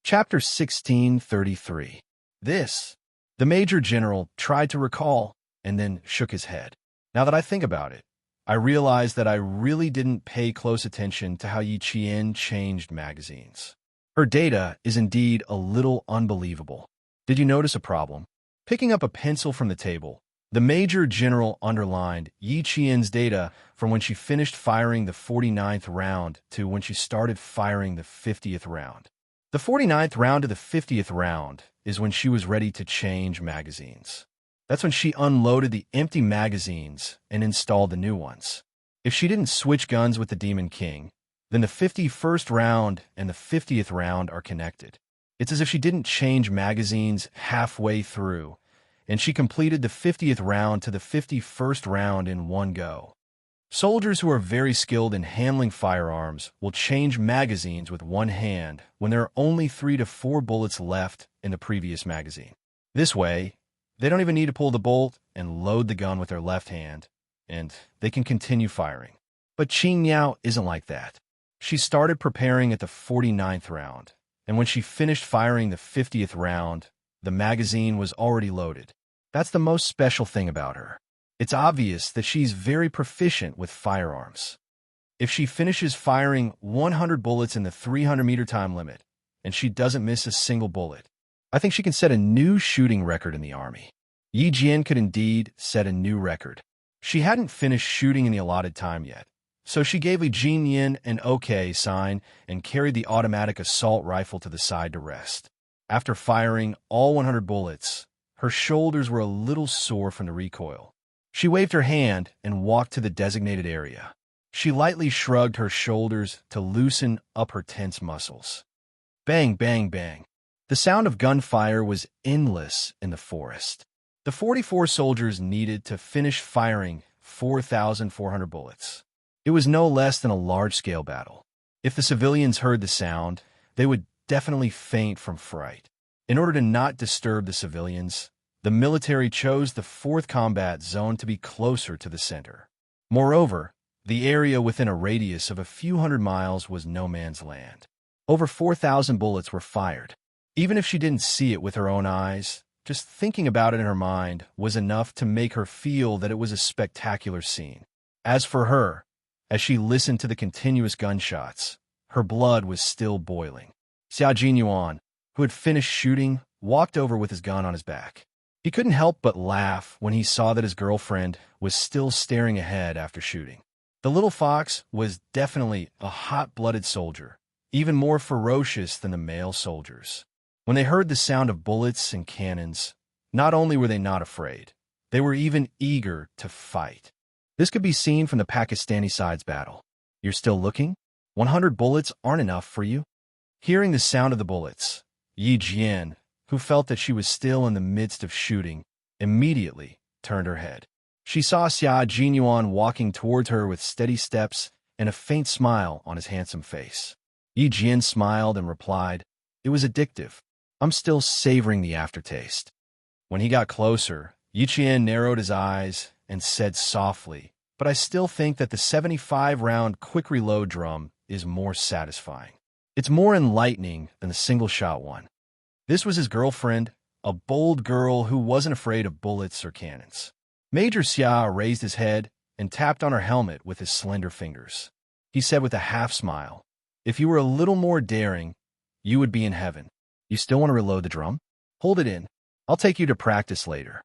Chapter 1633. The Major General tried to recall and then shook his head. Now that I think about it, I realize that I really didn't pay close attention to how Yi Qian changed magazines. Her data is indeed a little unbelievable. Did you notice a problem? Picking up a pencil from the table, the Major General underlined Yi Qian's data from when she finished firing the 49th round to when she started firing the 50th round. The 49th round to the 50th round is when she was ready to change magazines. That's when she unloaded the empty magazines and installed the new ones. If she didn't switch guns with the Demon King, then the 51st round and the 50th round are connected. It's as if she didn't change magazines halfway through, and she completed the 50th round to the 51st round in one go. Soldiers who are very skilled in handling firearms will change magazines with one hand when there are only 3 to 4 bullets left in the previous magazine. This way, they don't even need to pull the bolt and load the gun with their left hand, and they can continue firing. But Qing Niao isn't like that. She started preparing at the 49th round, and when she finished firing the 50th round, the magazine was already loaded. That's the most special thing about her. It's obvious that she's very proficient with firearms. If she finishes firing 100 bullets in the 300-meter time limit, and she doesn't miss a single bullet, I think she can set a new shooting record in the army. Yi Jian could indeed set a new record. She hadn't finished shooting in the allotted time yet, so she gave Li Jinyan an OK sign and carried the automatic assault rifle to the side to rest. After firing all 100 bullets, her shoulders were a little sore from the recoil. She waved her hand and walked to the designated area. She lightly shrugged her shoulders to loosen up her tense muscles. Bang, bang, bang. The sound of gunfire was endless in the forest. The 44 soldiers needed to finish firing 4,400 bullets. It was no less than a large-scale battle. If the civilians heard the sound, they would definitely faint from fright. In order to not disturb the civilians, the military chose the 4th combat zone to be closer to the center. Moreover, the area within a radius of a few hundred miles was no man's land. Over 4,000 bullets were fired. Even if she didn't see it with her own eyes, just thinking about it in her mind was enough to make her feel that it was a spectacular scene. As for her, as she listened to the continuous gunshots, her blood was still boiling. Xia Jinyuan, who had finished shooting, walked over with his gun on his back. He couldn't help but laugh when he saw that his girlfriend was still staring ahead after shooting. The little fox was definitely a hot-blooded soldier, even more ferocious than the male soldiers. When they heard the sound of bullets and cannons, not only were they not afraid, they were even eager to fight. This could be seen from the Pakistani side's battle. You're still looking? 100 bullets aren't enough for you? Hearing the sound of the bullets, Yi Jian, who felt that she was still in the midst of shooting, immediately turned her head. She saw Xia Jinyuan walking towards her with steady steps and a faint smile on his handsome face. Yi Jian smiled and replied, "It was addictive. I'm still savoring the aftertaste." When he got closer, Yi Qian narrowed his eyes and said softly, "But I still think that the 75-round quick reload drum is more satisfying. It's more enlightening than the single-shot one." This was his girlfriend, a bold girl who wasn't afraid of bullets or cannons. Major Xia raised his head and tapped on her helmet with his slender fingers. He said with a half-smile, "If you were a little more daring, you would be in heaven. You still want to reload the drum? Hold it in. I'll take you to practice later."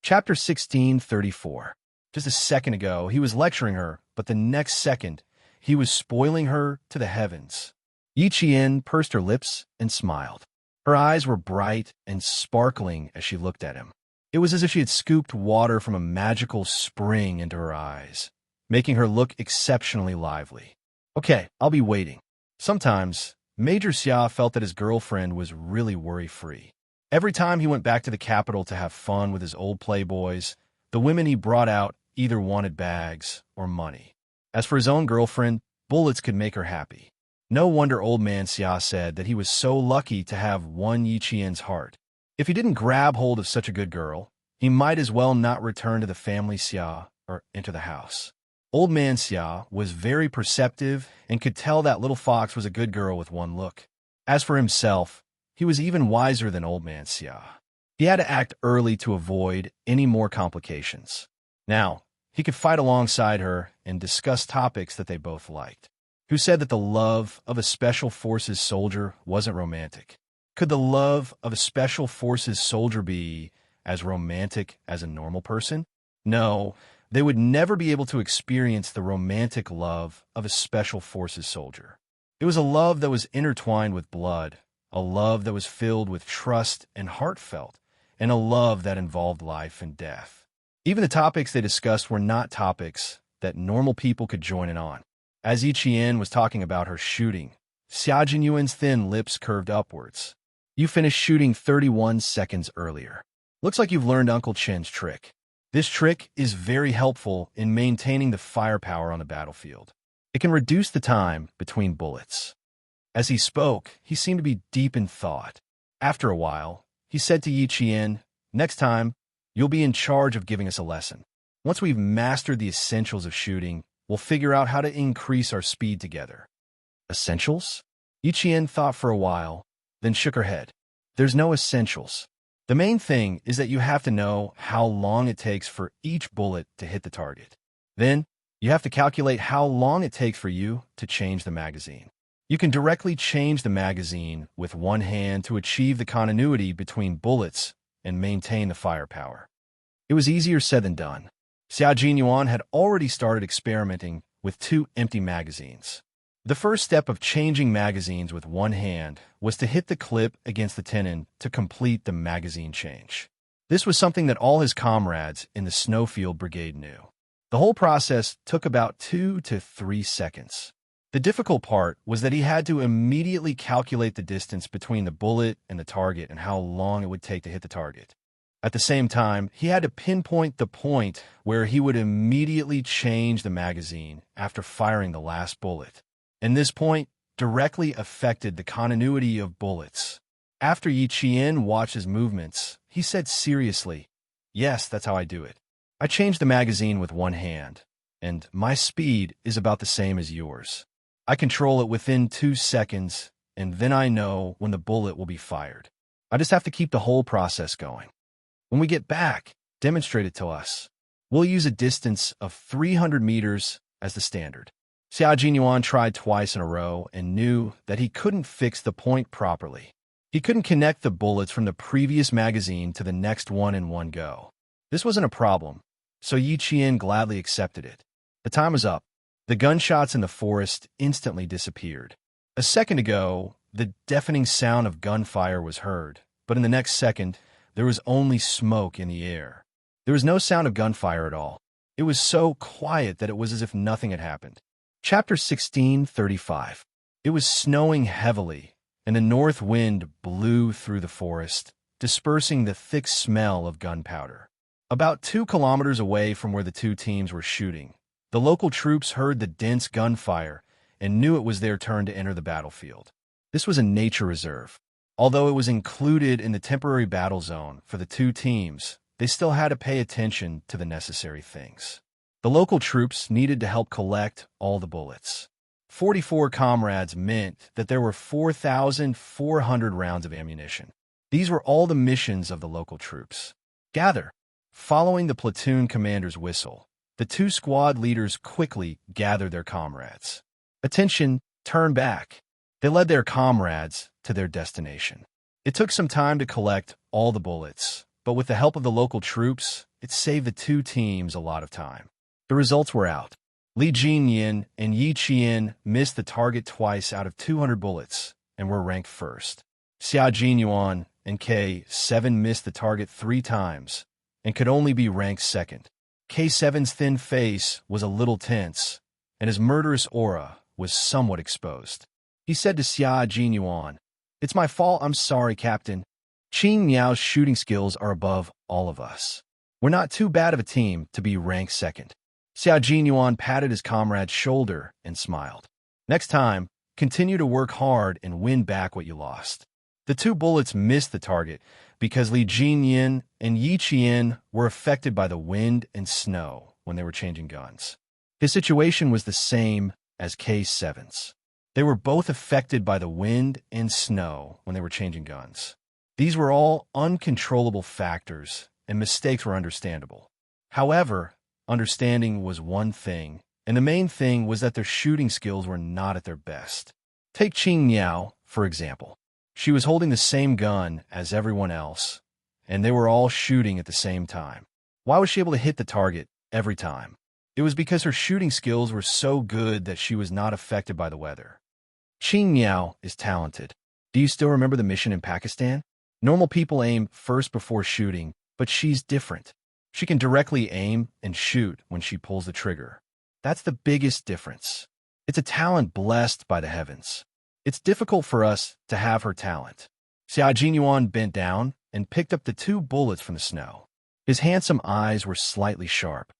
Chapter 1634. Just a second ago, he was lecturing her, but the next second, he was spoiling her to the heavens. Yi Qian pursed her lips and smiled. Her eyes were bright and sparkling as she looked at him. It was as if she had scooped water from a magical spring into her eyes, making her look exceptionally lively. "Okay, I'll be waiting." Sometimes, Major Xia felt that his girlfriend was really worry-free. Every time he went back to the capital to have fun with his old playboys, the women he brought out either wanted bags or money. As for his own girlfriend, bullets could make her happy. No wonder old man Xia said that he was so lucky to have won Yi Qian's heart. If he didn't grab hold of such a good girl, he might as well not return to the family Xia or enter the house. Old man Xia was very perceptive and could tell that little fox was a good girl with one look. As for himself, he was even wiser than Old Man Xia. He had to act early to avoid any more complications. Now, he could fight alongside her and discuss topics that they both liked. Who said that the love of a Special Forces soldier wasn't romantic? Could the love of a Special Forces soldier be as romantic as a normal person? No, they would never be able to experience the romantic love of a Special Forces soldier. It was a love that was intertwined with blood, a love that was filled with trust and heartfelt, and a love that involved life and death. Even the topics they discussed were not topics that normal people could join in on. As Yi Qian was talking about her shooting, Xia Jinyuan's thin lips curved upwards. You finished shooting 31 seconds earlier. Looks like you've learned Uncle Chen's trick. This trick is very helpful in maintaining the firepower on the battlefield. It can reduce the time between bullets. As he spoke, he seemed to be deep in thought. After a while, he said to Yi Qian, "Next time, you'll be in charge of giving us a lesson. Once we've mastered the essentials of shooting, we'll figure out how to increase our speed together." Essentials? Yi Qian thought for a while, then shook her head. There's no essentials. The main thing is that you have to know how long it takes for each bullet to hit the target. Then, you have to calculate how long it takes for you to change the magazine. You can directly change the magazine with one hand to achieve the continuity between bullets and maintain the firepower. It was easier said than done. Xia Jinyuan had already started experimenting with 2 empty magazines. The first step of changing magazines with one hand was to hit the clip against the tenon to complete the magazine change. This was something that all his comrades in the Snowfield Brigade knew. The whole process took about 2 to 3 seconds. The difficult part was that he had to immediately calculate the distance between the bullet and the target and how long it would take to hit the target. At the same time, he had to pinpoint the point where he would immediately change the magazine after firing the last bullet. And this point directly affected the continuity of bullets. After Yi Qian watched his movements, he said seriously, "Yes, that's how I do it. I change the magazine with one hand, and my speed is about the same as yours. I control it within 2 seconds, and then I know when the bullet will be fired. I just have to keep the whole process going. When we get back, demonstrate it to us. We'll use a distance of 300 meters as the standard." Xia Jinyuan tried twice in a row and knew that he couldn't fix the point properly. He couldn't connect the bullets from the previous magazine to the next one in one go. This wasn't a problem, so Yi Qian gladly accepted it. The time was up. The gunshots in the forest instantly disappeared. A second ago, the deafening sound of gunfire was heard, but in the next second, there was only smoke in the air. There was no sound of gunfire at all. It was so quiet that it was as if nothing had happened. Chapter 16:35. It was snowing heavily, and a north wind blew through the forest, dispersing the thick smell of gunpowder. About 2 kilometers away from where the 2 teams were shooting, the local troops heard the dense gunfire and knew it was their turn to enter the battlefield. This was a nature reserve. Although it was included in the temporary battle zone for the 2 teams, they still had to pay attention to the necessary things. The local troops needed to help collect all the bullets. 44 comrades meant that there were 4,400 rounds of ammunition. These were all the missions of the local troops. Gather. Following the platoon commander's whistle, the 2 squad leaders quickly gathered their comrades. Attention, turn back. They led their comrades to their destination. It took some time to collect all the bullets, but with the help of the local troops, it saved the 2 teams a lot of time. The results were out. Li Jinyin and Yi Qian missed the target twice out of 200 bullets and were ranked first. Xia Jinyuan and K7 missed the target 3 times and could only be ranked second. K7's thin face was a little tense, and his murderous aura was somewhat exposed. He said to Xia Jinyuan, "It's my fault, I'm sorry, Captain. Qing Miao's shooting skills are above all of us. We're not too bad of a team to be ranked second." Xia Jinyuan patted his comrade's shoulder and smiled. "Next time, continue to work hard and win back what you lost." The 2 bullets missed the target because Li Jinyin and Yi Qian were affected by the wind and snow when they were changing guns. His situation was the same as K7's. They were both affected by the wind and snow when they were changing guns. These were all uncontrollable factors, and mistakes were understandable. However, understanding was one thing, and the main thing was that their shooting skills were not at their best. Take Qing Niao, for example. She was holding the same gun as everyone else, and they were all shooting at the same time. Why was she able to hit the target every time? It was because her shooting skills were so good that she was not affected by the weather. Qing Niao is talented. Do you still remember the mission in Pakistan? Normal people aim first before shooting, but she's different. She can directly aim and shoot when she pulls the trigger. That's the biggest difference. It's a talent blessed by the heavens. It's difficult for us to have her talent. Xia Jinyuan bent down and picked up the 2 bullets from the snow. His handsome eyes were slightly sharp.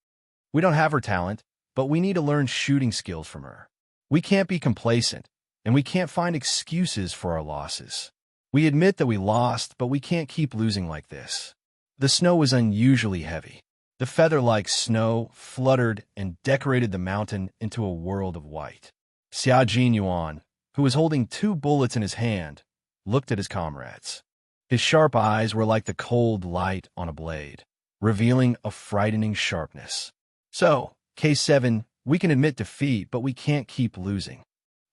We don't have her talent, but we need to learn shooting skills from her. We can't be complacent, and we can't find excuses for our losses. We admit that we lost, but we can't keep losing like this. The snow was unusually heavy. The feather-like snow fluttered and decorated the mountain into a world of white. Xia Jinyuan, who was holding 2 bullets in his hand, looked at his comrades. His sharp eyes were like the cold light on a blade, revealing a frightening sharpness. So, Case 7, we can admit defeat, but we can't keep losing.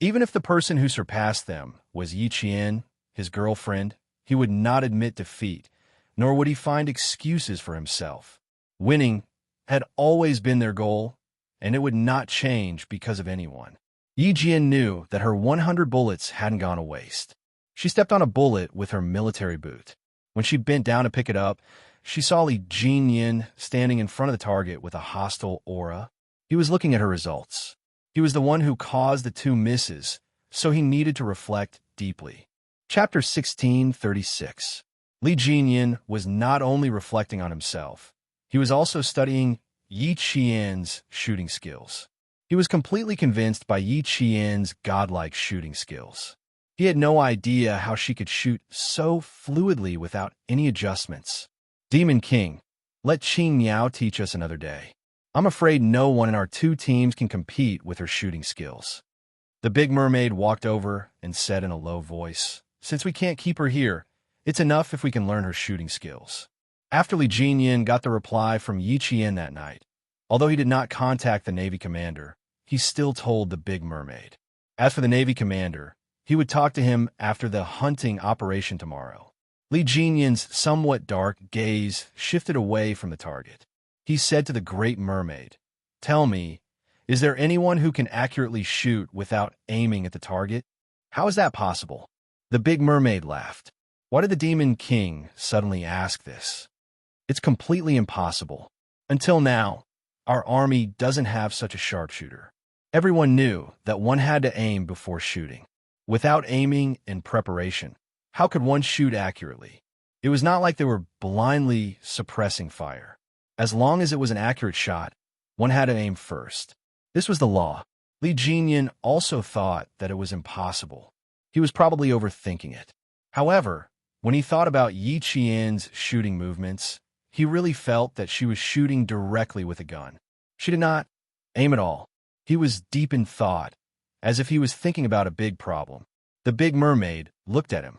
Even if the person who surpassed them was Yi Qian, his girlfriend, he would not admit defeat, nor would he find excuses for himself. Winning had always been their goal, and it would not change because of anyone. Yi Jian knew that her 100 bullets hadn't gone to waste. She stepped on a bullet with her military boot. When she bent down to pick it up, she saw Li Jinyin standing in front of the target with a hostile aura. He was looking at her results. He was the one who caused the 2 misses, so he needed to reflect deeply. Chapter 1636. Li Jinyin was not only reflecting on himself, he was also studying Yi Qian's shooting skills. He was completely convinced by Yi Qian's godlike shooting skills. He had no idea how she could shoot so fluidly without any adjustments. Demon King, let Qing Niao teach us another day. I'm afraid no one in our 2 teams can compete with her shooting skills. The big mermaid walked over and said in a low voice, since we can't keep her here, it's enough if we can learn her shooting skills. After Li Jinyin got the reply from Yi Qian that night, although he did not contact the Navy commander, he still told the big mermaid. As for the Navy commander, he would talk to him after the hunting operation tomorrow. Li Jinyin's somewhat dark gaze shifted away from the target. He said to the great mermaid, tell me, is there anyone who can accurately shoot without aiming at the target? How is that possible? The big mermaid laughed. Why did the Demon King suddenly ask this? It's completely impossible. Until now, our army doesn't have such a sharpshooter. Everyone knew that one had to aim before shooting. Without aiming and preparation, how could one shoot accurately? It was not like they were blindly suppressing fire. As long as it was an accurate shot, one had to aim first. This was the law. Li Jinyin also thought that it was impossible. He was probably overthinking it. However, when he thought about Yi Qian's shooting movements, he really felt that she was shooting directly with a gun. She did not aim at all. He was deep in thought, as if he was thinking about a big problem. The big mermaid looked at him.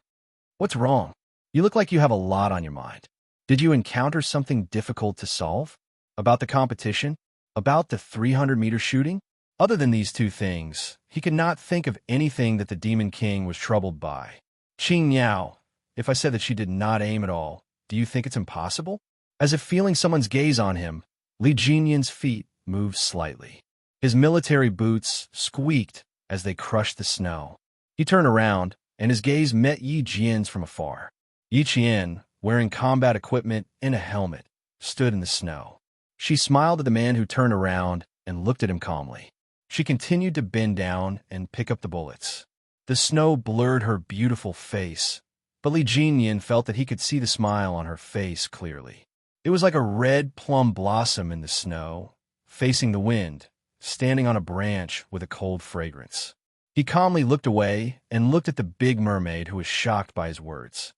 What's wrong? You look like you have a lot on your mind. Did you encounter something difficult to solve? About the competition? About the 300-meter shooting? Other than these 2 things, he could not think of anything that the Demon King was troubled by. Qing Niao, if I said that she did not aim at all, do you think it's impossible? As if feeling someone's gaze on him, Li Jinyin's feet moved slightly. His military boots squeaked as they crushed the snow. He turned around, and his gaze met Yi Jian's from afar. Yi Qian, wearing combat equipment and a helmet, stood in the snow. She smiled at the man who turned around and looked at him calmly. She continued to bend down and pick up the bullets. The snow blurred her beautiful face, but Li Jinyin felt that he could see the smile on her face clearly. It was like a red plum blossom in the snow, facing the wind, standing on a branch with a cold fragrance. He calmly looked away and looked at the big mermaid, who was shocked by his words.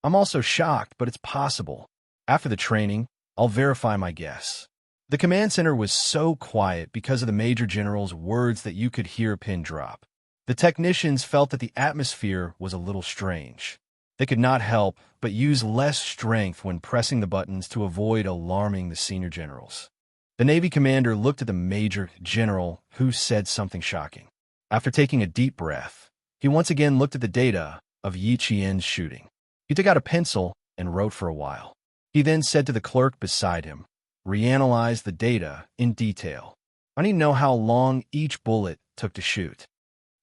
I'm also shocked, but it's possible. After the training, I'll verify my guess. The command center was so quiet because of the Major General's words that you could hear a pin drop. The technicians felt that the atmosphere was a little strange. They could not help but use less strength when pressing the buttons to avoid alarming the senior generals. The Navy commander looked at the Major General, who said something shocking. After taking a deep breath, he once again looked at the data of Yi Qian's shooting. He took out a pencil and wrote for a while. He then said to the clerk beside him, "Reanalyze the data in detail. I need to know how long each bullet took to shoot."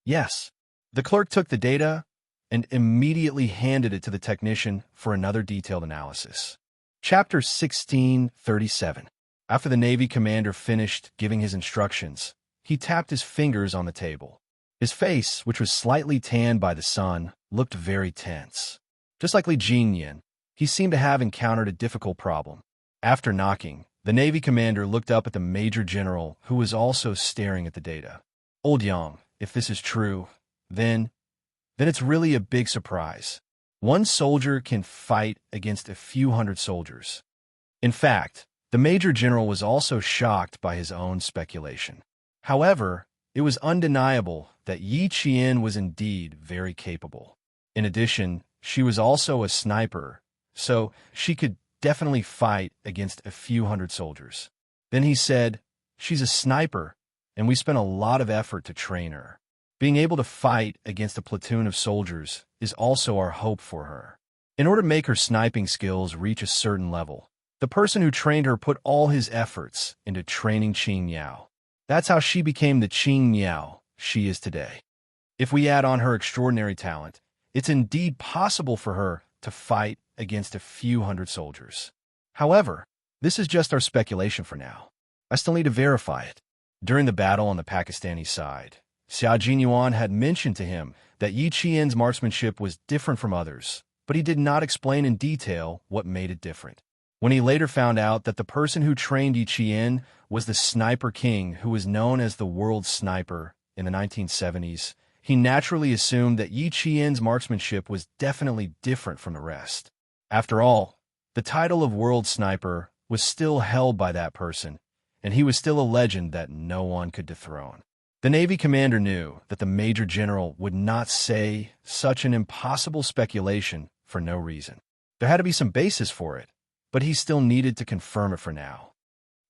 Yes. The clerk took the data and immediately handed it to the technician for another detailed analysis. Chapter 1637. After the Navy commander finished giving his instructions, he tapped his fingers on the table. His face, which was slightly tanned by the sun, looked very tense. Just like Li Jinyan, he seemed to have encountered a difficult problem. After knocking, the Navy commander looked up at the Major General, who was also staring at the data. "Old Yang, if this is true, then it's really a big surprise. One soldier can fight against a few hundred soldiers." In fact, the Major General was also shocked by his own speculation. However, it was undeniable that Yi Qian was indeed very capable. In addition, she was also a sniper, so she could definitely fight against a few hundred soldiers. Then he said, "She's a sniper, and we spent a lot of effort to train her. Being able to fight against a platoon of soldiers is also our hope for her. In order to make her sniping skills reach a certain level, the person who trained her put all his efforts into training Qing Yao. That's how she became the Qing Yao she is today. If we add on her extraordinary talent, it's indeed possible for her to fight against a few hundred soldiers. However, this is just our speculation for now. I still need to verify it." During the battle on the Pakistani side, Xia Jinyuan had mentioned to him that Yi Qian's marksmanship was different from others, but he did not explain in detail what made it different. When he later found out that the person who trained Yi Qian was the Sniper King who was known as the World Sniper in the 1970s, he naturally assumed that Yi Qian's marksmanship was definitely different from the rest. After all, the title of World Sniper was still held by that person, and he was still a legend that no one could dethrone. The Navy commander knew that the Major General would not say such an impossible speculation for no reason. There had to be some basis for it, but he still needed to confirm it for now.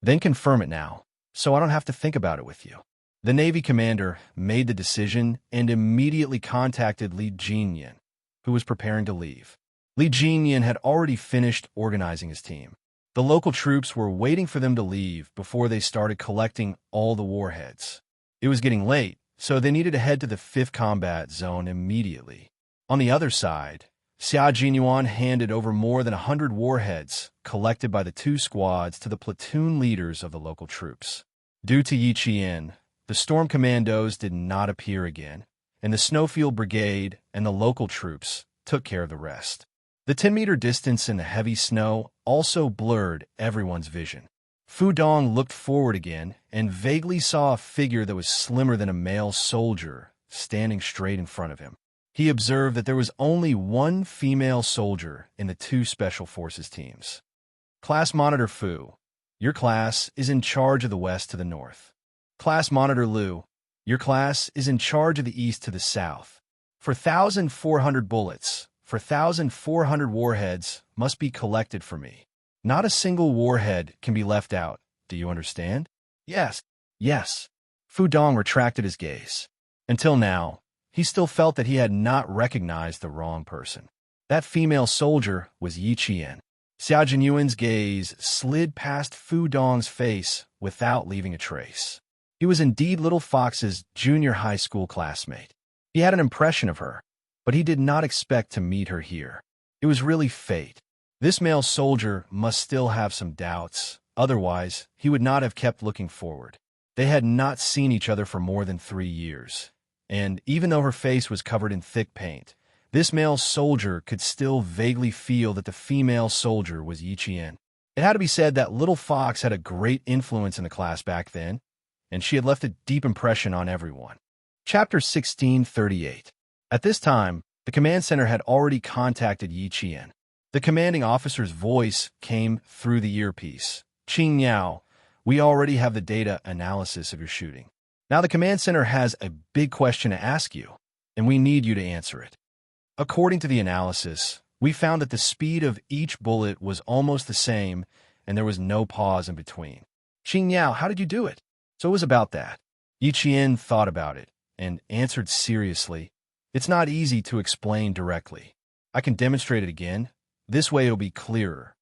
"Then confirm it now, so I don't have to think about it with you." The Navy commander made the decision and immediately contacted Li Jinyan, who was preparing to leave. Li Jinyan had already finished organizing his team. The local troops were waiting for them to leave before they started collecting all the warheads. It was getting late, so they needed to head to the 5th Combat Zone immediately. On the other side, Xia Jinyuan handed over more than 100 warheads collected by the 2 squads to the platoon leaders of the local troops. Due to Yi Qian, the Storm Commandos did not appear again, and the Snowfield Brigade and the local troops took care of the rest. The 10-meter distance in the heavy snow also blurred everyone's vision. Fu Dong looked forward again and vaguely saw a figure that was slimmer than a male soldier standing straight in front of him. He observed that there was only one female soldier in the 2 Special Forces teams. "Class Monitor Fu, your class is in charge of the west to the north. Class Monitor Liu, your class is in charge of the east to the south. For 1,400 bullets, for 1,400 warheads must be collected for me. Not a single warhead can be left out. Do you understand?" "Yes, yes." Fu Dong retracted his gaze. Until now, he still felt that he had not recognized the wrong person. That female soldier was Yi Qian. Xia Jinyuan's gaze slid past Fu Dong's face without leaving a trace. He was indeed Little Fox's junior high school classmate. He had an impression of her, but he did not expect to meet her here. It was really fate. This male soldier must still have some doubts, otherwise he would not have kept looking forward. They had not seen each other for more than 3 years, and even though her face was covered in thick paint, this male soldier could still vaguely feel that the female soldier was Yi Qian. It had to be said that Little Fox had a great influence in the class back then, and she had left a deep impression on everyone. Chapter 1638. At this time, the command center had already contacted Yi Qian. The commanding officer's voice came through the earpiece. "Qing Yao, we already have the data analysis of your shooting. Now the command center has a big question to ask you, and we need you to answer it. According to the analysis, we found that the speed of each bullet was almost the same, and there was no pause in between. Qing Yao, how did you do it? So it was about that. Yi Qian thought about it and answered seriously, it's not easy to explain directly. I can demonstrate it again. This way it'll be clearer.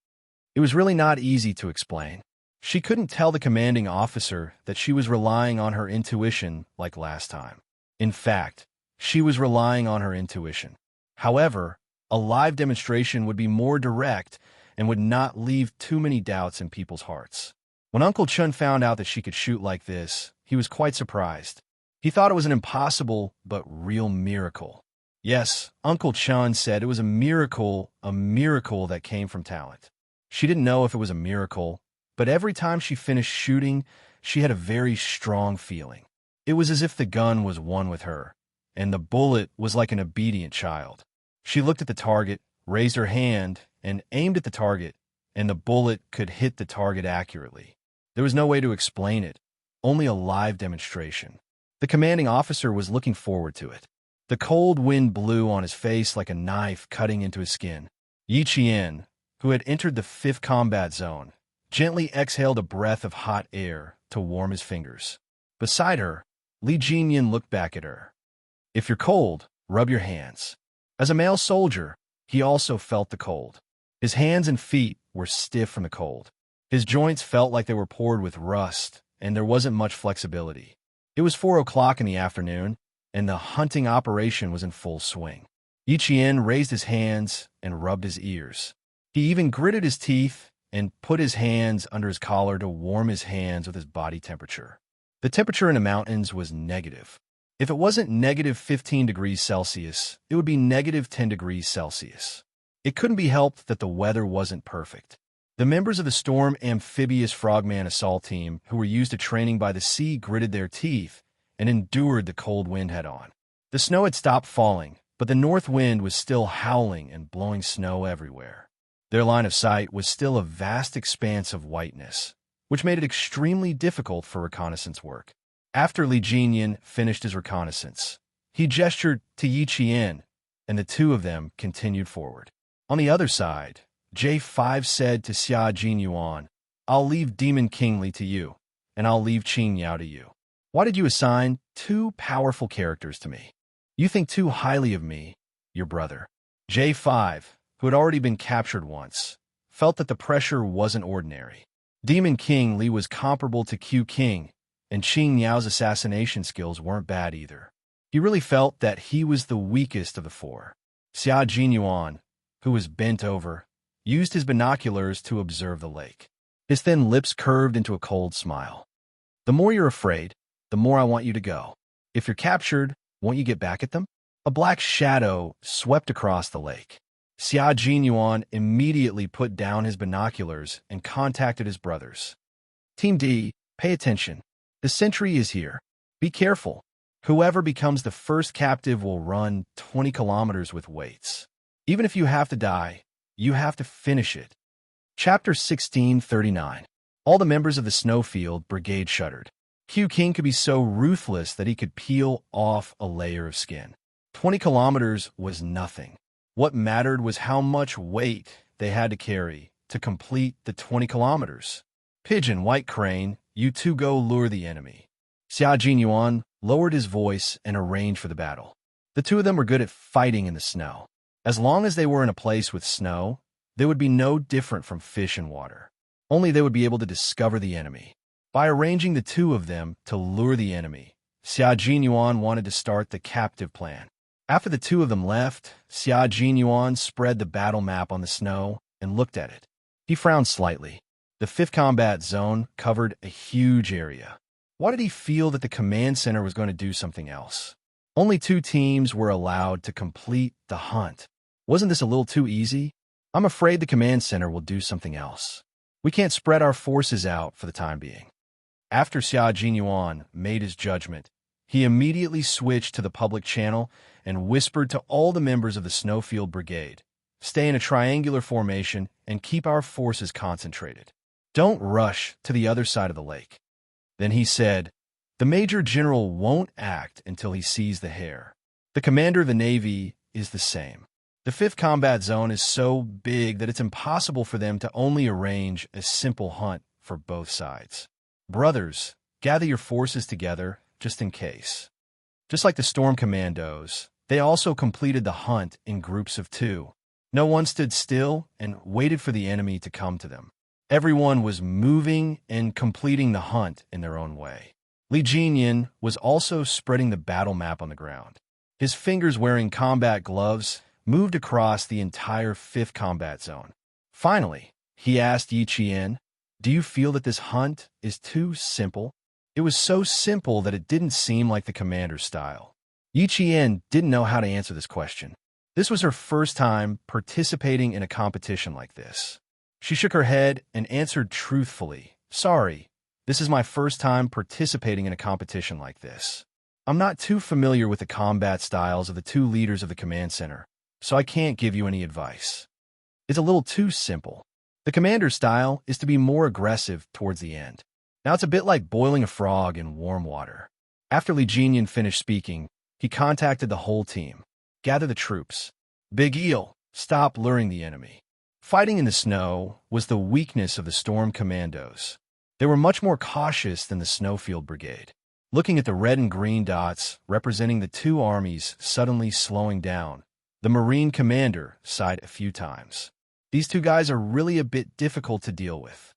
It was really not easy to explain. She couldn't tell the commanding officer that she was relying on her intuition like last time. In fact, she was relying on her intuition. However, a live demonstration would be more direct and would not leave too many doubts in people's hearts. When Uncle Chun found out that she could shoot like this, he was quite surprised. He thought it was an impossible but real miracle. Yes, Uncle Chun said it was a miracle that came from talent. She didn't know if it was a miracle, but every time she finished shooting, she had a very strong feeling. It was as if the gun was one with her, and the bullet was like an obedient child. She looked at the target, raised her hand, and aimed at the target, and the bullet could hit the target accurately. There was no way to explain it, only a live demonstration. The commanding officer was looking forward to it. The cold wind blew on his face like a knife cutting into his skin. Yi Qian, who had entered the 5th combat zone, gently exhaled a breath of hot air to warm his fingers. Beside her, Li Jinyan looked back at her. If you're cold, rub your hands. As a male soldier, he also felt the cold. His hands and feet were stiff from the cold. His joints felt like they were poured with rust, and there wasn't much flexibility. It was 4 o'clock in the afternoon, and the hunting operation was in full swing. Yi Qian raised his hands and rubbed his ears. He even gritted his teeth and put his hands under his collar to warm his hands with his body temperature. The temperature in the mountains was negative. If it wasn't negative 15 degrees Celsius, it would be negative 10 degrees Celsius. It couldn't be helped that the weather wasn't perfect. The members of the Storm Amphibious Frogman Assault Team, who were used to training by the sea, gritted their teeth and endured the cold wind head-on. The snow had stopped falling, but the north wind was still howling and blowing snow everywhere. Their line of sight was still a vast expanse of whiteness, which made it extremely difficult for reconnaissance work. After Li Jinyan finished his reconnaissance, he gestured to Yi Qian, and the two of them continued forward. On the other side, J5 said to Xia Jinyuan, I'll leave Demon King Li to you, and I'll leave Qing Yao to you. Why did you assign 2 powerful characters to me? You think too highly of me, your brother. J5, who had already been captured once, felt that the pressure wasn't ordinary. Demon King Li was comparable to Q King, and Qing Yao's assassination skills weren't bad either. He really felt that he was the weakest of the 4. Xia Jinyuan, who was bent over, used his binoculars to observe the lake. His thin lips curved into a cold smile. The more you're afraid, the more I want you to go. If you're captured, won't you get back at them? A black shadow swept across the lake. Xia Jinyuan immediately put down his binoculars and contacted his brothers. Team D, pay attention. The sentry is here. Be careful. Whoever becomes the first captive will run 20 kilometers with weights. Even if you have to die, you have to finish it. Chapter 1639. All the members of the Snowfield Brigade shuddered. Q King could be so ruthless that he could peel off a layer of skin. 20 kilometers was nothing. What mattered was how much weight they had to carry to complete the 20 kilometers. Pigeon, White Crane, you two go lure the enemy. Xia Jinyuan lowered his voice and arranged for the battle. The two of them were good at fighting in the snow. As long as they were in a place with snow, they would be no different from fish in water. Only they would be able to discover the enemy. By arranging the two of them to lure the enemy, Xia Jinyuan wanted to start the captive plan. After the two of them left, Xia Jinyuan spread the battle map on the snow and looked at it. He frowned slightly. The 5th combat zone covered a huge area. Why did he feel that the command center was going to do something else? Only 2 teams were allowed to complete the hunt. Wasn't this a little too easy? I'm afraid the command center will do something else. We can't spread our forces out for the time being. After Xia Jinyuan made his judgment, he immediately switched to the public channel and whispered to all the members of the Snowfield Brigade, stay in a triangular formation and keep our forces concentrated. Don't rush to the other side of the lake. Then he said, The Major General won't act until he sees the hare. The Commander of the Navy is the same. The 5th Combat Zone is so big that it's impossible for them to only arrange a simple hunt for both sides. Brothers, gather your forces together just in case. Just like the Storm Commandos, they also completed the hunt in groups of 2. No one stood still and waited for the enemy to come to them. Everyone was moving and completing the hunt in their own way. Li Jinyan was also spreading the battle map on the ground. His fingers, wearing combat gloves, moved across the entire 5th Combat Zone. Finally, he asked Yi Qian, "Do you feel that this hunt is too simple?" It was so simple that it didn't seem like the commander's style. Yi Qian didn't know how to answer this question. This was her first time participating in a competition like this. She shook her head and answered truthfully, "Sorry, this is my first time participating in a competition like this. I'm not too familiar with the combat styles of the 2 leaders of the command center, so I can't give you any advice. It's a little too simple. The commander's style is to be more aggressive towards the end. Now it's a bit like boiling a frog in warm water." After Li Jinyan finished speaking, he contacted the whole team. "Gather the troops. Big Eel, stop luring the enemy." Fighting in the snow was the weakness of the Storm Commandos. They were much more cautious than the Snowfield Brigade. Looking at the red and green dots representing the 2 armies suddenly slowing down, the Marine commander sighed a few times. These 2 guys are really a bit difficult to deal with.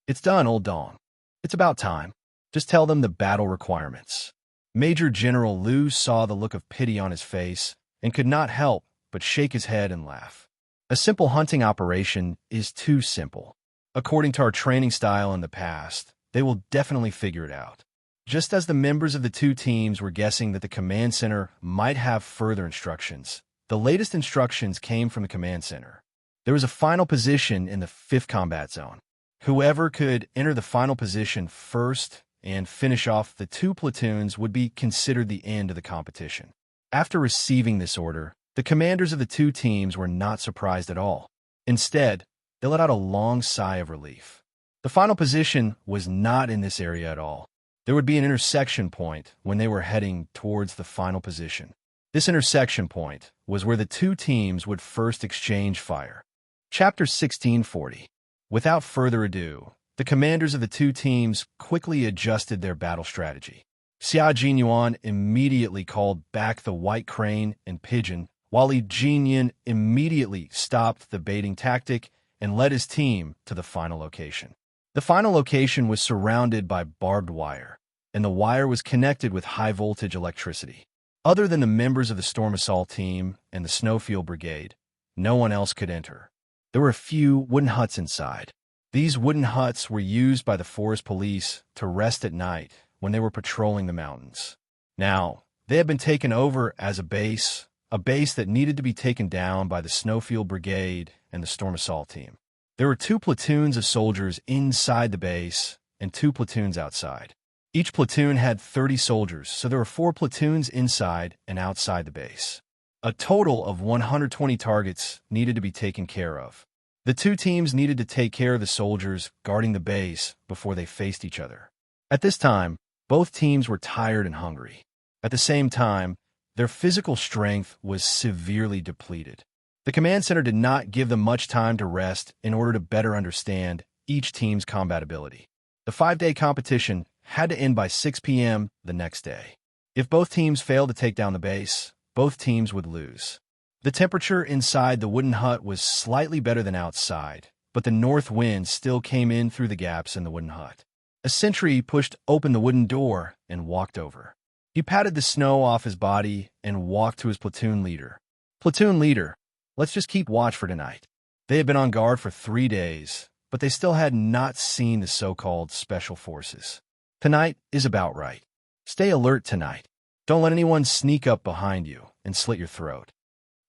"It's done, Old Dong. It's about time. Just tell them the battle requirements." Major General Liu saw the look of pity on his face and could not help but shake his head and laugh. "A simple hunting operation is too simple. According to our training style in the past, they will definitely figure it out." Just as the members of the 2 teams were guessing that the command center might have further instructions, the latest instructions came from the command center. There was a final position in the 5th Combat Zone. Whoever could enter the final position first and finish off the 2 platoons would be considered the end of the competition. After receiving this order, the commanders of the 2 teams were not surprised at all. Instead, they let out a long sigh of relief. The final position was not in this area at all. There would be an intersection point when they were heading towards the final position. This intersection point was where the 2 teams would first exchange fire. Chapter 1640. Without further ado, the commanders of the 2 teams quickly adjusted their battle strategy. Xia Jinyuan immediately called back the White Crane and Pigeon, while Li Jinyan immediately stopped the baiting tactic and led his team to the final location. The final location was surrounded by barbed wire, and the wire was connected with high-voltage electricity. Other than the members of the Storm Assault Team and the Snowfield Brigade, no one else could enter. There were a few wooden huts inside. These wooden huts were used by the forest police to rest at night when they were patrolling the mountains. Now, they had been taken over as a base that needed to be taken down by the Snowfield Brigade and the Storm Assault Team. There were 2 platoons of soldiers inside the base and 2 platoons outside. Each platoon had 30 soldiers, so there were 4 platoons inside and outside the base. A total of 120 targets needed to be taken care of. The 2 teams needed to take care of the soldiers guarding the base before they faced each other. At this time, both teams were tired and hungry. At the same time, their physical strength was severely depleted. The command center did not give them much time to rest in order to better understand each team's combat ability. The 5-day competition had to end by 6 p.m. the next day. If both teams failed to take down the base, both teams would lose. The temperature inside the wooden hut was slightly better than outside, but the north wind still came in through the gaps in the wooden hut. A sentry pushed open the wooden door and walked over. He patted the snow off his body and walked to his platoon leader. "Platoon leader, let's just keep watch for tonight." They had been on guard for 3 days, but they still had not seen the so-called special forces. Tonight is about right. Stay alert tonight. Don't let anyone sneak up behind you and slit your throat.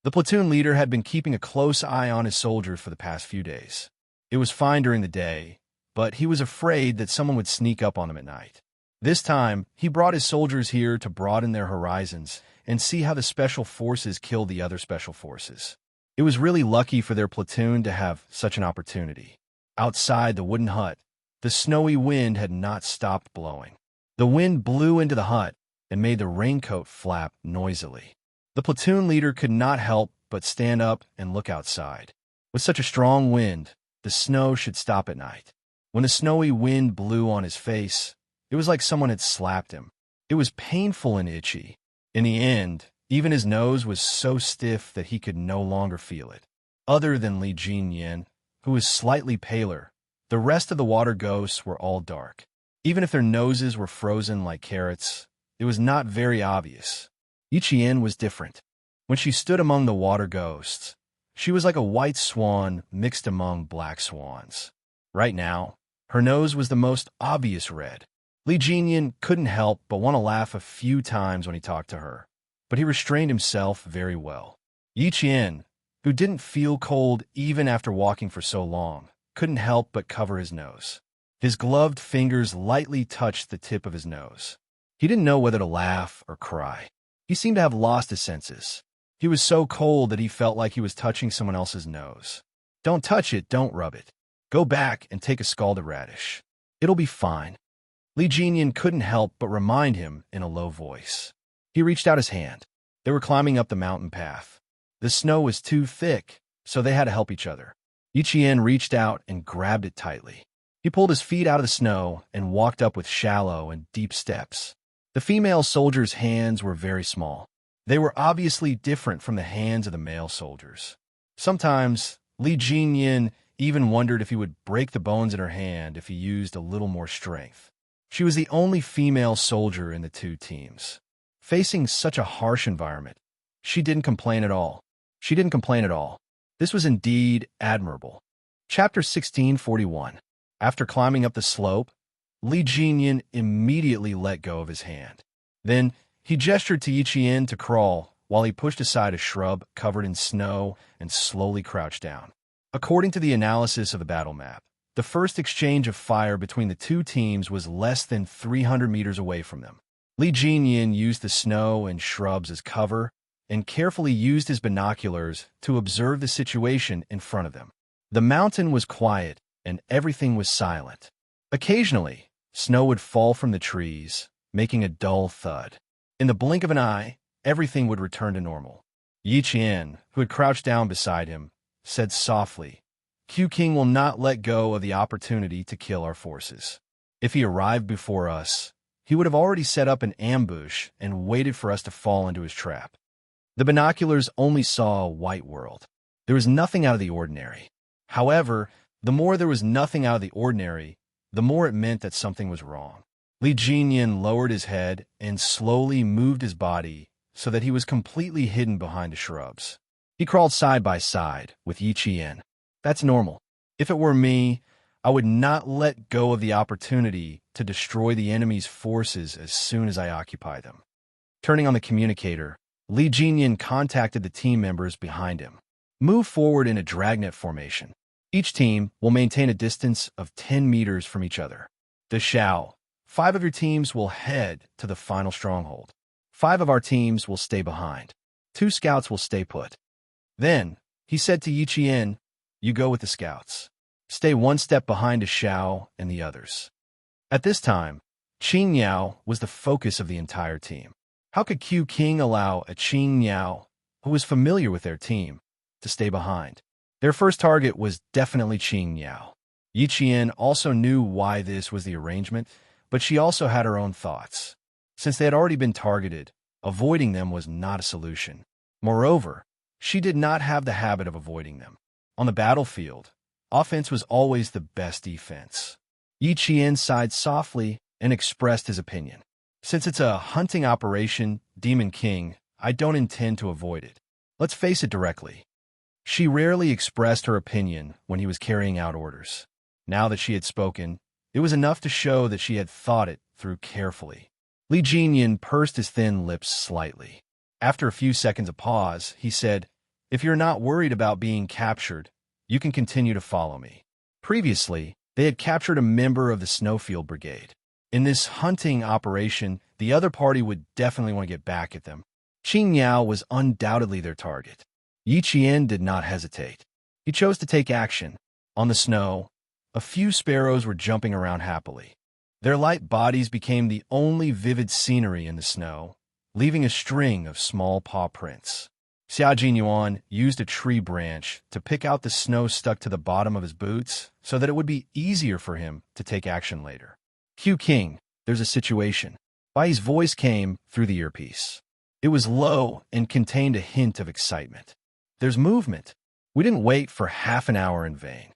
The platoon leader had been keeping a close eye on his soldiers for the past few days. It was fine during the day, but he was afraid that someone would sneak up on them at night. This time, he brought his soldiers here to broaden their horizons and see how the special forces killed the other special forces. It was really lucky for their platoon to have such an opportunity. Outside the wooden hut, the snowy wind had not stopped blowing. The wind blew into the hut and made the raincoat flap noisily. The platoon leader could not help but stand up and look outside. With such a strong wind, the snow should stop at night. When the snowy wind blew on his face, it was like someone had slapped him. It was painful and itchy. In the end, even his nose was so stiff that he could no longer feel it. Other than Li Jinyan, who was slightly paler, the rest of the water ghosts were all dark. Even if their noses were frozen like carrots, it was not very obvious. Yiqian was different. When she stood among the water ghosts, she was like a white swan mixed among black swans. Right now, her nose was the most obvious red. Li Jinyan couldn't help but want to laugh a few times when he talked to her, but he restrained himself very well. Yiqian, who didn't feel cold even after walking for so long, couldn't help but cover his nose. His gloved fingers lightly touched the tip of his nose. He didn't know whether to laugh or cry. He seemed to have lost his senses. He was so cold that he felt like he was touching someone else's nose. Don't touch it, don't rub it. Go back and take a scalded radish. It'll be fine. Li Jinyan couldn't help but remind him in a low voice. He reached out his hand. They were climbing up the mountain path. The snow was too thick, so they had to help each other. Yiqian reached out and grabbed it tightly. He pulled his feet out of the snow and walked up with shallow and deep steps. The female soldiers' hands were very small. They were obviously different from the hands of the male soldiers. Sometimes, Li Jinyan even wondered if he would break the bones in her hand if he used a little more strength. She was the only female soldier in the two teams. Facing such a harsh environment, she didn't complain at all. This was indeed admirable. Chapter 1641. After climbing up the slope, Li Jinyan immediately let go of his hand. Then, he gestured to Yiqian to crawl while he pushed aside a shrub covered in snow and slowly crouched down. According to the analysis of the battle map, the first exchange of fire between the two teams was less than 300 meters away from them. Li Jinyan used the snow and shrubs as cover and carefully used his binoculars to observe the situation in front of them. The mountain was quiet and everything was silent. Occasionally, snow would fall from the trees, making a dull thud. In the blink of an eye, everything would return to normal. Yiqian, who had crouched down beside him, said softly, "Q King will not let go of the opportunity to kill our forces. If he arrived before us, he would have already set up an ambush and waited for us to fall into his trap." The binoculars only saw a white world. There was nothing out of the ordinary. However, the more there was nothing out of the ordinary, the more it meant that something was wrong. Li Jinyan lowered his head and slowly moved his body so that he was completely hidden behind the shrubs. He crawled side by side with Yiqian. That's normal. If it were me, I would not let go of the opportunity to destroy the enemy's forces as soon as I occupy them. Turning on the communicator, Li Jinyan contacted the team members behind him. Move forward in a dragnet formation. Each team will maintain a distance of 10 meters from each other. The Shao, 5 of your teams will head to the final stronghold. 5 of our teams will stay behind. 2 scouts will stay put. Then, he said to Yiqian, "You go with the scouts. Stay 1 step behind a Shao and the others." At this time, Qing Yao was the focus of the entire team. How could Q King allow a Qing Yao, who was familiar with their team, to stay behind? Their first target was definitely Qing Yao. Yiqian also knew why this was the arrangement, but she also had her own thoughts. Since they had already been targeted, avoiding them was not a solution. Moreover, she did not have the habit of avoiding them. On the battlefield, offense was always the best defense. Yiqian sighed softly and expressed his opinion. "Since it's a hunting operation, Demon King, I don't intend to avoid it. Let's face it directly." She rarely expressed her opinion when he was carrying out orders. Now that she had spoken, it was enough to show that she had thought it through carefully. Li Jinyan pursed his thin lips slightly. After a few seconds of pause, he said, "If you're not worried about being captured, you can continue to follow me." Previously, they had captured a member of the Snowfield Brigade. In this hunting operation, the other party would definitely want to get back at them. Qing Yao was undoubtedly their target. Yiqian did not hesitate. He chose to take action. On the snow, a few sparrows were jumping around happily. Their light bodies became the only vivid scenery in the snow, leaving a string of small paw prints. Xia Jinyuan used a tree branch to pick out the snow stuck to the bottom of his boots so that it would be easier for him to take action later. Q King, there's a situation. Bai's voice came through the earpiece. It was low and contained a hint of excitement. There's movement. We didn't wait for half an hour in vain.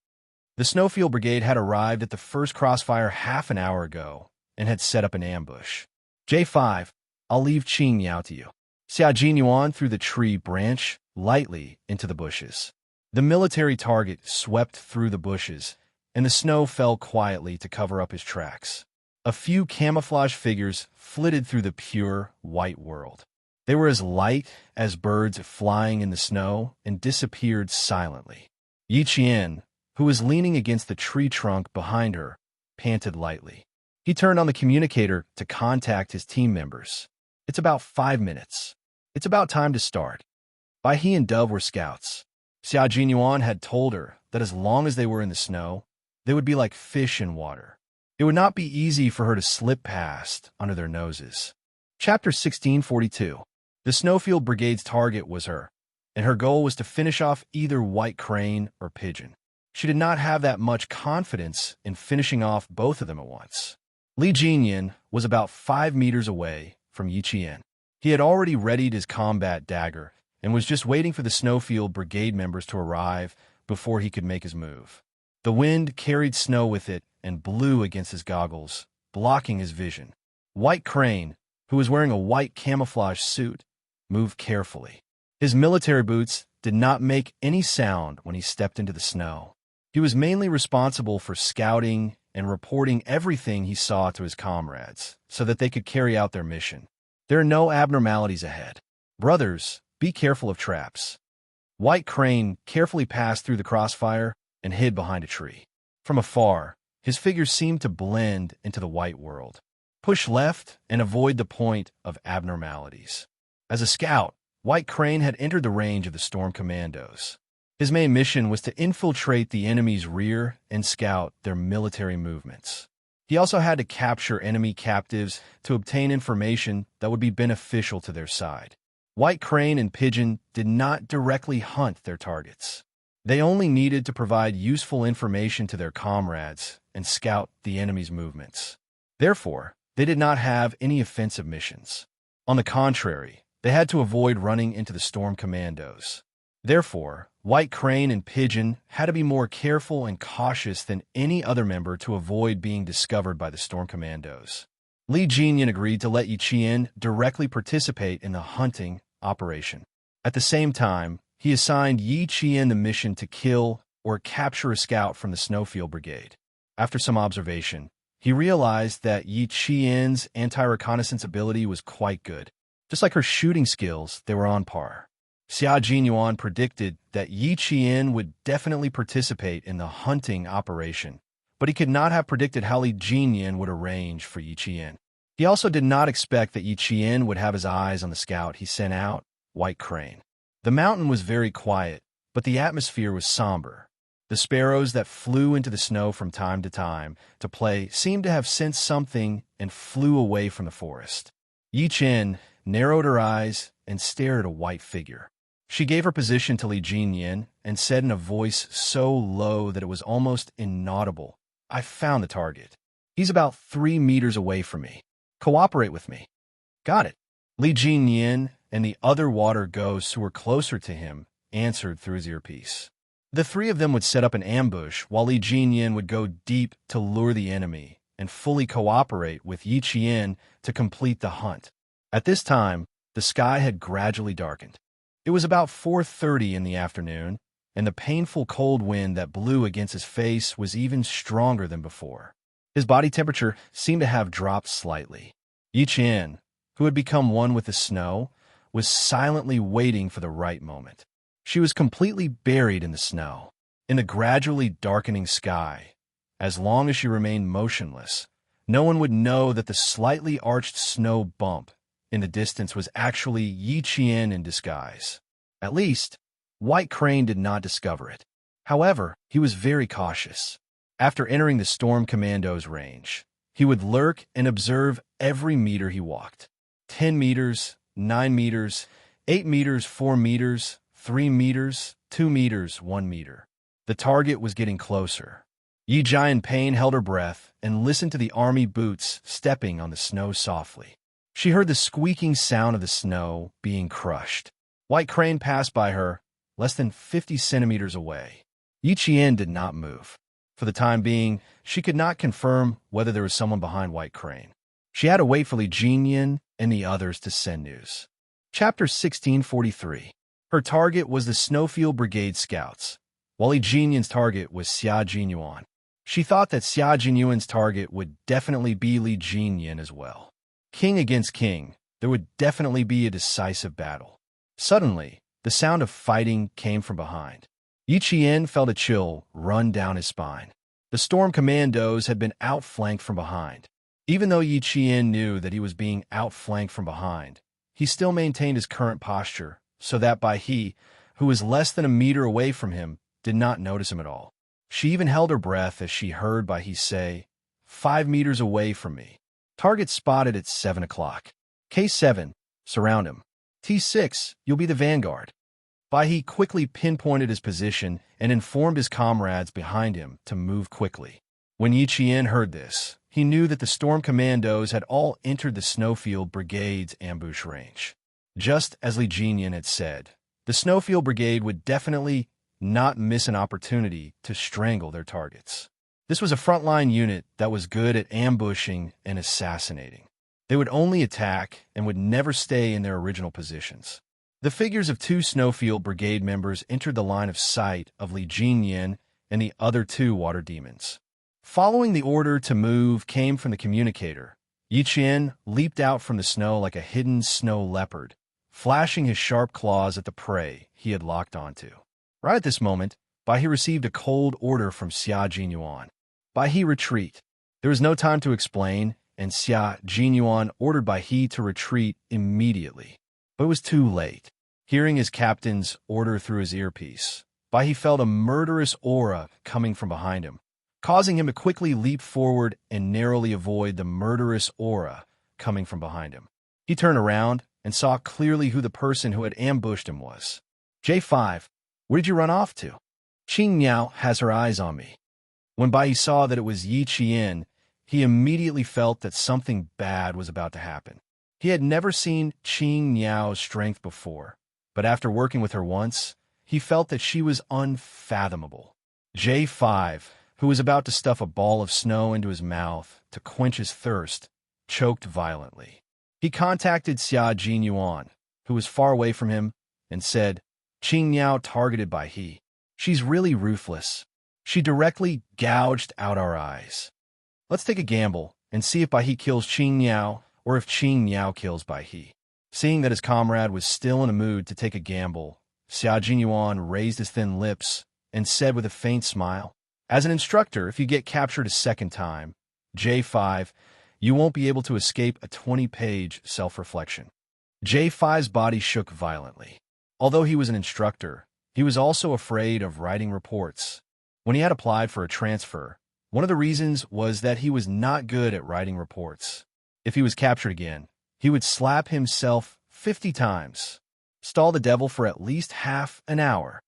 The Snowfield Brigade had arrived at the first crossfire half an hour ago and had set up an ambush. J5, I'll leave Qing Yao to you. Xia Jinyuan threw the tree branch lightly into the bushes. The military target swept through the bushes, and the snow fell quietly to cover up his tracks. A few camouflage figures flitted through the pure, white world. They were as light as birds flying in the snow and disappeared silently. Yi Qian, who was leaning against the tree trunk behind her, panted lightly. He turned on the communicator to contact his team members. It's about 5 minutes. It's about time to start. Bai He and Dove were scouts. Xia Jinyuan had told her that as long as they were in the snow, they would be like fish in water. It would not be easy for her to slip past under their noses. Chapter 1642. The Snowfield Brigade's target was her, and her goal was to finish off either White Crane or Pigeon. She did not have that much confidence in finishing off both of them at once. Li Jinyan was about 5 meters away from Yi Qian. He had already readied his combat dagger and was just waiting for the Snowfield Brigade members to arrive before he could make his move. The wind carried snow with it and blew against his goggles, blocking his vision. White Crane, who was wearing a white camouflage suit, moved carefully. His military boots did not make any sound when he stepped into the snow. He was mainly responsible for scouting and reporting everything he saw to his comrades so that they could carry out their mission. There are no abnormalities ahead. Brothers, be careful of traps. White Crane carefully passed through the crossfire and hid behind a tree. From afar, his figure seemed to blend into the white world. Push left and avoid the point of abnormalities. As a scout, White Crane had entered the range of the Storm Commandos. His main mission was to infiltrate the enemy's rear and scout their military movements. He also had to capture enemy captives to obtain information that would be beneficial to their side. White Crane and Pigeon did not directly hunt their targets. They only needed to provide useful information to their comrades and scout the enemy's movements. Therefore, they did not have any offensive missions. On the contrary, they had to avoid running into the Storm Commandos. Therefore, White Crane and Pigeon had to be more careful and cautious than any other member to avoid being discovered by the Storm Commandos. Li Jinyan agreed to let Yi Qian directly participate in the hunting operation. At the same time, he assigned Yi Qian the mission to kill or capture a scout from the Snowfield Brigade. After some observation, he realized that Yi Qian's anti-reconnaissance ability was quite good. Just like her shooting skills, they were on par. Xia Jinyuan predicted that Yi Qian would definitely participate in the hunting operation, but he could not have predicted how Li Jinyan would arrange for Yi Qian. He also did not expect that Yi Qian would have his eyes on the scout he sent out, White Crane. The mountain was very quiet, but the atmosphere was somber. The sparrows that flew into the snow from time to time to play seemed to have sensed something and flew away from the forest. Yi Qian narrowed her eyes and stared at a white figure. She gave her position to Li Jinyan and said in a voice so low that it was almost inaudible, "I found the target. He's about 3 meters away from me. Cooperate with me." "Got it." Li Jinyan and the other water ghosts who were closer to him answered through his earpiece. The three of them would set up an ambush while Li Jinyan would go deep to lure the enemy and fully cooperate with Yi Qian to complete the hunt. At this time, the sky had gradually darkened. It was about 4:30 in the afternoon, and the painful cold wind that blew against his face was even stronger than before. His body temperature seemed to have dropped slightly. Yi Qian, who had become one with the snow, was silently waiting for the right moment. She was completely buried in the snow, in the gradually darkening sky. As long as she remained motionless, no one would know that the slightly arched snow bump in the distance was actually Yi Qian in disguise. At least, White Crane did not discover it. However, he was very cautious. After entering the Storm Commando's range, He would lurk and observe every meter he walked. 10 meters, 9 meters, 8 meters, 4 meters, 3 meters, 2 meters, 1 meter. The target was getting closer. Yi Jia in pain held her breath and listened to the army boots stepping on the snow softly. She heard the squeaking sound of the snow being crushed. White Crane passed by her, less than 50 centimeters away. Yi Qian did not move. For the time being, she could not confirm whether there was someone behind White Crane. She had to wait for Li Jinyan and the others to send news. Chapter 1643. Her target was the Snowfield Brigade scouts, while Li Jinyan's target was Xia Jinyuan. She thought that Xia Jinyuan's target would definitely be Li Jinyan as well. King against king, there would definitely be a decisive battle. Suddenly, the sound of fighting came from behind. Yi Qian felt a chill run down his spine. The storm commandos had been outflanked from behind. Even though Yi Qian knew that he was being outflanked from behind, he still maintained his current posture, so that Bai He, who was less than a meter away from him, did not notice him at all. She even held her breath as she heard Bai He say, 5 meters away from me. Target spotted at 7 o'clock. K7, surround him. T6, you'll be the vanguard. Bai He quickly pinpointed his position and informed his comrades behind him to move quickly. When Yi Qian heard this, he knew that the storm commandos had all entered the Snowfield Brigade's ambush range. Just as Li Jinyan had said, the Snowfield Brigade would definitely not miss an opportunity to strangle their targets. This was a frontline unit that was good at ambushing and assassinating. They would only attack and would never stay in their original positions. The figures of 2 Snowfield Brigade members entered the line of sight of Li Jinyan and the other 2 water demons. Following the order to move came from the communicator. Yi Qian leaped out from the snow like a hidden snow leopard, flashing his sharp claws at the prey he had locked onto. Right at this moment, Bai He received a cold order from Xia Jinyuan. Bai He, retreat. There was no time to explain, and Xia Jinyuan ordered Bai He to retreat immediately. But it was too late. Hearing his captain's order through his earpiece, Bai He felt a murderous aura coming from behind him, causing him to quickly leap forward and narrowly avoid the murderous aura coming from behind him. He turned around and saw clearly who the person who had ambushed him was. J5, where did you run off to? Qing Niao has her eyes on me. When Bai He saw that it was Yi Qian, he immediately felt that something bad was about to happen. He had never seen Qing Niao's strength before, but after working with her once, he felt that she was unfathomable. J5, who was about to stuff a ball of snow into his mouth to quench his thirst, choked violently. He contacted Xia Jinyuan, who was far away from him, and said, Qing Niao targeted Bai He. She's really ruthless. She directly gouged out our eyes. Let's take a gamble and see if Bai He kills Qing Niao or if Qing Niao kills Bai He. Seeing that his comrade was still in a mood to take a gamble, Xia Jinyuan raised his thin lips and said with a faint smile, as an instructor, if you get captured a second time, J5, you won't be able to escape a 20-page self-reflection. J5's body shook violently. Although he was an instructor, he was also afraid of writing reports. When he had applied for a transfer, one of the reasons was that he was not good at writing reports. If he was captured again, he would slap himself 50 times, stall the devil for at least half an hour.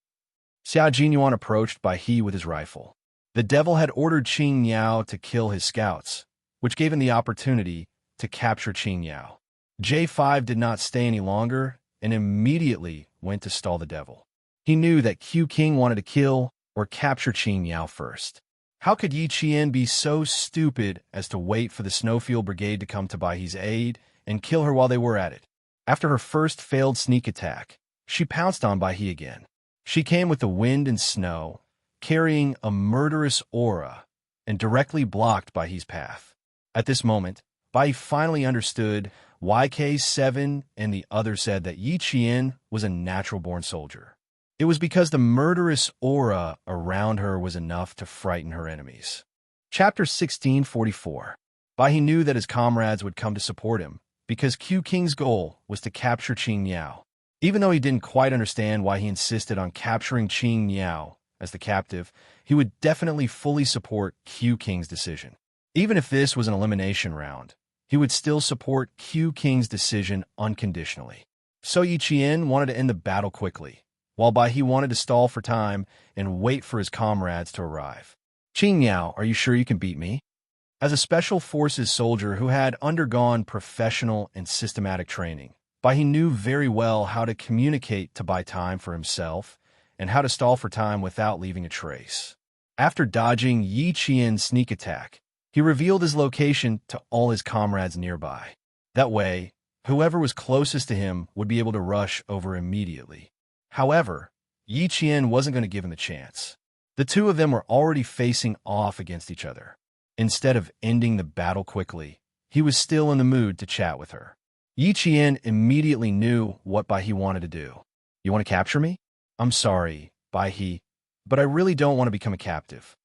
Xia Jinyuan approached Bai He with his rifle. The devil had ordered Qing Niao to kill his scouts, which gave him the opportunity to capture Qing Niao. J5 did not stay any longer and immediately went to stall the devil. He knew that Q King wanted to kill or capture Qing Niao first. How could Yi Qian be so stupid as to wait for the Snowfield Brigade to come to Bai He's aid and kill her while they were at it? After her first failed sneak attack, she pounced on Bai He again. She came with the wind and snow, carrying a murderous aura, and directly blocked Bai He's path. At this moment, Bai He finally understood why K7 and the others said that Yi Qian was a natural-born soldier. It was because the murderous aura around her was enough to frighten her enemies. Chapter 1644. Bai He knew that his comrades would come to support him, because Q King's goal was to capture Qing Niao. Even though he didn't quite understand why he insisted on capturing Qing Niao as the captive, he would definitely fully support Q King's decision. Even if this was an elimination round, he would still support Q King's decision unconditionally. So Yi Qian wanted to end the battle quickly, while Bai He wanted to stall for time and wait for his comrades to arrive. Qing Yao, are you sure you can beat me? As a special forces soldier who had undergone professional and systematic training, Bai He knew very well how to communicate to buy time for himself and how to stall for time without leaving a trace. After dodging Yi Qian's sneak attack, he revealed his location to all his comrades nearby. That way, whoever was closest to him would be able to rush over immediately. However, Yi Qian wasn't going to give him the chance. The two of them were already facing off against each other. Instead of ending the battle quickly, he was still in the mood to chat with her. Yi Qian immediately knew what Bai He wanted to do. You want to capture me? I'm sorry, Bai He, but I really don't want to become a captive.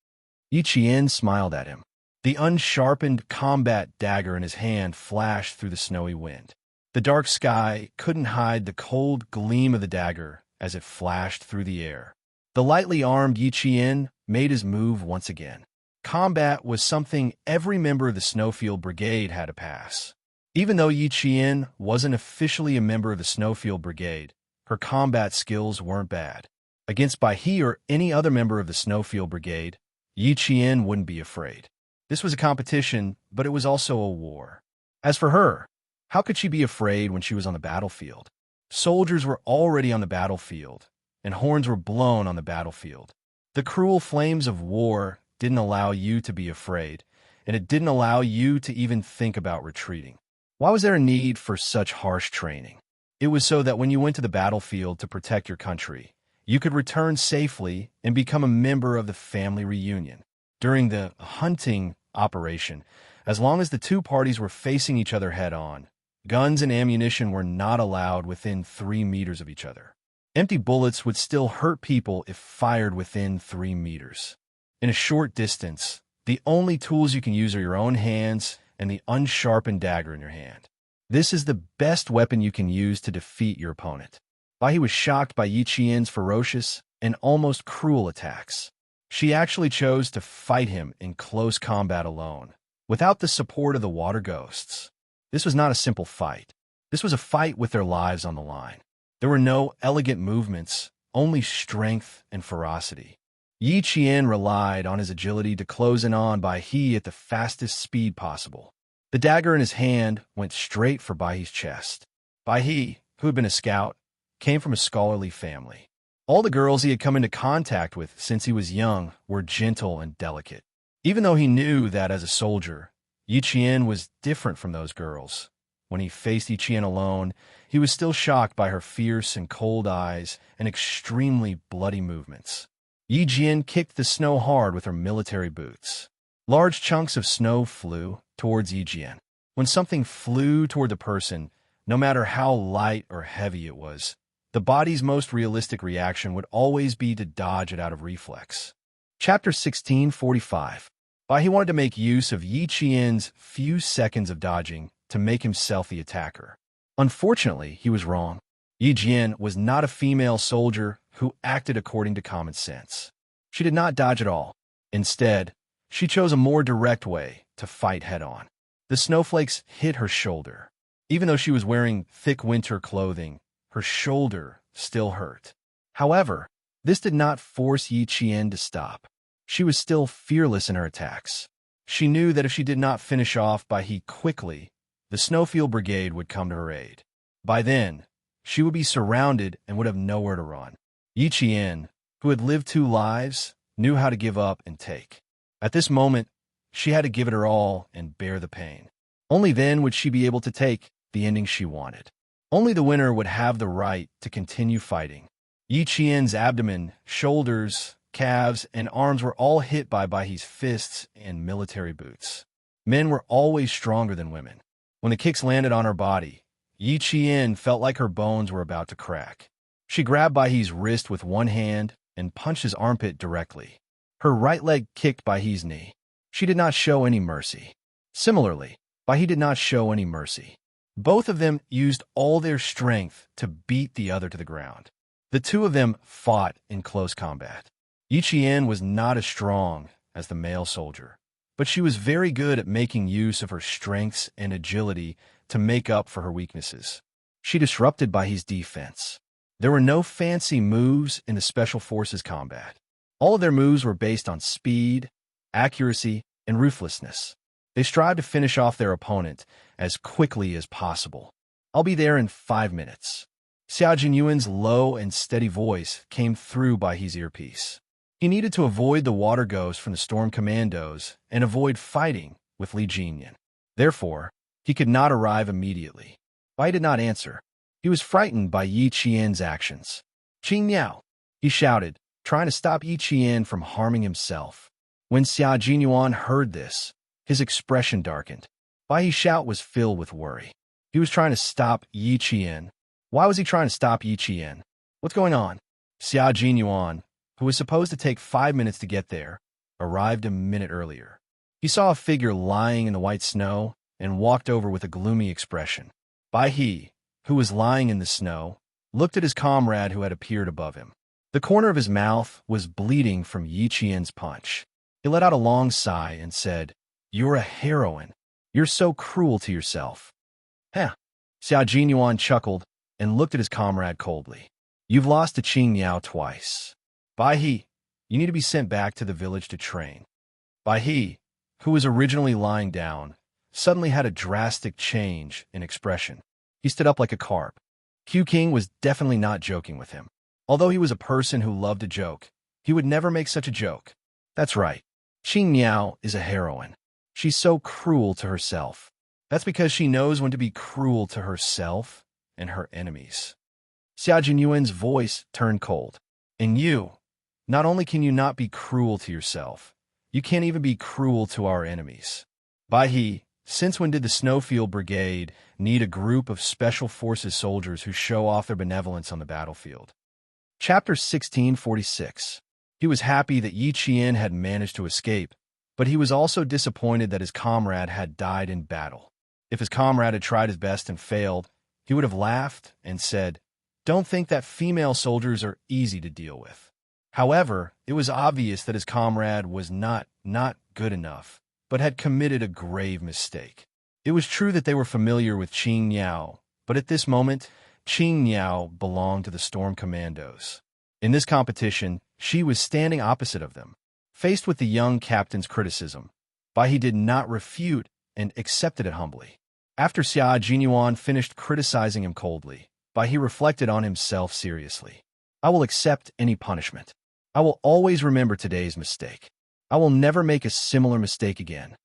Yi Qian smiled at him. The unsharpened combat dagger in his hand flashed through the snowy wind. The dark sky couldn't hide the cold gleam of the dagger as it flashed through the air. The lightly armed Yi Qian made his move once again. Combat was something every member of the Snowfield Brigade had to pass. Even though Yi Qian wasn't officially a member of the Snowfield Brigade, her combat skills weren't bad. Against Bai He or any other member of the Snowfield Brigade, Yi Qian wouldn't be afraid. This was a competition, but it was also a war. As for her, how could she be afraid when she was on the battlefield? Soldiers were already on the battlefield, and horns were blown on the battlefield. The cruel flames of war didn't allow you to be afraid, and it didn't allow you to even think about retreating. Why was there a need for such harsh training? It was so that when you went to the battlefield to protect your country, you could return safely and become a member of the family reunion. During the hunting operation, as long as the two parties were facing each other head-on, guns and ammunition were not allowed within 3 meters of each other. Empty bullets would still hurt people if fired within 3 meters. In a short distance, the only tools you can use are your own hands and the unsharpened dagger in your hand. This is the best weapon you can use to defeat your opponent. Bai He was shocked by Yi Qian's ferocious and almost cruel attacks. She actually chose to fight him in close combat alone, without the support of the water ghosts. This was not a simple fight. This was a fight with their lives on the line. There were no elegant movements, only strength and ferocity. Yi Qian relied on his agility to close in on Bai He at the fastest speed possible. The dagger in his hand went straight for Bai He's chest. Bai He, who had been a scout, came from a scholarly family. All the girls he had come into contact with since he was young were gentle and delicate. Even though he knew that as a soldier, Yi Qian was different from those girls. When he faced Yi Qian alone, he was still shocked by her fierce and cold eyes and extremely bloody movements. Yi Qian kicked the snow hard with her military boots. Large chunks of snow flew towards Yi Qian. When something flew toward the person, no matter how light or heavy it was, the body's most realistic reaction would always be to dodge it out of reflex. Chapter 1645. Bai He wanted to make use of Yi Qian's few seconds of dodging to make himself the attacker. Unfortunately, he was wrong. Yi Qian was not a female soldier who acted according to common sense. She did not dodge at all. Instead, she chose a more direct way to fight head-on. The snowflakes hit her shoulder. Even though she was wearing thick winter clothing, her shoulder still hurt. However, this did not force Yi Qian to stop. She was still fearless in her attacks. She knew that if she did not finish off Bai He quickly, the Snowfield Brigade would come to her aid. By then, she would be surrounded and would have nowhere to run. Yi Qian, who had lived 2 lives, knew how to give up and take. At this moment, she had to give it her all and bear the pain. Only then would she be able to take the ending she wanted. Only the winner would have the right to continue fighting. Yi Qian's abdomen, shoulders, calves, and arms were all hit by Bai He's fists and military boots. Men were always stronger than women. When the kicks landed on her body, Yi Qian felt like her bones were about to crack. She grabbed Bai He's wrist with one hand and punched his armpit directly. Her right leg kicked Bai He's knee. She did not show any mercy. Similarly, Bai He did not show any mercy. Both of them used all their strength to beat the other to the ground. The two of them fought in close combat. Yi Qian was not as strong as the male soldier, but she was very good at making use of her strengths and agility to make up for her weaknesses. She disrupted Baihe's defense. There were no fancy moves in the Special Forces combat. All of their moves were based on speed, accuracy, and ruthlessness. They strived to finish off their opponent as quickly as possible. "I'll be there in 5 minutes." Xiao Jinyuan's low and steady voice came through Baihe's earpiece. He needed to avoid the water ghost from the Storm Commandos and avoid fighting with Li Jinyan. Therefore, he could not arrive immediately. Bai did not answer. He was frightened by Yi Qian's actions. "Qing Niao," he shouted, trying to stop Yi Qian from harming himself. When Xiao Jinyuan heard this, his expression darkened. Baihe's shout was filled with worry. He was trying to stop Yi Qian. Why was he trying to stop Yi Qian? What's going on? Xiao Jinyuan, who was supposed to take 5 minutes to get there, arrived a minute earlier. He saw a figure lying in the white snow and walked over with a gloomy expression. Baihe, who was lying in the snow, looked at his comrade who had appeared above him. The corner of his mouth was bleeding from Yi Qian's punch. He let out a long sigh and said, "You're a heroine. You're so cruel to yourself." "Huh." Xiao Jinyuan chuckled and looked at his comrade coldly. "You've lost to Qing Niao twice. Baihe, you need to be sent back to the village to train." Baihe, who was originally lying down, suddenly had a drastic change in expression. He stood up like a carp. Q King was definitely not joking with him. Although he was a person who loved to joke, he would never make such a joke. That's right. Qing Niao is a heroine. She's so cruel to herself. That's because she knows when to be cruel to herself and her enemies. Xiao Jinyuan's voice turned cold. "And you, not only can you not be cruel to yourself, you can't even be cruel to our enemies." Baihe, since when did the Snowfield Brigade need a group of Special Forces soldiers who show off their benevolence on the battlefield? Chapter 1646. He was happy that Yi Qian had managed to escape, but he was also disappointed that his comrade had died in battle. If his comrade had tried his best and failed, he would have laughed and said, "Don't think that female soldiers are easy to deal with." However, it was obvious that his comrade was not good enough, but had committed a grave mistake. It was true that they were familiar with Qing Niao, but at this moment, Qing Niao belonged to the Storm Commandos. In this competition, she was standing opposite of them. Faced with the young captain's criticism, Baihe did not refute and accepted it humbly. After Xiao Jinyuan finished criticizing him coldly, Baihe reflected on himself seriously. "I will accept any punishment. I will always remember today's mistake. I will never make a similar mistake again."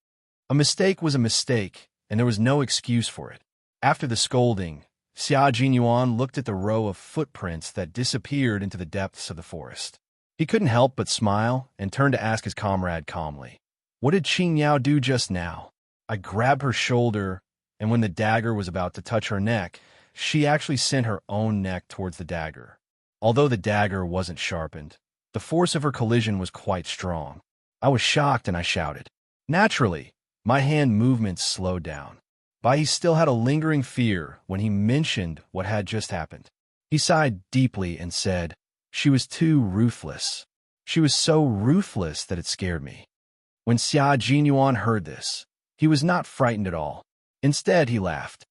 A mistake was a mistake, and there was no excuse for it. After the scolding, Xiao Jinyuan looked at the row of footprints that disappeared into the depths of the forest. He couldn't help but smile and turned to ask his comrade calmly, "What did Qing Niao do just now?" "I grabbed her shoulder, and when the dagger was about to touch her neck, she actually sent her own neck towards the dagger. Although the dagger wasn't sharpened, the force of her collision was quite strong. I was shocked and I shouted. Naturally, my hand movements slowed down. Baihe still had a lingering fear when he mentioned what had just happened. He sighed deeply and said, "She was too ruthless. She was so ruthless that it scared me." When Xiao Jinyuan heard this, he was not frightened at all. Instead, he laughed.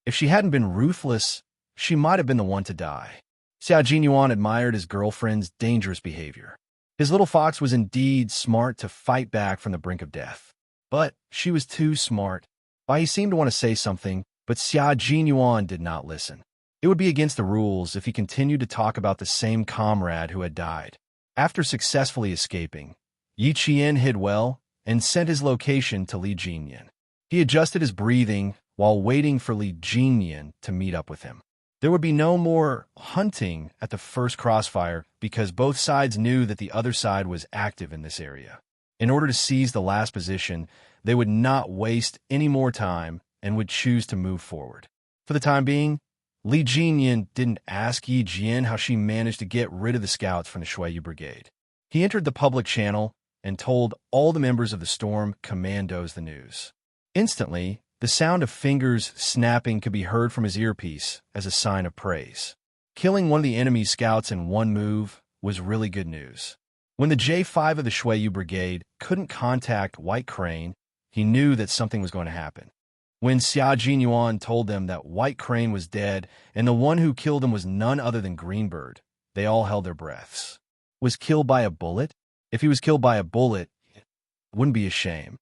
If she hadn't been ruthless, she might have been the one to die. Xiao Jinyuan admired his girlfriend's dangerous behavior. His little fox was indeed smart to fight back from the brink of death. But she was too smart. Baihe seemed to want to say something, but Xiao Jinyuan did not listen. It would be against the rules if he continued to talk about the same comrade who had died. After successfully escaping, Yi Qian hid well and sent his location to Li Jinyan. He adjusted his breathing while waiting for Li Jinyan to meet up with him. There would be no more hunting at the first crossfire because both sides knew that the other side was active in this area. In order to seize the last position, they would not waste any more time and would choose to move forward. For the time being, Li Jinyan didn't ask Yi Jian how she managed to get rid of the scouts from the Shuiyu Brigade. He entered the public channel and told all the members of the Storm Commandos the news. Instantly, the sound of fingers snapping could be heard from his earpiece as a sign of praise. Killing one of the enemy's scouts in one move was really good news. When the J5 of the Shuiyu Brigade couldn't contact White Crane, he knew that something was going to happen. When Xia Jinyuan told them that White Crane was dead and the one who killed him was none other than Greenbird, they all held their breaths. Was killed by a bullet? If he was killed by a bullet, it wouldn't be a shame.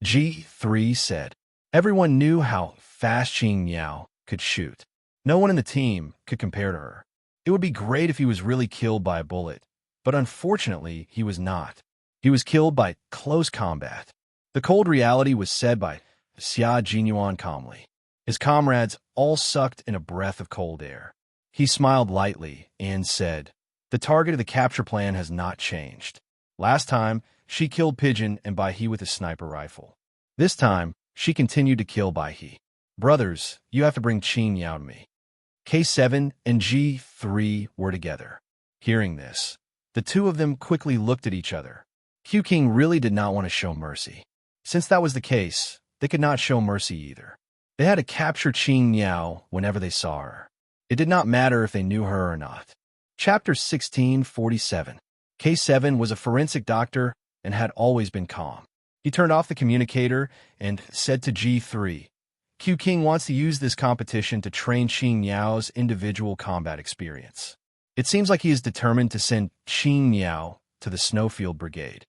G3 said. Everyone knew how fast Qing Miao could shoot. No one in the team could compare to her. It would be great if he was really killed by a bullet, but unfortunately he was not. He was killed by close combat. The cold reality was said by Xia Jinyuan calmly. His comrades all sucked in a breath of cold air. He smiled lightly and said, "The target of the capture plan has not changed. Last time, she killed Pigeon and Bai He with a sniper rifle. This time, she continued to kill Bai He. Brothers, you have to bring Qing Yao to me." K7 and G3 were together. Hearing this, the two of them quickly looked at each other. Q King really did not want to show mercy. Since that was the case, they could not show mercy either. They had to capture Qing Yao whenever they saw her. It did not matter if they knew her or not. Chapter 1647. K7 was a forensic doctor and had always been calm. He turned off the communicator and said to G3, "Q King wants to use this competition to train Qing Yao's individual combat experience. It seems like he is determined to send Qing Yao to the Snowfield Brigade.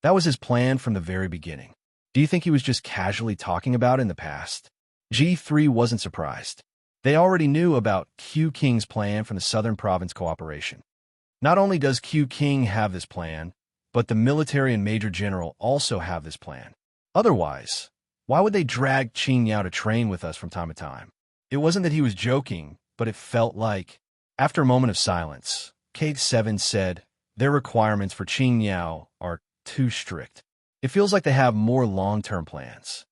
That was his plan from the very beginning. Do you think he was just casually talking about it in the past?" G3 wasn't surprised. They already knew about Q King's plan from the Southern Province Cooperation. Not only does Q King have this plan, but the military and Major General also have this plan. Otherwise, why would they drag Qing Yao to train with us from time to time? It wasn't that he was joking, but it felt like. After a moment of silence, K7 said, "Their requirements for Qing Yao are too strict. It feels like they have more long-term plans."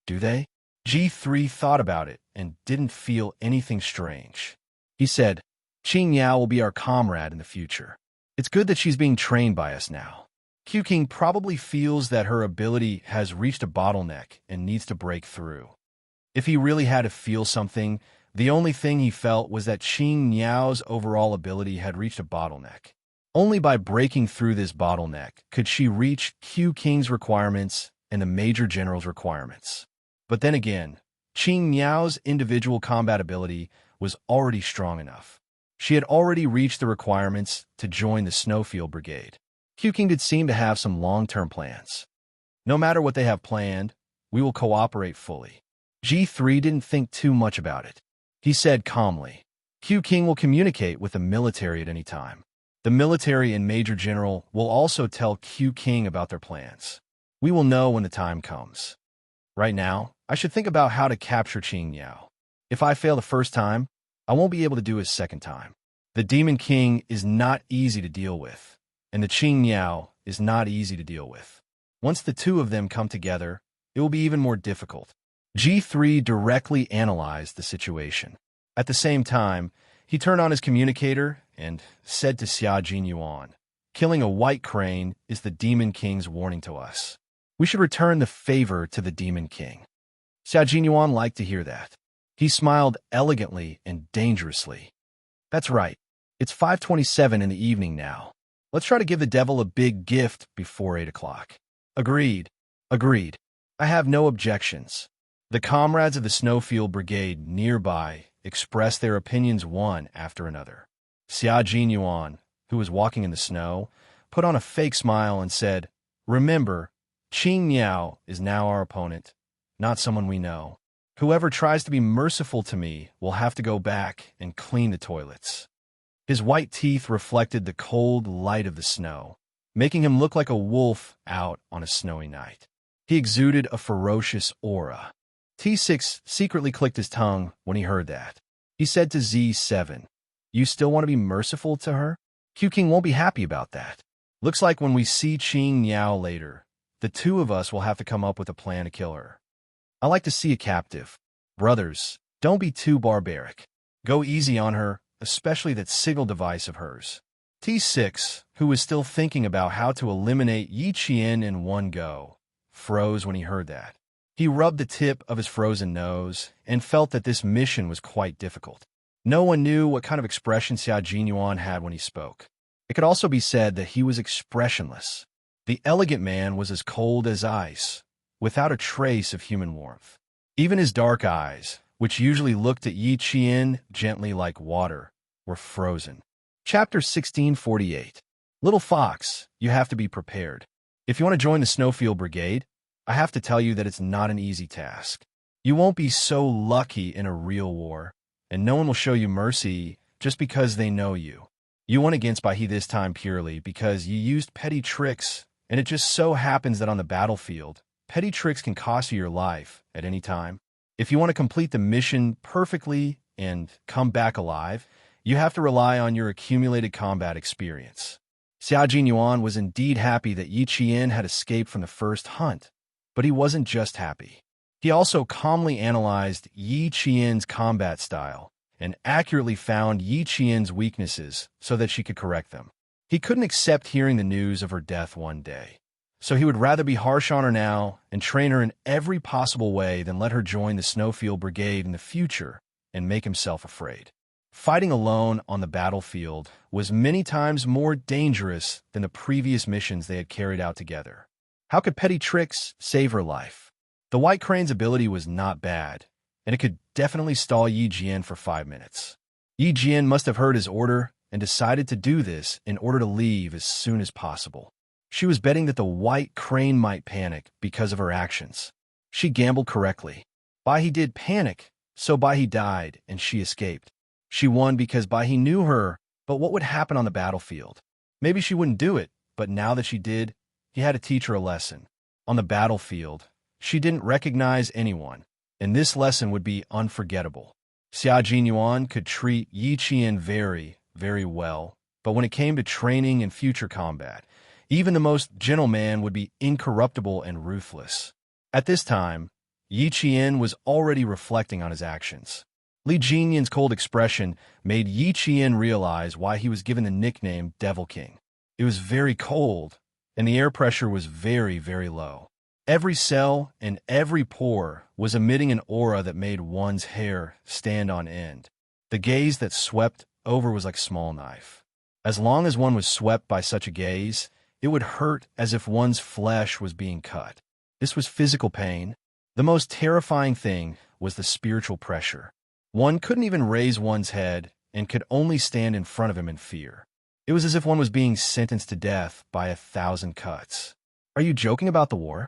Do they? G3 thought about it and didn't feel anything strange. He said, "Qing Yao will be our comrade in the future. It's good that she's being trained by us now. Q King probably feels that her ability has reached a bottleneck and needs to break through. If he really had to feel something, the only thing he felt was that Qing Yao's overall ability had reached a bottleneck. Only by breaking through this bottleneck could she reach Q King's requirements and the Major General's requirements. But then again, Qing Yao's individual combat ability was already strong enough. She had already reached the requirements to join the Snowfield Brigade. Q King did seem to have some long-term plans. No matter what they have planned, we will cooperate fully." G3 didn't think too much about it. He said calmly, "Q King will communicate with the military at any time. The military and Major General will also tell Q King about their plans. We will know when the time comes. Right now, I should think about how to capture Qing Yao. If I fail the first time, I won't be able to do it a second time. The Demon King is not easy to deal with, and the Qing Yao is not easy to deal with. Once the two of them come together, it will be even more difficult." G3 directly analyzed the situation. At the same time, he turned on his communicator and said to Xia Jinyuan, "Killing a White Crane is the Demon King's warning to us. We should return the favor to the Demon King." Xia Jinyuan liked to hear that. He smiled elegantly and dangerously. "That's right. It's 5:27 in the evening now. Let's try to give the devil a big gift before 8 o'clock. Agreed. Agreed. I have no objections." The comrades of the Snowfield Brigade nearby expressed their opinions one after another. Xia Jinyuan, who was walking in the snow, put on a fake smile and said, "Remember, Qing Yao is now our opponent, not someone we know. Whoever tries to be merciful to me will have to go back and clean the toilets." His white teeth reflected the cold light of the snow, making him look like a wolf out on a snowy night. He exuded a ferocious aura. T6 secretly clicked his tongue when he heard that. He said to Z7, "You still want to be merciful to her? Q King won't be happy about that. Looks like when we see Qing Yao later, the two of us will have to come up with a plan to kill her. I like to see a captive. Brothers, don't be too barbaric. Go easy on her, especially that signal device of hers." T6, who was still thinking about how to eliminate Yi Qian in one go, froze when he heard that. He rubbed the tip of his frozen nose and felt that this mission was quite difficult. No one knew what kind of expression Xia Jinyuan had when he spoke. It could also be said that he was expressionless. The elegant man was as cold as ice, without a trace of human warmth. Even his dark eyes, which usually looked at Yi Qian gently like water, were frozen. Chapter 1648. Little Fox, you have to be prepared. If you want to join the Snowfield Brigade, I have to tell you that it's not an easy task. You won't be so lucky in a real war, and no one will show you mercy just because they know you. You won against Bahi this time purely because you used petty tricks, and it just so happens that on the battlefield, petty tricks can cost you your life at any time. If you want to complete the mission perfectly and come back alive, you have to rely on your accumulated combat experience. Xia Jinyuan was indeed happy that Yi Qian had escaped from the first hunt, but he wasn't just happy. He also calmly analyzed Yi Qian's combat style and accurately found Yi Qian's weaknesses so that she could correct them. He couldn't accept hearing the news of her death one day, so he would rather be harsh on her now and train her in every possible way than let her join the Snowfield Brigade in the future and make himself afraid. Fighting alone on the battlefield was many times more dangerous than the previous missions they had carried out together. How could petty tricks save her life? The White Crane's ability was not bad, and it could definitely stall Yi Jian for 5 minutes. Yi Jian must have heard his order and decided to do this in order to leave as soon as possible. She was betting that the White Crane might panic because of her actions. She gambled correctly. Bahi did panic, so Bahi died and she escaped. She won because Bahi knew her, but what would happen on the battlefield? Maybe she wouldn't do it, but now that she did, he had to teach her a lesson. On the battlefield, she didn't recognize anyone, and this lesson would be unforgettable. Xia Jinyuan could treat Yi Qian very, very well, but when it came to training and future combat, even the most gentle man would be incorruptible and ruthless. At this time, Yi Qian was already reflecting on his actions. Li Jinyan's cold expression made Yi Qian realize why he was given the nickname Devil King. It was very cold, and the air pressure was very, very low. Every cell and every pore was emitting an aura that made one's hair stand on end. The gaze that swept over was like a small knife. As long as one was swept by such a gaze, it would hurt as if one's flesh was being cut. This was physical pain. The most terrifying thing was the spiritual pressure. One couldn't even raise one's head and could only stand in front of him in fear. It was as if one was being sentenced to death by 1,000 cuts. Are you joking about the war?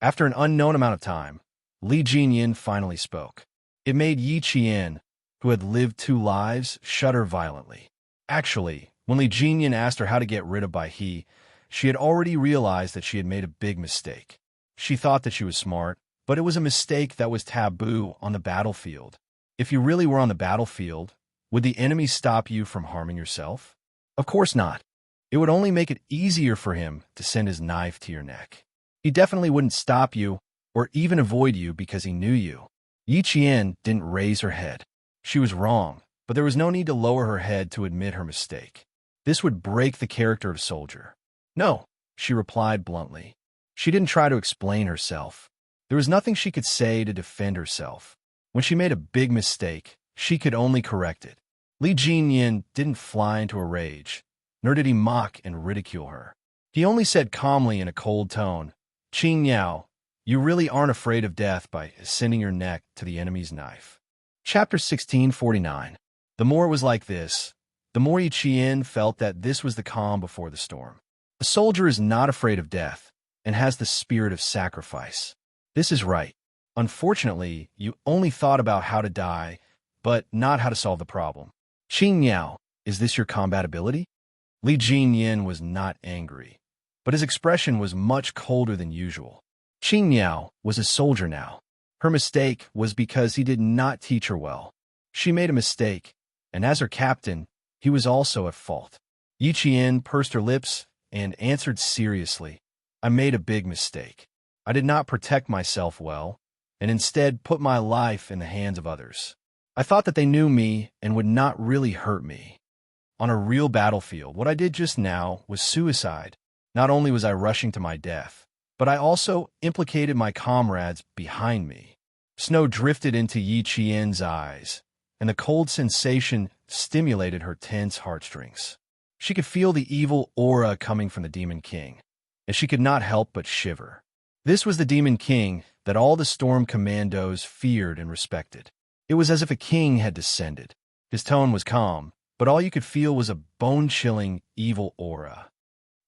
After an unknown amount of time, Li Jinyan finally spoke. It made Yi Qian, who had lived 2 lives, shudder violently. Actually, when Li Jinyan asked her how to get rid of Bahi, she had already realized that she had made a big mistake. She thought that she was smart, but it was a mistake that was taboo on the battlefield. If you really were on the battlefield, would the enemy stop you from harming yourself? Of course not. It would only make it easier for him to send his knife to your neck. He definitely wouldn't stop you or even avoid you because he knew you. Yi Qian didn't raise her head. She was wrong, but there was no need to lower her head to admit her mistake. This would break the character of a soldier. No, she replied bluntly. She didn't try to explain herself. There was nothing she could say to defend herself. When she made a big mistake, she could only correct it. Li Jinyan didn't fly into a rage, nor did he mock and ridicule her. He only said calmly in a cold tone, "Qing Yao, you really aren't afraid of death by sending your neck to the enemy's knife." Chapter 1649. The more it was like this, the more Yi Qian felt that this was the calm before the storm. A soldier is not afraid of death and has the spirit of sacrifice. This is right. Unfortunately, you only thought about how to die, but not how to solve the problem. Qing Yao, is this your combat ability? Li Jinyan was not angry, but his expression was much colder than usual. Qing Yao was a soldier now. Her mistake was because he did not teach her well. She made a mistake, and as her captain, he was also at fault. Yi Qian pursed her lips and answered seriously, "I made a big mistake. I did not protect myself well, and instead put my life in the hands of others. I thought that they knew me and would not really hurt me. On a real battlefield, what I did just now was suicide. Not only was I rushing to my death, but I also implicated my comrades behind me." Snow drifted into Yi Qian's eyes, and the cold sensation stimulated her tense heartstrings. She could feel the evil aura coming from the Demon King, and she could not help but shiver. This was the Demon King that all the Storm Commandos feared and respected. It was as if a king had descended. His tone was calm, but all you could feel was a bone-chilling, evil aura.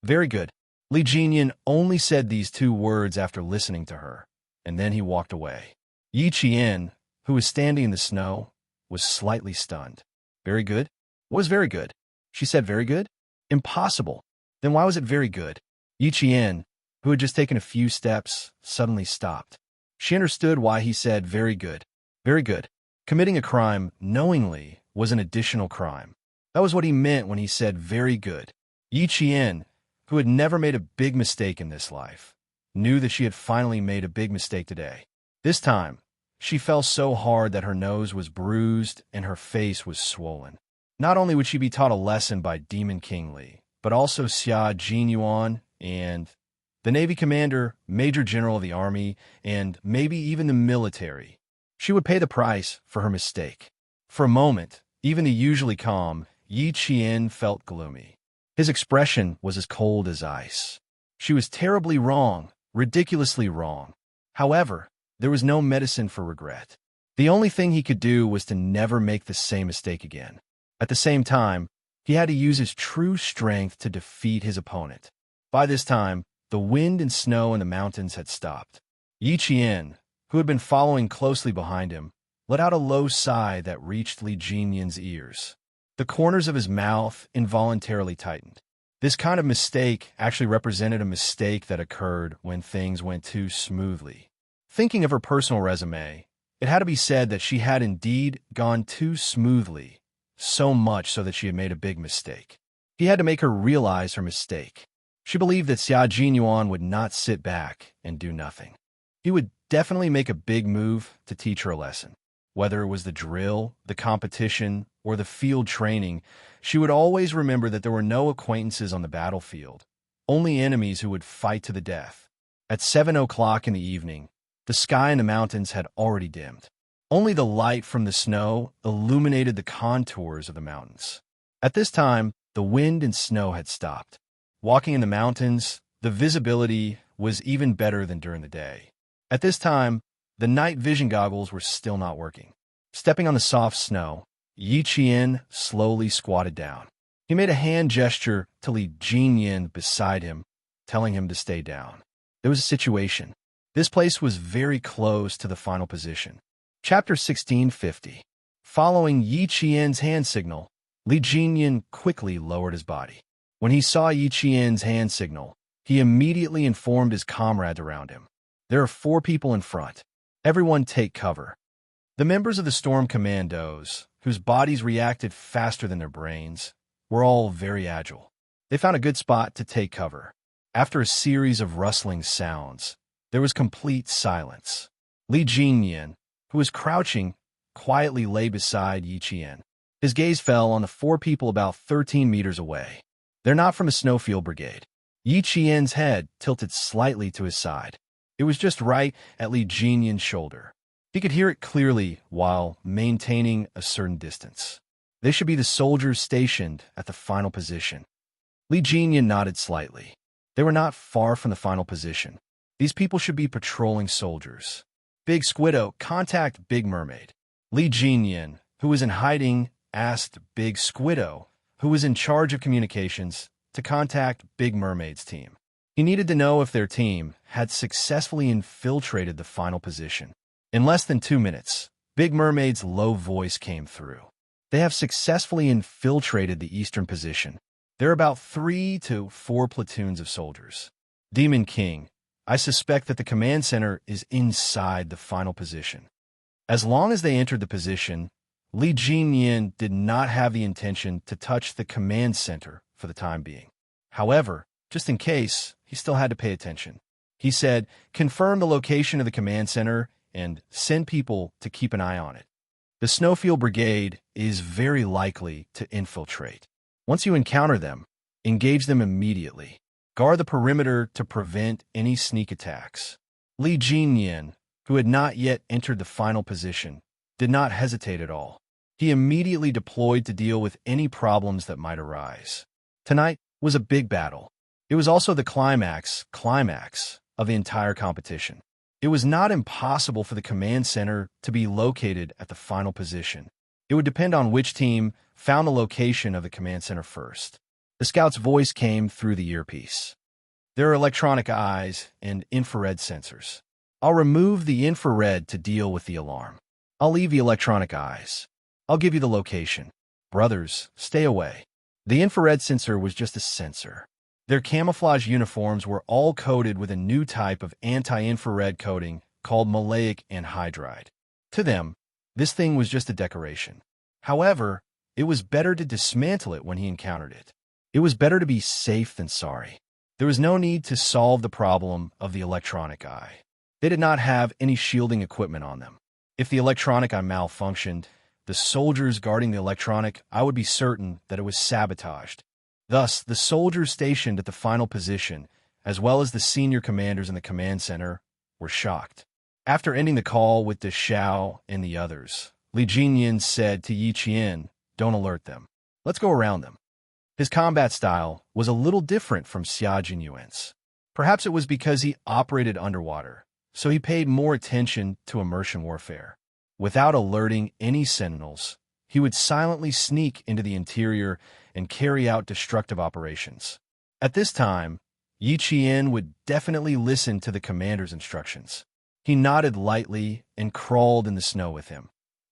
Very good. Li Jinyan only said these two words after listening to her, and then he walked away. Yi Qian, who was standing in the snow, was slightly stunned. Very good? What was very good? She said very good? Impossible. Then why was it very good? Yi Qian, who had just taken a few steps, suddenly stopped. She understood why he said very good. Very good. Committing a crime knowingly was an additional crime. That was what he meant when he said very good. Yi Qian, who had never made a big mistake in this life, knew that she had finally made a big mistake today. This time, she fell so hard that her nose was bruised and her face was swollen. Not only would she be taught a lesson by Demon King Li, but also Xia Jinyuan and the Navy commander, Major General of the Army, and maybe even the military. She would pay the price for her mistake. For a moment, even the usually calm Yi Qian felt gloomy. His expression was as cold as ice. She was terribly wrong, ridiculously wrong. However, there was no medicine for regret. The only thing he could do was to never make the same mistake again. At the same time, he had to use his true strength to defeat his opponent. By this time, the wind and snow in the mountains had stopped. Yi Qian, who had been following closely behind him, let out a low sigh that reached Li Jinyan's ears. The corners of his mouth involuntarily tightened. This kind of mistake actually represented a mistake that occurred when things went too smoothly. Thinking of her personal resume, it had to be said that she had indeed gone too smoothly, so much so that she had made a big mistake. He had to make her realize her mistake. She believed that Xia Jinyuan would not sit back and do nothing. He would definitely make a big move to teach her a lesson. Whether it was the drill, the competition, or the field training, she would always remember that there were no acquaintances on the battlefield, only enemies who would fight to the death. At 7 o'clock in the evening, the sky in the mountains had already dimmed. Only the light from the snow illuminated the contours of the mountains. At this time, the wind and snow had stopped. Walking in the mountains, the visibility was even better than during the day. At this time, the night vision goggles were still not working. Stepping on the soft snow, Yi Qian slowly squatted down. He made a hand gesture to Li Jinyan beside him, telling him to stay down. There was a situation. This place was very close to the final position. Chapter 1650. Following Yi Qian's hand signal, Li Jinyan quickly lowered his body. When he saw Yi Qian's hand signal, he immediately informed his comrades around him. There are 4 people in front. Everyone take cover. The members of the Storm Commandos, whose bodies reacted faster than their brains, were all very agile. They found a good spot to take cover. After a series of rustling sounds, there was complete silence. Li Jinyan, who was crouching, quietly lay beside Yi Qian. His gaze fell on the 4 people about 13 meters away. They're not from the Snowfield Brigade. Yi Qian's head tilted slightly to his side. It was just right at Li Jinyan's shoulder. He could hear it clearly while maintaining a certain distance. They should be the soldiers stationed at the final position. Li Jinyan nodded slightly. They were not far from the final position. These people should be patrolling soldiers. Big Squiddo, contact Big Mermaid. Li Jinyan, who was in hiding, asked Big Squiddo, who was in charge of communications, to contact Big Mermaid's team. He needed to know if their team had successfully infiltrated the final position. In less than 2 minutes, Big Mermaid's low voice came through. They have successfully infiltrated the eastern position. There are about 3 to 4 platoons of soldiers. Demon King, I suspect that the command center is inside the final position. As long as they entered the position, Li Jinyan did not have the intention to touch the command center for the time being. However, just in case, he still had to pay attention. He said, confirm the location of the command center and send people to keep an eye on it. The Snowfield Brigade is very likely to infiltrate. Once you encounter them, engage them immediately. Guard the perimeter to prevent any sneak attacks. Li Jinyan, who had not yet entered the final position, did not hesitate at all. He immediately deployed to deal with any problems that might arise. Tonight was a big battle. It was also the climax of the entire competition. It was not impossible for the command center to be located at the final position. It would depend on which team found the location of the command center first. The scout's voice came through the earpiece. There are electronic eyes and infrared sensors. I'll remove the infrared to deal with the alarm. I'll leave the electronic eyes. I'll give you the location. Brothers, stay away. The infrared sensor was just a sensor. Their camouflage uniforms were all coated with a new type of anti-infrared coating called maleic anhydride. To them, this thing was just a decoration. However, it was better to dismantle it when he encountered it. It was better to be safe than sorry. There was no need to solve the problem of the electronic eye. They did not have any shielding equipment on them. If the electronic eye malfunctioned, the soldiers guarding the electronic eye would be certain that it was sabotaged. Thus, the soldiers stationed at the final position, as well as the senior commanders in the command center, were shocked. After ending the call with De Xiao and the others, Li Jinyan said to Yi Qian, "Don't alert them. Let's go around them." His combat style was a little different from Xia Jinyuan's. Perhaps it was because he operated underwater, so he paid more attention to immersion warfare. Without alerting any sentinels, he would silently sneak into the interior and carry out destructive operations. At this time, Yi Qian would definitely listen to the commander's instructions. He nodded lightly and crawled in the snow with him,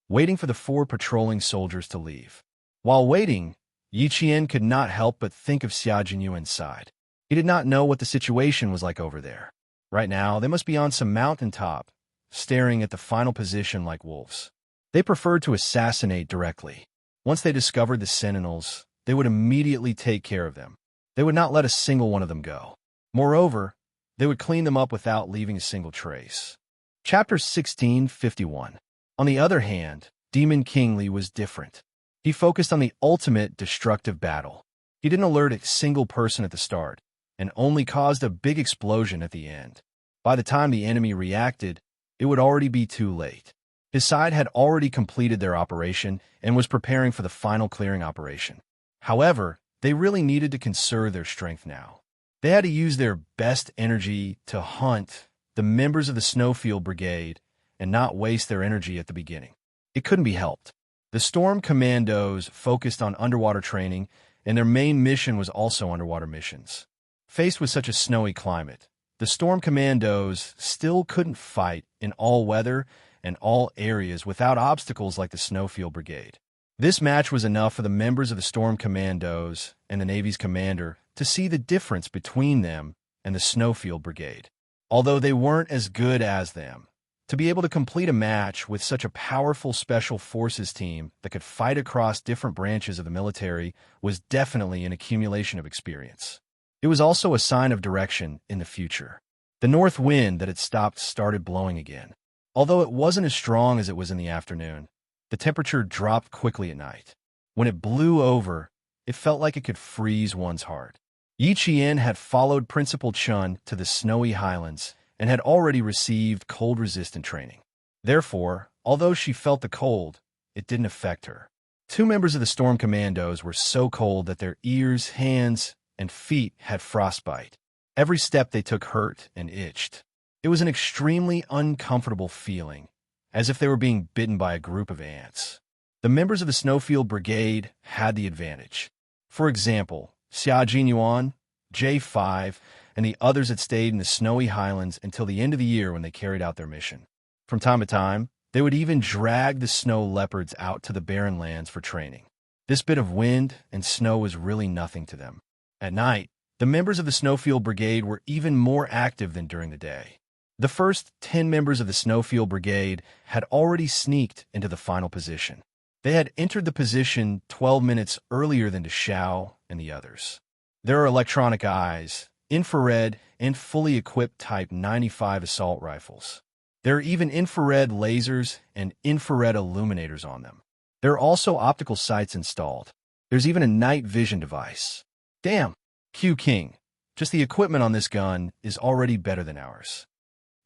waiting for the 4 patrolling soldiers to leave. While waiting, Yi Qian could not help but think of Xia Jinyuan's side. He did not know what the situation was like over there. Right now, they must be on some mountaintop, staring at the final position like wolves. They preferred to assassinate directly. Once they discovered the sentinels, they would immediately take care of them. They would not let a single one of them go. Moreover, they would clean them up without leaving a single trace. Chapter 1651. On the other hand, Demon King Li was different. He focused on the ultimate destructive battle. He didn't alert a single person at the start, and only caused a big explosion at the end. By the time the enemy reacted, it would already be too late. His side had already completed their operation and was preparing for the final clearing operation. However, they really needed to conserve their strength now. They had to use their best energy to hunt the members of the Snowfield Brigade and not waste their energy at the beginning. It couldn't be helped. The Storm Commandos focused on underwater training, and their main mission was also underwater missions. Faced with such a snowy climate, the Storm Commandos still couldn't fight in all weather and all areas without obstacles like the Snowfield Brigade. This match was enough for the members of the Storm Commandos and the Navy's commander to see the difference between them and the Snowfield Brigade. Although they weren't as good as them, to be able to complete a match with such a powerful special forces team that could fight across different branches of the military was definitely an accumulation of experience. It was also a sign of direction in the future. The north wind that had stopped started blowing again. Although it wasn't as strong as it was in the afternoon, the temperature dropped quickly at night. When it blew over, it felt like it could freeze one's heart. Yi Qian had followed Principal Chun to the snowy highlands and had already received cold-resistant training. Therefore, although she felt the cold, it didn't affect her. 2 members of the Storm Commandos were so cold that their ears, hands, and feet had frostbite. Every step they took hurt and itched. It was an extremely uncomfortable feeling, as if they were being bitten by a group of ants. The members of the Snowfield Brigade had the advantage. For example, Xia Jinyuan, J5, and the others had stayed in the snowy highlands until the end of the year when they carried out their mission. From time to time, they would even drag the snow leopards out to the barren lands for training. This bit of wind and snow was really nothing to them. At night, the members of the Snowfield Brigade were even more active than during the day. The first 10 members of the Snowfield Brigade had already sneaked into the final position. They had entered the position 12 minutes earlier than De Xiao and the others. There are electronic eyes, infrared, and fully equipped Type 95 assault rifles. There are even infrared lasers and infrared illuminators on them. There are also optical sights installed. There's even a night vision device. Damn, Q King, just the equipment on this gun is already better than ours.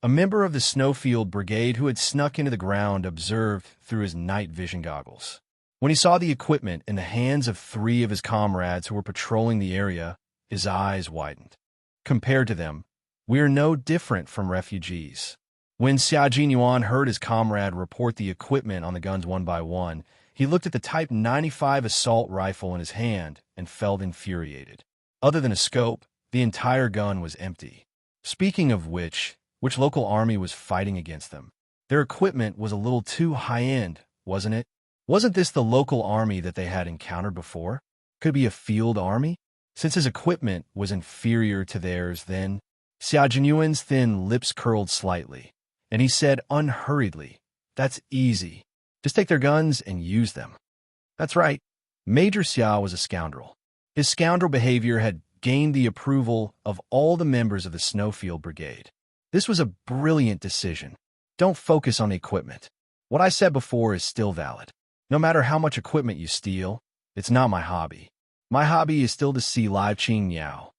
A member of the Snowfield Brigade who had snuck into the ground observed through his night vision goggles. When he saw the equipment in the hands of 3 of his comrades who were patrolling the area, his eyes widened. Compared to them, we are no different from refugees. When Xia Jinyuan heard his comrade report the equipment on the guns one by one, he looked at the Type 95 assault rifle in his hand and felt infuriated. Other than a scope, the entire gun was empty. Speaking of which local army was fighting against them? Their equipment was a little too high-end, wasn't it? Wasn't this the local army that they had encountered before? Could it be a field army? Since his equipment was inferior to theirs, then Xia Jinyuan's thin lips curled slightly, and he said unhurriedly, "That's easy. Just take their guns and use them." That's right. Major Xia was a scoundrel. His scoundrel behavior had gained the approval of all the members of the Snowfield Brigade. This was a brilliant decision. Don't focus on the equipment. What I said before is still valid. No matter how much equipment you steal, it's not my hobby. My hobby is still to see live Qing Niao.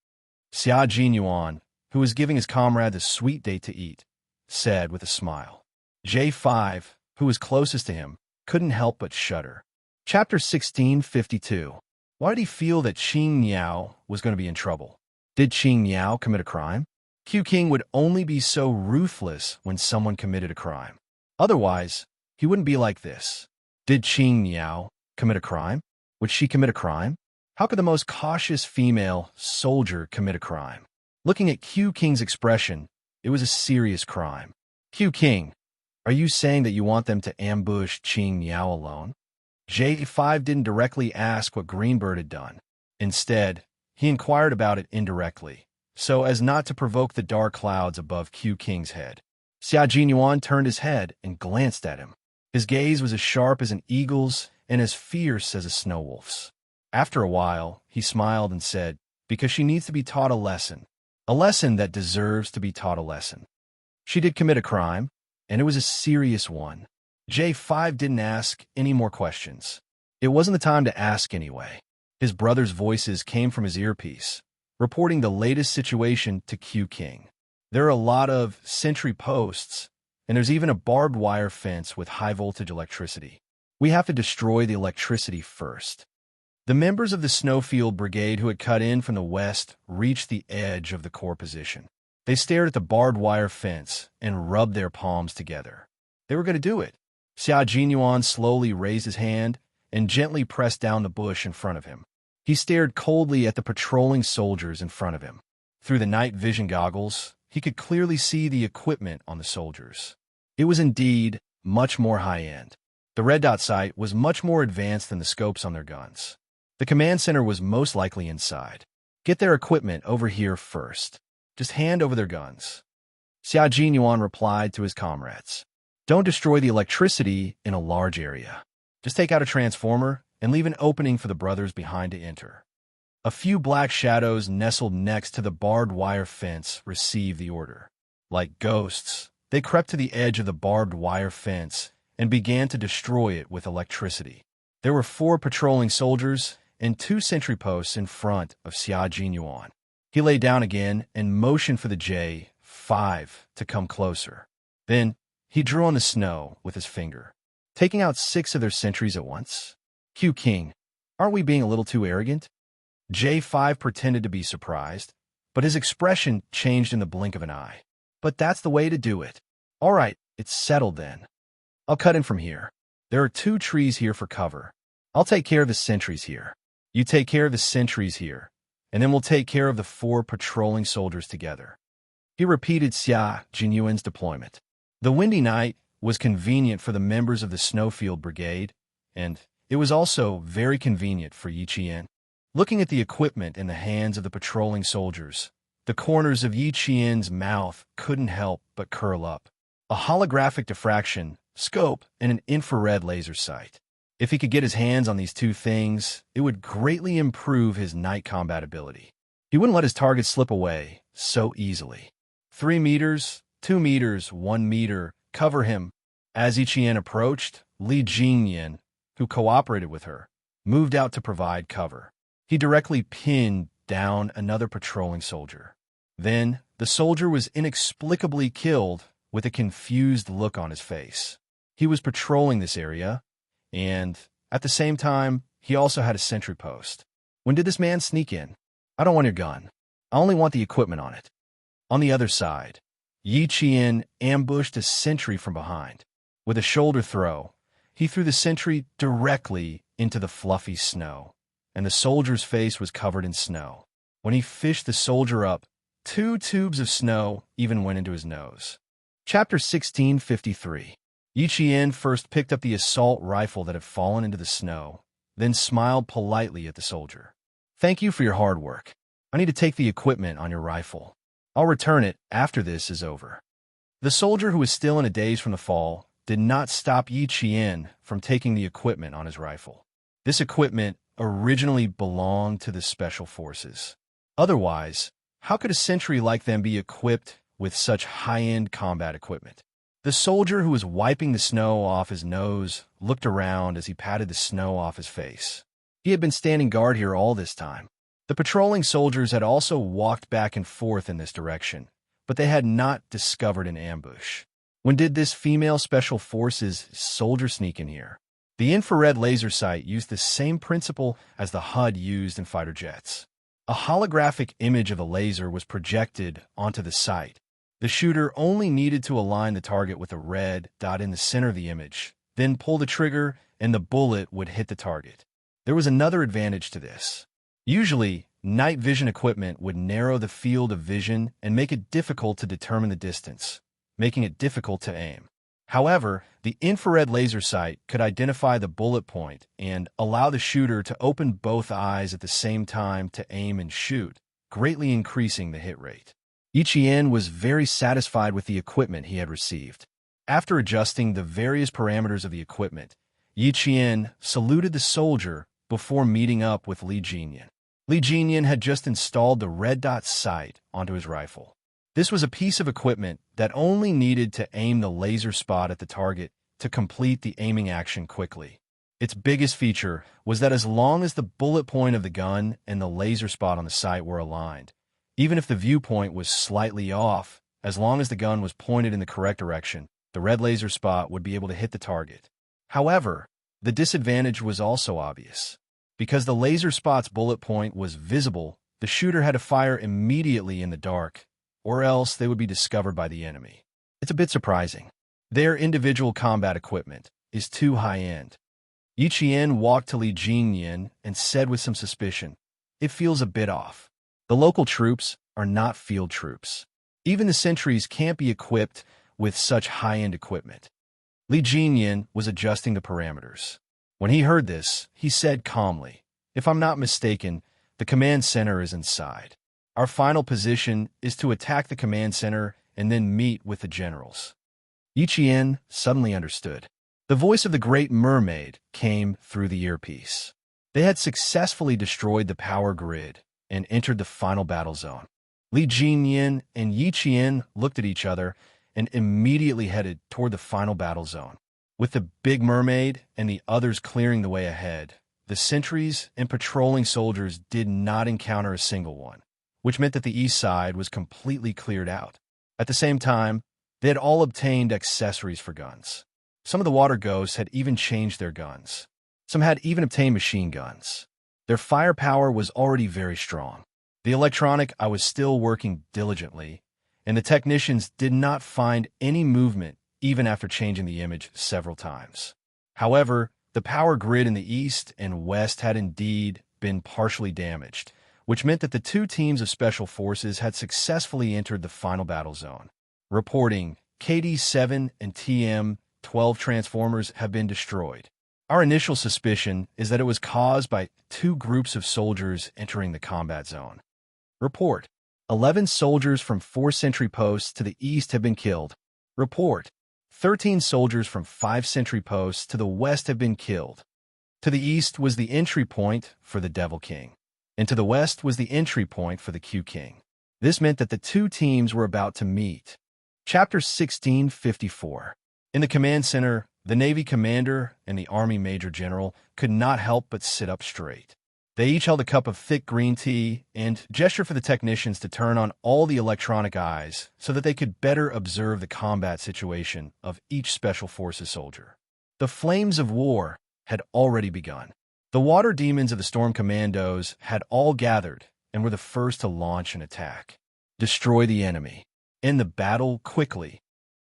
Xia Jinyuan, who was giving his comrade the sweet date to eat, said with a smile. J5, who was closest to him, couldn't help but shudder. Chapter 1652. Why did he feel that Qing Niao was going to be in trouble? Did Qing Niao commit a crime? Q King would only be so ruthless when someone committed a crime. Otherwise, he wouldn't be like this. Did Qing Niao commit a crime? Would she commit a crime? How could the most cautious female soldier commit a crime? Looking at Q King's expression, it was a serious crime. Q King, are you saying that you want them to ambush Qing Niao alone? J5 didn't directly ask what Greenbird had done. Instead, he inquired about it indirectly, so as not to provoke the dark clouds above Q King's head. Xia Jinyuan turned his head and glanced at him. His gaze was as sharp as an eagle's and as fierce as a snow wolf's. After a while, he smiled and said, "Because she needs to be taught a lesson that deserves to be taught a lesson. She did commit a crime, and it was a serious one." J5 didn't ask any more questions. It wasn't the time to ask anyway. His brothers' voices came from his earpiece, reporting the latest situation to Q King. There are a lot of sentry posts, and there's even a barbed wire fence with high-voltage electricity. We have to destroy the electricity first. The members of the Snowfield Brigade who had cut in from the west reached the edge of the core position. They stared at the barbed wire fence and rubbed their palms together. They were going to do it. Xia Jinyuan slowly raised his hand and gently pressed down the bush in front of him. He stared coldly at the patrolling soldiers in front of him. Through the night vision goggles, he could clearly see the equipment on the soldiers. It was indeed much more high-end. The red dot sight was much more advanced than the scopes on their guns. The command center was most likely inside. Get their equipment over here first. Just hand over their guns. Xia Jinyuan replied to his comrades. Don't destroy the electricity in a large area. Just take out a transformer and leave an opening for the brothers behind to enter. A few black shadows nestled next to the barbed wire fence received the order. Like ghosts, they crept to the edge of the barbed wire fence and began to destroy it with electricity. There were 4 patrolling soldiers and 2 sentry posts in front of Xia Jinyuan. He lay down again and motioned for the J5 to come closer. Then he drew on the snow with his finger, taking out 6 of their sentries at once. Q King, aren't we being a little too arrogant? J5 pretended to be surprised, but his expression changed in the blink of an eye. But that's the way to do it. All right, it's settled then. I'll cut in from here. There are 2 trees here for cover. I'll take care of the sentries here. You take care of the sentries here, and then we'll take care of the 4 patrolling soldiers together. He repeated Xia Jinyuan's deployment. The windy night was convenient for the members of the Snowfield Brigade, and it was also very convenient for Yi Qian. Looking at the equipment in the hands of the patrolling soldiers, the corners of Yi Qian's mouth couldn't help but curl up. A holographic diffraction, scope, and an infrared laser sight. If he could get his hands on these 2 things, it would greatly improve his night combat ability. He wouldn't let his target slip away so easily. 3 meters, 2 meters, 1 meter, cover him. As Yi Qian approached, Li Jingyan, who cooperated with her, moved out to provide cover. He directly pinned down another patrolling soldier. Then, the soldier was inexplicably killed with a confused look on his face. He was patrolling this area, and At the same time, he also had a sentry post. When did this man sneak in? I don't want your gun. I only want the equipment on it. On the other side, Yi Qian ambushed a sentry from behind. With a shoulder throw, he threw the sentry directly into the fluffy snow, and the soldier's face was covered in snow. When he fished the soldier up, 2 tubes of snow even went into his nose. Chapter 1653. Yi Qian first picked up the assault rifle that had fallen into the snow, then smiled politely at the soldier. Thank you for your hard work. I need to take the equipment on your rifle. I'll return it after this is over. The soldier, who was still in a daze from the fall, did not stop Yi Qian from taking the equipment on his rifle. This equipment originally belonged to the Special Forces. Otherwise, how could a sentry like them be equipped with such high-end combat equipment? The soldier, who was wiping the snow off his nose, looked around as he patted the snow off his face. He had been standing guard here all this time. The patrolling soldiers had also walked back and forth in this direction, but they had not discovered an ambush. When did this female Special Forces soldier sneak in here? The infrared laser sight used the same principle as the HUD used in fighter jets. A holographic image of the laser was projected onto the sight. The shooter only needed to align the target with a red dot in the center of the image, then pull the trigger and the bullet would hit the target. There was another advantage to this. Usually, night vision equipment would narrow the field of vision and make it difficult to determine the distance, making it difficult to aim. However, the infrared laser sight could identify the bullet point and allow the shooter to open both eyes at the same time to aim and shoot, greatly increasing the hit rate. Yi Qian was very satisfied with the equipment he had received. After adjusting the various parameters of the equipment, Yi Qian saluted the soldier before meeting up with Li Jinyan. Li Jinyan had just installed the red dot sight onto his rifle. This was a piece of equipment that only needed to aim the laser spot at the target to complete the aiming action quickly. Its biggest feature was that as long as the bullet point of the gun and the laser spot on the sight were aligned, even if the viewpoint was slightly off, as long as the gun was pointed in the correct direction, the red laser spot would be able to hit the target. However, the disadvantage was also obvious. Because the laser spot's bullet point was visible, the shooter had to fire immediately in the dark, or else they would be discovered by the enemy. It's a bit surprising. Their individual combat equipment is too high-end. Yi Qian walked to Li Jinyan and said with some suspicion, "It feels a bit off. The local troops are not field troops. Even the sentries can't be equipped with such high-end equipment." Li Jinyan was adjusting the parameters. When he heard this, he said calmly, "If I'm not mistaken, the command center is inside. Our final position is to attack the command center and then meet with the generals." Yi Qian suddenly understood. The voice of the Great Mermaid came through the earpiece. They had successfully destroyed the power grid and entered the final battle zone. Li Jinyan and Yi Qian looked at each other and immediately headed toward the final battle zone. With the Big Mermaid and the others clearing the way ahead, the sentries and patrolling soldiers did not encounter a single one, which meant that the east side was completely cleared out. At the same time, they had all obtained accessories for guns. Some of the water ghosts had even changed their guns. Some had even obtained machine guns. Their firepower was already very strong. The electronic I was still working diligently, and the technicians did not find any movement even after changing the image several times. However, the power grid in the east and west had indeed been partially damaged, which meant that the two teams of Special Forces had successfully entered the final battle zone. Reporting, KD-7 and TM-12 transformers have been destroyed. Our initial suspicion is that it was caused by two groups of soldiers entering the combat zone. Report, 11 soldiers from 4 sentry posts to the east have been killed. Report, 13 soldiers from 5 sentry posts to the west have been killed. To the east was the entry point for the Devil King, and to the west was the entry point for the Q King. This meant that the two teams were about to meet. Chapter 1654. In the command center, the Navy commander and the Army Major General could not help but sit up straight. They each held a cup of thick green tea and gestured for the technicians to turn on all the electronic eyes so that they could better observe the combat situation of each Special Forces soldier. The flames of war had already begun. The water demons of the Storm Commandos had all gathered and were the first to launch an attack. Destroy the enemy. End the battle quickly.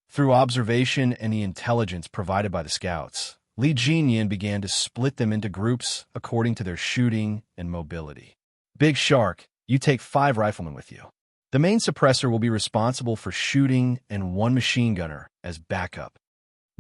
Through observation and the intelligence provided by the scouts, Li Jinyan began to split them into groups according to their shooting and mobility. Big Shark, you take 5 riflemen with you. The main suppressor will be responsible for shooting and 1 machine gunner as backup.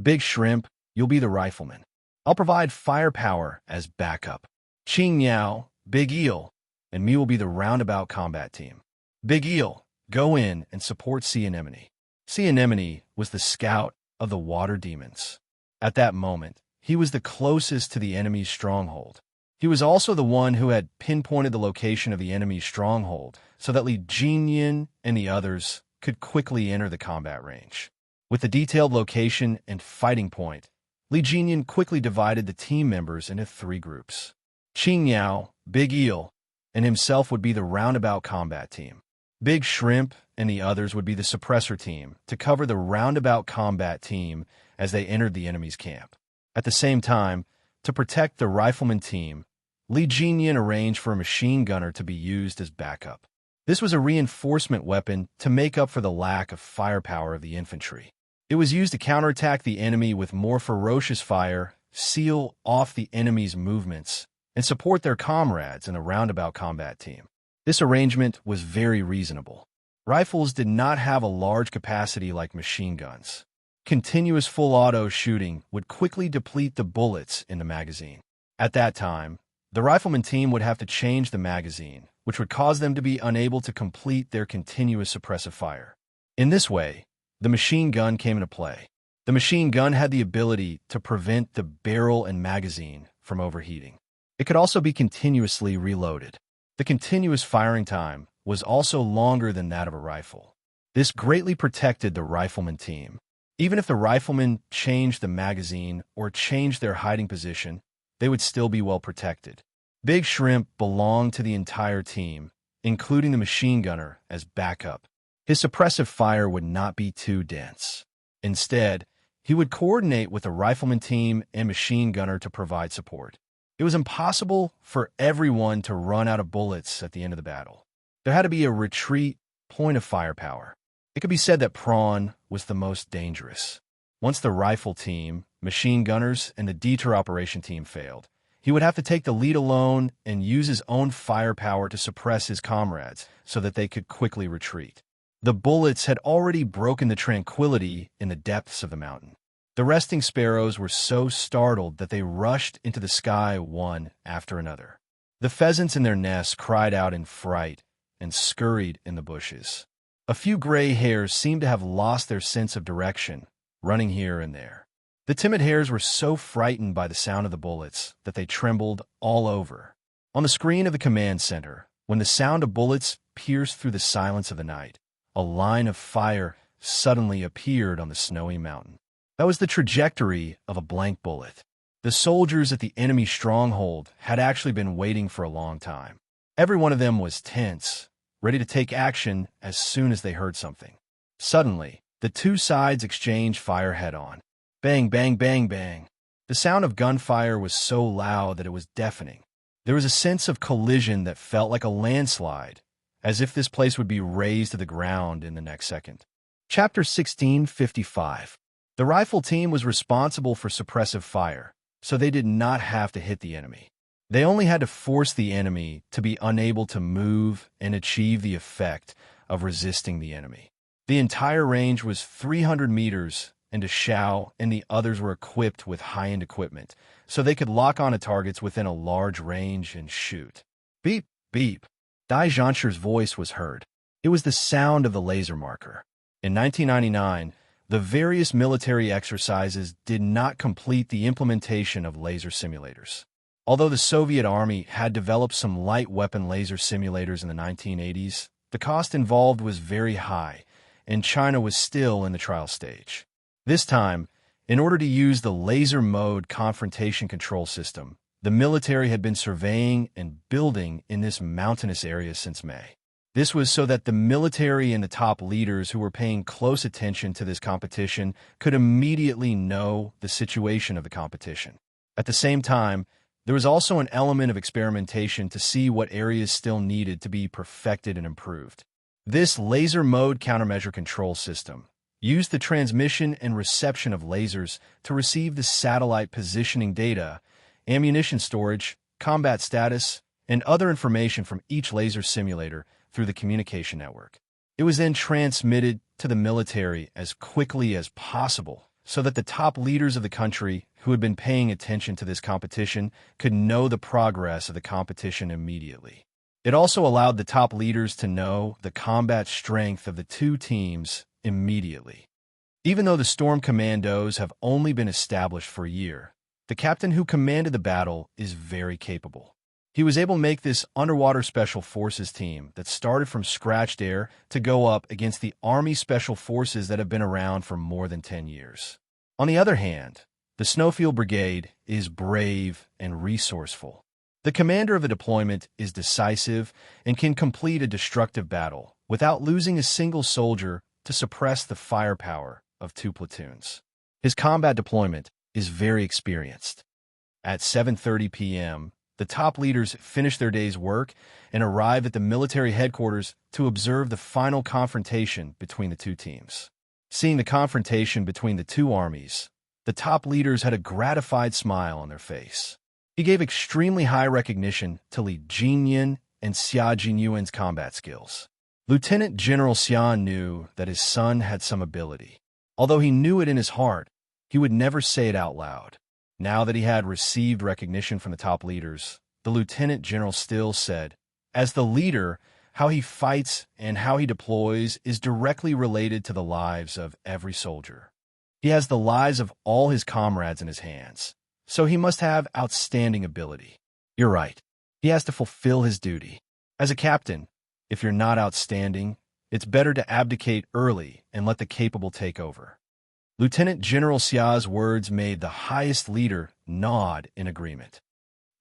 Big Shrimp, you'll be the rifleman. I'll provide firepower as backup. Qing Yao, Big Eel, and me will be the roundabout combat team. Big Eel, go in and support Sea Anemone. Sea Anemone was the scout of the water demons. At that moment, he was the closest to the enemy's stronghold. He was also the one who had pinpointed the location of the enemy's stronghold so that Li Jinyan and the others could quickly enter the combat range. With the detailed location and fighting point, Li Jinyan quickly divided the team members into 3 groups. Qing Yao, Big Eel, and himself would be the roundabout combat team. Big Shrimp and the others would be the suppressor team to cover the roundabout combat team as they entered the enemy's camp. At the same time, to protect the rifleman team, Li Jinyan arranged for a machine gunner to be used as backup. This was a reinforcement weapon to make up for the lack of firepower of the infantry. It was used to counterattack the enemy with more ferocious fire, seal off the enemy's movements, and support their comrades in a roundabout combat team. This arrangement was very reasonable. Rifles did not have a large capacity like machine guns. Continuous full-auto shooting would quickly deplete the bullets in the magazine. At that time, the rifleman team would have to change the magazine, which would cause them to be unable to complete their continuous suppressive fire. In this way, the machine gun came into play. The machine gun had the ability to prevent the barrel and magazine from overheating. It could also be continuously reloaded. The continuous firing time was also longer than that of a rifle. This greatly protected the rifleman team. Even if the riflemen changed the magazine or changed their hiding position, they would still be well protected. Big Shrimp belonged to the entire team, including the machine gunner as backup. His suppressive fire would not be too dense. Instead, he would coordinate with the rifleman team and machine gunner to provide support. It was impossible for everyone to run out of bullets at the end of the battle. There had to be a retreat point of firepower. It could be said that Prawn was the most dangerous. Once the rifle team, machine gunners, and the detour operation team failed, he would have to take the lead alone and use his own firepower to suppress his comrades so that they could quickly retreat. The bullets had already broken the tranquility in the depths of the mountain. The resting sparrows were so startled that they rushed into the sky one after another. The pheasants in their nests cried out in fright and scurried in the bushes. A few gray hares seemed to have lost their sense of direction, running here and there. The timid hares were so frightened by the sound of the bullets that they trembled all over. On the screen of the command center, when the sound of bullets pierced through the silence of the night, a line of fire suddenly appeared on the snowy mountain. That was the trajectory of a blank bullet. The soldiers at the enemy stronghold had actually been waiting for a long time. Every one of them was tense, ready to take action as soon as they heard something. Suddenly, the 2 sides exchanged fire head-on. Bang, bang, bang, bang. The sound of gunfire was so loud that it was deafening. There was a sense of collision that felt like a landslide, as if this place would be razed to the ground in the next second. Chapter 1655. The rifle team was responsible for suppressive fire, so they did not have to hit the enemy. They only had to force the enemy to be unable to move and achieve the effect of resisting the enemy. The entire range was 300 meters, and Shao and the others were equipped with high-end equipment, so they could lock onto targets within a large range and shoot. Beep, beep. Dai Zhansher's voice was heard. It was the sound of the laser marker. In 1999, the various military exercises did not complete the implementation of laser simulators. Although the Soviet Army had developed some light weapon laser simulators in the 1980s, the cost involved was very high, and China was still in the trial stage. This time, in order to use the laser mode confrontation control system, the military had been surveying and building in this mountainous area since May. This was so that the military and the top leaders who were paying close attention to this competition could immediately know the situation of the competition. At the same time, there was also an element of experimentation to see what areas still needed to be perfected and improved. This laser mode countermeasure control system used the transmission and reception of lasers to receive the satellite positioning data, ammunition storage, combat status, and other information from each laser simulator through the communication network. It was then transmitted to the military as quickly as possible so that the top leaders of the country who had been paying attention to this competition could know the progress of the competition immediately. It also allowed the top leaders to know the combat strength of the two teams immediately. Even though the Storm Commandos have only been established for a year, the captain who commanded the battle is very capable. He was able to make this underwater special forces team that started from scratched air to go up against the Army Special Forces that have been around for more than 10 years. On the other hand, the Snowfield Brigade is brave and resourceful. The commander of the deployment is decisive and can complete a destructive battle without losing a single soldier to suppress the firepower of two platoons. His combat deployment is very experienced. At 7:30 p.m., the top leaders finish their day's work and arrive at the military headquarters to observe the final confrontation between the two teams. Seeing the confrontation between the two armies, the top leaders had a gratified smile on their face. He gave extremely high recognition to Li Jinyan and Xia Jinyuan's combat skills. Lieutenant General Xian knew that his son had some ability. Although he knew it in his heart, he would never say it out loud. Now that he had received recognition from the top leaders, the lieutenant general still said, as the leader, how he fights and how he deploys is directly related to the lives of every soldier. He has the lives of all his comrades in his hands, so he must have outstanding ability. You're right. He has to fulfill his duty. As a captain, if you're not outstanding, it's better to abdicate early and let the capable take over. Lieutenant General Xia's words made the highest leader nod in agreement.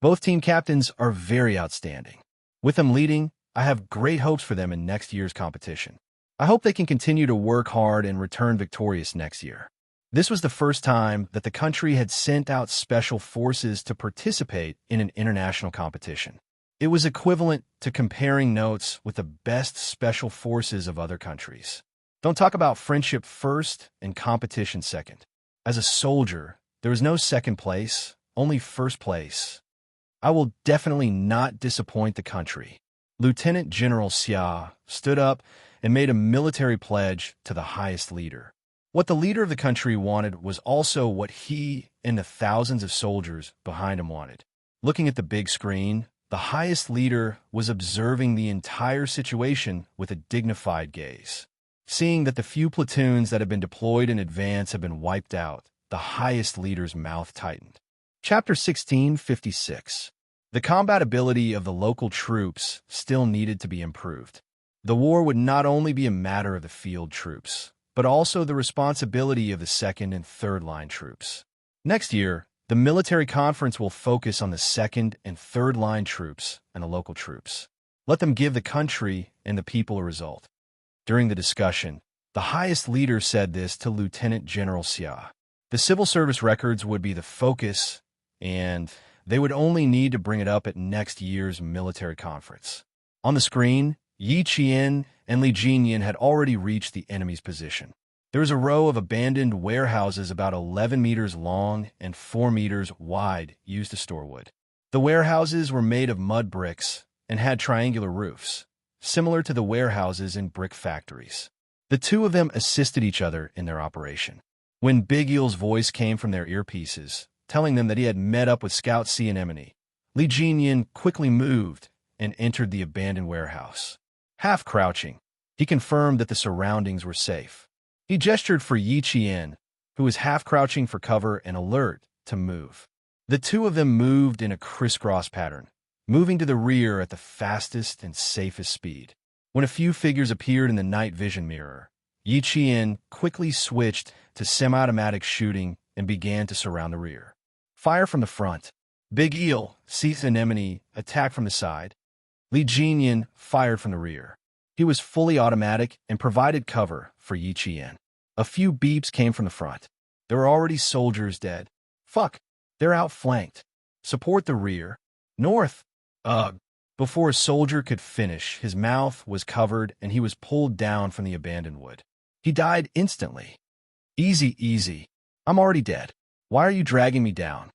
Both team captains are very outstanding. With them leading, I have great hopes for them in next year's competition. I hope they can continue to work hard and return victorious next year. This was the first time that the country had sent out special forces to participate in an international competition. It was equivalent to comparing notes with the best special forces of other countries. Don't talk about friendship first and competition second. As a soldier, there is no second place, only first place. I will definitely not disappoint the country. Lieutenant General Xia stood up and made a military pledge to the highest leader. What the leader of the country wanted was also what he and the thousands of soldiers behind him wanted. Looking at the big screen, the highest leader was observing the entire situation with a dignified gaze. Seeing that the few platoons that had been deployed in advance had been wiped out, the highest leader's mouth tightened. Chapter 1656. The combat ability of the local troops still needed to be improved. The war would not only be a matter of the field troops, but also the responsibility of the second and third line troops. Next year, the military conference will focus on the second and third line troops and the local troops. Let them give the country and the people a result. During the discussion, the highest leader said this to Lieutenant General Xia. The civil service records would be the focus, and they would only need to bring it up at next year's military conference. On the screen, Yi Qian and Li Jinyan had already reached the enemy's position. There was a row of abandoned warehouses about 11 meters long and 4 meters wide used to store wood. The warehouses were made of mud bricks and had triangular roofs, similar to the warehouses in brick factories. The two of them assisted each other in their operation. When Big Eel's voice came from their earpieces, telling them that he had met up with Scout Sea Anemone, Li Jinyan quickly moved and entered the abandoned warehouse. Half crouching, he confirmed that the surroundings were safe. He gestured for Yi Qian, who was half crouching for cover and alert, to move. The two of them moved in a crisscross pattern, moving to the rear at the fastest and safest speed. When a few figures appeared in the night vision mirror, Yi Qian quickly switched to semi-automatic shooting and began to surround the rear. Fire from the front. Big Eel, Sea Anemone, attacked from the side. Li Jinyan fired from the rear. He was fully automatic and provided cover for Yi Qian. A few beeps came from the front. There were already soldiers dead. Fuck! They're outflanked. Support the rear. North. Ugh. Before a soldier could finish, his mouth was covered and he was pulled down from the abandoned wood. He died instantly. Easy, easy. I'm already dead. Why are you dragging me down?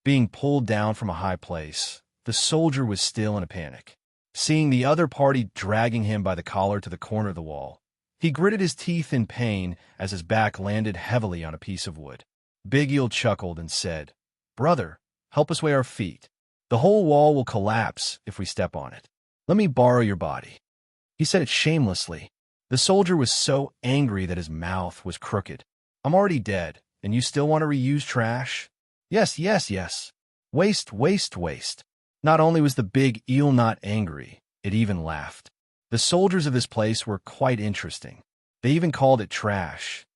Being pulled down from a high place, the soldier was still in a panic. Seeing the other party dragging him by the collar to the corner of the wall, he gritted his teeth in pain as his back landed heavily on a piece of wood. Big Eel chuckled and said, "Brother, help us weigh our feet. The whole wall will collapse if we step on it. Let me borrow your body." He said it shamelessly. The soldier was so angry that his mouth was crooked. "I'm already dead, and you still want to reuse trash?" "Yes, yes, yes. Waste, waste, waste." Not only was the Big Eel not angry, it even laughed. The soldiers of this place were quite interesting. They even called it trash.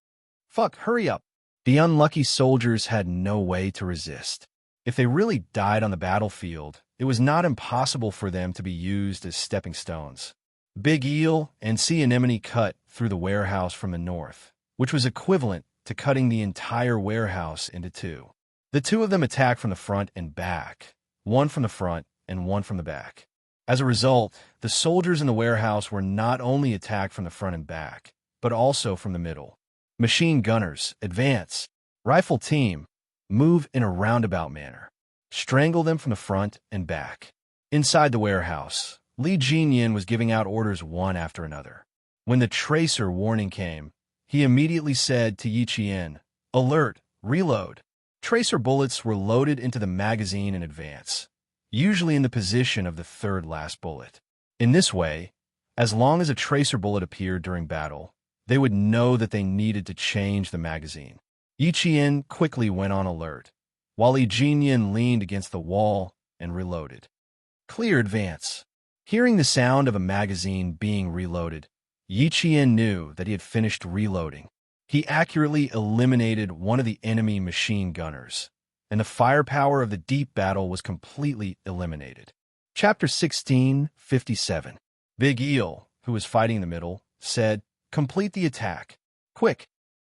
"Fuck, hurry up." The unlucky soldiers had no way to resist. If they really died on the battlefield, it was not impossible for them to be used as stepping stones. Big Eel and Sea Anemone cut through the warehouse from the north, which was equivalent to cutting the entire warehouse into two. The two of them attacked from the front and back, one from the front and one from the back. As a result, the soldiers in the warehouse were not only attacked from the front and back, but also from the middle. Machine gunners, advance. Rifle team, move in a roundabout manner. Strangle them from the front and back. Inside the warehouse, Li Jinyin was giving out orders one after another. When the tracer warning came, he immediately said to Yi Qian, "Alert, reload." Tracer bullets were loaded into the magazine in advance, usually in the position of the third last bullet. In this way, as long as a tracer bullet appeared during battle, they would know that they needed to change the magazine. Yi Qian quickly went on alert, while Li Jinyin leaned against the wall and reloaded. Clear advance. Hearing the sound of a magazine being reloaded, Yi Qian knew that he had finished reloading. He accurately eliminated one of the enemy machine gunners, and the firepower of the deep battle was completely eliminated. Chapter 16:57. Big Eel, who was fighting in the middle, said, "Complete the attack. Quick."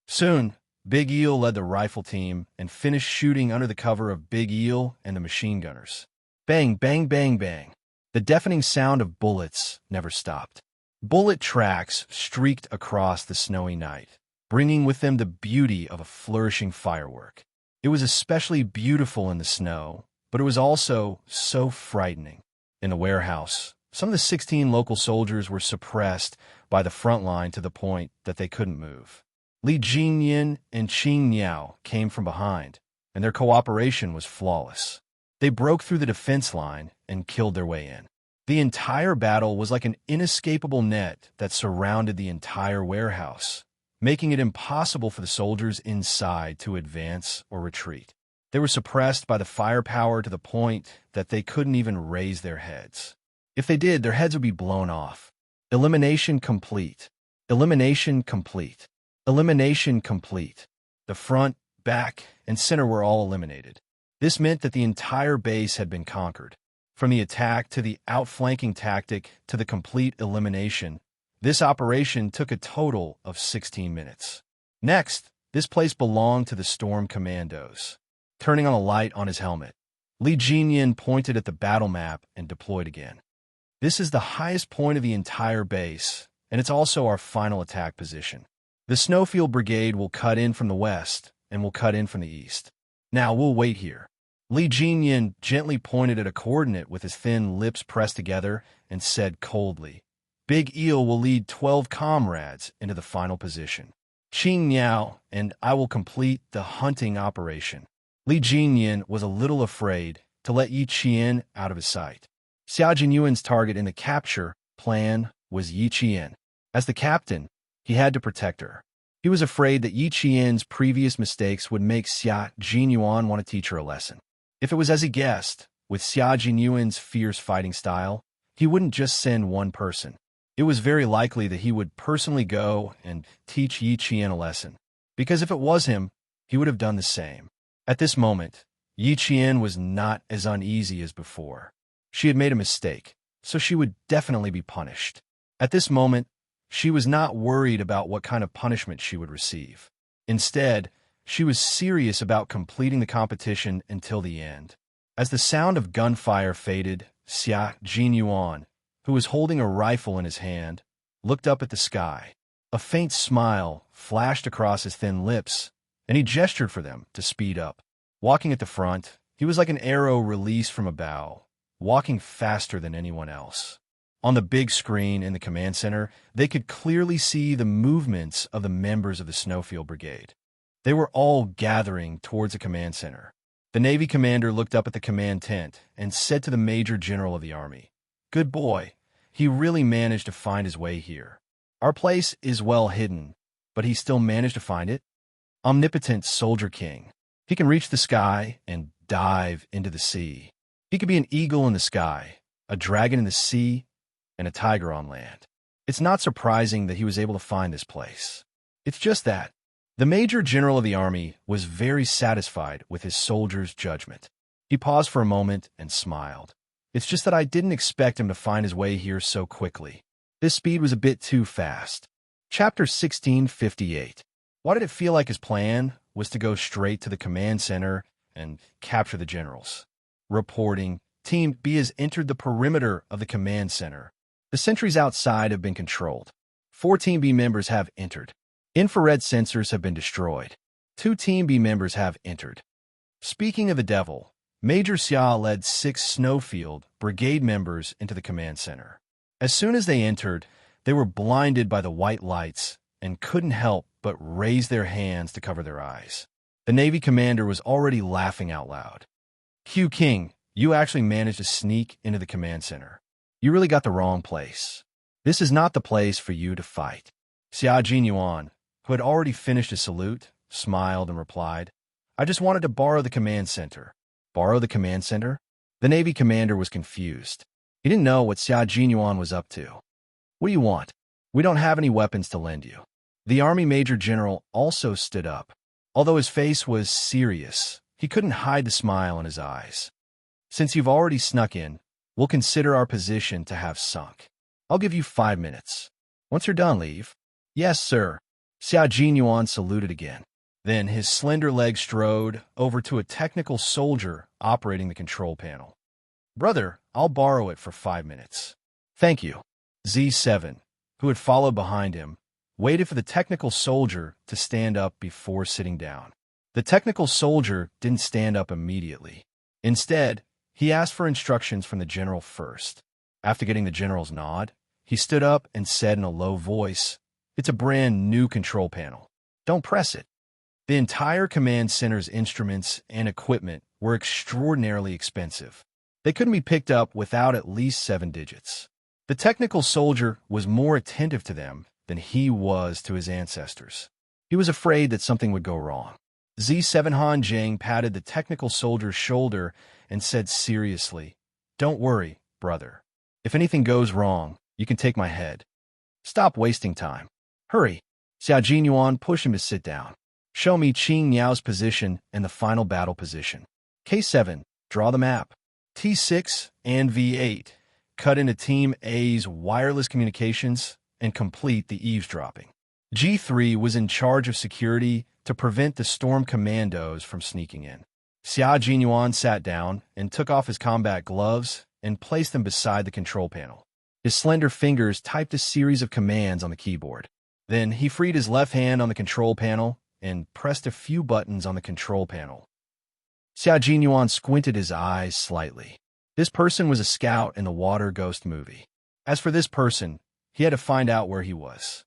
Soon, Big Eel led the rifle team and finished shooting under the cover of Big Eel and the machine gunners. Bang, bang, bang, bang. The deafening sound of bullets never stopped. Bullet tracks streaked across the snowy night, bringing with them the beauty of a flourishing firework. It was especially beautiful in the snow, but it was also so frightening. In the warehouse, some of the 16 local soldiers were suppressed by the front line to the point that they couldn't move. Li Jinyin and Qing Niao came from behind, and their cooperation was flawless. They broke through the defense line and killed their way in. The entire battle was like an inescapable net that surrounded the entire warehouse, making it impossible for the soldiers inside to advance or retreat. They were suppressed by the firepower to the point that they couldn't even raise their heads. If they did, their heads would be blown off. Elimination complete. Elimination complete. Elimination complete. The front, back, and center were all eliminated. This meant that the entire base had been conquered. From the attack to the outflanking tactic to the complete elimination, this operation took a total of 16 minutes. Next, this place belonged to the Storm Commandos. Turning on a light on his helmet, Li Jinyin pointed at the battle map and deployed again. This is the highest point of the entire base, and it's also our final attack position. The Snowfield Brigade will cut in from the west, and will cut in from the east. Now we'll wait here. Li Jinyin gently pointed at a coordinate with his thin lips pressed together and said coldly, "Big Eel will lead 12 comrades into the final position. Qing Niao and I will complete the hunting operation." Li Jinyin was a little afraid to let Yi Qian out of his sight. Xia Jinyuan's target in the capture plan was Yi Qian. As the captain, he had to protect her. He was afraid that Yi Qian's previous mistakes would make Xia Jinyuan want to teach her a lesson. If it was as he guessed, with Xia Jinyuan's fierce fighting style, he wouldn't just send one person. It was very likely that he would personally go and teach Yi Qian a lesson, because if it was him, he would have done the same. At this moment, Yi Qian was not as uneasy as before. She had made a mistake, so she would definitely be punished. At this moment, she was not worried about what kind of punishment she would receive. Instead, she was serious about completing the competition until the end. As the sound of gunfire faded, Xia Jinyuan, who was holding a rifle in his hand, looked up at the sky. A faint smile flashed across his thin lips, and he gestured for them to speed up. Walking at the front, he was like an arrow released from a bow, walking faster than anyone else. On the big screen in the command center, they could clearly see the movements of the members of the Snowfield Brigade. They were all gathering towards the command center. The Navy commander looked up at the command tent and said to the Major General of the Army, "Good boy, he really managed to find his way here. Our place is well hidden, but he still managed to find it. Omnipotent Soldier King. He can reach the sky and dive into the sea. He could be an eagle in the sky, a dragon in the sea, and a tiger on land. It's not surprising that he was able to find this place. It's just that." The Major General of the Army was very satisfied with his soldier's judgment. He paused for a moment and smiled. "It's just that I didn't expect him to find his way here so quickly. This speed was a bit too fast." Chapter 1658. Why did it feel like his plan was to go straight to the command center and capture the generals? Reporting, Team B has entered the perimeter of the command center. The sentries outside have been controlled. 4 Team B members have entered. Infrared sensors have been destroyed. 2 Team B members have entered. Speaking of the devil, Major Xia led 6 Snowfield Brigade members into the command center. As soon as they entered, they were blinded by the white lights and couldn't help but raise their hands to cover their eyes. The Navy commander was already laughing out loud. "Q King, you actually managed to sneak into the command center. You really got the wrong place. This is not the place for you to fight." Xia Jinyuan, who had already finished his salute, smiled and replied, "I just wanted to borrow the command center." Borrow the command center? The Navy commander was confused. He didn't know what Xia Jinyuan was up to. "What do you want? We don't have any weapons to lend you." The Army Major General also stood up. Although his face was serious, he couldn't hide the smile in his eyes. "Since you've already snuck in, we'll consider our position to have sunk. I'll give you 5 minutes. Once you're done, leave." "Yes, sir." Xia Jinyuan saluted again. Then his slender legs strode over to a technical soldier operating the control panel. "Brother, I'll borrow it for 5 minutes." "Thank you." Z7, who had followed behind him, waited for the technical soldier to stand up before sitting down. The technical soldier didn't stand up immediately. Instead, he asked for instructions from the general first. After getting the general's nod, he stood up and said in a low voice, "It's a brand new control panel. Don't press it." The entire command center's instruments and equipment were extraordinarily expensive. They couldn't be picked up without at least 7 digits. The technical soldier was more attentive to them than he was to his ancestors. He was afraid that something would go wrong. Z7 Han Jing patted the technical soldier's shoulder and said seriously, "Don't worry, brother. If anything goes wrong, you can take my head. Stop wasting time. Hurry." Xia Jinyuan pushed him to sit down. "Show me Qing Niao's position and the final battle position." K7, draw the map. T6 and V8, cut into Team A's wireless communications and complete the eavesdropping. G3 was in charge of security to prevent the storm commandos from sneaking in. Xia Jinyuan sat down and took off his combat gloves and placed them beside the control panel. His slender fingers typed a series of commands on the keyboard. Then he freed his left hand on the control panel and pressed a few buttons on the control panel. Xia Jinyuan squinted his eyes slightly. This person was a scout in the Water Ghost movie. As for this person, he had to find out where he was.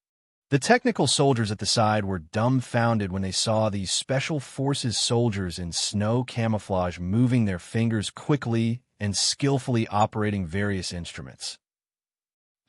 The technical soldiers at the side were dumbfounded when they saw these Special Forces soldiers in snow camouflage moving their fingers quickly and skillfully operating various instruments.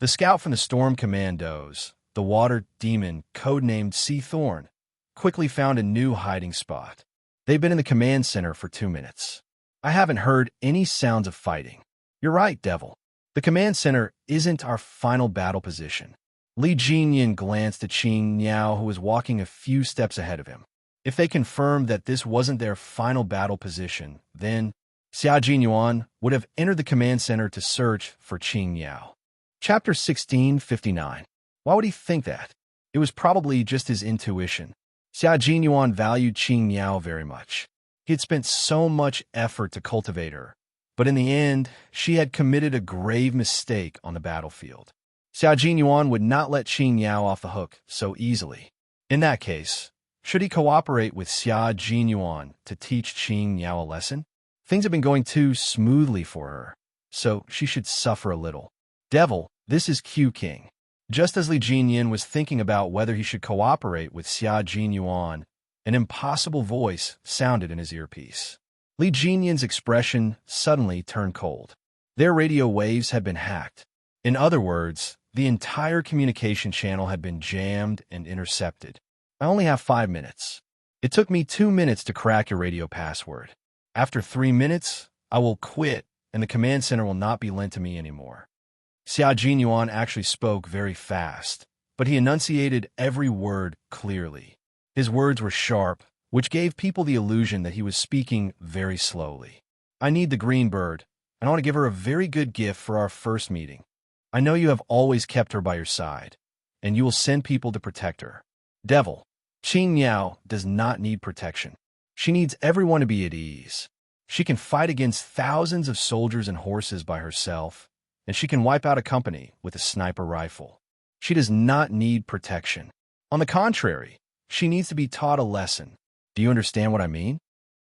The scout from the Storm Commandos, the Water Demon codenamed Sea Thorn, quickly found a new hiding spot. They've been in the command center for 2 minutes. "I haven't heard any sounds of fighting." "You're right, Devil. The command center isn't our final battle position." Li Jinyan glanced at Qing Niao, who was walking a few steps ahead of him. If they confirmed that this wasn't their final battle position, then Xia Jinyuan would have entered the command center to search for Qing Niao. Chapter 1659. Why would he think that? It was probably just his intuition. Xia Jinyuan valued Qing Niao very much. He had spent so much effort to cultivate her, but in the end, she had committed a grave mistake on the battlefield. Xia Jinyuan would not let Qing Niao off the hook so easily. In that case, should he cooperate with Xia Jinyuan to teach Qing Niao a lesson? Things had been going too smoothly for her, so she should suffer a little. Devil, this is Q King. Just as Li Jinyin was thinking about whether he should cooperate with Xia Jinyuan, an impossible voice sounded in his earpiece. Li Jinyin's expression suddenly turned cold. Their radio waves had been hacked. In other words, the entire communication channel had been jammed and intercepted. I only have 5 minutes. It took me 2 minutes to crack your radio password. After 3 minutes, I will quit, and the command center will not be lent to me anymore. Xia Jinyuan actually spoke very fast, but he enunciated every word clearly. His words were sharp, which gave people the illusion that he was speaking very slowly. I need the green bird, and I want to give her a very good gift for our first meeting. I know you have always kept her by your side, and you will send people to protect her. Devil, Qing Niao does not need protection. She needs everyone to be at ease. She can fight against thousands of soldiers and horses by herself, and she can wipe out a company with a sniper rifle. She does not need protection. On the contrary, she needs to be taught a lesson. Do you understand what I mean?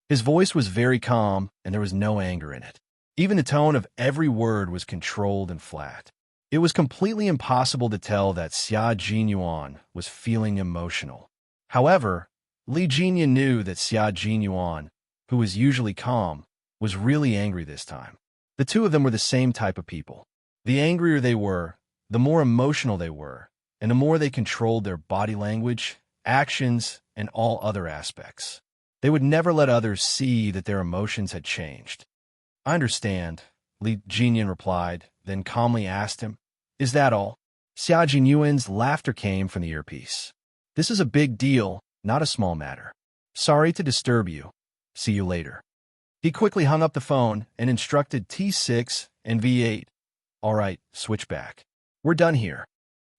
His voice was very calm, and there was no anger in it. Even the tone of every word was controlled and flat. It was completely impossible to tell that Xia Jinyuan was feeling emotional. However, Li Jinyin knew that Xia Jinyuan, who was usually calm, was really angry this time. The two of them were the same type of people. The angrier they were, the more emotional they were, and the more they controlled their body language, actions, and all other aspects. They would never let others see that their emotions had changed. I understand, Li Jinyin replied, then calmly asked him, "Is that all?" Xia Jinyuan's laughter came from the earpiece. "This is a big deal, not a small matter. Sorry to disturb you. See you later." He quickly hung up the phone and instructed T6 and V8. "All right, switch back. We're done here."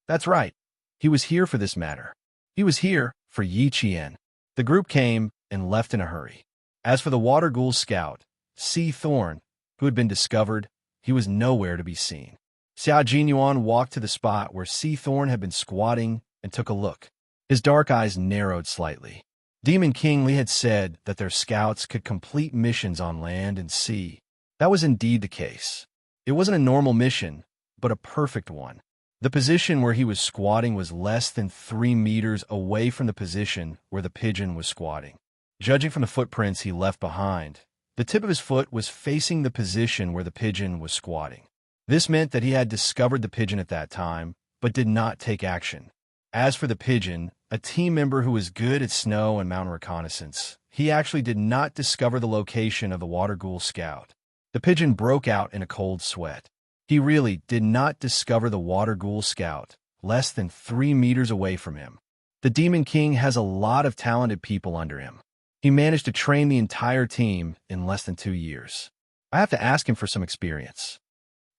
That's right. He was here for this matter. He was here for Yi Qian. The group came and left in a hurry. As for the water ghoul scout, C. Thorn, who had been discovered, he was nowhere to be seen. Xia Jinyuan walked to the spot where C. Thorn had been squatting and took a look. His dark eyes narrowed slightly. Demon King Li had said that their scouts could complete missions on land and sea. That was indeed the case. It wasn't a normal mission, but a perfect one. The position where he was squatting was less than 3 meters away from the position where the pigeon was squatting. Judging from the footprints he left behind, the tip of his foot was facing the position where the pigeon was squatting. This meant that he had discovered the pigeon at that time, but did not take action. As for the pigeon, a team member who was good at snow and mountain reconnaissance, he actually did not discover the location of the water ghoul scout. The pigeon broke out in a cold sweat. He really did not discover the water ghoul scout, less than 3 meters away from him. The Demon King has a lot of talented people under him. He managed to train the entire team in less than 2 years. I have to ask him for some experience.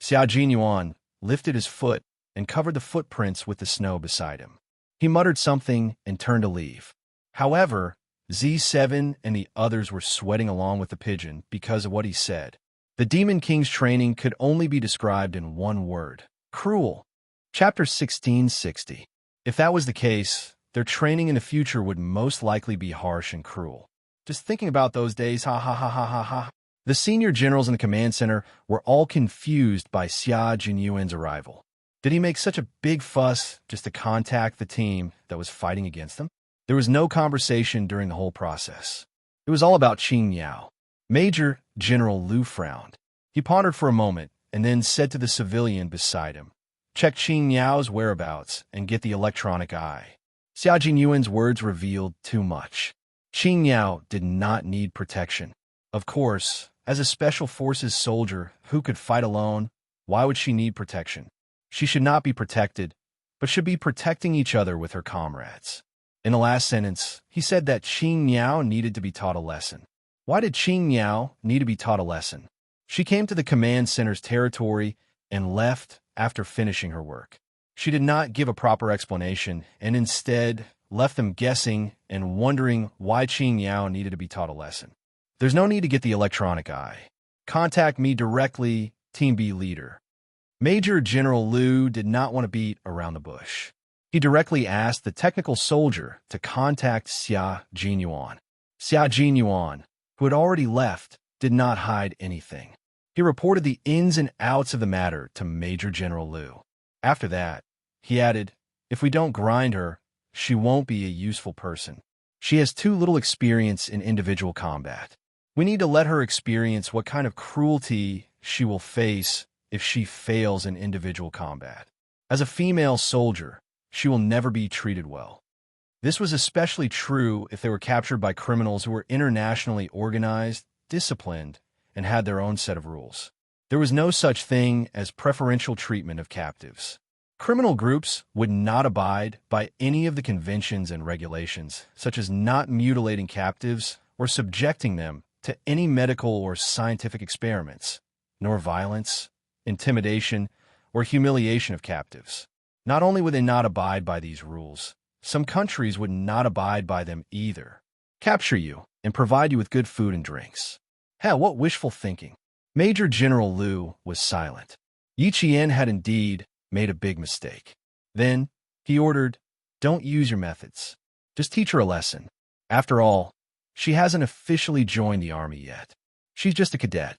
Xia Jinyuan lifted his foot and covered the footprints with the snow beside him. He muttered something and turned to leave. However, Z7 and the others were sweating along with the pigeon because of what he said. The Demon King's training could only be described in one word: cruel. Chapter 1660. If that was the case, their training in the future would most likely be harsh and cruel. Just thinking about those days, ha ha ha ha ha ha. The senior generals in the command center were all confused by Xia Jinyuan's arrival. Did he make such a big fuss just to contact the team that was fighting against them? There was no conversation during the whole process. It was all about Qing Niao. Major General Liu frowned. He pondered for a moment and then said to the civilian beside him, "Check Qing Niao's whereabouts and get the electronic eye." Xia Jinyuan's words revealed too much. Qing Niao did not need protection. Of course, as a special forces soldier who could fight alone, why would she need protection? She should not be protected, but should be protecting each other with her comrades. In the last sentence, he said that Qing Niao needed to be taught a lesson. Why did Qing Niao need to be taught a lesson? She came to the command center's territory and left after finishing her work. She did not give a proper explanation and instead left them guessing and wondering why Qing Yao needed to be taught a lesson. There's no need to get the electronic eye. Contact me directly, Team B leader. Major General Liu did not want to beat around the bush. He directly asked the technical soldier to contact Xia Jinyuan. Xia Jinyuan, who had already left, did not hide anything. He reported the ins and outs of the matter to Major General Liu. After that, he added, "If we don't grind her, she won't be a useful person. She has too little experience in individual combat. We need to let her experience what kind of cruelty she will face if she fails in individual combat. As a female soldier, she will never be treated well." This was especially true if they were captured by criminals who were internationally organized, disciplined, and had their own set of rules. There was no such thing as preferential treatment of captives. Criminal groups would not abide by any of the conventions and regulations, such as not mutilating captives or subjecting them to any medical or scientific experiments, nor violence, intimidation, or humiliation of captives. Not only would they not abide by these rules, some countries would not abide by them either. Capture you and provide you with good food and drinks. Hell, what wishful thinking. Major General Liu was silent. Yi Qian had indeed made a big mistake. Then he ordered, "Don't use your methods. Just teach her a lesson. After all, she hasn't officially joined the army yet. She's just a cadet.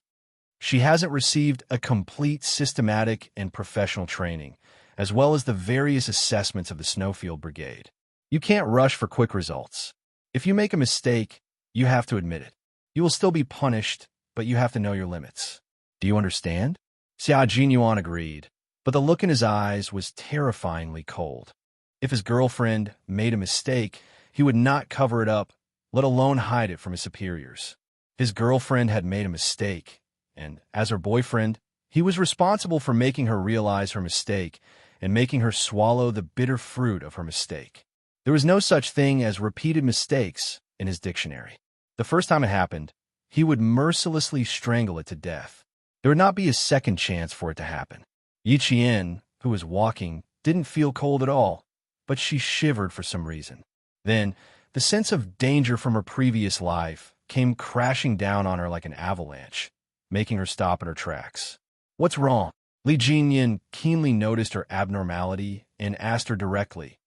She hasn't received a complete systematic and professional training, as well as the various assessments of the Snowfield Brigade. You can't rush for quick results. If you make a mistake, you have to admit it. You will still be punished, but you have to know your limits. Do you understand?" Xia Jinyuan agreed, but the look in his eyes was terrifyingly cold. If his girlfriend made a mistake, he would not cover it up, let alone hide it from his superiors. His girlfriend had made a mistake, and as her boyfriend, he was responsible for making her realize her mistake and making her swallow the bitter fruit of her mistake. There was no such thing as repeated mistakes in his dictionary. The first time it happened, he would mercilessly strangle it to death. There would not be a second chance for it to happen. Yi Qian, who was walking, didn't feel cold at all, but she shivered for some reason. Then, the sense of danger from her previous life came crashing down on her like an avalanche, making her stop in her tracks. "What's wrong?" Li Jinyan keenly noticed her abnormality and asked her directly,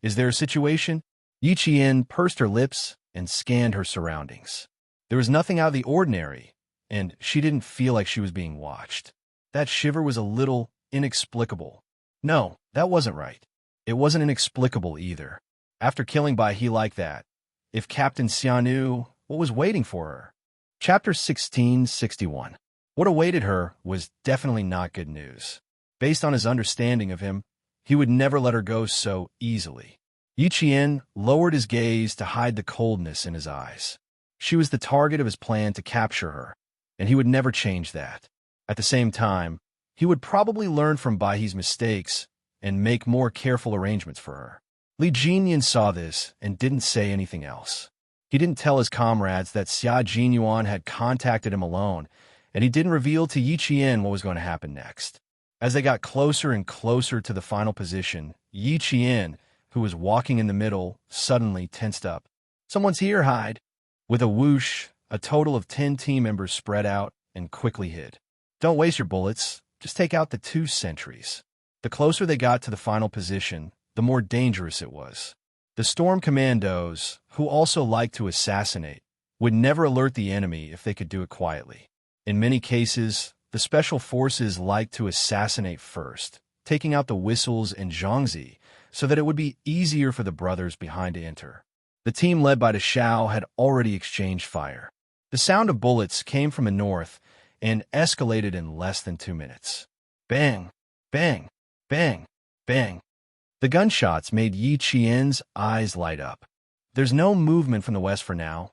"Is there a situation?" Yi Qian pursed her lips and scanned her surroundings. There was nothing out of the ordinary, and she didn't feel like she was being watched. That shiver was a little inexplicable. No, that wasn't right. It wasn't inexplicable either. After killing Bai He like that, if Captain Xia knew what was waiting for her. Chapter 1661. What awaited her was definitely not good news. Based on his understanding of him, he would never let her go so easily. Yi Qian lowered his gaze to hide the coldness in his eyes. She was the target of his plan to capture her, and he would never change that. At the same time, he would probably learn from Bai He's mistakes and make more careful arrangements for her. Li Jinyan saw this and didn't say anything else. He didn't tell his comrades that Xia Jinyuan had contacted him alone, and he didn't reveal to Yi Qian what was going to happen next. As they got closer and closer to the final position, Yi Qian, who was walking in the middle, suddenly tensed up. "Someone's here, hide." With a whoosh, a total of 10 team members spread out and quickly hid. "Don't waste your bullets. Just take out the 2 sentries." The closer they got to the final position, the more dangerous it was. The Storm Commandos, who also liked to assassinate, would never alert the enemy if they could do it quietly. In many cases, the Special Forces liked to assassinate first, taking out the whistles and zhangzi so that it would be easier for the brothers behind to enter. The team led by the Shao had already exchanged fire. The sound of bullets came from the north and escalated in less than 2 minutes. Bang, bang, bang, bang. The gunshots made Yi Qian's eyes light up. "There's no movement from the west for now.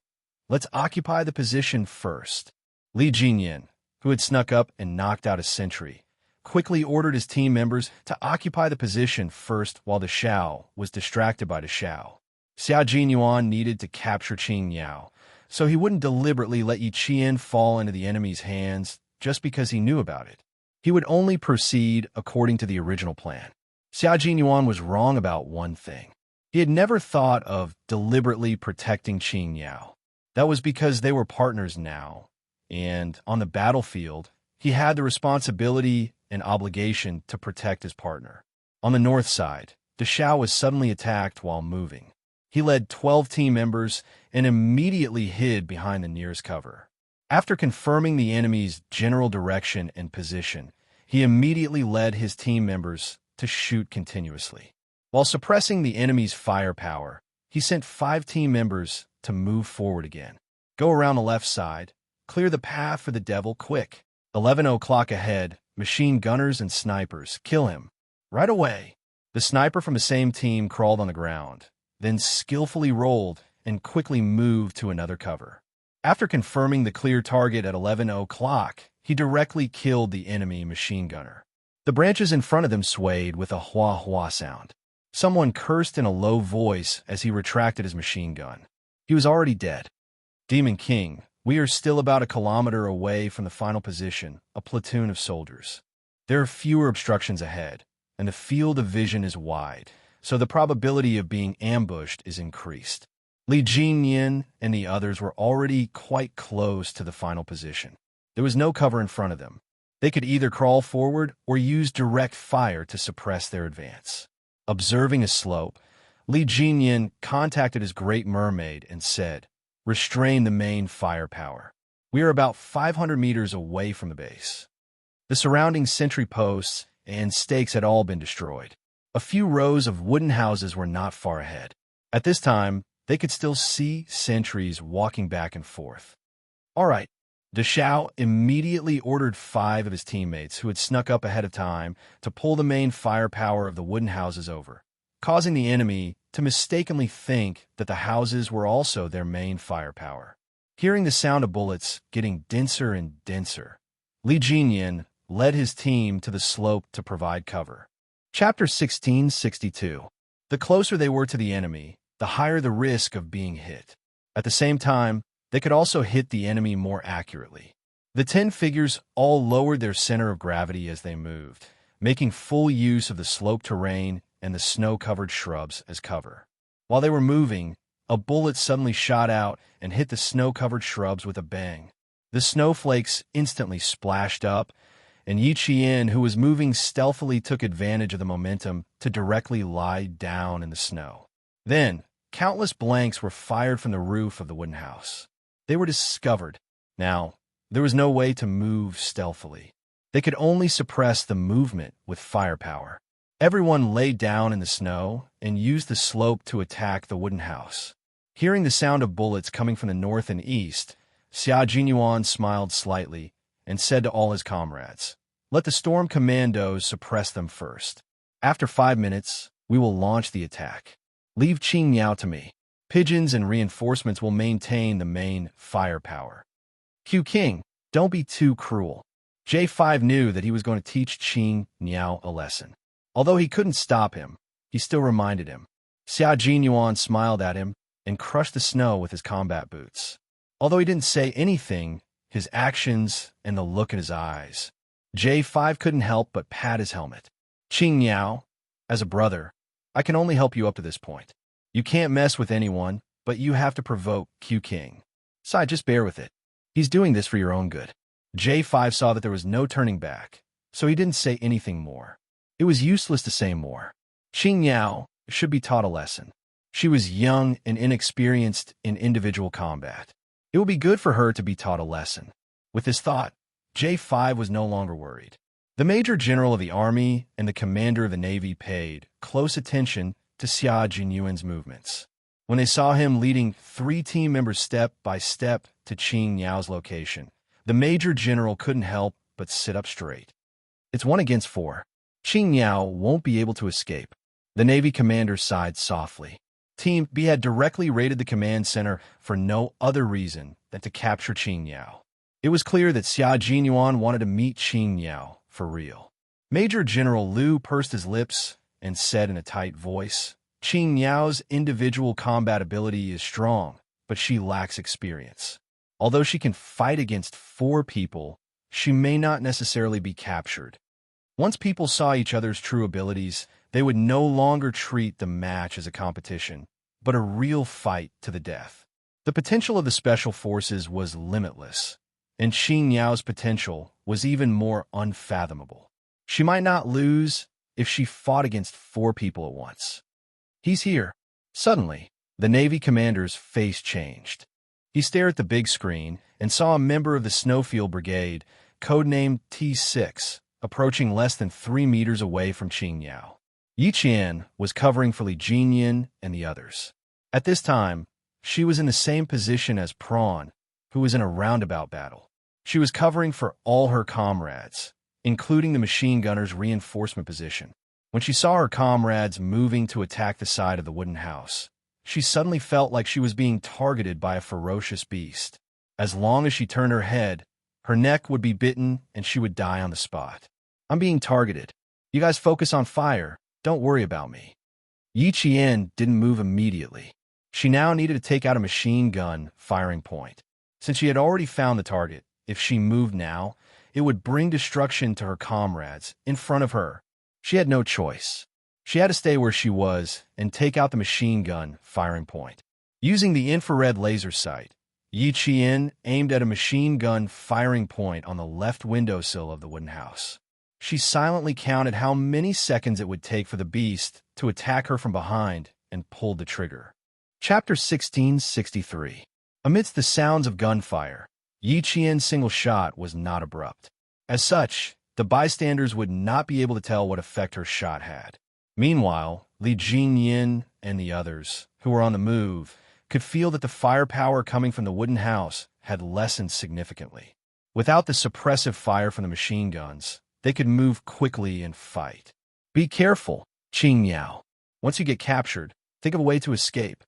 Let's occupy the position first." Li Jinyan, who had snuck up and knocked out a sentry, quickly ordered his team members to occupy the position first while the Shao was distracted by the Shao. Xia Jinyuan needed to capture Qing Yao, so he wouldn't deliberately let Yi Qian fall into the enemy's hands just because he knew about it. He would only proceed according to the original plan. Xia Jinyuan was wrong about one thing. He He had never thought of deliberately protecting Qing Yao. That was because they were partners now, and on the battlefield, he had the responsibility and obligation to protect his partner. On the north side, Deshao was suddenly attacked while moving. He led 12 team members and immediately hid behind the nearest cover. After confirming the enemy's general direction and position, he immediately led his team members to shoot continuously. While suppressing the enemy's firepower, he sent 5 team members to move forward again. Go around the left side, clear the path for the devil quick. 11 o'clock ahead, machine gunners and snipers, kill him. Right away. The sniper from the same team crawled on the ground, then skillfully rolled and quickly moved to another cover. After confirming the clear target at 11 o'clock, he directly killed the enemy machine gunner. The branches in front of them swayed with a hua-hua sound. Someone cursed in a low voice as he retracted his machine gun. He was already dead. Demon King, we are still about a kilometer away from the final position, a platoon of soldiers. There are fewer obstructions ahead, and the field of vision is wide, so the probability of being ambushed is increased. Li Jinyin and the others were already quite close to the final position. There was no cover in front of them. They could either crawl forward or use direct fire to suppress their advance. Observing a slope, Li Jinyin contacted his great mermaid and said, "Restrain the main firepower. We are about 500 meters away from the base." The surrounding sentry posts and stakes had all been destroyed. A few rows of wooden houses were not far ahead. At this time, they could still see sentries walking back and forth. All right. Deshao immediately ordered 5 of his teammates who had snuck up ahead of time to pull the main firepower of the wooden houses over, causing the enemy to mistakenly think that the houses were also their main firepower. Hearing the sound of bullets getting denser and denser, Li Jinyin led his team to the slope to provide cover. Chapter 1662. The closer they were to the enemy, the higher the risk of being hit. At the same time, they could also hit the enemy more accurately. The 10 figures all lowered their center of gravity as they moved, making full use of the slope terrain and the snow-covered shrubs as cover. While they were moving, a bullet suddenly shot out and hit the snow-covered shrubs with a bang. The snowflakes instantly splashed up, and Yi Qian, who was moving stealthily, took advantage of the momentum to directly lie down in the snow. Then, countless blanks were fired from the roof of the wooden house. They were discovered. Now, there was no way to move stealthily. They could only suppress the movement with firepower. Everyone lay down in the snow and used the slope to attack the wooden house. Hearing the sound of bullets coming from the north and east, Xia Jinyuan smiled slightly and said to all his comrades, "Let the storm commandos suppress them first. After 5 minutes, we will launch the attack. Leave Qing Yao to me. Pigeons and reinforcements will maintain the main firepower." Q King, don't be too cruel. J5 knew that he was going to teach Qing Yao a lesson. Although he couldn't stop him, he still reminded him. Xia Jinyuan smiled at him and crushed the snow with his combat boots. Although he didn't say anything, his actions and the look in his eyes, J5 couldn't help but pat his helmet. "Qing Yao, as a brother, I can only help you up to this point. You can't mess with anyone, but you have to provoke Q King. Sai, just bear with it. He's doing this for your own good." J5 saw that there was no turning back, so he didn't say anything more. It was useless to say more. Qing Yao should be taught a lesson. She was young and inexperienced in individual combat. It would be good for her to be taught a lesson. With this thought, J5 was no longer worried. The Major General of the Army and the Commander of the Navy paid close attention to Xia Jinyuan's movements. When they saw him leading 3 team members step by step to Qing Yao's location, the Major General couldn't help but sit up straight. It's 1 against 4. Qing Yao won't be able to escape. The Navy commander sighed softly. Team B had directly raided the command center for no other reason than to capture Qing Yao. It was clear that Xia Jinyuan wanted to meet Qing Yao for real. Major General Liu pursed his lips and said in a tight voice, "Qing Yao's individual combat ability is strong, but she lacks experience. Although she can fight against 4 people, she may not necessarily be captured. Once people saw each other's true abilities, they would no longer treat the match as a competition, but a real fight to the death. The potential of the special forces was limitless, and Qing Yao's potential was even more unfathomable. She might not lose if she fought against 4 people at once. He's here. Suddenly, the Navy commander's face changed. He stared at the big screen and saw a member of the Snowfield Brigade, codenamed T6, approaching less than 3 meters away from Qing Yao. Yi Qian was covering for Li Jinyan and the others. At this time, she was in the same position as Prawn, who was in a roundabout battle. She was covering for all her comrades, including the machine gunner's reinforcement position. When she saw her comrades moving to attack the side of the wooden house, she suddenly felt like she was being targeted by a ferocious beast. As long as she turned her head, her neck would be bitten and she would die on the spot. I'm being targeted. You guys focus on fire. Don't worry about me. Yi Qian didn't move immediately. She now needed to take out a machine gun firing point. Since she had already found the target, if she moved now, it would bring destruction to her comrades in front of her. She had no choice. She had to stay where she was and take out the machine gun firing point. Using the infrared laser sight, Yi Qian aimed at a machine gun firing point on the left windowsill of the wooden house. She silently counted how many seconds it would take for the beast to attack her from behind and pulled the trigger. Chapter 1663. Amidst the sounds of gunfire, Yi Qian's single shot was not abrupt. As such, the bystanders would not be able to tell what effect her shot had. Meanwhile, Li Jinyan and the others, who were on the move, could feel that the firepower coming from the wooden house had lessened significantly. Without the suppressive fire from the machine guns, they could move quickly and fight. Be careful, Qing Yao. Once you get captured, think of a way to escape.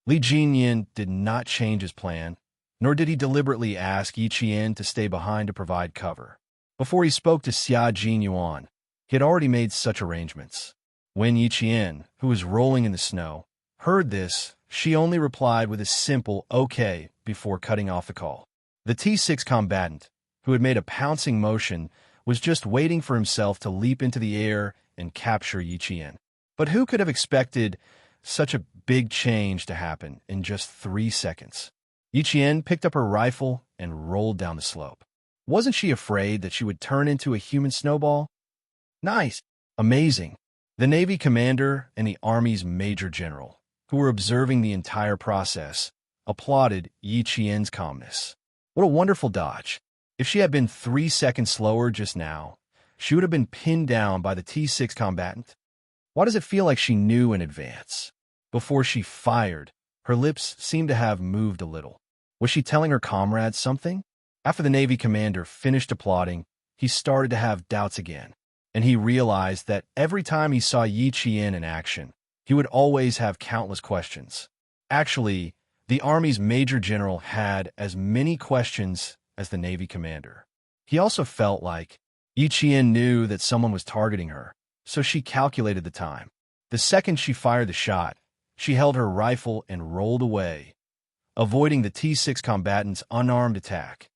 Li Jinyan did not change his plan, nor did he deliberately ask Yi Qian to stay behind to provide cover. Before he spoke to Xia Jinyuan, he had already made such arrangements. When Yi Qian, who was rolling in the snow, heard this, she only replied with a simple "okay" before cutting off the call. The T6 combatant, who had made a pouncing motion, was just waiting for himself to leap into the air and capture Yi Qian. But who could have expected such a big change to happen in just 3 seconds? Yi Qian picked up her rifle and rolled down the slope. Wasn't she afraid that she would turn into a human snowball? Nice! Amazing! The Navy commander and the Army's major general, who were observing the entire process, applauded Yi Qian's calmness. What a wonderful dodge! If she had been 3 seconds slower just now, she would have been pinned down by the T6 combatant. Why does it feel like she knew in advance? Before she fired, her lips seemed to have moved a little. Was she telling her comrades something? After the Navy commander finished applauding, he started to have doubts again, and he realized that every time he saw Yi Qian in action, he would always have countless questions. Actually, the Army's major general had as many questions as the Navy commander. He also felt like Yi Qian knew that someone was targeting her, so she calculated the time. The second she fired the shot, she held her rifle and rolled away, avoiding the T6 combatant's unarmed attack.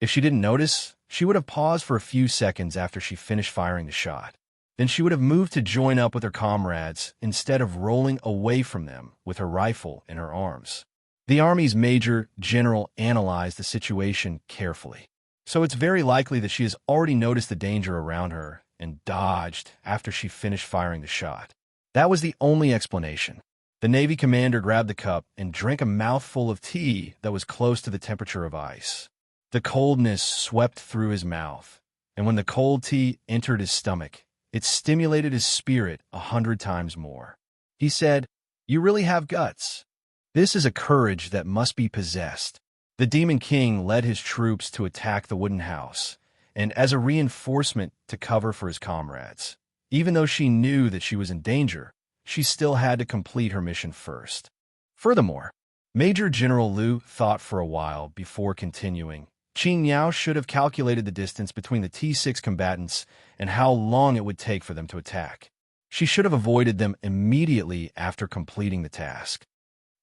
If she didn't notice, she would have paused for a few seconds after she finished firing the shot. Then she would have moved to join up with her comrades instead of rolling away from them with her rifle in her arms. The Army's major general analyzed the situation carefully, so it's very likely that she has already noticed the danger around her and dodged after she finished firing the shot. That was the only explanation. The Navy commander grabbed the cup and drank a mouthful of tea that was close to the temperature of ice. The coldness swept through his mouth, and when the cold tea entered his stomach, it stimulated his spirit 100 times more. He said, "You really have guts. This is a courage that must be possessed." The Demon King led his troops to attack the wooden house, and as a reinforcement to cover for his comrades. Even though she knew that she was in danger, she still had to complete her mission first. Furthermore, Major General Liu thought for a while before continuing. Qing Yao should have calculated the distance between the T6 combatants and how long it would take for them to attack. She should have avoided them immediately after completing the task.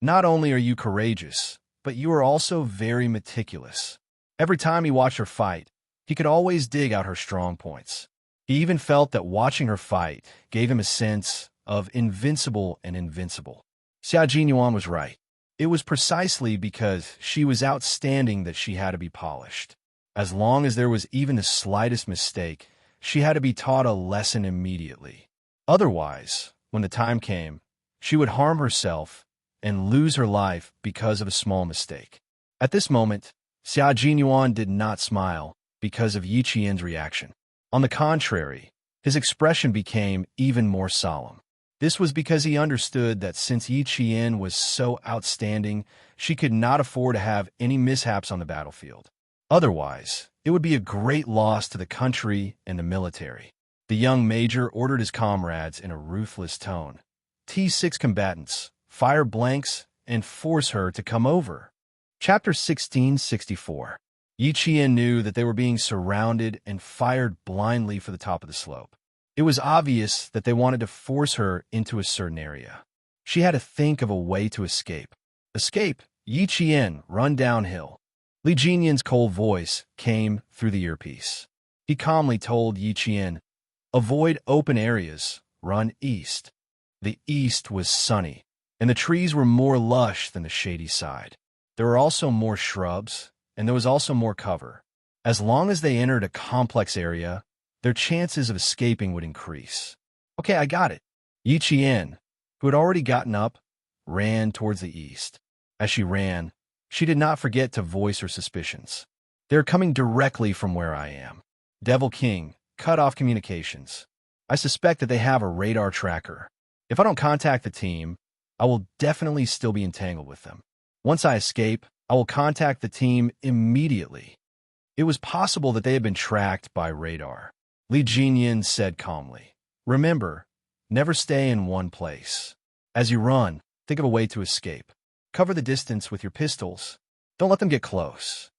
Not only are you courageous, but you are also very meticulous. Every time he watched her fight, he could always dig out her strong points. He even felt that watching her fight gave him a sense of invincible and invincible. Xia Jinyuan was right. It was precisely because she was outstanding that she had to be polished. As long as there was even the slightest mistake, she had to be taught a lesson immediately. Otherwise, when the time came, she would harm herself and lose her life because of a small mistake. At this moment, Xia Jinyuan did not smile because of Yi Qian's reaction. On the contrary, his expression became even more solemn. This was because he understood that since Yi Qian was so outstanding, she could not afford to have any mishaps on the battlefield. Otherwise, it would be a great loss to the country and the military. The young major ordered his comrades in a ruthless tone. T6 combatants, fire blanks and force her to come over. Chapter 1664. Yi Qian knew that they were being surrounded and fired blindly for the top of the slope. It was obvious that they wanted to force her into a certain area. She had to think of a way to escape. Escape? Yi Qian, run downhill. Li Jinyan's cold voice came through the earpiece. He calmly told Yi Qian, avoid open areas, run east. The east was sunny, and the trees were more lush than the shady side. There were also more shrubs, and there was also more cover. As long as they entered a complex area, their chances of escaping would increase. Okay, I got it. Yi Qian, who had already gotten up, ran towards the east. As she ran, she did not forget to voice her suspicions. They're coming directly from where I am. Devil King, cut off communications. I suspect that they have a radar tracker. If I don't contact the team, I will definitely still be entangled with them. Once I escape, I will contact the team immediately. It was possible that they had been tracked by radar. Li Jinyan said calmly, remember, never stay in one place. As you run, think of a way to escape. Cover the distance with your pistols. Don't let them get close.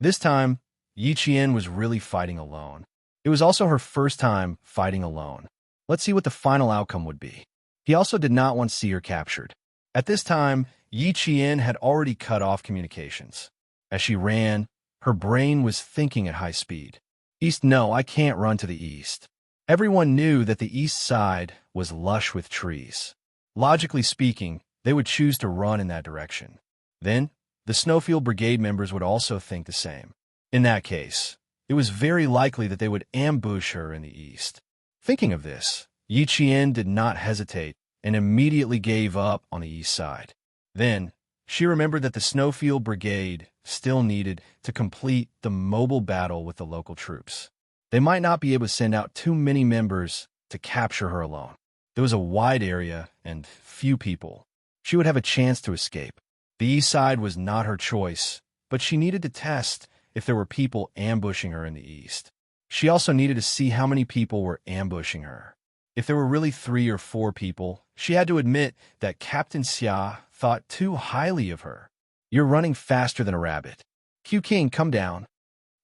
This time, Yi Qian was really fighting alone. It was also her first time fighting alone. Let's see what the final outcome would be. He also did not want to see her captured. At this time, Yi Qian had already cut off communications. As she ran, her brain was thinking at high speed. East, no, I can't run to the east. Everyone knew that the east side was lush with trees. Logically speaking, they would choose to run in that direction. Then, the Snowfield Brigade members would also think the same. In that case, it was very likely that they would ambush her in the east. Thinking of this, Yi Qian did not hesitate and immediately gave up on the east side. Then, she remembered that the Snowfield Brigade still needed to complete the mobile battle with the local troops. They might not be able to send out too many members to capture her alone. There was a wide area and few people. She would have a chance to escape. The east side was not her choice, but she needed to test if there were people ambushing her in the east. She also needed to see how many people were ambushing her. If there were really 3 or 4 people, she had to admit that Captain Xia thought too highly of her. You're running faster than a rabbit. Q King, come down.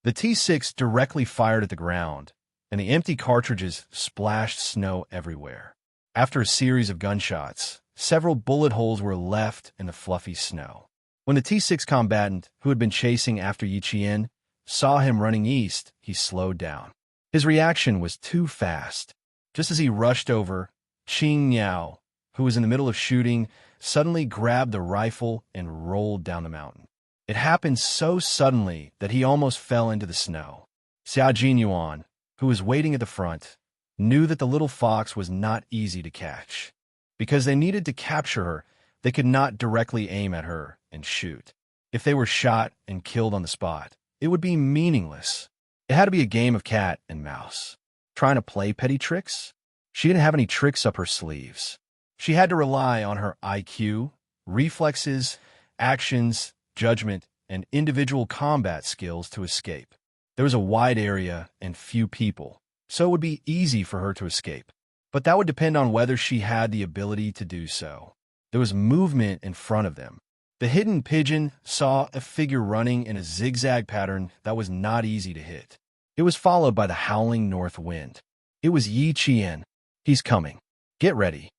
The T6 directly fired at the ground, and the empty cartridges splashed snow everywhere. After a series of gunshots, several bullet holes were left in the fluffy snow. When the T6 combatant, who had been chasing after Yi Qian, saw him running east, he slowed down. His reaction was too fast. Just as he rushed over, Qing Niao, who was in the middle of shooting, suddenly grabbed the rifle and rolled down the mountain. It happened so suddenly that he almost fell into the snow. Xia Jinyuan, who was waiting at the front, knew that the little fox was not easy to catch. Because they needed to capture her, they could not directly aim at her and shoot. If they were shot and killed on the spot, it would be meaningless. It had to be a game of cat and mouse. Trying to play petty tricks? She didn't have any tricks up her sleeves. She had to rely on her IQ, reflexes, actions, judgment, and individual combat skills to escape. There was a wide area and few people, so it would be easy for her to escape. But that would depend on whether she had the ability to do so. There was movement in front of them. The hidden pigeon saw a figure running in a zigzag pattern that was not easy to hit. It was followed by the howling north wind. It was Yi Qian. He's coming. Get ready.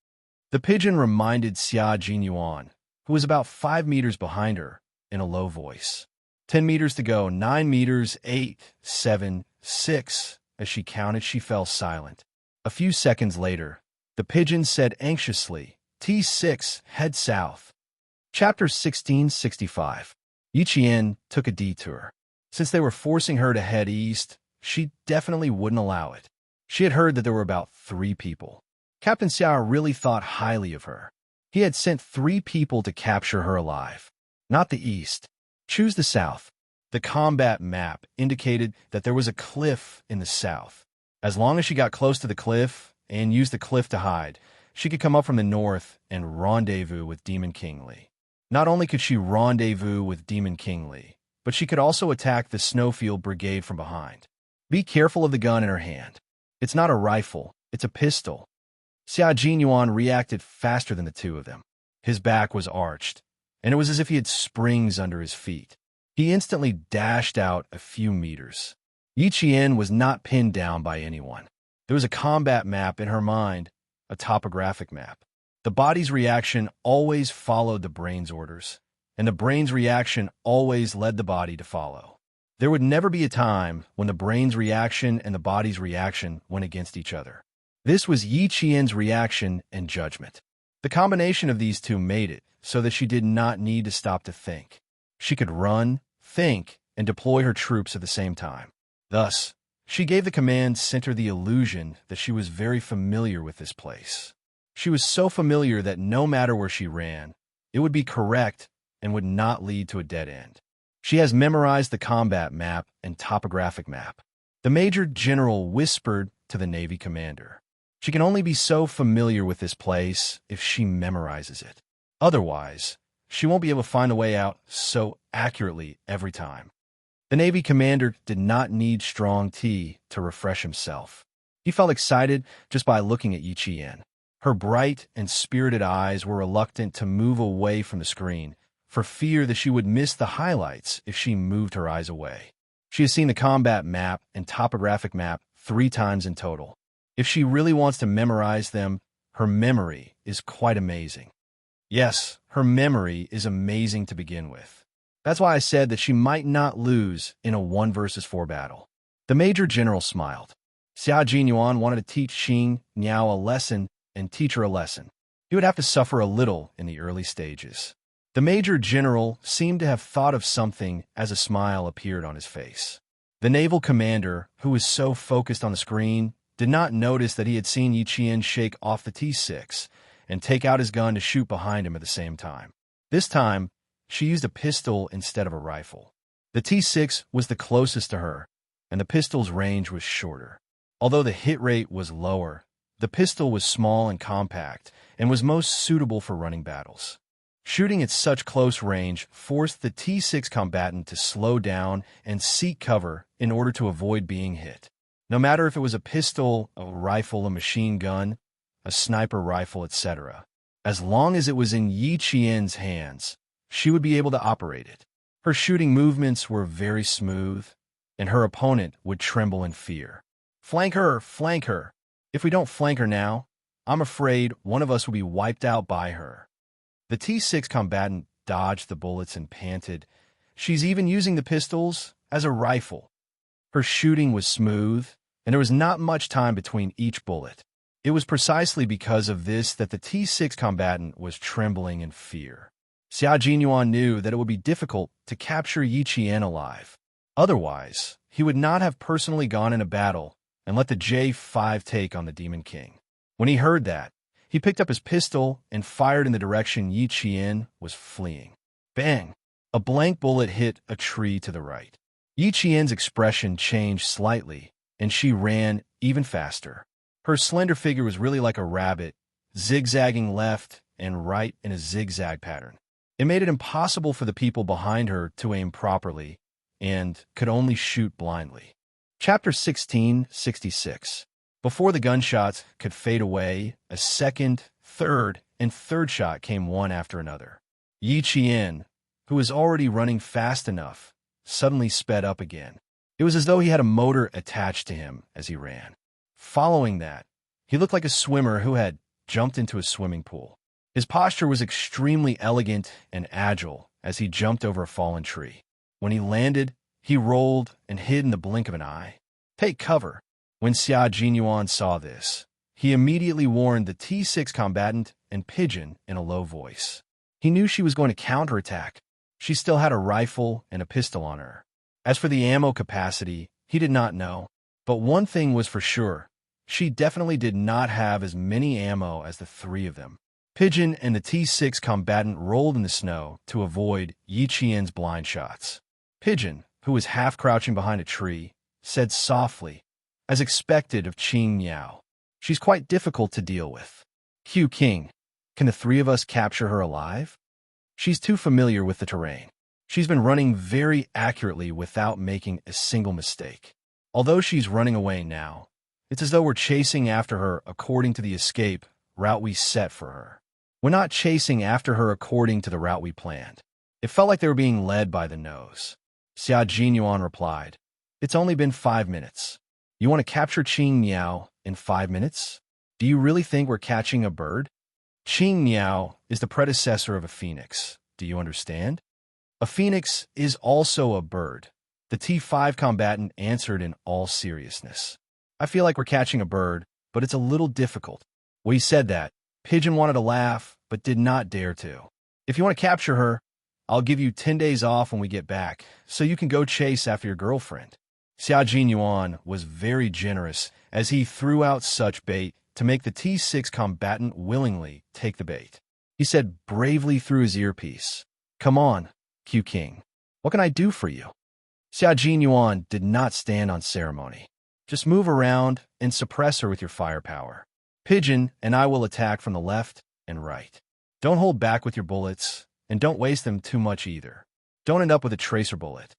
The pigeon reminded Xia Jinyuan, who was about 5 meters behind her, in a low voice. 10 meters to go, 9 meters, 8, 7, 6, as she counted, she fell silent. A few seconds later, the pigeon said anxiously, "T6, head south." Chapter 1665. Yi Qian took a detour. Since they were forcing her to head east, she definitely wouldn't allow it. She had heard that there were about 3 people. Captain Xiao really thought highly of her. He had sent 3 people to capture her alive. Not the east. Choose the south. The combat map indicated that there was a cliff in the south. As long as she got close to the cliff and used the cliff to hide, she could come up from the north and rendezvous with Demon King Li. Not only could she rendezvous with Demon King Li, but she could also attack the Snowfield Brigade from behind. Be careful of the gun in her hand. It's not a rifle, it's a pistol. Xia Jinyuan reacted faster than the 2 of them. His back was arched, and it was as if he had springs under his feet. He instantly dashed out a few meters. Yi Qian was not pinned down by anyone. There was a combat map in her mind, a topographic map. The body's reaction always followed the brain's orders, and the brain's reaction always led the body to follow. There would never be a time when the brain's reaction and the body's reaction went against each other. This was Yi Qian's reaction and judgment. The combination of these 2 made it so that she did not need to stop to think. She could run, think, and deploy her troops at the same time. Thus, she gave the command center the illusion that she was very familiar with this place. She was so familiar that no matter where she ran, it would be correct and would not lead to a dead end. She has memorized the combat map and topographic map. The Major General whispered to the Navy commander. She can only be so familiar with this place if she memorizes it. Otherwise, she won't be able to find the way out so accurately every time. The Navy commander did not need strong tea to refresh himself. He felt excited just by looking at Yi Qian. Her bright and spirited eyes were reluctant to move away from the screen, for fear that she would miss the highlights if she moved her eyes away. She has seen the combat map and topographic map 3 times in total. If she really wants to memorize them, her memory is quite amazing. Yes, her memory is amazing to begin with. That's why I said that she might not lose in a 1 versus 4 battle. The Major General smiled. Xia Jinyuan wanted to teach Xing Niao a lesson and teach her a lesson. He would have to suffer a little in the early stages. The Major General seemed to have thought of something as a smile appeared on his face. The naval commander, who was so focused on the screen, did not notice that he had seen Yi Qian shake off the T6 and take out his gun to shoot behind him at the same time. This time, she used a pistol instead of a rifle. The T6 was the closest to her, and the pistol's range was shorter. Although the hit rate was lower, the pistol was small and compact and was most suitable for running battles. Shooting at such close range forced the T6 combatant to slow down and seek cover in order to avoid being hit. No matter if it was a pistol, a rifle, a machine gun, a sniper rifle, etc. As long as it was in Yi Qian's hands, she would be able to operate it. Her shooting movements were very smooth, and her opponent would tremble in fear. Flank her! Flank her! If we don't flank her now, I'm afraid one of us will be wiped out by her. The T6 combatant dodged the bullets and panted. She's even using the pistols as a rifle. Her shooting was smooth, and there was not much time between each bullet. It was precisely because of this that the T6 combatant was trembling in fear. Xia Jinyuan knew that it would be difficult to capture Yi Qian alive. Otherwise, he would not have personally gone in a battle and let the J5 take on the Demon King. When he heard that, he picked up his pistol and fired in the direction Yi Qian was fleeing. Bang! A blank bullet hit a tree to the right. Yi Qian's expression changed slightly, and she ran even faster. Her slender figure was really like a rabbit, zigzagging left and right in a zigzag pattern. It made it impossible for the people behind her to aim properly and could only shoot blindly. Chapter 1666. Before the gunshots could fade away, a second, third, and third shot came one after another. Yi Qian, who was already running fast enough, suddenly sped up again. It was as though he had a motor attached to him as he ran. Following that, he looked like a swimmer who had jumped into a swimming pool. His posture was extremely elegant and agile as he jumped over a fallen tree. When he landed, he rolled and hid in the blink of an eye. Take cover! When Xia Jinyuan saw this, he immediately warned the T6 combatant and Pigeon in a low voice. He knew she was going to counterattack. She still had a rifle and a pistol on her. As for the ammo capacity, he did not know. But one thing was for sure. She definitely did not have as many ammo as the three of them. Pigeon and the T6 combatant rolled in the snow to avoid Yi Qian's blind shots. Pigeon, who was half crouching behind a tree, said softly, as expected of Qing Miao, "She's quite difficult to deal with. Q King, can the three of us capture her alive? She's too familiar with the terrain. She's been running very accurately without making a single mistake. Although she's running away now, it's as though we're chasing after her according to the escape route we set for her. We're not chasing after her according to the route we planned." It felt like they were being led by the nose. Xia Jinyuan replied, "It's only been 5 minutes. You want to capture Qing Miao in 5 minutes? Do you really think we're catching a bird? Qing Miao is the predecessor of a phoenix. Do you understand? A phoenix is also a bird." The T5 combatant answered in all seriousness. "I feel like we're catching a bird, but it's a little difficult." When he said that, Pigeon wanted to laugh, but did not dare to. "If you want to capture her, I'll give you 10 days off when we get back, so you can go chase after your girlfriend." Xia Jinyuan was very generous as he threw out such bait to make the T6 combatant willingly take the bait. He said bravely through his earpiece, "Come on, Q King. What can I do for you?" Xia Jinyuan did not stand on ceremony. "Just move around and suppress her with your firepower. Pigeon and I will attack from the left and right. Don't hold back with your bullets, and don't waste them too much either. Don't end up with a tracer bullet."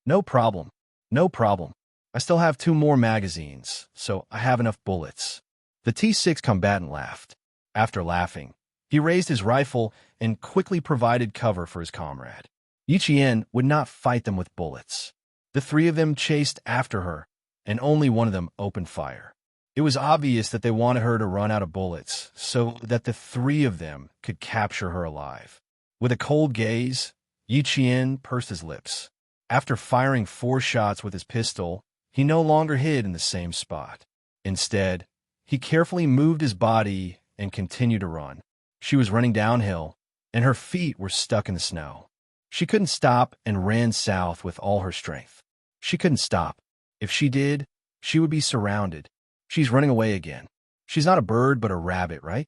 "No problem. No problem. I still have 2 more magazines, so I have enough bullets." The T6 combatant laughed. After laughing, he raised his rifle and quickly provided cover for his comrade. Yi Qian would not fight them with bullets. The 3 of them chased after her, and only one of them opened fire. It was obvious that they wanted her to run out of bullets so that the 3 of them could capture her alive. With a cold gaze, Yi Qian pursed his lips. After firing 4 shots with his pistol, he no longer hid in the same spot. Instead, he carefully moved his body and continued to run. She was running downhill, and her feet were stuck in the snow. She couldn't stop and ran south with all her strength. She couldn't stop. If she did, she would be surrounded. She's running away again. She's not a bird but a rabbit, right?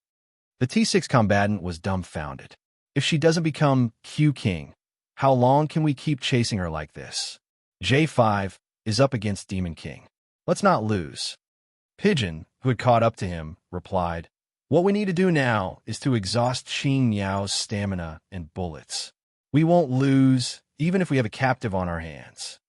The T6 combatant was dumbfounded. If she doesn't become Q King, how long can we keep chasing her like this? J5 is up against Demon King. Let's not lose. Pigeon, who had caught up to him, replied, "What we need to do now is to exhaust Qing Miao's stamina and bullets. We won't lose, even if we have a captive on our hands."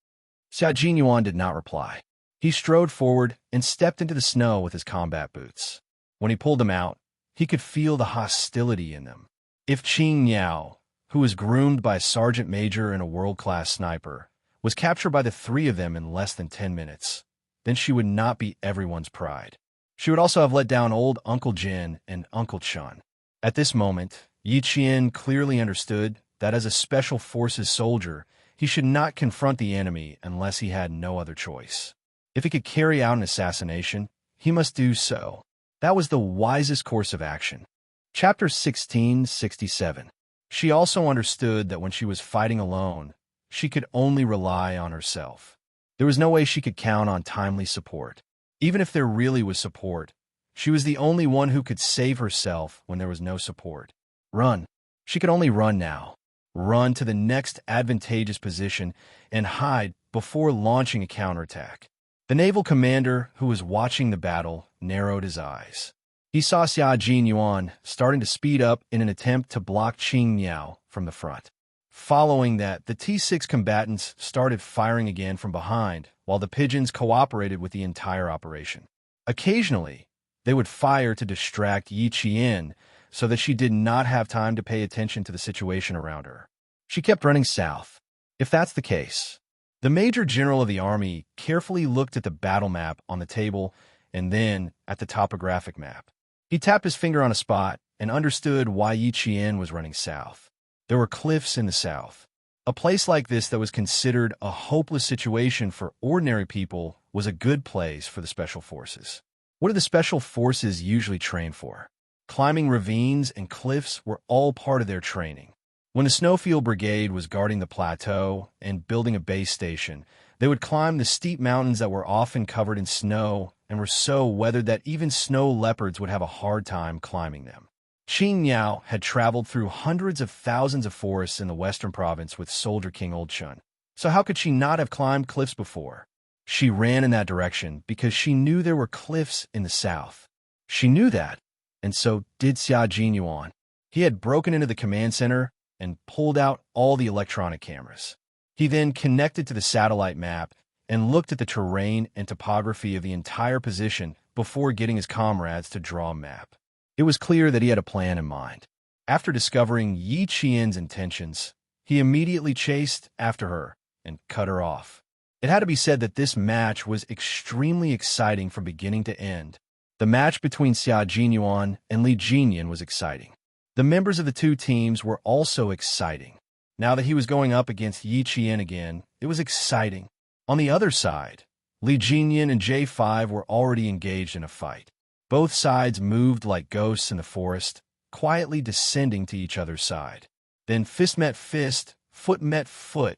Xia Jinyuan did not reply. He strode forward and stepped into the snow with his combat boots. When he pulled them out, he could feel the hostility in them. If Qing Miao, who was groomed by a sergeant major and a world-class sniper, was captured by the 3 of them in less than 10 minutes, then she would not be everyone's pride. She would also have let down old Uncle Jin and Uncle Chun. At this moment, Yi Qian clearly understood that as a special forces soldier, he should not confront the enemy unless he had no other choice. If he could carry out an assassination, he must do so. That was the wisest course of action. Chapter 1667. She also understood that when she was fighting alone, she could only rely on herself. There was no way she could count on timely support. Even if there really was support, she was the only one who could save herself when there was no support. Run. She could only run now. Run to the next advantageous position and hide before launching a counterattack. The naval commander, who was watching the battle, narrowed his eyes. He saw Xia Jinyuan starting to speed up in an attempt to block Qing Miao from the front. Following that, the T6 combatants started firing again from behind, while the pigeons cooperated with the entire operation. Occasionally, they would fire to distract Yi Qian so that she did not have time to pay attention to the situation around her. She kept running south. If that's the case, the Major General of the Army carefully looked at the battle map on the table and then at the topographic map. He tapped his finger on a spot and understood why Yi Qian was running south. There were cliffs in the south. A place like this that was considered a hopeless situation for ordinary people was a good place for the Special Forces. What do the Special Forces usually train for? Climbing ravines and cliffs were all part of their training. When the Snowfield Brigade was guarding the plateau and building a base station, they would climb the steep mountains that were often covered in snow and were so weathered that even snow leopards would have a hard time climbing them. Qing Niao had traveled through hundreds of thousands of forests in the western province with Soldier King Old Chun. So how could she not have climbed cliffs before? She ran in that direction because she knew there were cliffs in the south. She knew that, and so did Xia Jinyuan. He had broken into the command center and pulled out all the electronic cameras. He then connected to the satellite map and looked at the terrain and topography of the entire position before getting his comrades to draw a map. It was clear that he had a plan in mind. After discovering Yi Qian's intentions, he immediately chased after her and cut her off. It had to be said that this match was extremely exciting from beginning to end. The match between Xia Jinyuan and Li Jinyan was exciting. The members of the two teams were also exciting. Now that he was going up against Yi Qian again, it was exciting. On the other side, Li Jinyan and J5 were already engaged in a fight. Both sides moved like ghosts in the forest, quietly descending to each other's side. Then fist met fist, foot met foot,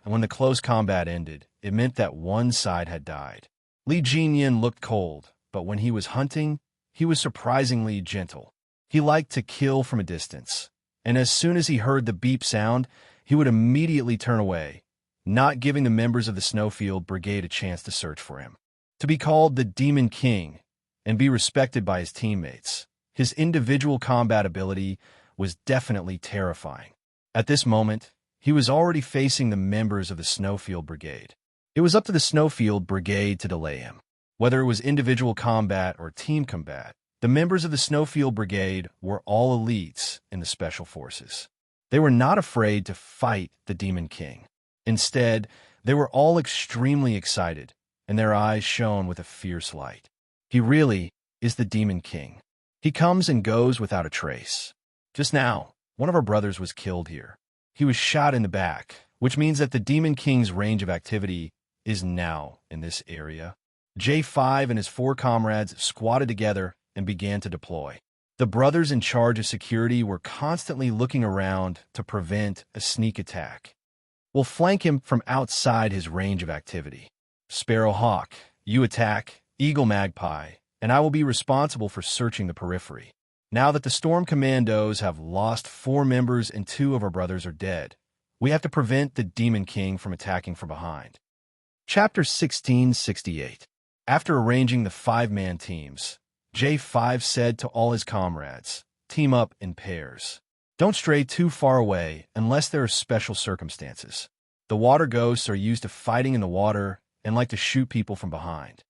and when the close combat ended, it meant that one side had died. Li Jinyan looked cold, but when he was hunting, he was surprisingly gentle. He liked to kill from a distance, and as soon as he heard the beep sound, he would immediately turn away, not giving the members of the Snowfield Brigade a chance to search for him. To be called the Demon King and be respected by his teammates, his individual combat ability was definitely terrifying. At this moment, he was already facing the members of the Snowfield Brigade. It was up to the Snowfield Brigade to delay him. Whether it was individual combat or team combat, the members of the Snowfield Brigade were all elites in the Special Forces. They were not afraid to fight the Demon King. Instead, they were all extremely excited, and their eyes shone with a fierce light. He really is the Demon King. He comes and goes without a trace. Just now, one of our brothers was killed here. He was shot in the back, which means that the Demon King's range of activity is now in this area. J5 and his 4 comrades squatted together and began to deploy. The brothers in charge of security were constantly looking around to prevent a sneak attack. We'll flank him from outside his range of activity. Sparrow Hawk, you attack, Eagle Magpie, and I will be responsible for searching the periphery. Now that the Storm Commandos have lost 4 members and 2 of our brothers are dead, we have to prevent the Demon King from attacking from behind. Chapter 1668. After arranging the 5-man teams, J5 said to all his comrades, team up in pairs. Don't stray too far away unless there are special circumstances. The water ghosts are used to fighting in the water and like to shoot people from behind.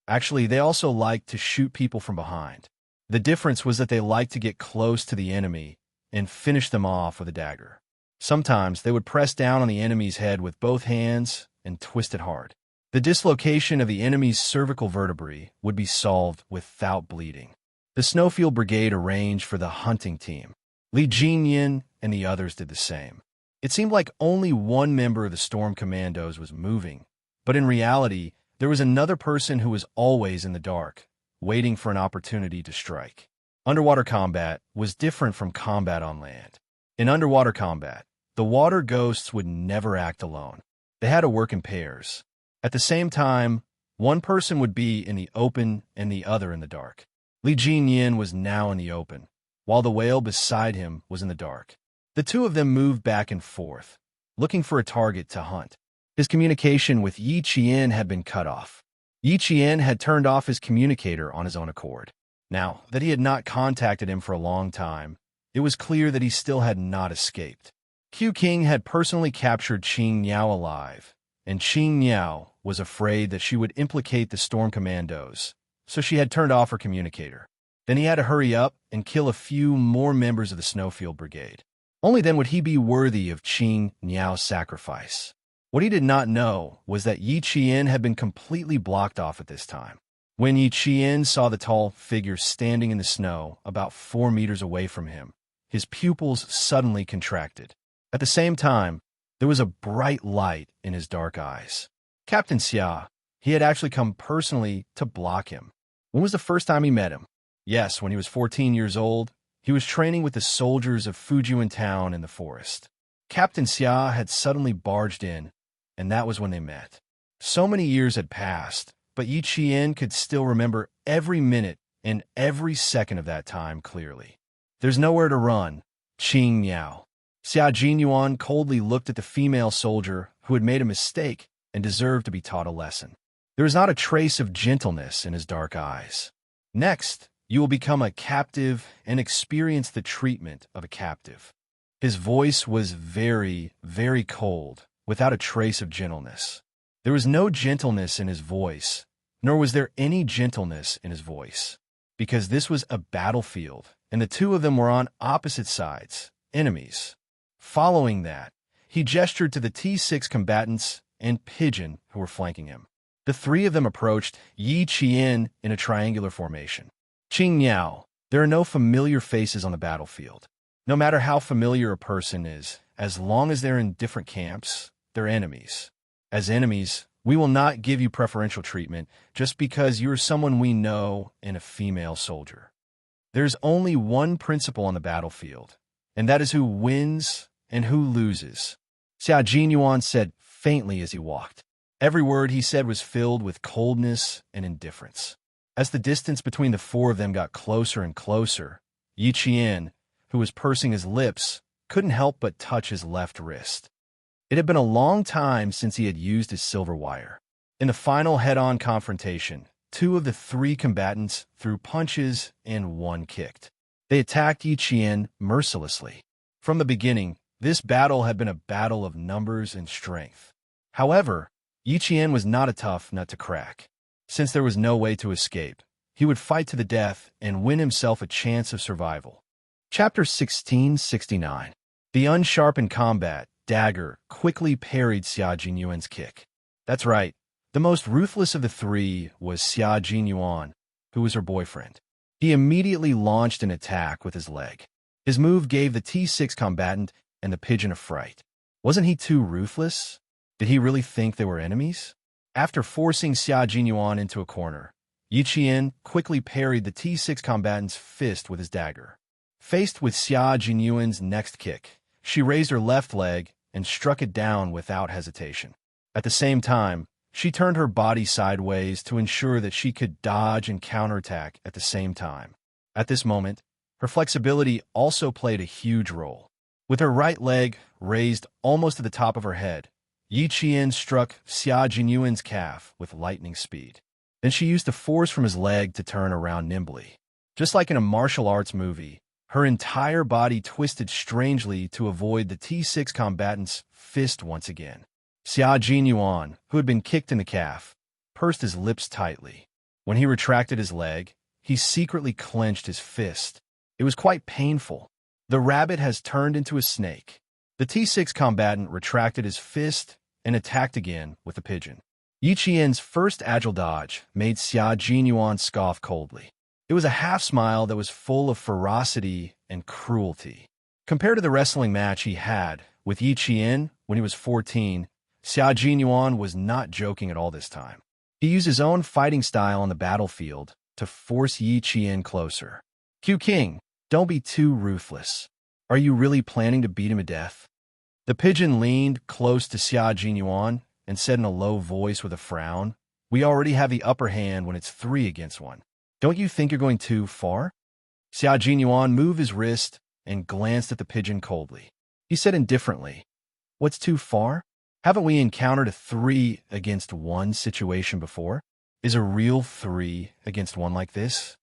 Actually, they also like to shoot people from behind. The difference was that they liked to get close to the enemy and finish them off with a dagger. Sometimes they would press down on the enemy's head with both hands and twist it hard. The dislocation of the enemy's cervical vertebrae would be solved without bleeding. The Snowfield Brigade arranged for the hunting team. Li Jinyan and the others did the same. It seemed like only one member of the Storm Commandos was moving, but in reality, there was another person who was always in the dark, waiting for an opportunity to strike. Underwater combat was different from combat on land. In underwater combat, the water ghosts would never act alone. They had to work in pairs. At the same time, one person would be in the open and the other in the dark. Li Jinyan was now in the open, while the whale beside him was in the dark. The two of them moved back and forth, looking for a target to hunt. His communication with Yi Qian had been cut off. Yi Qian had turned off his communicator on his own accord. Now that he had not contacted him for a long time, it was clear that he still had not escaped. Q King had personally captured Qing Niao alive, and Qing Niao was afraid that she would implicate the Storm Commandos, so she had turned off her communicator. Then he had to hurry up and kill a few more members of the Snowfield Brigade. Only then would he be worthy of Qing Niao's sacrifice. What he did not know was that Yi Qian had been completely blocked off at this time. When Yi Qian saw the tall figure standing in the snow about 4 meters away from him, his pupils suddenly contracted. At the same time, There was a bright light in his dark eyes. Captain Xia, he had actually come personally to block him. When was the first time he met him? Yes, when he was 14 years old. He was training with the soldiers of Fujian Town in the forest. Captain Xia had suddenly barged in, and that was when they met. So many years had passed, but Yi Qian could still remember every minute and every second of that time clearly. There's nowhere to run, Qing Miao. Xia Jinyuan coldly looked at the female soldier who had made a mistake and deserved to be taught a lesson. There was not a trace of gentleness in his dark eyes. Next, you will become a captive and experience the treatment of a captive. His voice was very, very cold, without a trace of gentleness. There was no gentleness in his voice, nor was there any gentleness in his voice, because this was a battlefield, and the two of them were on opposite sides, enemies. Following that, he gestured to the T6 combatants and Pigeon who were flanking him. The three of them approached Yi Qian in a triangular formation. Qing Miao, there are no familiar faces on the battlefield. No matter how familiar a person is, as long as they're in different camps, they're enemies. As enemies, we will not give you preferential treatment just because you're someone we know and a female soldier. There's only one principle on the battlefield, and that is who wins and who loses, Xia Jinyuan said faintly as he walked. Every word he said was filled with coldness and indifference. As the distance between the four of them got closer and closer, Yi Qian, who was pursing his lips, couldn't help but touch his left wrist. It had been a long time since he had used his silver wire. In the final head-on confrontation, two of the three combatants threw punches and one kicked. They attacked Yi Qian mercilessly. From the beginning, this battle had been a battle of numbers and strength. However, Yi Qian was not a tough nut to crack. Since there was no way to escape, he would fight to the death and win himself a chance of survival. Chapter 1669. The unsharpened combat dagger quickly parried Xia Jinyuan's kick. That's right, the most ruthless of the three was Xia Jinyuan, who was her boyfriend. He immediately launched an attack with his leg. His move gave the T6 combatant and the pigeon a fright. Wasn't he too ruthless? Did he really think they were enemies? After forcing Xia Jinyuan into a corner, Yi Qian quickly parried the T6 combatant's fist with his dagger. Faced with Xia Jinyuan's next kick, she raised her left leg and struck it down without hesitation. At the same time, she turned her body sideways to ensure that she could dodge and counterattack at the same time. At this moment, her flexibility also played a huge role. With her right leg raised almost to the top of her head, Yi Qian struck Xia Jinyuan's calf with lightning speed. Then she used the force from his leg to turn around nimbly. Just like in a martial arts movie, her entire body twisted strangely to avoid the T6 combatant's fist once again. Xia Jinyuan, who had been kicked in the calf, pursed his lips tightly. When he retracted his leg, he secretly clenched his fist. It was quite painful. The rabbit has turned into a snake. The T6 combatant retracted his fist and attacked again with the pigeon. Yi Qian's first agile dodge made Xia Jinyuan scoff coldly. It was a half-smile that was full of ferocity and cruelty. Compared to the wrestling match he had with Yi Qian when he was 14, Xia Jinyuan was not joking at all this time. He used his own fighting style on the battlefield to force Yi Qian closer. Q King, don't be too ruthless. Are you really planning to beat him to death? The pigeon leaned close to Xia Jinyuan and said in a low voice with a frown, "We already have the upper hand when it's 3 against 1. Don't you think you're going too far?" Xia Jinyuan moved his wrist and glanced at the pigeon coldly. He said indifferently, "What's too far? Haven't we encountered a 3 against 1 situation before? Is a real 3 against 1 like this?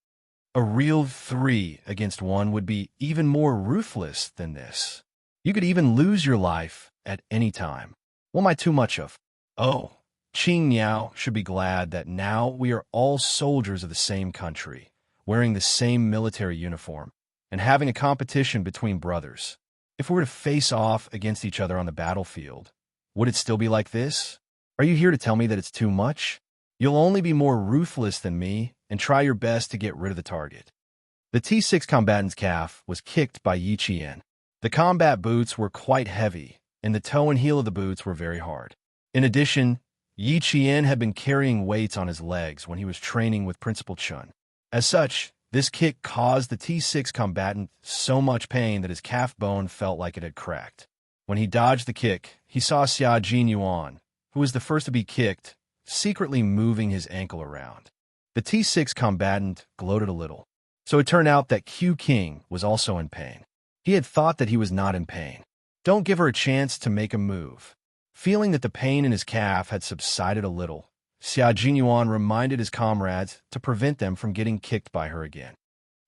A real 3 against 1 would be even more ruthless than this. You could even lose your life at any time. What am I too much of? Oh, Qing Miao should be glad that now we are all soldiers of the same country, wearing the same military uniform, and having a competition between brothers. If we were to face off against each other on the battlefield, would it still be like this? Are you here to tell me that it's too much? You'll only be more ruthless than me and try your best to get rid of the target." The T6 combatant's calf was kicked by Yi Qian. The combat boots were quite heavy, and the toe and heel of the boots were very hard. In addition, Yi Qian had been carrying weights on his legs when he was training with Principal Chun. As such, this kick caused the T6 combatant so much pain that his calf bone felt like it had cracked. When he dodged the kick, he saw Xia Jinyuan, who was the first to be kicked, secretly moving his ankle around. The T6 combatant gloated a little. So it turned out that Q King was also in pain. He had thought that he was not in pain. Don't give her a chance to make a move. Feeling that the pain in his calf had subsided a little, Xia Jinyuan reminded his comrades to prevent them from getting kicked by her again.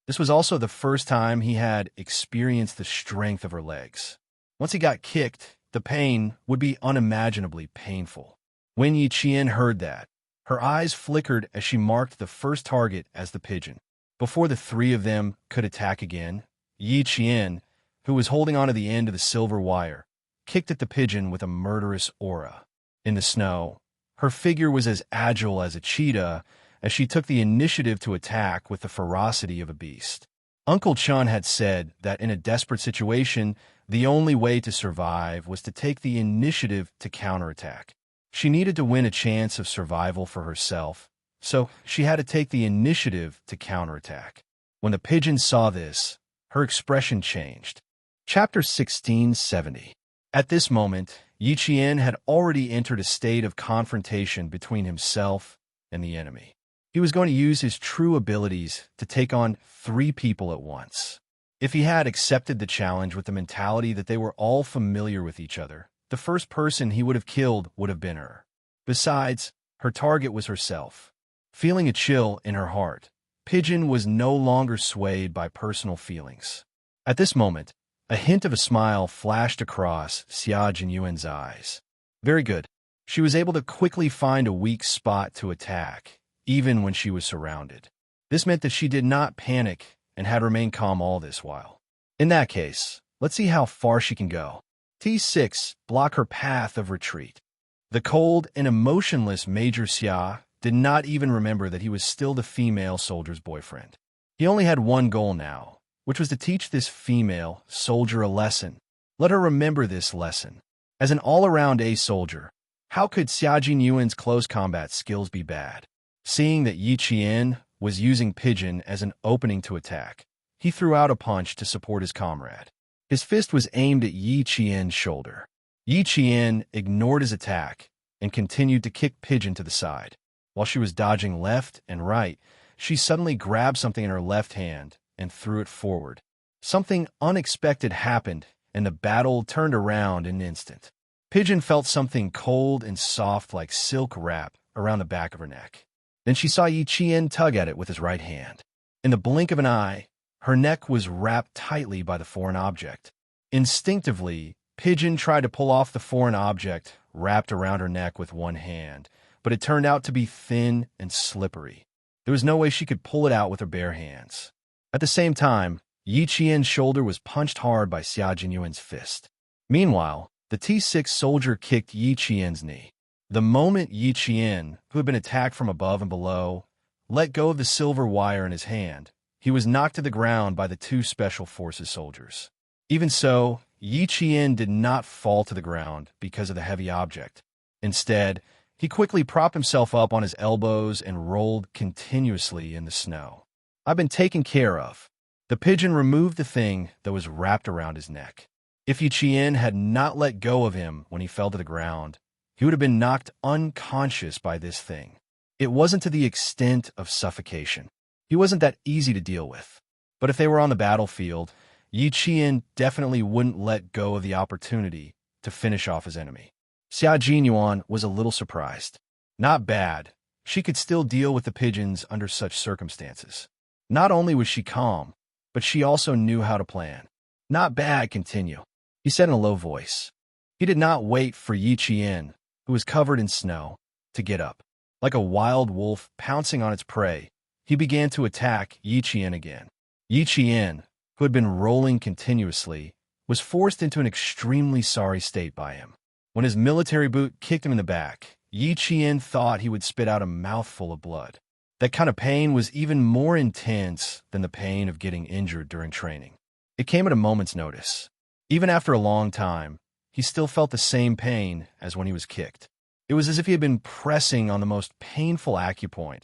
This was also the first time he had experienced the strength of her legs. Once he got kicked, the pain would be unimaginably painful. When Yi Qian heard that, her eyes flickered as she marked the first target as the pigeon. Before the three of them could attack again, Yi Qian, who was holding onto the end of the silver wire, kicked at the pigeon with a murderous aura. In the snow, her figure was as agile as a cheetah as she took the initiative to attack with the ferocity of a beast. Uncle Chun had said that in a desperate situation, the only way to survive was to take the initiative to counterattack. She needed to win a chance of survival for herself, so she had to take the initiative to counterattack. When the pigeon saw this, her expression changed. Chapter 1670. At this moment, Yi Qian had already entered a state of confrontation between himself and the enemy. He was going to use his true abilities to take on 3 people at once. If he had accepted the challenge with the mentality that they were all familiar with each other, the first person he would have killed would have been her. Besides, her target was herself. Feeling a chill in her heart, Pigeon was no longer swayed by personal feelings. At this moment, a hint of a smile flashed across Xia Jinyuan's eyes. Very good. She was able to quickly find a weak spot to attack, even when she was surrounded. This meant that she did not panic and had remained calm all this while. In that case, let's see how far she can go. T6 block her path of retreat. The cold and emotionless Major Xia did not even remember that he was still the female soldier's boyfriend. He only had one goal now, which was to teach this female soldier a lesson. Let her remember this lesson. As an all-around A soldier, how could Xia Jinyuan's close combat skills be bad? Seeing that Yi Qian was using Pigeon as an opening to attack, he threw out a punch to support his comrade. His fist was aimed at Yi Qian's shoulder. Yi Qian ignored his attack and continued to kick Pigeon to the side. While she was dodging left and right, she suddenly grabbed something in her left hand and threw it forward. Something unexpected happened, and the battle turned around in an instant. Pigeon felt something cold and soft like silk wrap around the back of her neck. Then she saw Yi Qian tug at it with his right hand. In the blink of an eye, her neck was wrapped tightly by the foreign object. Instinctively, Pigeon tried to pull off the foreign object wrapped around her neck with one hand, but it turned out to be thin and slippery. There was no way she could pull it out with her bare hands. At the same time, Yi Qian's shoulder was punched hard by Xia Jinyuan's fist. Meanwhile, the T6 soldier kicked Yi Qian's knee. The moment Yi Qian, who had been attacked from above and below, let go of the silver wire in his hand, he was knocked to the ground by the 2 Special Forces soldiers. Even so, Yi Qian did not fall to the ground because of the heavy object. Instead, he quickly propped himself up on his elbows and rolled continuously in the snow. I've been taken care of. The pigeon removed the thing that was wrapped around his neck. If Yi Qian had not let go of him when he fell to the ground, he would have been knocked unconscious by this thing. It wasn't to the extent of suffocation. He wasn't that easy to deal with. But if they were on the battlefield, Yi Qian definitely wouldn't let go of the opportunity to finish off his enemy. Xia Jinyuan was a little surprised. Not bad. She could still deal with the pigeons under such circumstances. Not only was she calm, but she also knew how to plan. Not bad, continue, he said in a low voice. He did not wait for Yi Qian, who was covered in snow, to get up. Like a wild wolf pouncing on its prey, he began to attack Yi Qian again. Yi Qian, who had been rolling continuously, was forced into an extremely sorry state by him. When his military boot kicked him in the back, Yi Qian thought he would spit out a mouthful of blood. That kind of pain was even more intense than the pain of getting injured during training. It came at a moment's notice. Even after a long time, he still felt the same pain as when he was kicked. It was as if he had been pressing on the most painful acupoint,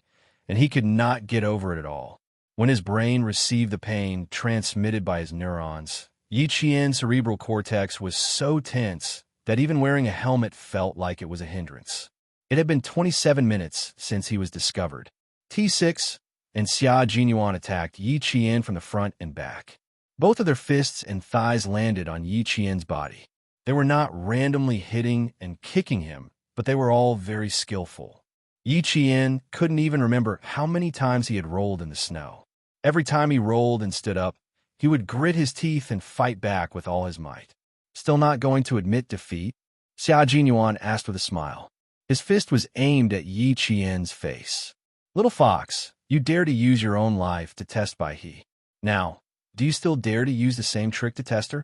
and he could not get over it at all. When his brain received the pain transmitted by his neurons, Yi Qian's cerebral cortex was so tense that even wearing a helmet felt like it was a hindrance. It had been 27 minutes since he was discovered. T6 and Xia Jinyuan attacked Yi Qian from the front and back. Both of their fists and thighs landed on Yi Qian's body. They were not randomly hitting and kicking him, but they were all very skillful. Yi Qian couldn't even remember how many times he had rolled in the snow. Every time he rolled and stood up, he would grit his teeth and fight back with all his might. Still not going to admit defeat? Xia Jinyuan asked with a smile. His fist was aimed at Yi Qian's face. Little fox, you dare to use your own life to test Bai He. Now, do you still dare to use the same trick to test her?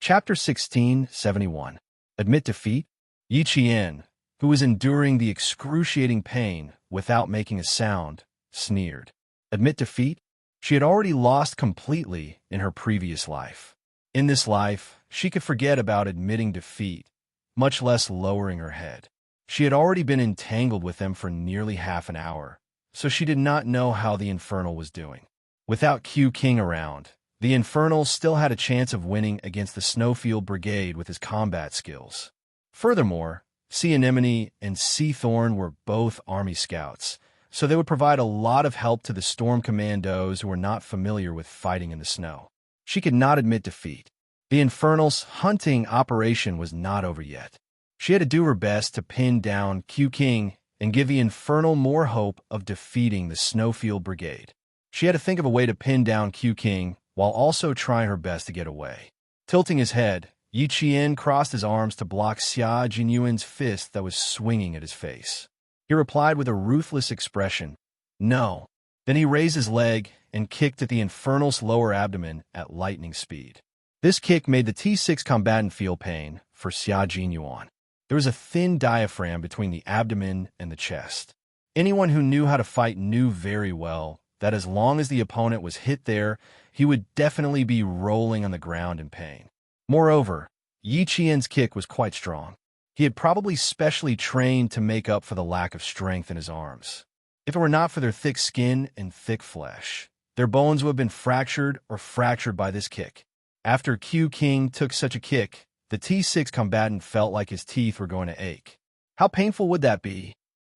Chapter 1671. Admit defeat? Yi Qian, who was enduring the excruciating pain without making a sound, sneered. Admit defeat? She had already lost completely in her previous life. In this life, she could forget about admitting defeat, much less lowering her head. She had already been entangled with them for nearly half an hour, so she did not know how the Infernal was doing. Without Q King around, the Infernal still had a chance of winning against the Snowfield Brigade with his combat skills. Furthermore, Sea Anemone and Sea Thorn were both army scouts, so they would provide a lot of help to the Storm Commandos who were not familiar with fighting in the snow. She could not admit defeat. The Infernal's hunting operation was not over yet. She had to do her best to pin down Q King and give the Infernal more hope of defeating the Snowfield Brigade. She had to think of a way to pin down Q King while also trying her best to get away. Tilting his head, Yi Qian crossed his arms to block Xia Jinyuan's fist that was swinging at his face. He replied with a ruthless expression, "No." Then he raised his leg and kicked at the Infernal's lower abdomen at lightning speed. This kick made the T6 combatant feel pain for Xia Jinyuan. There was a thin diaphragm between the abdomen and the chest. Anyone who knew how to fight knew very well that as long as the opponent was hit there, he would definitely be rolling on the ground in pain. Moreover, Yi Qian's kick was quite strong. He had probably specially trained to make up for the lack of strength in his arms. If it were not for their thick skin and thick flesh, their bones would have been fractured or fractured by this kick. After Q King took such a kick, the T6 combatant felt like his teeth were going to ache. How painful would that be?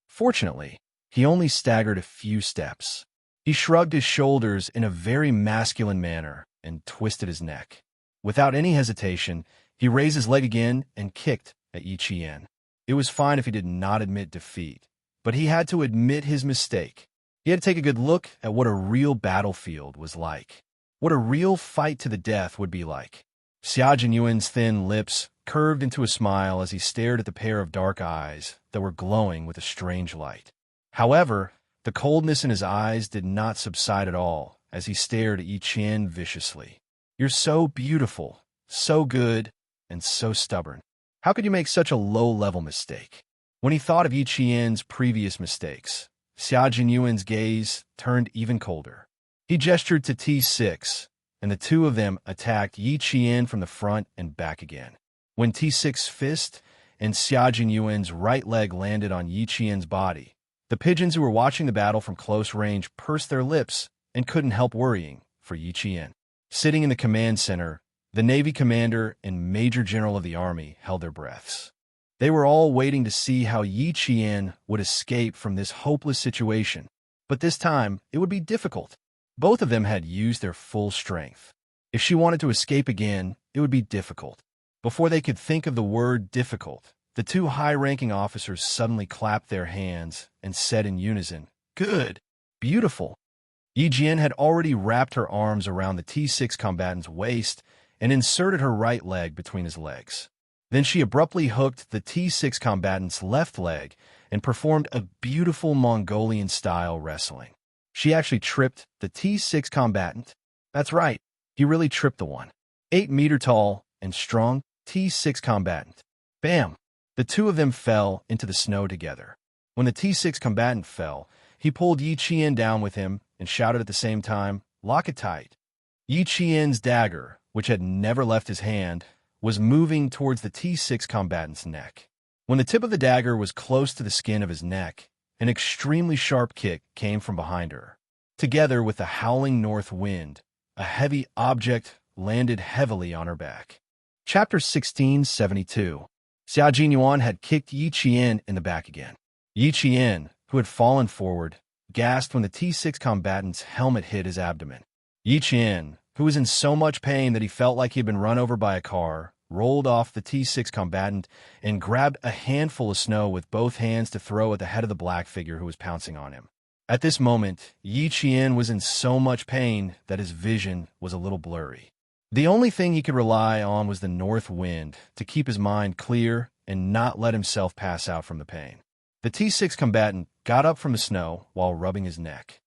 Fortunately, he only staggered a few steps. He shrugged his shoulders in a very masculine manner and twisted his neck. Without any hesitation, he raised his leg again and kicked at Yi Qian. It was fine if he did not admit defeat, but he had to admit his mistake. He had to take a good look at what a real battlefield was like, what a real fight to the death would be like. Xia Jinyuan's thin lips curved into a smile as he stared at the pair of dark eyes that were glowing with a strange light. However, the coldness in his eyes did not subside at all as he stared at Yi Qian viciously. "You're so beautiful, so good, and so stubborn. How could you make such a low-level mistake?" When he thought of Yi Qian's previous mistakes, Xia Jinyuan's gaze turned even colder. He gestured to T6, and the two of them attacked Yi Qian from the front and back again. When T6's fist and Xia Jinyuan's right leg landed on Yi Qian's body, the pigeons who were watching the battle from close range pursed their lips and couldn't help worrying for Yi Qian. Sitting in the command center, the Navy commander and Major General of the Army held their breaths. They were all waiting to see how Yi Qian would escape from this hopeless situation, but this time it would be difficult. Both of them had used their full strength. If she wanted to escape again, it would be difficult. Before they could think of the word difficult, the two high-ranking officers suddenly clapped their hands and said in unison, "Good, beautiful." Yi Jian had already wrapped her arms around the T6 combatant's waist and inserted her right leg between his legs. Then she abruptly hooked the T6 combatant's left leg and performed a beautiful Mongolian-style wrestling. She actually tripped the T6 combatant. That's right, he really tripped the 8-meter-tall and strong T6 combatant. Bam! The two of them fell into the snow together. When the T6 combatant fell, he pulled Yi Qian down with him and shouted at the same time, "Lock it tight." Yi Qian's dagger, which had never left his hand, was moving towards the T6 combatant's neck. When the tip of the dagger was close to the skin of his neck, an extremely sharp kick came from behind her. Together with the howling north wind, a heavy object landed heavily on her back. Chapter 1672. Xia Jinyuan had kicked Yi Qian in the back again. Yi Qian, who had fallen forward, gasped when the T6 combatant's helmet hit his abdomen. Yi Qian, who was in so much pain that he felt like he had been run over by a car, rolled off the T6 combatant and grabbed a handful of snow with both hands to throw at the head of the black figure who was pouncing on him. At this moment, Yi Qian was in so much pain that his vision was a little blurry. The only thing he could rely on was the north wind to keep his mind clear and not let himself pass out from the pain. The T6 combatant got up from the snow while rubbing his neck.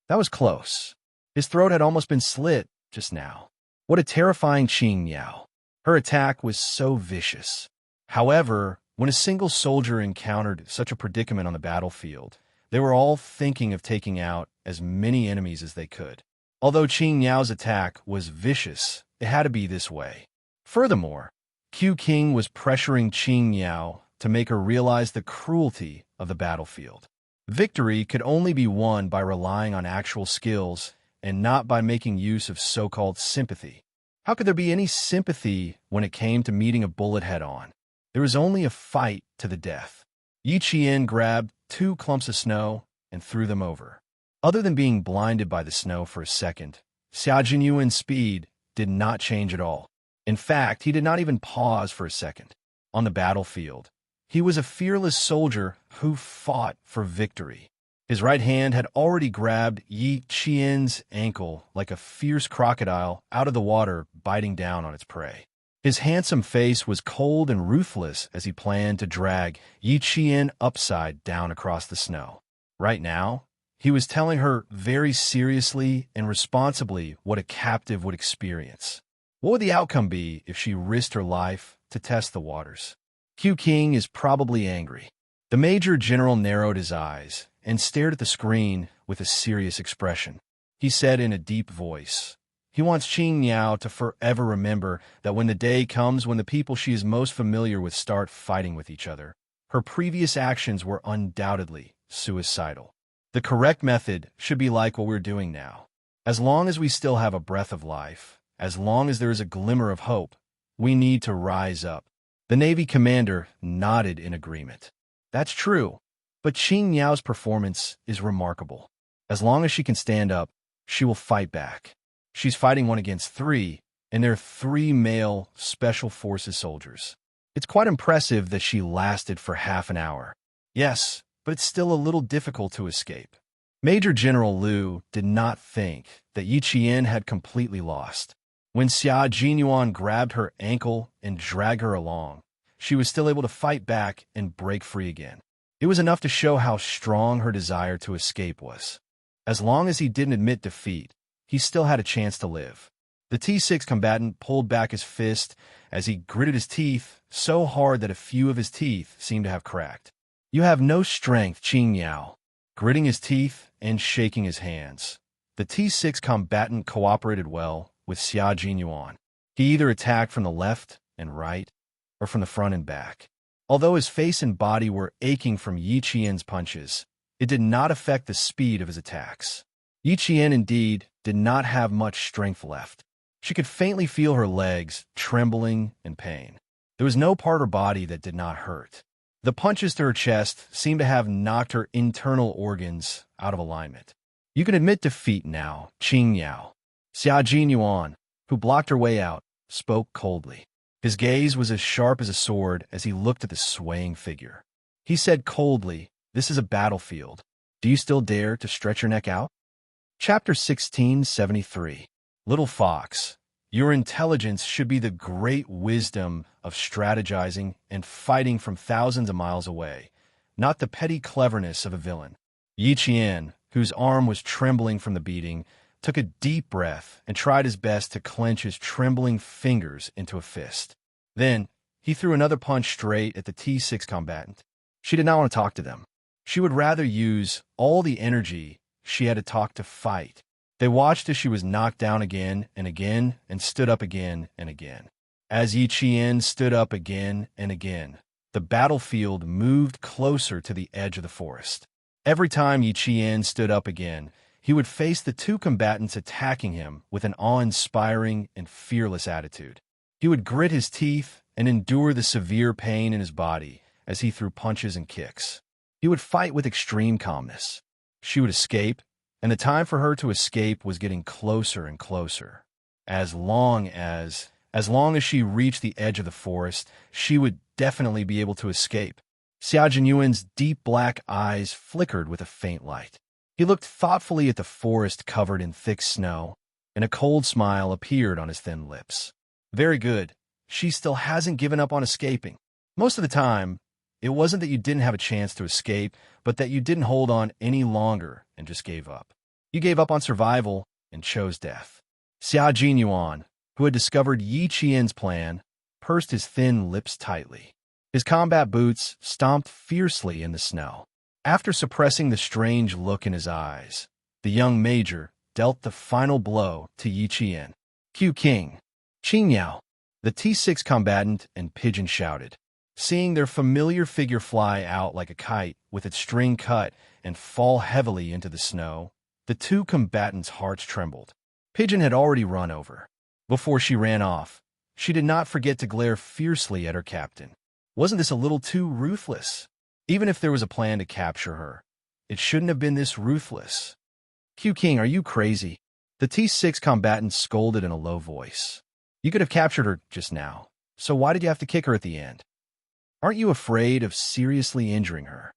That was close. His throat had almost been slit just now. What a terrifying Qing Yao. Her attack was so vicious. However, when a single soldier encountered such a predicament on the battlefield, they were all thinking of taking out as many enemies as they could. Although Qing Yao's attack was vicious, it had to be this way. Furthermore, Q King was pressuring Qing Yao to make her realize the cruelty of the battlefield. Victory could only be won by relying on actual skills and not by making use of so-called sympathy. How could there be any sympathy when it came to meeting a bullet head-on? There was only a fight to the death. Yi Qian grabbed 2 clumps of snow and threw them over. Other than being blinded by the snow for a second, Xia Jinyuan's speed did not change at all. In fact, he did not even pause for a second. On the battlefield, he was a fearless soldier who fought for victory. His right hand had already grabbed Yi Qian's ankle like a fierce crocodile out of the water biting down on its prey. His handsome face was cold and ruthless as he planned to drag Yi Qian upside down across the snow. Right now, he was telling her very seriously and responsibly what a captive would experience. What would the outcome be if she risked her life to test the waters? Q King is probably angry. The Major General narrowed his eyes and stared at the screen with a serious expression. He said in a deep voice, he wants Qing Yao to forever remember that when the day comes when the people she is most familiar with start fighting with each other, her previous actions were undoubtedly suicidal. The correct method should be like what we're doing now. As long as we still have a breath of life, as long as there is a glimmer of hope, we need to rise up. The Navy commander nodded in agreement. That's true, but Qing Yao's performance is remarkable. As long as she can stand up, she will fight back. She's fighting 1 against 3, and they're 3 male Special Forces soldiers. It's quite impressive that she lasted for half an hour. Yes, but it's still a little difficult to escape. Major General Liu did not think that Yi Qian had completely lost. When Xia Jinyuan grabbed her ankle and dragged her along, she was still able to fight back and break free again. It was enough to show how strong her desire to escape was. As long as he didn't admit defeat, he still had a chance to live. The T6 combatant pulled back his fist as he gritted his teeth so hard that a few of his teeth seemed to have cracked. You have no strength, Qing Yao. Gritting his teeth and shaking his hands, the T6 combatant cooperated well with Xia Jinyuan. He either attacked from the left and right, or from the front and back. Although his face and body were aching from Yi Qian's punches, it did not affect the speed of his attacks. Yi Qian, indeed, did not have much strength left. She could faintly feel her legs trembling in pain. There was no part of her body that did not hurt. The punches to her chest seemed to have knocked her internal organs out of alignment. You can admit defeat now, Qing Yao. Xia Jinyuan, who blocked her way out, spoke coldly. His gaze was as sharp as a sword as he looked at the swaying figure. He said coldly, "This is a battlefield. Do you still dare to stretch your neck out?" Chapter 1673. Little Fox, your intelligence should be the great wisdom of strategizing and fighting from thousands of miles away, not the petty cleverness of a villain. Yi Qian, whose arm was trembling from the beating, took a deep breath and tried his best to clench his trembling fingers into a fist. Then, he threw another punch straight at the T6 combatant. She did not want to talk to them. She would rather use all the energy she had to talk to fight. They watched as she was knocked down again and stood up again and again. As Yi Qian stood up again and again, the battlefield moved closer to the edge of the forest. Every time Yi Qian stood up again, he would face the two combatants attacking him with an awe-inspiring and fearless attitude. He would grit his teeth and endure the severe pain in his body as he threw punches and kicks. He would fight with extreme calmness. She would escape, and the time for her to escape was getting closer and closer. As long as she reached the edge of the forest, she would definitely be able to escape. Xia Jinyuan's deep black eyes flickered with a faint light. He looked thoughtfully at the forest covered in thick snow, and a cold smile appeared on his thin lips. Very good. She still hasn't given up on escaping. Most of the time, it wasn't that you didn't have a chance to escape, but that you didn't hold on any longer and just gave up. You gave up on survival and chose death. Xia Jinyuan, who had discovered Yi Qian's plan, pursed his thin lips tightly. His combat boots stomped fiercely in the snow. After suppressing the strange look in his eyes, the young major dealt the final blow to Yi Qian. Q King, Qing Yao, the T6 combatant and Pigeon shouted. Seeing their familiar figure fly out like a kite with its string cut and fall heavily into the snow, the two combatants' hearts trembled. Pigeon had already run over. Before she ran off, she did not forget to glare fiercely at her captain. Wasn't this a little too ruthless? Even if there was a plan to capture her, it shouldn't have been this ruthless. Q King, are you crazy? The T6 combatant scolded in a low voice. You could have captured her just now, so why did you have to kick her at the end? Aren't you afraid of seriously injuring her?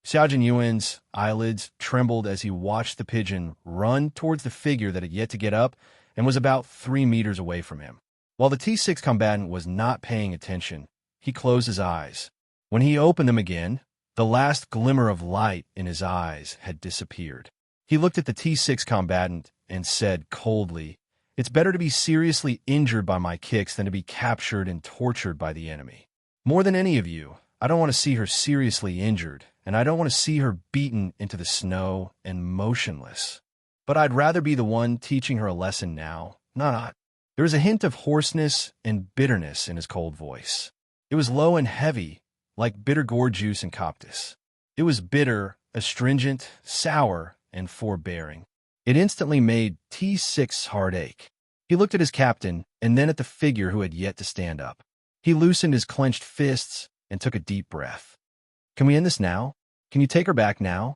Xia Jinyuan's eyelids trembled as he watched the pigeon run towards the figure that had yet to get up and was about 3 meters away from him. While the T6 combatant was not paying attention, he closed his eyes. When he opened them again, the last glimmer of light in his eyes had disappeared. He looked at the T6 combatant and said coldly, "It's better to be seriously injured by my kicks than to be captured and tortured by the enemy. More than any of you, I don't want to see her seriously injured, and I don't want to see her beaten into the snow and motionless. But I'd rather be the one teaching her a lesson now, not." There was a hint of hoarseness and bitterness in his cold voice. It was low and heavy, like bitter gourd juice and coptis. It was bitter, astringent, sour, and forbearing. It instantly made T6's heart ache. He looked at his captain and then at the figure who had yet to stand up. He loosened his clenched fists and took a deep breath. Can we end this now? Can you take her back now?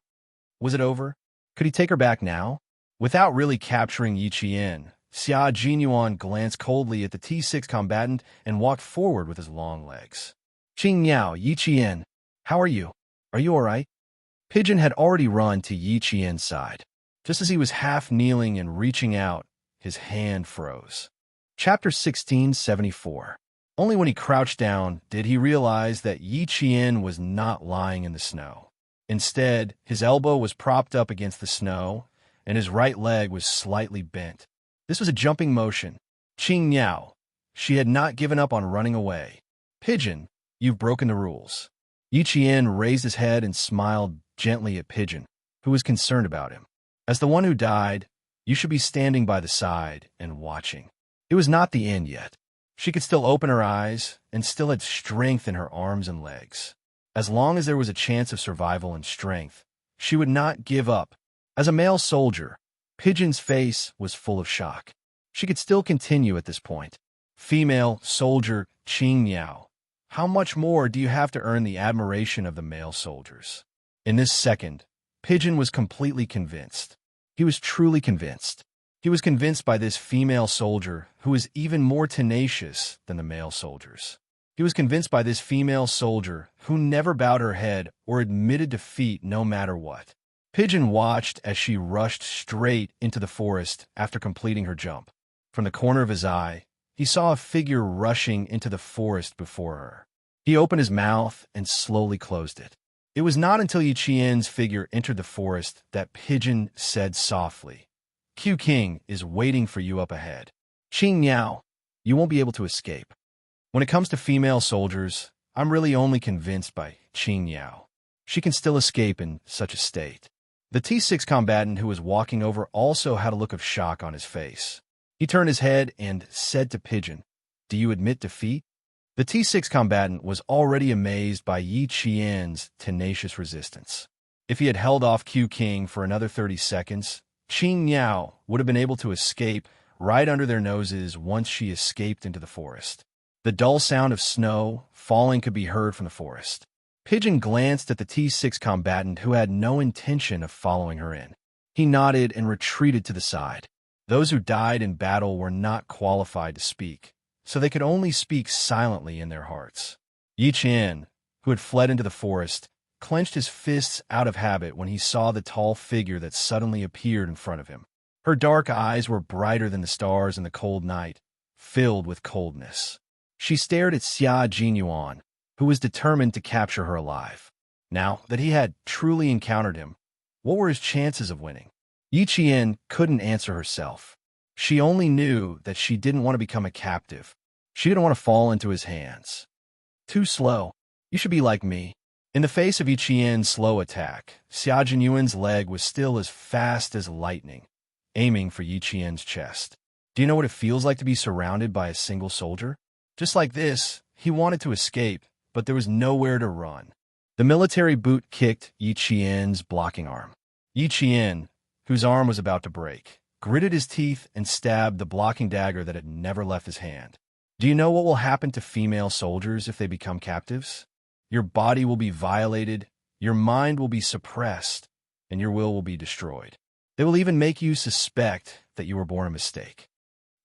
Was it over? Could he take her back now? Without really capturing Yi Qian, Xia Jinyuan glanced coldly at the T6 combatant and walked forward with his long legs. Qing Yao, Yi Qian, how are you? Are you all right? Pigeon had already run to Yi Qian's side. Just as he was half kneeling and reaching out, his hand froze. Chapter 1674. Only when he crouched down did he realize that Yi Qian was not lying in the snow. Instead, his elbow was propped up against the snow, and his right leg was slightly bent. This was a jumping motion. Qing Yao. She had not given up on running away. Pigeon, you've broken the rules. Yi Qian raised his head and smiled gently at Pigeon, who was concerned about him. As the one who died, you should be standing by the side and watching. It was not the end yet. She could still open her eyes and still had strength in her arms and legs. As long as there was a chance of survival and strength, she would not give up. As a male soldier, Pigeon's face was full of shock. She could still continue at this point. Female soldier Qing Yao, how much more do you have to earn the admiration of the male soldiers? In this second, Pigeon was completely convinced. He was truly convinced. He was convinced by this female soldier who was even more tenacious than the male soldiers. He was convinced by this female soldier who never bowed her head or admitted defeat no matter what. Pigeon watched as she rushed straight into the forest after completing her jump. From the corner of his eye, he saw a figure rushing into the forest before her. He opened his mouth and slowly closed it. It was not until Yi Qian's figure entered the forest that Pigeon said softly, Q King is waiting for you up ahead. Qing Yao, you won't be able to escape. When it comes to female soldiers, I'm really only convinced by Qing Yao. She can still escape in such a state. The T6 combatant who was walking over also had a look of shock on his face. He turned his head and said to Pigeon, Do you admit defeat? The T6 combatant was already amazed by Yi Qian's tenacious resistance. If he had held off Q King for another 30 seconds, Qing Niao would have been able to escape right under their noses once she escaped into the forest. The dull sound of snow falling could be heard from the forest. Pigeon glanced at the T6 combatant who had no intention of following her in. He nodded and retreated to the side. Those who died in battle were not qualified to speak, so they could only speak silently in their hearts. Yi Qian, who had fled into the forest, clenched his fists out of habit when he saw the tall figure that suddenly appeared in front of him. Her dark eyes were brighter than the stars in the cold night, filled with coldness. She stared at Xia Jinyuan, who was determined to capture her alive. Now that he had truly encountered him, what were his chances of winning? Yi Qian couldn't answer herself. She only knew that she didn't want to become a captive. She didn't want to fall into his hands. Too slow. You should be like me. In the face of Yi Qian's slow attack, Xia Jinyuan's leg was still as fast as lightning, aiming for Yi Qian's chest. Do you know what it feels like to be surrounded by a single soldier? Just like this, he wanted to escape, but there was nowhere to run. The military boot kicked Yi Qian's blocking arm. Yi Qian, whose arm was about to break, gritted his teeth and stabbed the blocking dagger that had never left his hand. Do you know what will happen to female soldiers if they become captives? Your body will be violated, your mind will be suppressed, and your will be destroyed. They will even make you suspect that you were born a mistake.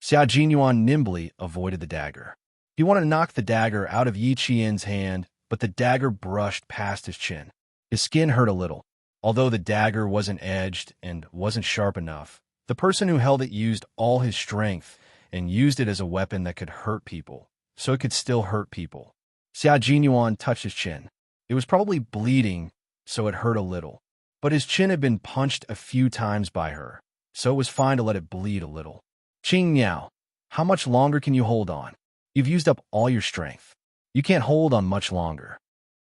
Xia Jinyuan nimbly avoided the dagger. He wanted to knock the dagger out of Yi Qian's hand, but the dagger brushed past his chin. His skin hurt a little. Although the dagger wasn't edged and wasn't sharp enough, the person who held it used all his strength and used it as a weapon that could hurt people, so it could still hurt people. Xia Jinyuan touched his chin. It was probably bleeding, so it hurt a little. But his chin had been punched a few times by her, so it was fine to let it bleed a little. Qing Niao, how much longer can you hold on? You've used up all your strength. You can't hold on much longer.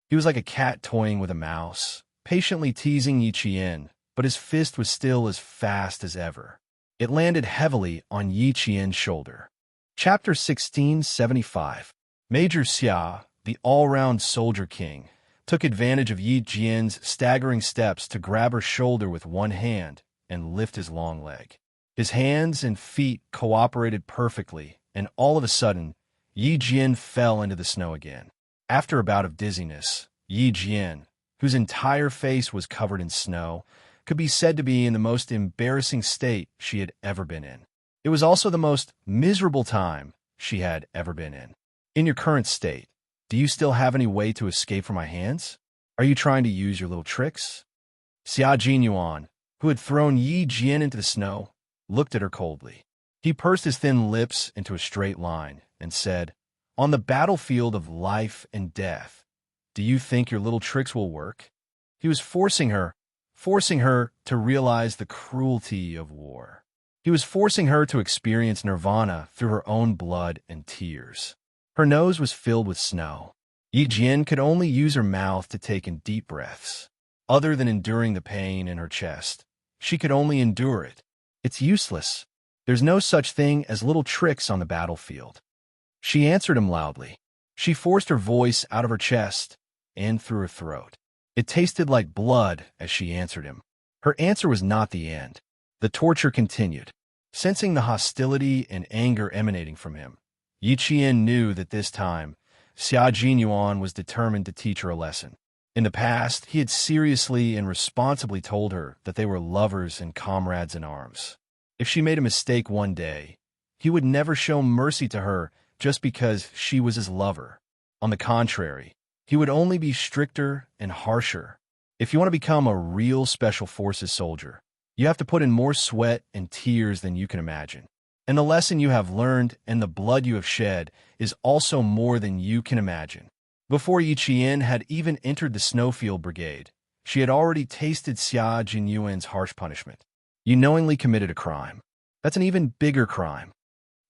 He was like a cat toying with a mouse, patiently teasing Yi Qian, but his fist was still as fast as ever. It landed heavily on Yi Qian's shoulder. Chapter 1675. Major Xia, the all-round soldier king, took advantage of Yi Qian's staggering steps to grab her shoulder with one hand and lift his long leg. His hands and feet cooperated perfectly, and all of a sudden, Yi Qian fell into the snow again. After a bout of dizziness, Yi Qian, whose entire face was covered in snow, could be said to be in the most embarrassing state she had ever been in. It was also the most miserable time she had ever been in. In your current state, do you still have any way to escape from my hands? Are you trying to use your little tricks? Xia Jinyuan, who had thrown Yi Qian into the snow, looked at her coldly. He pursed his thin lips into a straight line and said, "On the battlefield of life and death, do you think your little tricks will work?" He was forcing her to realize the cruelty of war. He was forcing her to experience nirvana through her own blood and tears. Her nose was filled with snow. Yi Qian could only use her mouth to take in deep breaths. Other than enduring the pain in her chest, she could only endure it. It's useless. There's no such thing as little tricks on the battlefield. She answered him loudly. She forced her voice out of her chest and through her throat. It tasted like blood as she answered him. Her answer was not the end. The torture continued. Sensing the hostility and anger emanating from him, Yi Qian knew that this time, Xia Jinyuan was determined to teach her a lesson. In the past, he had seriously and responsibly told her that they were lovers and comrades in arms. If she made a mistake one day, he would never show mercy to her just because she was his lover. On the contrary, he would only be stricter and harsher. If you want to become a real Special Forces soldier, you have to put in more sweat and tears than you can imagine. And the lesson you have learned and the blood you have shed is also more than you can imagine. Before Yi Qian had even entered the Snowfield Brigade, she had already tasted Xia Jinyuan's harsh punishment. You knowingly committed a crime. That's an even bigger crime.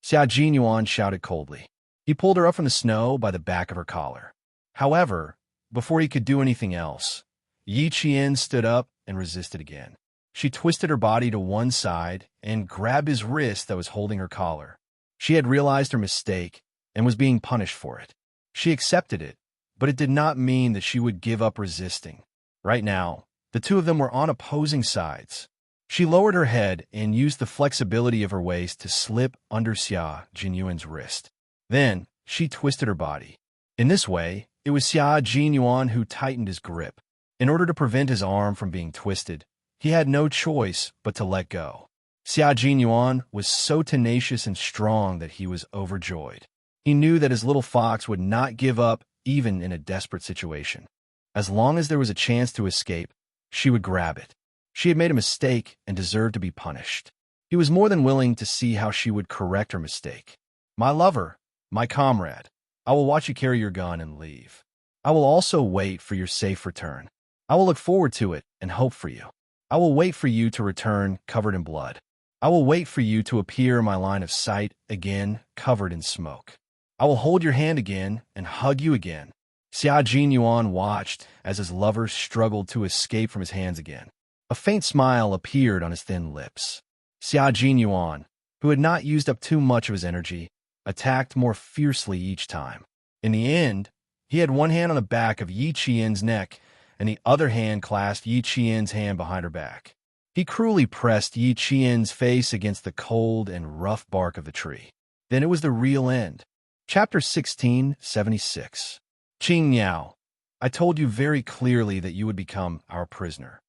Xia Jinyuan shouted coldly. He pulled her up from the snow by the back of her collar. However, before he could do anything else, Yi Qian stood up and resisted again. She twisted her body to one side and grabbed his wrist that was holding her collar. She had realized her mistake and was being punished for it. She accepted it, but it did not mean that she would give up resisting. Right now, the two of them were on opposing sides. She lowered her head and used the flexibility of her waist to slip under Xia Jinyuan's wrist. Then, she twisted her body. In this way, it was Xia Jinyuan who tightened his grip. In order to prevent his arm from being twisted, he had no choice but to let go. Xia Jinyuan was so tenacious and strong that he was overjoyed. He knew that his little fox would not give up even in a desperate situation. As long as there was a chance to escape, she would grab it. She had made a mistake and deserved to be punished. He was more than willing to see how she would correct her mistake. "My lover, my comrade, I will watch you carry your gun and leave. I will also wait for your safe return. I will look forward to it and hope for you. I will wait for you to return covered in blood. I will wait for you to appear in my line of sight again, covered in smoke. I will hold your hand again and hug you again." Xia Jinyuan watched as his lover struggled to escape from his hands again. A faint smile appeared on his thin lips. Xia Jinyuan, who had not used up too much of his energy, attacked more fiercely each time. In the end, he had one hand on the back of Yi Qian's neck and the other hand clasped Yi Qian's hand behind her back. He cruelly pressed Yi Qian's face against the cold and rough bark of the tree. Then it was the real end. Chapter 1676. Qing Niao, I told you very clearly that you would become our prisoner.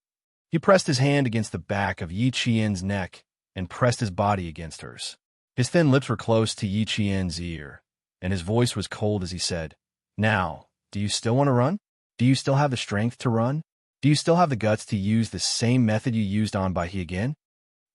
He pressed his hand against the back of Yi Qian's neck and pressed his body against hers. His thin lips were close to Yi Qian's ear, and his voice was cold as he said, "Now, do you still want to run? Do you still have the strength to run? Do you still have the guts to use the same method you used on Bai He again?"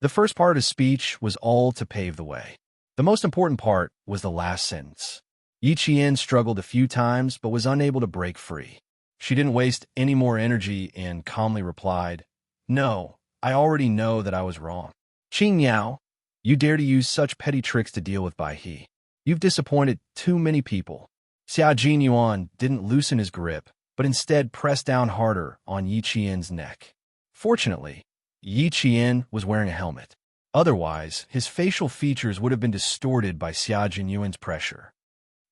The first part of his speech was all to pave the way. The most important part was the last sentence. Yi Qian struggled a few times but was unable to break free. She didn't waste any more energy and calmly replied, "No, I already know that I was wrong. Qing Niao, you dare to use such petty tricks to deal with Bai He. You've disappointed too many people." Xia Jinyuan didn't loosen his grip, but instead pressed down harder on Yi Qian's neck. Fortunately, Yi Qian was wearing a helmet. Otherwise, his facial features would have been distorted by Xia Jinyuan's pressure.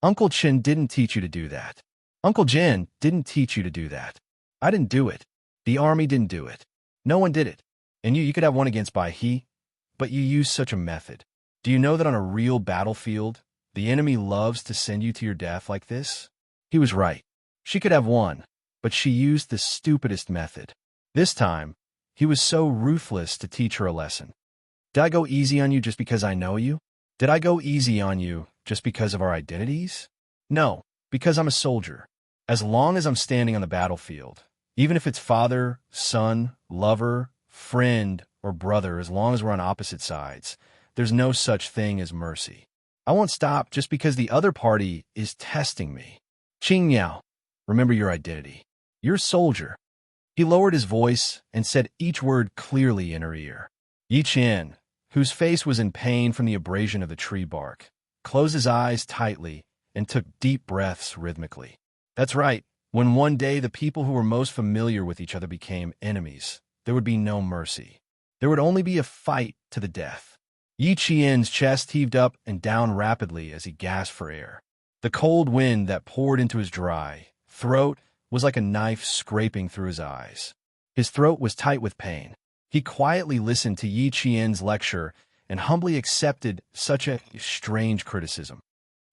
"Uncle Chen didn't teach you to do that. Uncle Jin didn't teach you to do that. I didn't do it. The army didn't do it. No one did it. And you could have won against Bai He, but you used such a method. Do you know that on a real battlefield, the enemy loves to send you to your death like this?" He was right. She could have won, but she used the stupidest method. This time, he was so ruthless to teach her a lesson. "Did I go easy on you just because I know you? Did I go easy on you just because of our identities? No, because I'm a soldier. As long as I'm standing on the battlefield, even if it's father, son, lover, friend, or brother, as long as we're on opposite sides, there's no such thing as mercy. I won't stop just because the other party is testing me. Qing Niao, remember your identity. You're a soldier." He lowered his voice and said each word clearly in her ear. Yi Qian, whose face was in pain from the abrasion of the tree bark, closed his eyes tightly and took deep breaths rhythmically. That's right. When one day the people who were most familiar with each other became enemies, there would be no mercy. There would only be a fight to the death. Yi Qian's chest heaved up and down rapidly as he gasped for air. The cold wind that poured into his dry throat was like a knife scraping through his eyes. His throat was tight with pain. He quietly listened to Yi Qian's lecture and humbly accepted such a strange criticism.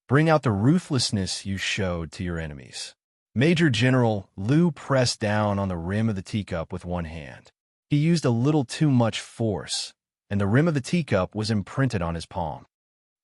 "Bring out the ruthlessness you showed to your enemies." Major General Liu pressed down on the rim of the teacup with one hand. He used a little too much force, and the rim of the teacup was imprinted on his palm.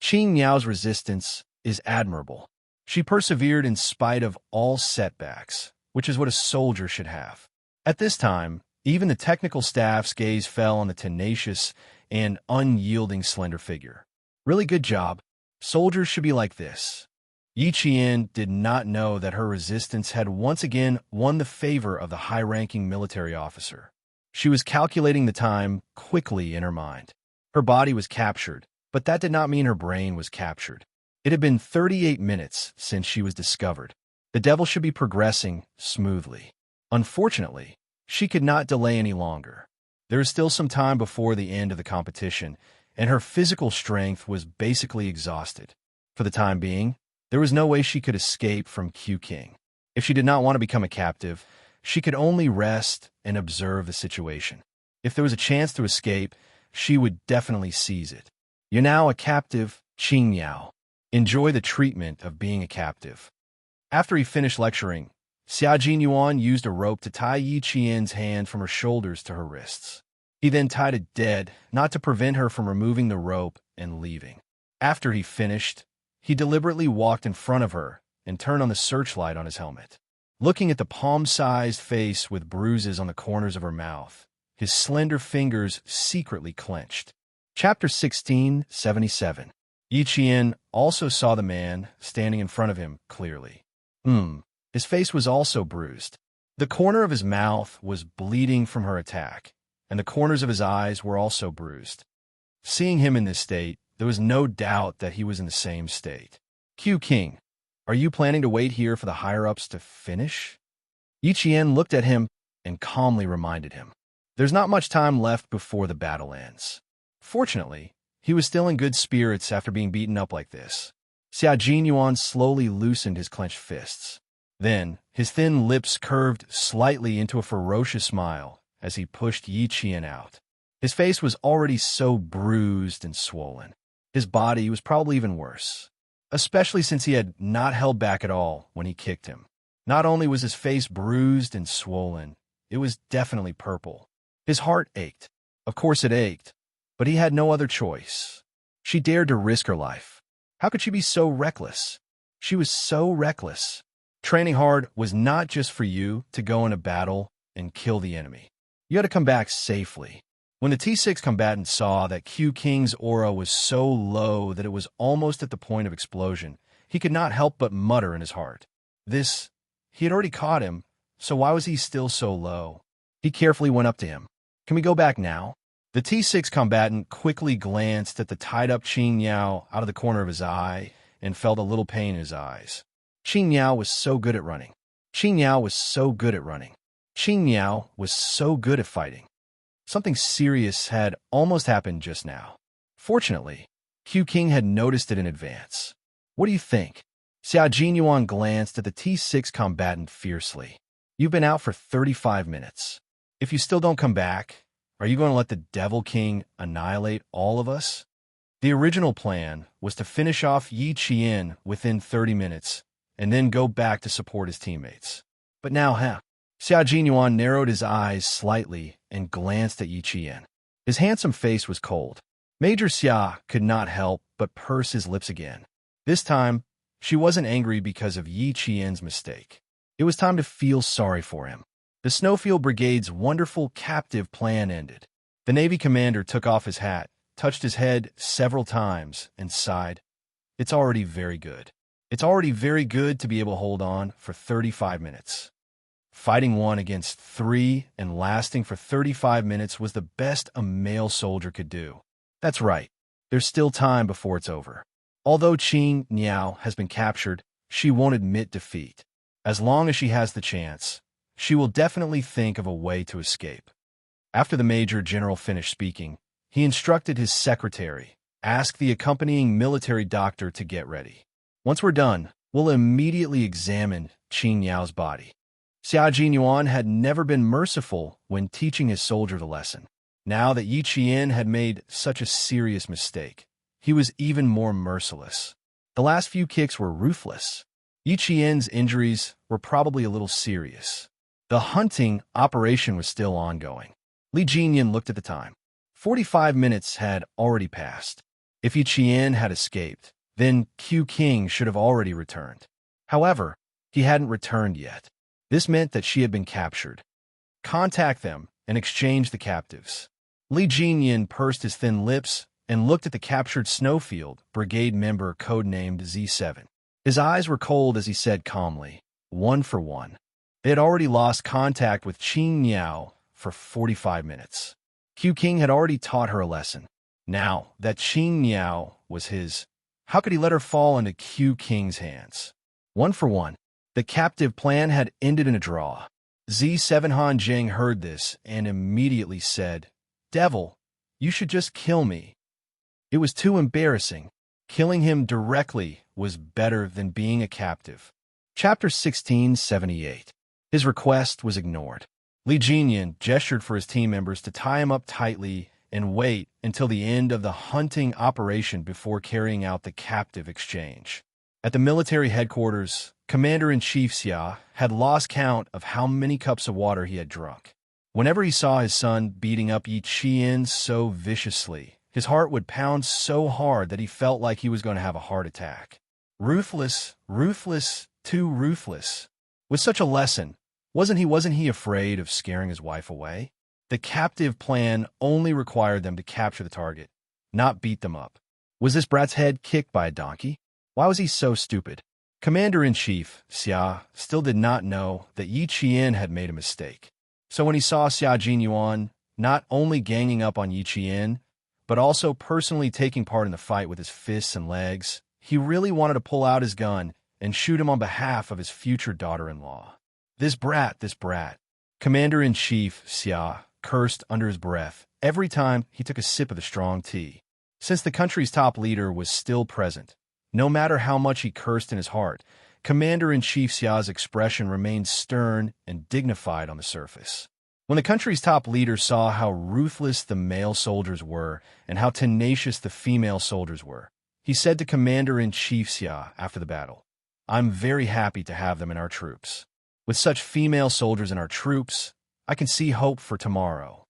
Qing Niao's resistance is admirable. She persevered in spite of all setbacks, which is what a soldier should have. At this time, even the technical staff's gaze fell on the tenacious and unyielding slender figure. Really good job. Soldiers should be like this. Yi Qian did not know that her resistance had once again won the favor of the high-ranking military officer. She was calculating the time quickly in her mind. Her body was captured, but that did not mean her brain was captured. It had been 38 minutes since she was discovered. The devil should be progressing smoothly. Unfortunately, she could not delay any longer. There is still some time before the end of the competition, and her physical strength was basically exhausted. For the time being, There was no way she could escape from Q King. If she did not want to become a captive, she could only rest and observe the situation. If there was a chance to escape, she would definitely seize it. You're now a captive, Qing Yao. Enjoy the treatment of being a captive. After he finished lecturing, Xia Jinyuan used a rope to tie Yi Qian's hand from her shoulders to her wrists. He then tied it dead, not to prevent her from removing the rope and leaving. After he finished, he deliberately walked in front of her and turned on the searchlight on his helmet. Looking at the palm-sized face with bruises on the corners of her mouth, his slender fingers secretly clenched. Chapter 1677. Yi Qian also saw the man standing in front of him clearly. His face was also bruised. The corner of his mouth was bleeding from her attack, and the corners of his eyes were also bruised. Seeing him in this state, there was no doubt that he was in the same state. Q King, are you planning to wait here for the higher-ups to finish? Yi Qian looked at him and calmly reminded him. There's not much time left before the battle ends. Fortunately, he was still in good spirits after being beaten up like this. Xia Jinyuan slowly loosened his clenched fists. Then, his thin lips curved slightly into a ferocious smile as he pushed Yi Qian out. His face was already so bruised and swollen. His body was probably even worse, especially since he had not held back at all when he kicked him. Not only was his face bruised and swollen, it was definitely purple. His heart ached. Of course it ached, but he had no other choice. She dared to risk her life. How could she be so reckless? She was so reckless. Training hard was not just for you to go in a battle and kill the enemy. You had to come back safely. When the T6 combatant saw that Q King's aura was so low that it was almost at the point of explosion, he could not help but mutter in his heart. He had already caught him, so why was he still so low? He carefully went up to him. Can we go back now? The T6 combatant quickly glanced at the tied-up Qing Yao out of the corner of his eye and felt a little pain in his eyes. Qing Yao was so good at running. Qing Yao was so good at running. Qing Yao was so good at fighting. Something serious had almost happened just now. Fortunately, Q King had noticed it in advance. What do you think? Xia Jinyuan glanced at the T6 combatant fiercely. You've been out for 35 minutes. If you still don't come back, are you going to let the Devil King annihilate all of us? The original plan was to finish off Yi Qian within 30 minutes and then go back to support his teammates. But now, Xia Jinyuan narrowed his eyes slightly and glanced at Yi Qian. His handsome face was cold. Major Xia could not help but purse his lips again. This time, she wasn't angry because of Yi Qian's mistake. It was time to feel sorry for him. The Snowfield Brigade's wonderful captive plan ended. The Navy commander took off his hat, touched his head several times, and sighed. It's already very good. It's already very good to be able to hold on for 35 minutes. Fighting 1 against 3 and lasting for 35 minutes was the best a male soldier could do. That's right. There's still time before it's over. Although Qing Niao has been captured, she won't admit defeat. As long as she has the chance, she will definitely think of a way to escape. After the Major General finished speaking, he instructed his secretary, ask the accompanying military doctor to get ready. Once we're done, we'll immediately examine Qing Yao's body. Xia Jinyuan had never been merciful when teaching his soldier the lesson. Now that Yi Qian had made such a serious mistake, he was even more merciless. The last few kicks were ruthless. Yi Qian's injuries were probably a little serious. The hunting operation was still ongoing. Li Jinyan looked at the time. 45 minutes had already passed. If Yi Qian had escaped, then Q King should have already returned. However, he hadn't returned yet. This meant that she had been captured. Contact them and exchange the captives. Li Jinyan pursed his thin lips and looked at the captured Snowfield Brigade member codenamed Z7. His eyes were cold as he said calmly, 1 for 1. They had already lost contact with Qing Yao for 45 minutes. Q King had already taught her a lesson. Now that Qing Yao was his, how could he let her fall into Q King's hands? 1 for 1. The captive plan had ended in a draw. Z7 Han Jing heard this and immediately said, Devil, you should just kill me. It was too embarrassing. Killing him directly was better than being a captive. Chapter 1678. His request was ignored. Li Jinyan gestured for his team members to tie him up tightly and wait until the end of the hunting operation before carrying out the captive exchange. At the military headquarters, Commander-in-Chief Xia had lost count of how many cups of water he had drunk. Whenever he saw his son beating up Yi Qian so viciously, his heart would pound so hard that he felt like he was going to have a heart attack. Ruthless, ruthless, too ruthless. With such a lesson, wasn't he afraid of scaring his wife away? The captive plan only required them to capture the target, not beat them up. Was this brat's head kicked by a donkey? Why was he so stupid? Commander-in-Chief Xia still did not know that Yi Qian had made a mistake. So when he saw Xia Jinyuan not only ganging up on Yi Qian, but also personally taking part in the fight with his fists and legs, he really wanted to pull out his gun and shoot him on behalf of his future daughter-in-law. This brat. Commander-in-Chief Xia cursed under his breath every time he took a sip of the strong tea. Since the country's top leader was still present, no matter how much he cursed in his heart, Commander-in-Chief Xia's expression remained stern and dignified on the surface. When the country's top leader saw how ruthless the male soldiers were and how tenacious the female soldiers were, he said to Commander-in-Chief Xia after the battle, "I'm very happy to have them in our troops. With such female soldiers in our troops, I can see hope for tomorrow.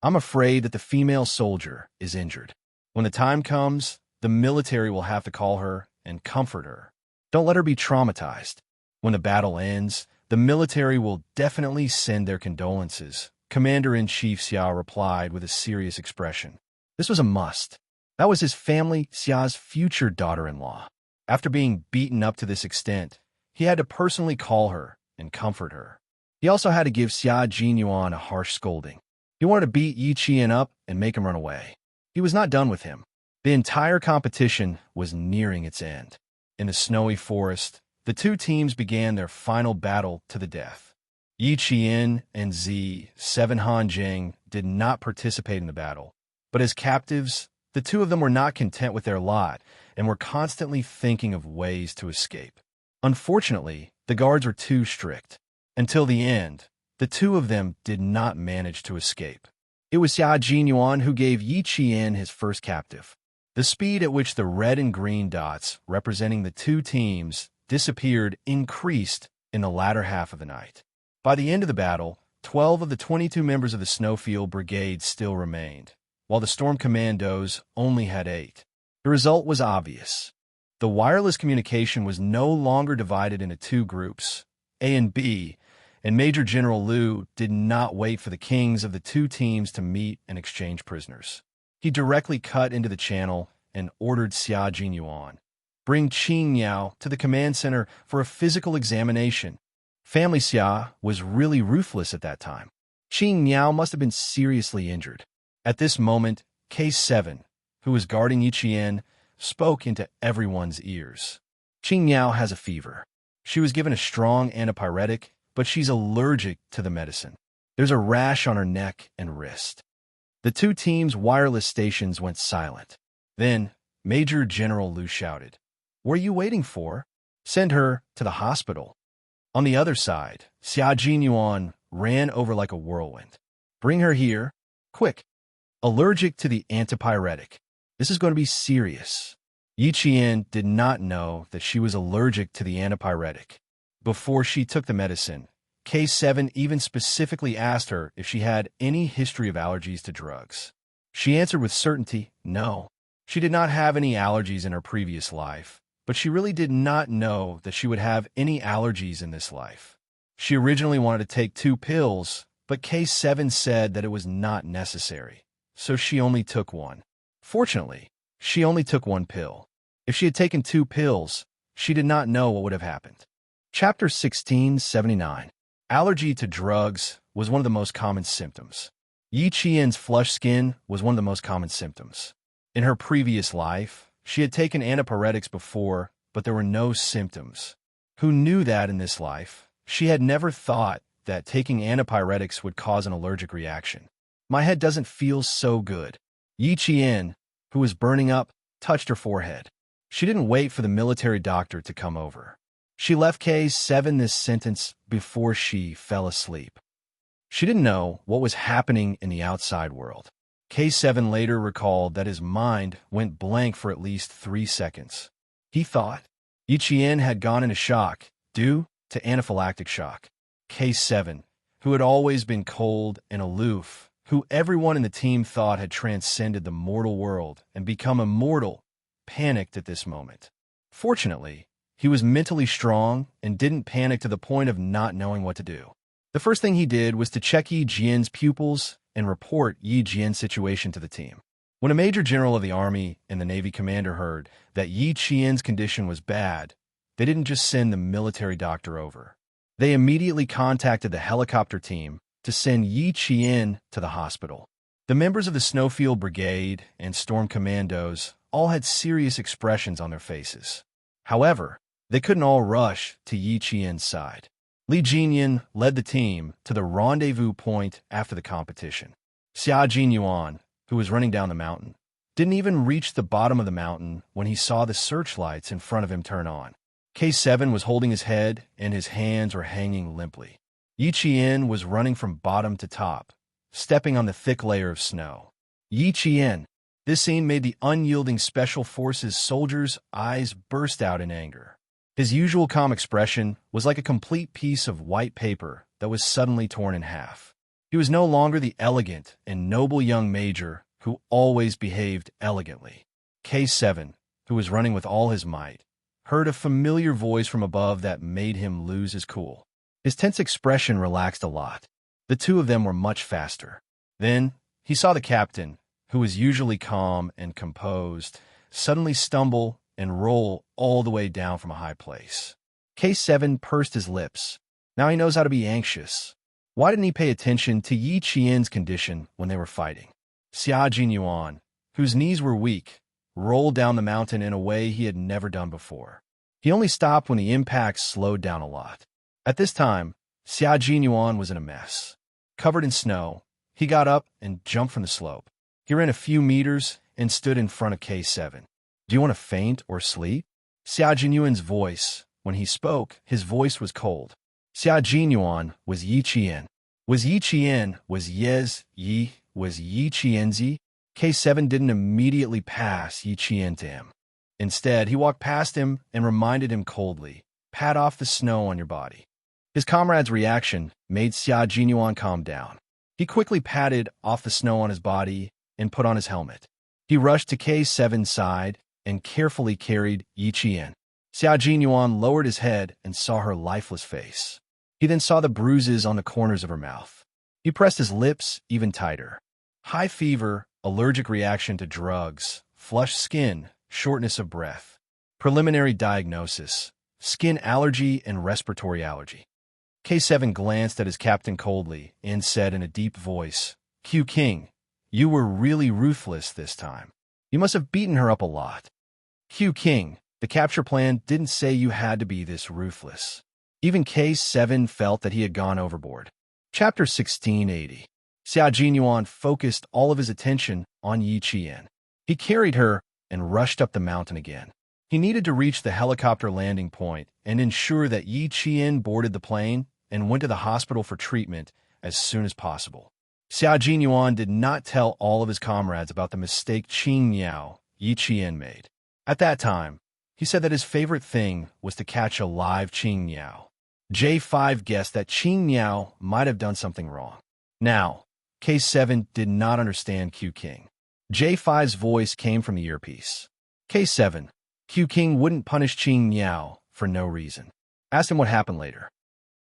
I'm afraid that the female soldier is injured. When the time comes, the military will have to call her and comfort her. Don't let her be traumatized. When the battle ends, the military will definitely send their condolences," Commander-in-Chief Xia replied with a serious expression. This was a must. That was his family, Xia's future daughter-in-law. After being beaten up to this extent, he had to personally call her and comfort her. He also had to give Xia Jinyuan a harsh scolding. He wanted to beat Yi Qian up and make him run away. He was not done with him. The entire competition was nearing its end. In the snowy forest, the two teams began their final battle to the death. Yi Qian and Seven Hanjing did not participate in the battle, but as captives, the two of them were not content with their lot and were constantly thinking of ways to escape. Unfortunately, the guards were too strict. Until the end, the two of them did not manage to escape. It was Xia Jinyuan who gave Yi Qian his first captive. The speed at which the red and green dots representing the two teams disappeared increased in the latter half of the night. By the end of the battle, 12 of the 22 members of the Snowfield Brigade still remained, while the Storm Commandos only had 8. The result was obvious. The wireless communication was no longer divided into two groups, A and B, and Major General Liu did not wait for the kings of the two teams to meet and exchange prisoners. He directly cut into the channel and ordered Xia Jinyuan, "Bring Qing Niao to the command center for a physical examination." Family Xia was really ruthless at that time. Qing Niao must have been seriously injured. At this moment, K7, who was guarding Yi Qian, spoke into everyone's ears. "Qing Niao has a fever. She was given a strong antipyretic, but she's allergic to the medicine. There's a rash on her neck and wrist." The two teams' wireless stations went silent. Then, Major General Liu shouted, "What are you waiting for? Send her to the hospital." On the other side, Xia Jinyuan ran over like a whirlwind. "Bring her here, quick. Allergic to the antipyretic. This is going to be serious." Yi Qian did not know that she was allergic to the antipyretic. Before she took the medicine, K7 even specifically asked her if she had any history of allergies to drugs. She answered with certainty, no. She did not have any allergies in her previous life, but she really did not know that she would have any allergies in this life. She originally wanted to take 2 pills, but K7 said that it was not necessary, so she only took 1. Fortunately, she only took 1 pill. If she had taken 2 pills, she did not know what would have happened. Chapter 1679. Allergy to drugs was one of the most common symptoms. Yi Qian's flushed skin was one of the most common symptoms. In her previous life, she had taken antipyretics before, but there were no symptoms. Who knew that in this life? She had never thought that taking antipyretics would cause an allergic reaction. "My head doesn't feel so good." Yi Qian, who was burning up, touched her forehead. She didn't wait for the military doctor to come over. She left K7 this sentence before she fell asleep. She didn't know what was happening in the outside world. K7 later recalled that his mind went blank for at least 3 seconds. He thought Yi Qian had gone into shock due to anaphylactic shock. K7, who had always been cold and aloof, who everyone in the team thought had transcended the mortal world and become immortal, panicked at this moment. Fortunately, he was mentally strong and didn't panic to the point of not knowing what to do. The first thing he did was to check Yi Jian's pupils and report Yi Jian's situation to the team. When a major general of the army and the Navy commander heard that Yi Qian's condition was bad, they didn't just send the military doctor over. They immediately contacted the helicopter team to send Yi Qian to the hospital. The members of the Snowfield Brigade and Storm Commandos all had serious expressions on their faces. However, they couldn't all rush to Yi Qian's side. Li Jinyan led the team to the rendezvous point after the competition. Xia Jinyuan, who was running down the mountain, didn't even reach the bottom of the mountain when he saw the searchlights in front of him turn on. K7 was holding his head and his hands were hanging limply. Yi Qian was running from bottom to top, stepping on the thick layer of snow. Yi Qian. This scene made the unyielding Special Forces soldier's eyes burst out in anger. His usual calm expression was like a complete piece of white paper that was suddenly torn in half. He was no longer the elegant and noble young major who always behaved elegantly. K7, who was running with all his might, heard a familiar voice from above that made him lose his cool. His tense expression relaxed a lot. The two of them were much faster. Then he saw the captain, who was usually calm and composed, suddenly stumble and roll all the way down from a high place. K7 pursed his lips. Now he knows how to be anxious. Why didn't he pay attention to Yi Qian's condition when they were fighting? Xia Jinyuan, whose knees were weak, rolled down the mountain in a way he had never done before. He only stopped when the impact slowed down a lot. At this time, Xia Jinyuan was in a mess. Covered in snow, he got up and jumped from the slope. He ran a few meters and stood in front of K7. Do you want to faint or sleep? Xia Jinyuan's voice, when he spoke, his voice was cold. Xia Jinyuan was Yi Qian. Was Yi Qian, was Yes Yi, was Yi Qianzi? K7 didn't immediately pass Yi Qian to him. Instead, he walked past him and reminded him coldly, pat off the snow on your body. His comrade's reaction made Xia Jinyuan calm down. He quickly patted off the snow on his body and put on his helmet. He rushed to K7's side and carefully carried Yi Qian. Xia Jinyuan lowered his head and saw her lifeless face. He then saw the bruises on the corners of her mouth. He pressed his lips even tighter. High fever, allergic reaction to drugs, flushed skin, shortness of breath. Preliminary diagnosis: skin allergy and respiratory allergy. K7 glanced at his captain coldly and said in a deep voice, Q King, you were really ruthless this time. You must have beaten her up a lot. Q King, the capture plan didn't say you had to be this ruthless. Even K7 felt that he had gone overboard. Chapter 1680. Xia Jinyuan focused all of his attention on Yi Qian. He carried her and rushed up the mountain again. He needed to reach the helicopter landing point and ensure that Yi Qian boarded the plane and went to the hospital for treatment as soon as possible. Xia Jinyuan did not tell all of his comrades about the mistake Qing Niao, Yi Qian, made. At that time, he said that his favorite thing was to catch a live Qing Niao. J5 guessed that Qing Niao might have done something wrong. Now, K7 did not understand Q King. J5's voice came from the earpiece. K7, Q King wouldn't punish Qing Niao for no reason. Asked him what happened later.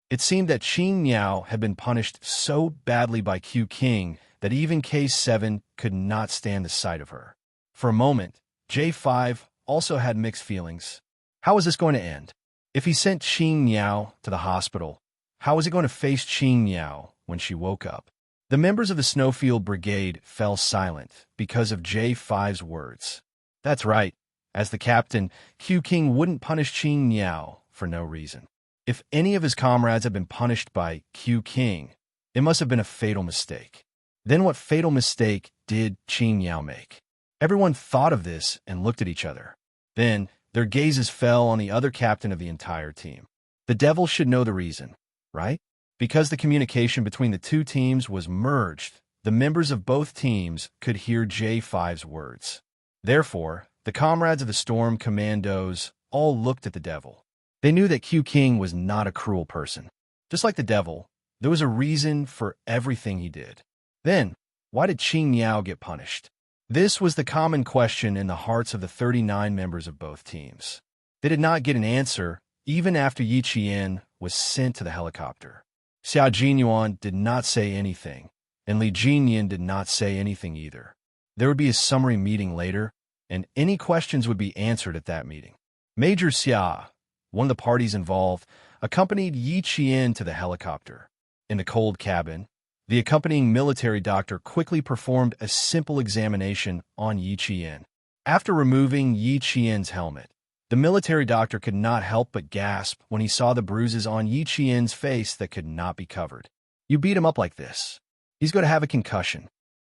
It seemed that Qing Niao had been punished so badly by Q King that even K7 could not stand the sight of her. For a moment, J5 also had mixed feelings. How was this going to end? If he sent Qing Niao to the hospital, how was he going to face Qing Niao when she woke up? The members of the Snowfield Brigade fell silent because of J5's words. That's right. As the captain, Q King wouldn't punish Qing Niao for no reason. If any of his comrades had been punished by Q King, it must have been a fatal mistake. Then what fatal mistake did Qing Niao make? Everyone thought of this and looked at each other. Then Their gazes fell on the other captain of the entire team. The devil should know the reason, right? Because the communication between the two teams was merged, the members of both teams could hear J5's words. Therefore, the comrades of the Storm Commandos all looked at the devil. They knew that Q King was not a cruel person. Just like the devil, there was a reason for everything he did. Then, why did Qing Niao get punished? This was the common question in the hearts of the 39 members of both teams. They did not get an answer, even after Yi Qian was sent to the helicopter. Xiao Jinyuan did not say anything, and Li Jinyan did not say anything either. There would be a summary meeting later, and any questions would be answered at that meeting. Major Xia, one of the parties involved, accompanied Yi Qian to the helicopter. In the cold cabin, the accompanying military doctor quickly performed a simple examination on Yi Qian. After removing Yi Qian's helmet, the military doctor could not help but gasp when he saw the bruises on Yi Qian's face that could not be covered. You beat him up like this. He's going to have a concussion.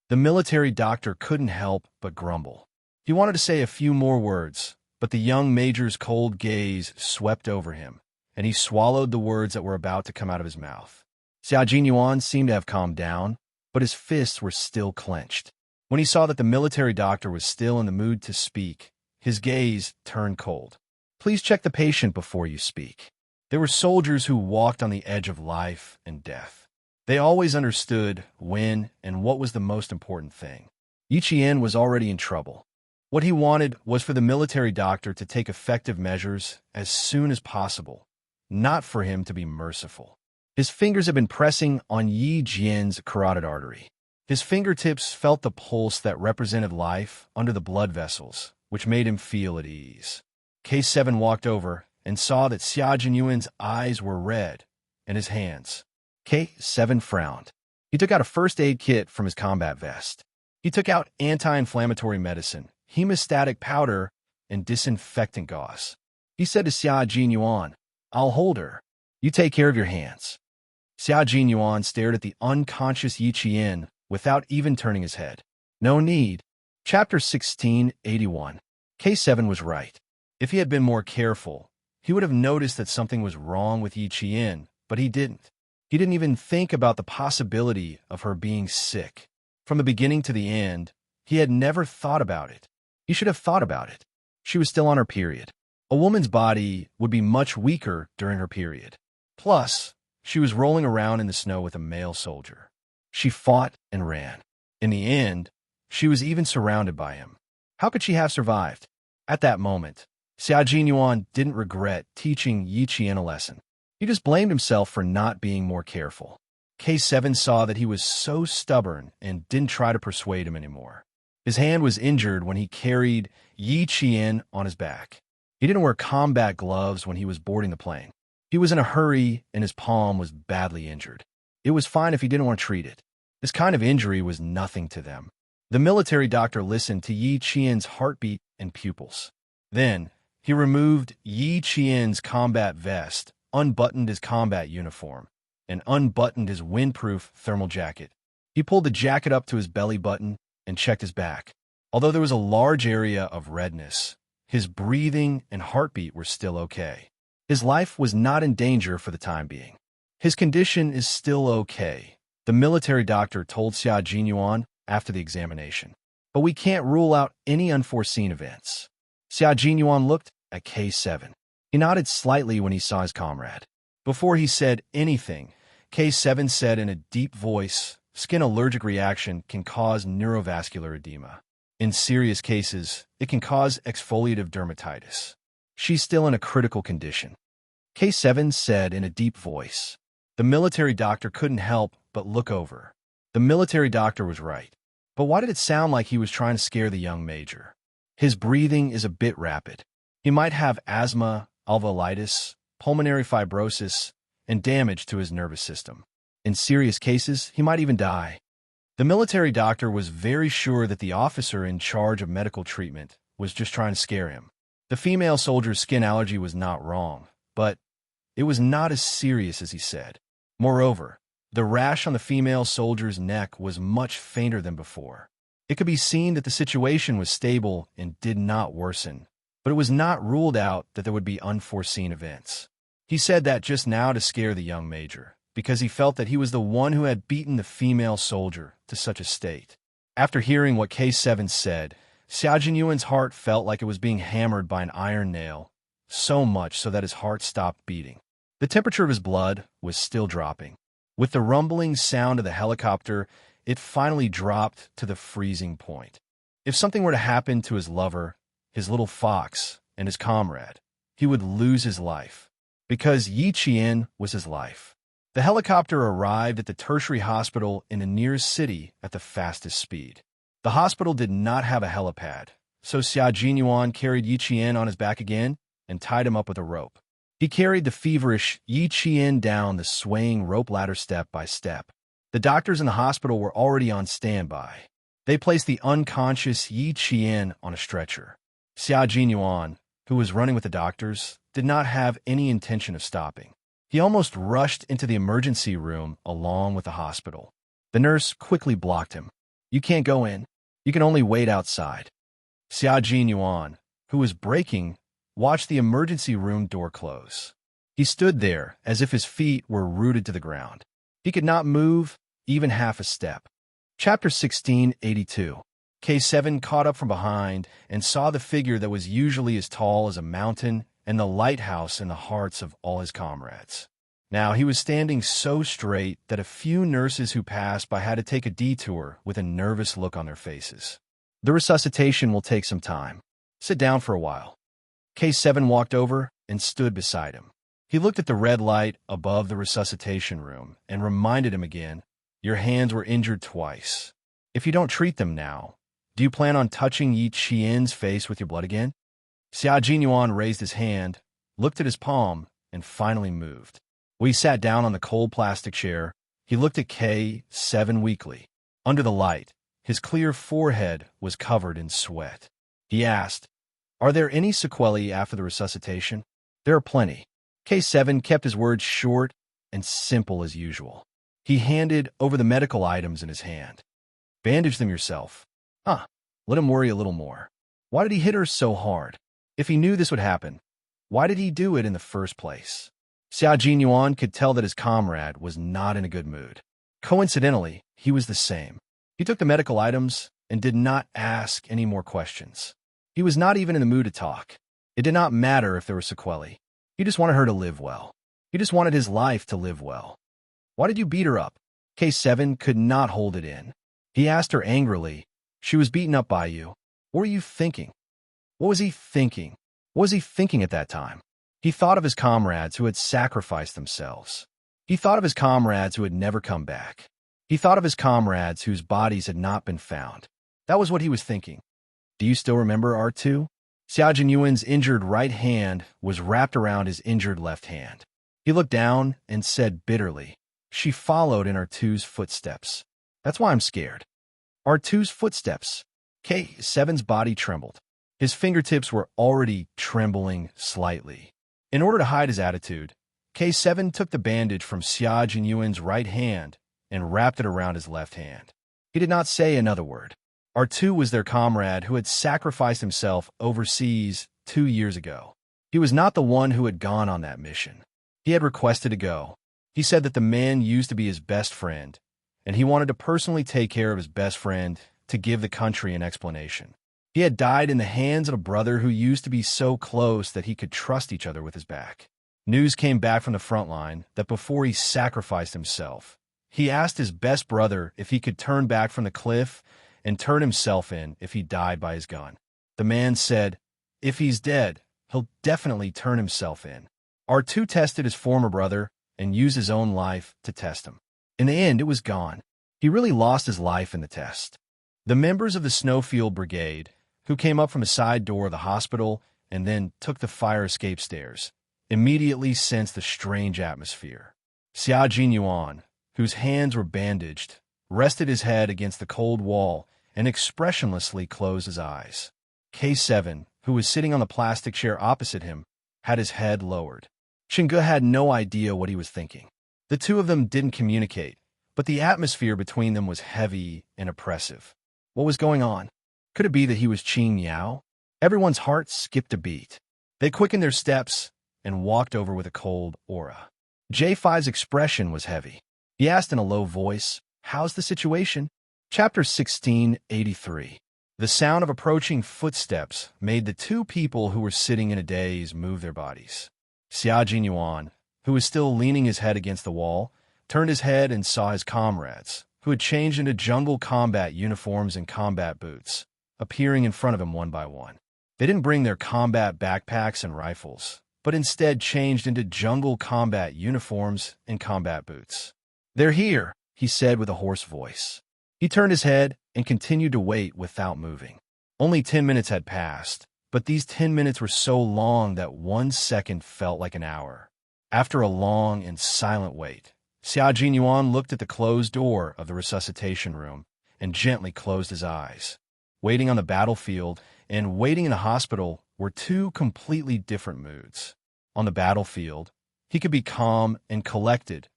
The military doctor couldn't help but grumble. He wanted to say a few more words, but the young major's cold gaze swept over him, and he swallowed the words that were about to come out of his mouth. Xiao Jinyuan seemed to have calmed down, but his fists were still clenched. When he saw that the military doctor was still in the mood to speak, his gaze turned cold. Please check the patient before you speak. There were soldiers who walked on the edge of life and death. They always understood when and what was the most important thing. Yi Qian was already in trouble. What he wanted was for the military doctor to take effective measures as soon as possible, not for him to be merciful. His fingers had been pressing on Yi Jian's carotid artery. His fingertips felt the pulse that represented life under the blood vessels, which made him feel at ease. K7 walked over and saw that Xia Jinyuan's eyes were red, and his hands. K7 frowned. He took out a first aid kit from his combat vest. He took out anti-inflammatory medicine, hemostatic powder, and disinfectant gauze. He said to Xia Jinyuan, "I'll hold her. You take care of your hands." Xia Jinyuan stared at the unconscious Yi Qian without even turning his head. No need. Chapter 1681. K7 was right. If he had been more careful, he would have noticed that something was wrong with Yi Qian, but he didn't. He didn't even think about the possibility of her being sick. From the beginning to the end, he had never thought about it. He should have thought about it. She was still on her period. A woman's body would be much weaker during her period. Plus, she was rolling around in the snow with a male soldier. She fought and ran. In the end, she was even surrounded by him. How could she have survived? At that moment, Xia Jinyuan didn't regret teaching Yi Qian a lesson. He just blamed himself for not being more careful. K7 saw that he was so stubborn and didn't try to persuade him anymore. His hand was injured when he carried Yi Qian on his back. He didn't wear combat gloves when he was boarding the plane. He was in a hurry and his palm was badly injured. It was fine if he didn't want to treat it. This kind of injury was nothing to them. The military doctor listened to Yi Qian's heartbeat and pupils. Then, he removed Yi Qian's combat vest, unbuttoned his combat uniform, and unbuttoned his windproof thermal jacket. He pulled the jacket up to his belly button and checked his back. Although there was a large area of redness, his breathing and heartbeat were still okay. His life was not in danger for the time being. His condition is still okay, the military doctor told Xia Jinyuan after the examination. But we can't rule out any unforeseen events. Xia Jinyuan looked at K7. He nodded slightly when he saw his comrade. Before he said anything, K7 said in a deep voice, "Skin allergic reaction can cause neurovascular edema. In serious cases, it can cause exfoliative dermatitis. She's still in a critical condition." K7 said in a deep voice. The military doctor couldn't help but look over. The military doctor was right. But why did it sound like he was trying to scare the young major? His breathing is a bit rapid. He might have asthma, alveolitis, pulmonary fibrosis, and damage to his nervous system. In serious cases, he might even die. The military doctor was very sure that the officer in charge of medical treatment was just trying to scare him. The female soldier's skin allergy was not wrong, but it was not as serious as he said. Moreover, the rash on the female soldier's neck was much fainter than before. It could be seen that the situation was stable and did not worsen, but it was not ruled out that there would be unforeseen events. He said that just now to scare the young major, because he felt that he was the one who had beaten the female soldier to such a state. After hearing what K7 said, Xia Jinyuan's heart felt like it was being hammered by an iron nail, so much so that his heart stopped beating. The temperature of his blood was still dropping. With the rumbling sound of the helicopter, it finally dropped to the freezing point. If something were to happen to his lover, his little fox, and his comrade, he would lose his life, because Yi Qian was his life. The helicopter arrived at the tertiary hospital in the nearest city at the fastest speed. The hospital did not have a helipad, so Xia Jinyuan carried Yi Qian on his back again and tied him up with a rope. He carried the feverish Yi Qian down the swaying rope ladder step by step. The doctors in the hospital were already on standby. They placed the unconscious Yi Qian on a stretcher. Xia Jinyuan, who was running with the doctors, did not have any intention of stopping. He almost rushed into the emergency room along with the hospital. The nurse quickly blocked him. "You can't go in. You can only wait outside." Xia Jinyuan, who was braking, watched the emergency room door close. He stood there as if his feet were rooted to the ground. He could not move even half a step. Chapter 1682. K7 caught up from behind and saw the figure that was usually as tall as a mountain and the lighthouse in the hearts of all his comrades. Now he was standing so straight that a few nurses who passed by had to take a detour with a nervous look on their faces. "The resuscitation will take some time. Sit down for a while." K7 walked over and stood beside him. He looked at the red light above the resuscitation room and reminded him again, "Your hands were injured twice. If you don't treat them now, do you plan on touching Yi Qian's face with your blood again?" Xia Jinyuan raised his hand, looked at his palm, and finally moved. When he sat down on the cold plastic chair, he looked at K7 weakly. Under the light, his clear forehead was covered in sweat. He asked, "Are there any sequelae after the resuscitation?" "There are plenty." K7 kept his words short and simple as usual. He handed over the medical items in his hand. "Bandage them yourself." Let him worry a little more. Why did he hit her so hard? If he knew this would happen, why did he do it in the first place? Xia Jinyuan could tell that his comrade was not in a good mood. Coincidentally, he was the same. He took the medical items and did not ask any more questions. He was not even in the mood to talk. It did not matter if there were sequelae. He just wanted her to live well. He just wanted his life to live well. "Why did you beat her up?" K7 could not hold it in. He asked her angrily, "She was beaten up by you. What were you thinking?" What was he thinking? What was he thinking at that time? He thought of his comrades who had sacrificed themselves. He thought of his comrades who had never come back. He thought of his comrades whose bodies had not been found. That was what he was thinking. "Do you still remember R2? Xia Jinyuan's injured right hand was wrapped around his injured left hand. He looked down and said bitterly, "She followed in R2's footsteps. That's why I'm scared." R2's footsteps. K7's body trembled. His fingertips were already trembling slightly. In order to hide his attitude, K7 took the bandage from Xia Jinyuan's right hand and wrapped it around his left hand. He did not say another word. R2 was their comrade who had sacrificed himself overseas 2 years ago. He was not the one who had gone on that mission. He had requested to go. He said that the man used to be his best friend, and he wanted to personally take care of his best friend to give the country an explanation. He had died in the hands of a brother who used to be so close that he could trust each other with his back. News came back from the front line that before he sacrificed himself, he asked his best brother if he could turn back from the cliff and turn himself in if he died by his gun. The man said, "If he's dead, he'll definitely turn himself in." R2 tested his former brother and used his own life to test him. In the end, it was gone. He really lost his life in the test. The members of the Snowfield Brigade, who came up from the side door of the hospital and then took the fire escape stairs, immediately sensed the strange atmosphere. Xia Jinyuan, whose hands were bandaged, rested his head against the cold wall and expressionlessly closed his eyes. K7, who was sitting on the plastic chair opposite him, had his head lowered. Chang'e had no idea what he was thinking. The two of them didn't communicate, but the atmosphere between them was heavy and oppressive. What was going on? Could it be that he was Qing Yao? Everyone's heart skipped a beat. They quickened their steps and walked over with a cold aura. J5's expression was heavy. He asked in a low voice, "How's the situation?" Chapter 1683. The sound of approaching footsteps made the two people who were sitting in a daze move their bodies. Xia Jinyuan, who was still leaning his head against the wall, turned his head and saw his comrades, who had changed into jungle combat uniforms and combat boots, appearing in front of him one by one. They didn't bring their combat backpacks and rifles, but instead changed into jungle combat uniforms and combat boots. "They're here," he said with a hoarse voice. He turned his head and continued to wait without moving. Only 10 minutes had passed, but these 10 minutes were so long that 1 second felt like an hour. After a long and silent wait, Xia Jinyuan looked at the closed door of the resuscitation room and gently closed his eyes. Waiting on the battlefield and waiting in the hospital were two completely different moods. On the battlefield, he could be calm and collected,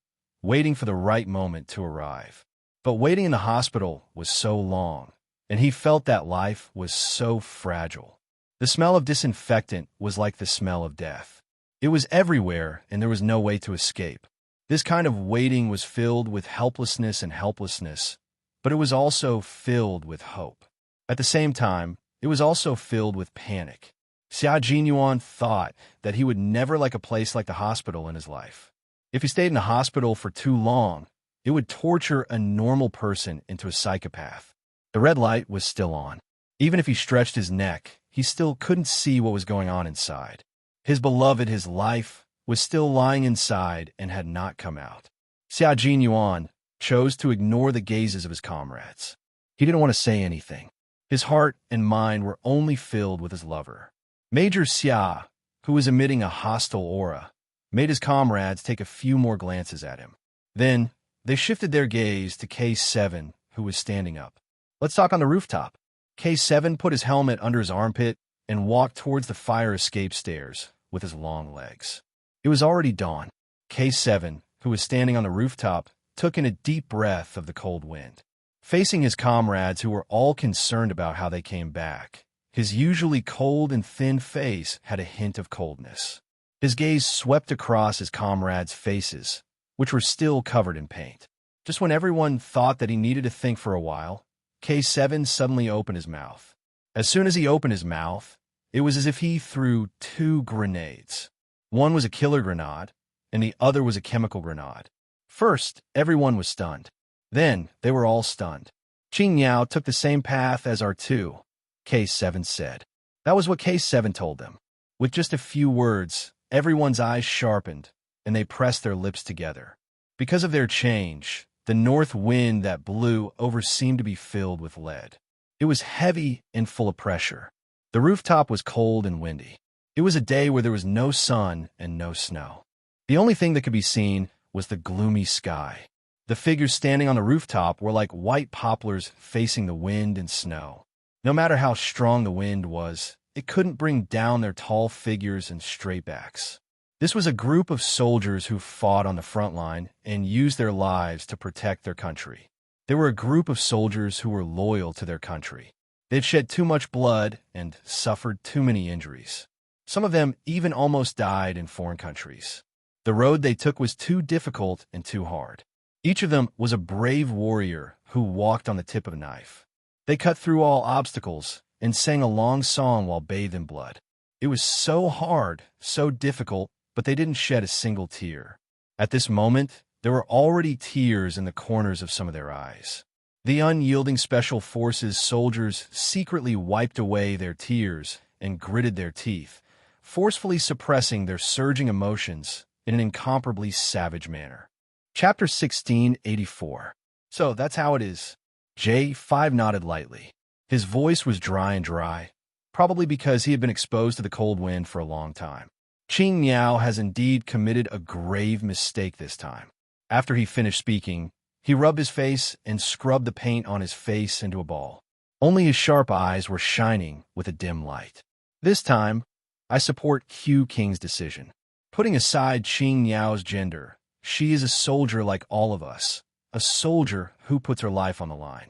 waiting for the right moment to arrive. But waiting in the hospital was so long, and he felt that life was so fragile. The smell of disinfectant was like the smell of death. It was everywhere, and there was no way to escape. This kind of waiting was filled with helplessness and helplessness, but it was also filled with hope. At the same time, it was also filled with panic. Xia Jinyuan thought that he would never like a place like the hospital in his life. If he stayed in the hospital for too long, it would torture a normal person into a psychopath. The red light was still on. Even if he stretched his neck, he still couldn't see what was going on inside. His beloved, his life, was still lying inside and had not come out. Xia Jinyuan chose to ignore the gazes of his comrades. He didn't want to say anything. His heart and mind were only filled with his lover. Major Xia, who was emitting a hostile aura, made his comrades take a few more glances at him. Then, they shifted their gaze to K7, who was standing up. "Let's talk on the rooftop." K7 put his helmet under his armpit and walked towards the fire escape stairs with his long legs. It was already dawn. K7, who was standing on the rooftop, took in a deep breath of the cold wind. Facing his comrades, who were all concerned about how they came back, his usually cold and thin face had a hint of coldness. His gaze swept across his comrades' faces, which were still covered in paint. Just when everyone thought that he needed to think for a while, K7 suddenly opened his mouth. As soon as he opened his mouth, it was as if he threw 2 grenades. One was a killer grenade, and the other was a chemical grenade. First, everyone was stunned. Then, they were all stunned. "Qing Yao took the same path as our two," K7 said. That was what K7 told them. With just a few words, everyone's eyes sharpened, and they pressed their lips together. Because of their change, the north wind that blew over seemed to be filled with lead. It was heavy and full of pressure. The rooftop was cold and windy. It was a day where there was no sun and no snow. The only thing that could be seen was the gloomy sky. The figures standing on the rooftop were like white poplars facing the wind and snow. No matter how strong the wind was, it couldn't bring down their tall figures and straight backs. This was a group of soldiers who fought on the front line and used their lives to protect their country. They were a group of soldiers who were loyal to their country. They'd shed too much blood and suffered too many injuries. Some of them even almost died in foreign countries. The road they took was too difficult and too hard. Each of them was a brave warrior who walked on the tip of a knife. They cut through all obstacles and sang a long song while bathed in blood. It was so hard, so difficult, but they didn't shed a single tear. At this moment, there were already tears in the corners of some of their eyes. The unyielding Special Forces soldiers secretly wiped away their tears and gritted their teeth, forcefully suppressing their surging emotions in an incomparably savage manner. Chapter 1684. "So that's how it is." J5 nodded lightly. His voice was dry and dry, probably because he had been exposed to the cold wind for a long time. "Qing Miao has indeed committed a grave mistake this time." After he finished speaking, he rubbed his face and scrubbed the paint on his face into a ball. Only his sharp eyes were shining with a dim light. "This time, I support Q King's decision. Putting aside Qing Miao's gender, she is a soldier like all of us, a soldier who puts her life on the line.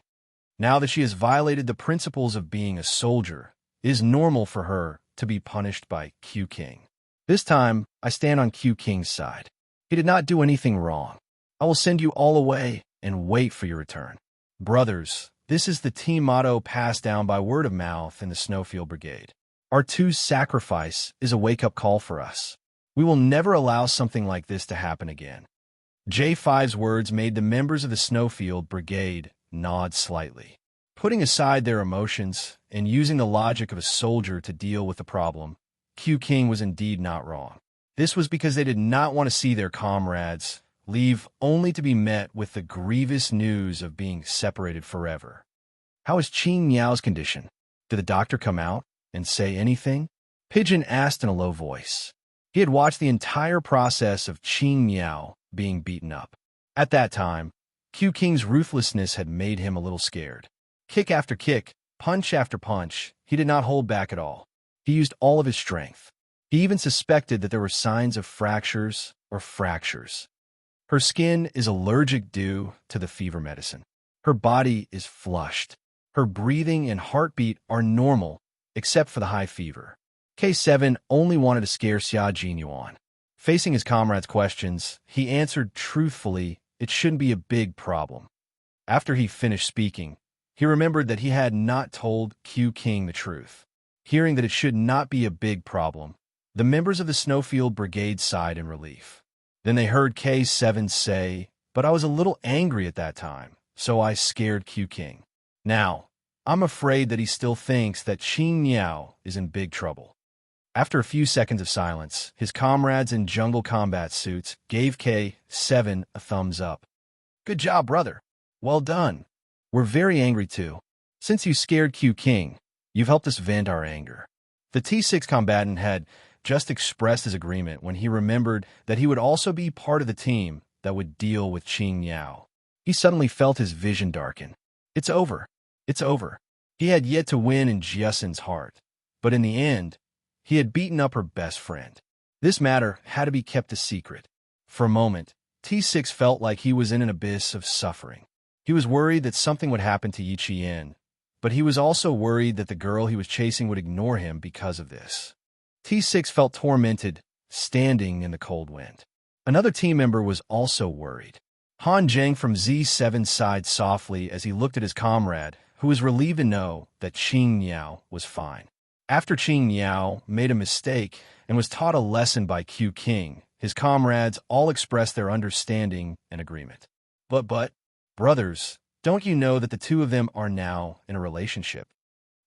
Now that she has violated the principles of being a soldier, it is normal for her to be punished by Q King. This time, I stand on Q King's side. He did not do anything wrong. I will send you all away and wait for your return. Brothers, this is the team motto passed down by word of mouth in the Snowfield Brigade. R2's sacrifice is a wake-up call for us. We will never allow something like this to happen again. J5's words made the members of the Snowfield Brigade nod slightly. Putting aside their emotions and using the logic of a soldier to deal with the problem, Q King was indeed not wrong. This was because they did not want to see their comrades leave only to be met with the grievous news of being separated forever. How is Qing Miao's condition? Did the doctor come out and say anything? Pigeon asked in a low voice. He had watched the entire process of Qing Miao being beaten up. At that time, Q King's ruthlessness had made him a little scared. Kick after kick, punch after punch, he did not hold back at all. He used all of his strength. He even suspected that there were signs of fractures or fractures. Her skin is allergic due to the fever medicine. Her body is flushed. Her breathing and heartbeat are normal, except for the high fever. K7 only wanted to scare Xia Jinyuan. Facing his comrades' questions, he answered truthfully it shouldn't be a big problem. After he finished speaking, he remembered that he had not told Q King the truth. Hearing that it should not be a big problem, the members of the Snowfield Brigade sighed in relief. Then they heard K7 say, "But I was a little angry at that time, so I scared Q King. Now, I'm afraid that he still thinks that Qing Miao is in big trouble." After a few seconds of silence, his comrades in jungle combat suits gave K7 a thumbs up. "Good job, brother. Well done. We're very angry too. Since you scared Q King, you've helped us vent our anger." The T6 combatant had just expressed his agreement when he remembered that he would also be part of the team that would deal with Qing Miao. He suddenly felt his vision darken. It's over. It's over. He had yet to win in Jiasen's heart, but in the end, he had beaten up her best friend. This matter had to be kept a secret. For a moment, T6 felt like he was in an abyss of suffering. He was worried that something would happen to Yi Qian, but he was also worried that the girl he was chasing would ignore him because of this. T6 felt tormented, standing in the cold wind. Another team member was also worried. Han Zheng from Z7 sighed softly as he looked at his comrade, who was relieved to know that Qing Miao was fine. After Qing Miao made a mistake and was taught a lesson by Q King, his comrades all expressed their understanding and agreement. But, brothers, don't you know that the two of them are now in a relationship?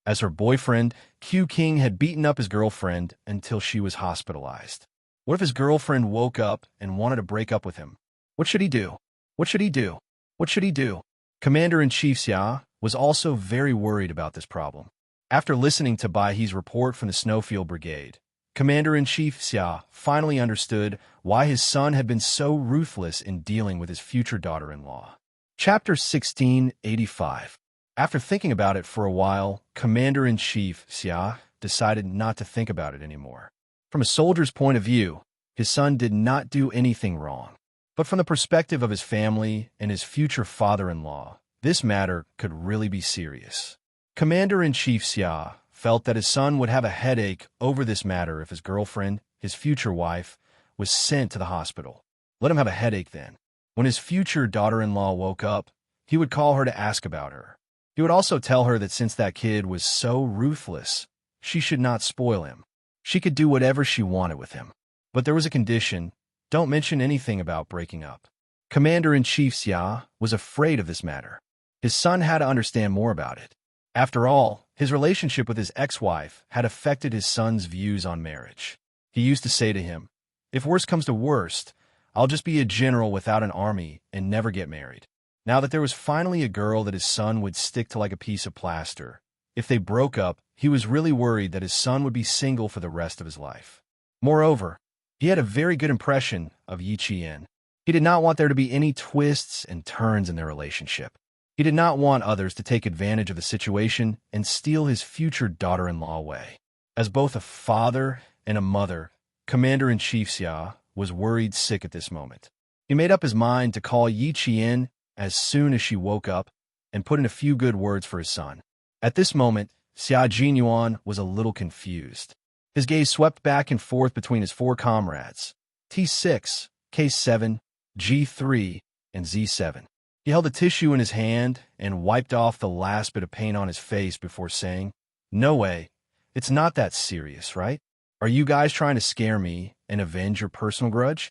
As her boyfriend, Q King had beaten up his girlfriend until she was hospitalized. What if his girlfriend woke up and wanted to break up with him? What should he do? What should he do? What should he do? Commander-in-Chief Xia was also very worried about this problem. After listening to Baihe's report from the Snowfield Brigade, Commander-in-Chief Xia finally understood why his son had been so ruthless in dealing with his future daughter-in-law. Chapter 1685. After thinking about it for a while, Commander-in-Chief Xia decided not to think about it anymore. From a soldier's point of view, his son did not do anything wrong. But from the perspective of his family and his future father-in-law, this matter could really be serious. Commander-in-Chief Xia felt that his son would have a headache over this matter if his girlfriend, his future wife, was sent to the hospital. Let him have a headache then. When his future daughter-in-law woke up, he would call her to ask about her. He would also tell her that since that kid was so ruthless, she should not spoil him. She could do whatever she wanted with him. But there was a condition: don't mention anything about breaking up. Commander-in-Chief Xia was afraid of this matter. His son had to understand more about it. After all, his relationship with his ex-wife had affected his son's views on marriage. He used to say to him, "If worst comes to worst, I'll just be a general without an army and never get married." Now that there was finally a girl that his son would stick to like a piece of plaster, if they broke up, he was really worried that his son would be single for the rest of his life. Moreover, he had a very good impression of Yi Qian. He did not want there to be any twists and turns in their relationship. He did not want others to take advantage of the situation and steal his future daughter-in-law away. As both a father and a mother, Commander-in-Chief Xia was worried sick at this moment. He made up his mind to call Yi Qian as soon as she woke up and put in a few good words for his son. At this moment, Xia Jinyuan was a little confused. His gaze swept back and forth between his four comrades, T6, K7, G3, and Z7. He held a tissue in his hand and wiped off the last bit of paint on his face before saying, "No way. It's not that serious, right? Are you guys trying to scare me and avenge your personal grudge?"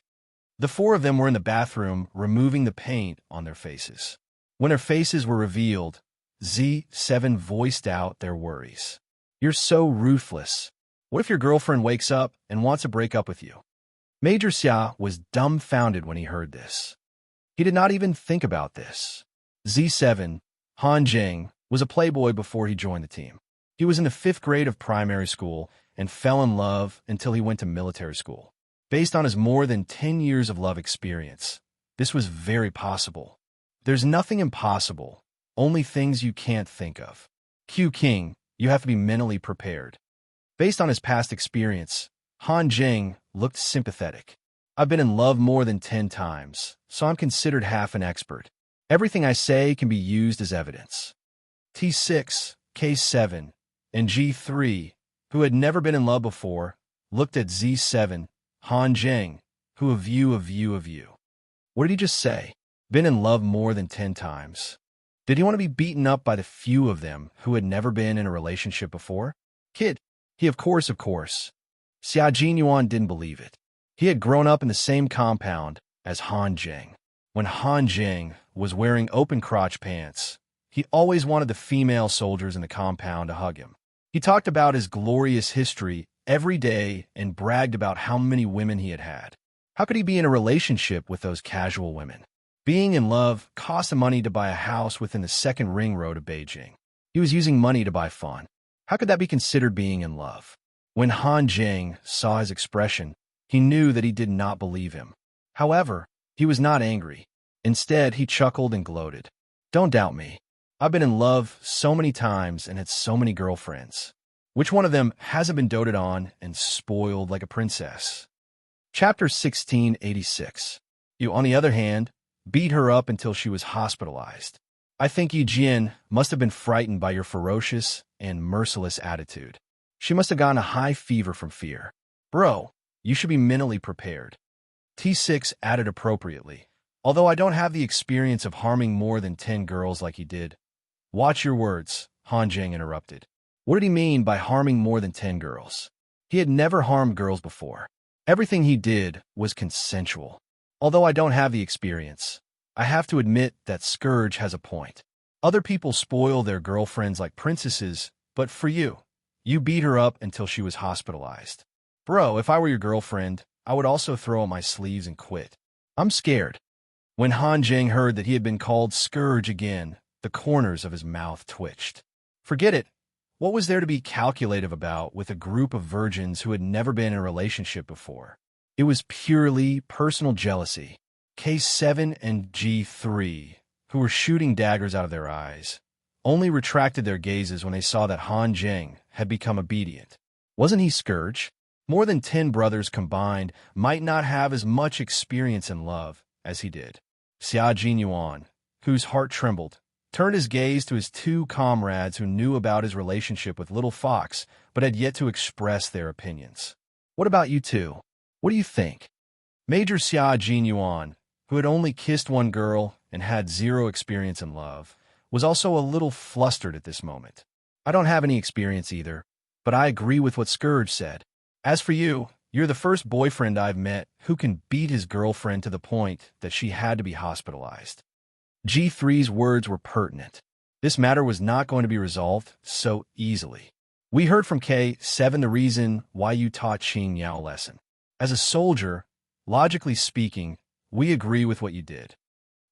The four of them were in the bathroom removing the paint on their faces. When their faces were revealed, Z7 voiced out their worries. "You're so ruthless. What if your girlfriend wakes up and wants to break up with you?" Major Xia was dumbfounded when he heard this. He did not even think about this. Z7, Han Jing, was a playboy before he joined the team. He was in the 5th grade of primary school and fell in love until he went to military school. Based on his more than 10 years of love experience, this was very possible. There's nothing impossible, only things you can't think of. Q King, you have to be mentally prepared. Based on his past experience, Han Jing looked sympathetic. "I've been in love more than 10 times, so I'm considered half an expert. Everything I say can be used as evidence." T6, K7, and G3, who had never been in love before, looked at Z7, Han Jing, who a view. What did he just say? Been in love more than 10 times. Did he want to be beaten up by the few of them who had never been in a relationship before? Kid, he of course. Xia Jinyuan didn't believe it. He had grown up in the same compound as Han Jing. When Han Jing was wearing open crotch pants, he always wanted the female soldiers in the compound to hug him. He talked about his glorious history every day and bragged about how many women he had had. How could he be in a relationship with those casual women? Being in love cost him money to buy a house within the 2nd ring road of Beijing. He was using money to buy fun. How could that be considered being in love? When Han Jing saw his expression, he knew that he did not believe him. However, he was not angry. Instead, he chuckled and gloated. "Don't doubt me. I've been in love so many times and had so many girlfriends. Which one of them hasn't been doted on and spoiled like a princess?" Chapter 1686. You, on the other hand, beat her up until she was hospitalized. I think Yi Jian must have been frightened by your ferocious and merciless attitude. She must have gotten a high fever from fear. Bro, you should be mentally prepared. T6 added appropriately. Although I don't have the experience of harming more than 10 girls like he did. Watch your words, Han Jing interrupted. What did he mean by harming more than 10 girls? He had never harmed girls before. Everything he did was consensual. Although I don't have the experience, I have to admit that Scourge has a point. Other people spoil their girlfriends like princesses, but for you, you beat her up until she was hospitalized. Bro, if I were your girlfriend, I would also throw up my sleeves and quit. I'm scared. When Han Jing heard that he had been called Scourge again, the corners of his mouth twitched. Forget it. What was there to be calculative about with a group of virgins who had never been in a relationship before? It was purely personal jealousy. K7 and G3, who were shooting daggers out of their eyes, only retracted their gazes when they saw that Han Jing had become obedient. Wasn't he Scourge? More than 10 brothers combined might not have as much experience in love as he did. Xia Jinyuan, whose heart trembled, turned his gaze to his 2 comrades who knew about his relationship with Little Fox but had yet to express their opinions. What about you two? What do you think? Major Xia Jinyuan, who had only kissed one girl and had 0 experience in love, was also a little flustered at this moment. I don't have any experience either, but I agree with what Scourge said. As for you, you're the first boyfriend I've met who can beat his girlfriend to the point that she had to be hospitalized. G3's words were pertinent. This matter was not going to be resolved so easily. We heard from K7 the reason why you taught Qing Yao a lesson. As a soldier, logically speaking, we agree with what you did.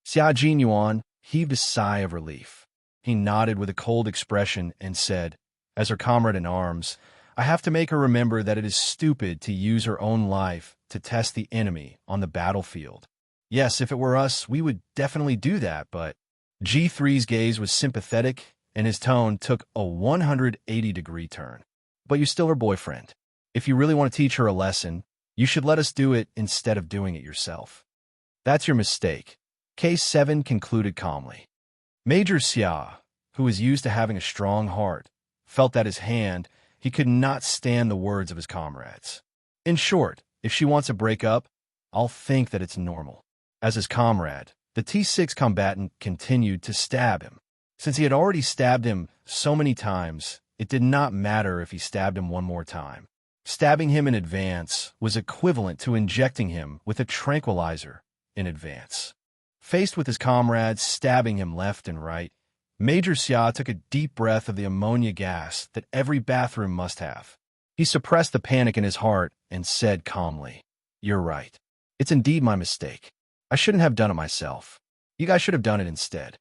Xia Jinyuan heaved a sigh of relief. He nodded with a cold expression and said, as her comrade in arms, I have to make her remember that it is stupid to use her own life to test the enemy on the battlefield. Yes, if it were us, we would definitely do that, but G3's gaze was sympathetic and his tone took a 180-degree turn. But you're still her boyfriend. If you really want to teach her a lesson, you should let us do it instead of doing it yourself. That's your mistake, K7 concluded calmly. Major Xia, who was used to having a strong heart, felt at his hand, he could not stand the words of his comrades. In short, if she wants a breakup, I'll think that it's normal. As his comrade, the T6 combatant continued to stab him. Since he had already stabbed him so many times, it did not matter if he stabbed him one more time. Stabbing him in advance was equivalent to injecting him with a tranquilizer in advance. Faced with his comrades stabbing him left and right, Major Xia took a deep breath of the ammonia gas that every bathroom must have. He suppressed the panic in his heart and said calmly, "You're right. It's indeed my mistake. I shouldn't have done it myself. You guys should have done it instead."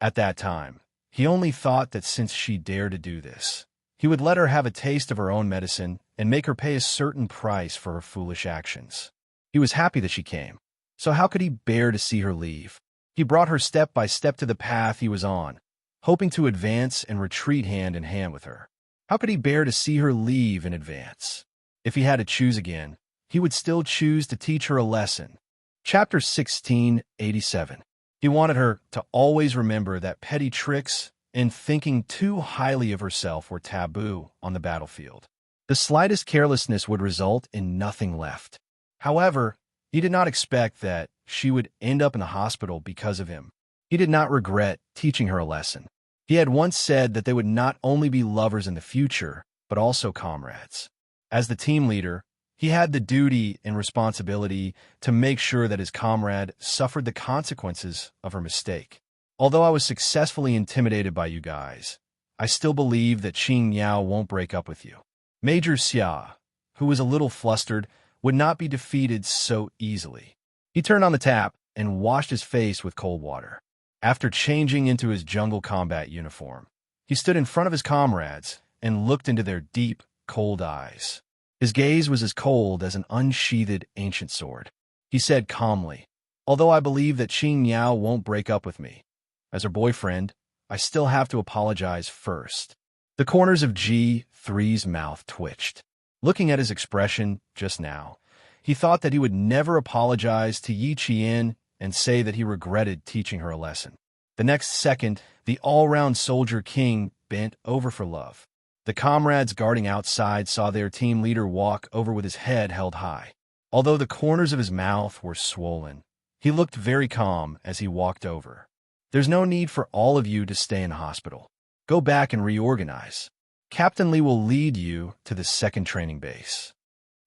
At that time, he only thought that since she dared to do this, he would let her have a taste of her own medicine and make her pay a certain price for her foolish actions. He was happy that she came, so how could he bear to see her leave? He brought her step by step to the path he was on, hoping to advance and retreat hand in hand with her. How could he bear to see her leave in advance? If he had to choose again, he would still choose to teach her a lesson. Chapter 1687. He wanted her to always remember that petty tricks and thinking too highly of herself were taboo on the battlefield. The slightest carelessness would result in nothing left. However, he did not expect that she would end up in the hospital because of him. He did not regret teaching her a lesson. He had once said that they would not only be lovers in the future, but also comrades. As the team leader, he had the duty and responsibility to make sure that his comrade suffered the consequences of her mistake. Although I was successfully intimidated by you guys, I still believe that Qing Yao won't break up with you. Major Xia, who was a little flustered, would not be defeated so easily. He turned on the tap and washed his face with cold water. After changing into his jungle combat uniform, he stood in front of his comrades and looked into their deep, cold eyes. His gaze was as cold as an unsheathed ancient sword. He said calmly, "Although I believe that Qing Yao won't break up with me, as her boyfriend, I still have to apologize first." The corners of G3's mouth twitched. Looking at his expression just now, he thought that he would never apologize to Yi Qian and say that he regretted teaching her a lesson. The next second, the all-round soldier king bent over for love. The comrades guarding outside saw their team leader walk over with his head held high. Although the corners of his mouth were swollen, he looked very calm as he walked over. "There's no need for all of you to stay in the hospital. Go back and reorganize. Captain Li will lead you to the second training base."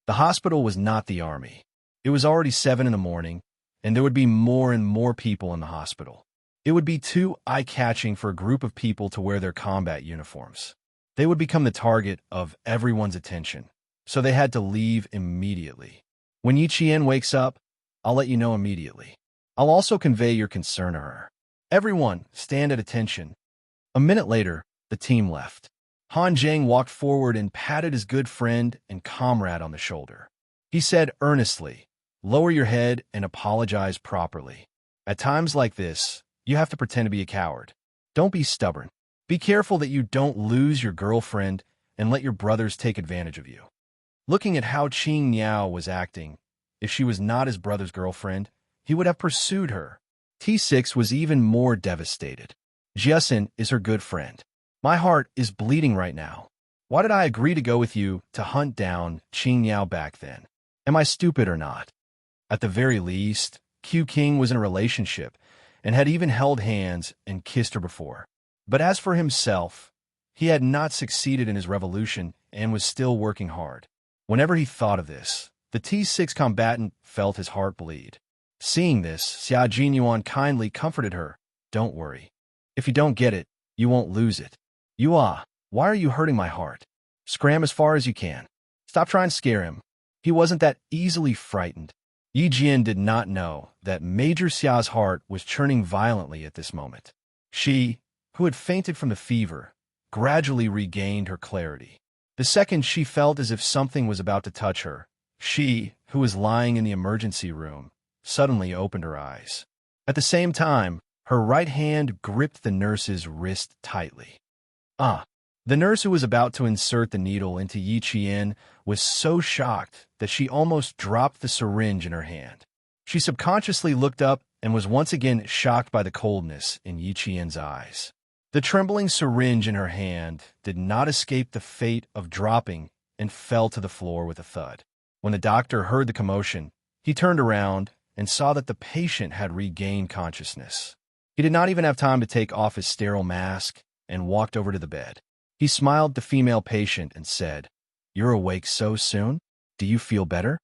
The hospital was not the army. It was already 7 in the morning, and there would be more and more people in the hospital. It would be too eye-catching for a group of people to wear their combat uniforms. They would become the target of everyone's attention, so they had to leave immediately. "When Yi Qian wakes up, I'll let you know immediately. I'll also convey your concern to her. Everyone, stand at attention." A minute later, the team left. Han Zheng walked forward and patted his good friend and comrade on the shoulder. He said earnestly, "Lower your head and apologize properly. At times like this, you have to pretend to be a coward. Don't be stubborn. Be careful that you don't lose your girlfriend and let your brothers take advantage of you." Looking at how Qing Yao was acting, if she was not his brother's girlfriend, he would have pursued her. T6 was even more devastated. "Jiasin is her good friend. My heart is bleeding right now. Why did I agree to go with you to hunt down Qing Yao back then? Am I stupid or not?" At the very least, Q King was in a relationship and had even held hands and kissed her before. But as for himself, he had not succeeded in his revolution and was still working hard. Whenever he thought of this, the T6 combatant felt his heart bleed. Seeing this, Xia Jinyuan kindly comforted her. "Don't worry. If you don't get it, you won't lose it. Why are you hurting my heart? Scram as far as you can. Stop trying to scare him. He wasn't that easily frightened." Yi Jian did not know that Major Xia's heart was churning violently at this moment. She, who had fainted from the fever, gradually regained her clarity. The second she felt as if something was about to touch her, she, who was lying in the emergency room, suddenly opened her eyes. At the same time, her right hand gripped the nurse's wrist tightly. The nurse who was about to insert the needle into Yi Qian was so shocked that she almost dropped the syringe in her hand. She subconsciously looked up and was once again shocked by the coldness in Yi Qian's eyes. The trembling syringe in her hand did not escape the fate of dropping and fell to the floor with a thud. When the doctor heard the commotion, he turned around and saw that the patient had regained consciousness. He did not even have time to take off his sterile mask and walked over to the bed. He smiled at the female patient and said, "You're awake so soon? Do you feel better?"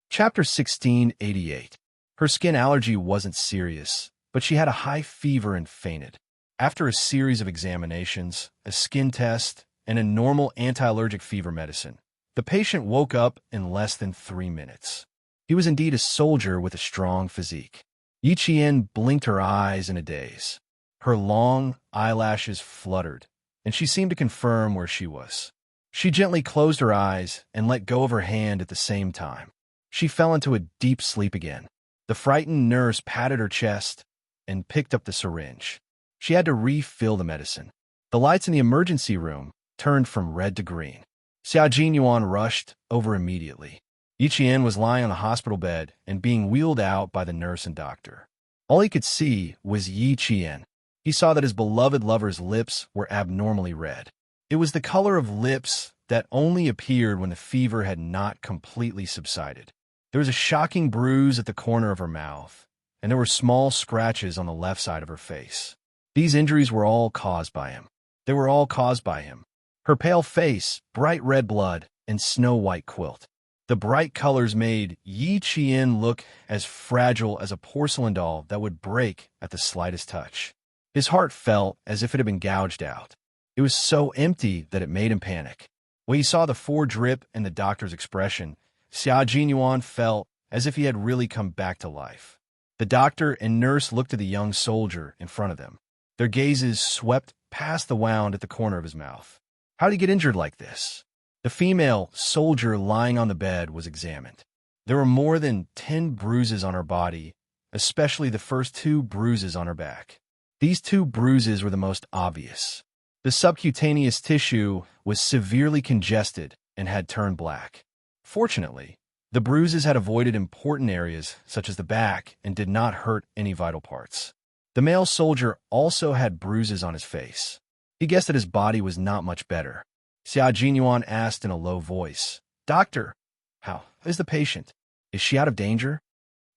Chapter 1688. Her skin allergy wasn't serious, but she had a high fever and fainted. After a series of examinations, a skin test, and a normal anti-allergic fever medicine, the patient woke up in less than 3 minutes. He was indeed a soldier with a strong physique. Yi Qian blinked her eyes in a daze. Her long eyelashes fluttered, and she seemed to confirm where she was. She gently closed her eyes and let go of her hand at the same time. She fell into a deep sleep again. The frightened nurse patted her chest and picked up the syringe. She had to refill the medicine. The lights in the emergency room turned from red to green. Xia Jinyuan rushed over immediately. Yi Qian was lying on the hospital bed and being wheeled out by the nurse and doctor. All he could see was Yi Qian. He saw that his beloved lover's lips were abnormally red. It was the color of lips that only appeared when the fever had not completely subsided. There was a shocking bruise at the corner of her mouth, and there were small scratches on the left side of her face. These injuries were all caused by him. They were all caused by him. Her pale face, bright red blood, and snow-white quilt. The bright colors made Yi Qian look as fragile as a porcelain doll that would break at the slightest touch. His heart felt as if it had been gouged out. It was so empty that it made him panic. When he saw the 4 drip and the doctor's expression, Xia Jinyuan felt as if he had really come back to life. The doctor and nurse looked at the young soldier in front of them. Their gazes swept past the wound at the corner of his mouth. How did he get injured like this? The female soldier lying on the bed was examined. There were more than 10 bruises on her body, especially the first 2 bruises on her back. These 2 bruises were the most obvious. The subcutaneous tissue was severely congested and had turned black. Fortunately, the bruises had avoided important areas such as the back and did not hurt any vital parts. The male soldier also had bruises on his face. He guessed that his body was not much better. Xia Jinyuan asked in a low voice, "Doctor, how is the patient? Is she out of danger?"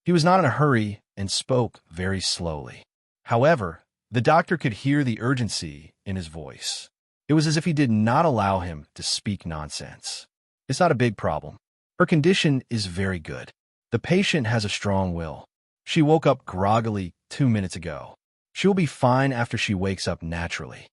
He was not in a hurry and spoke very slowly. However, the doctor could hear the urgency in his voice. It was as if he did not allow him to speak nonsense. "It's not a big problem. Her condition is very good. The patient has a strong will. She woke up groggily 2 minutes ago. She will be fine after she wakes up naturally."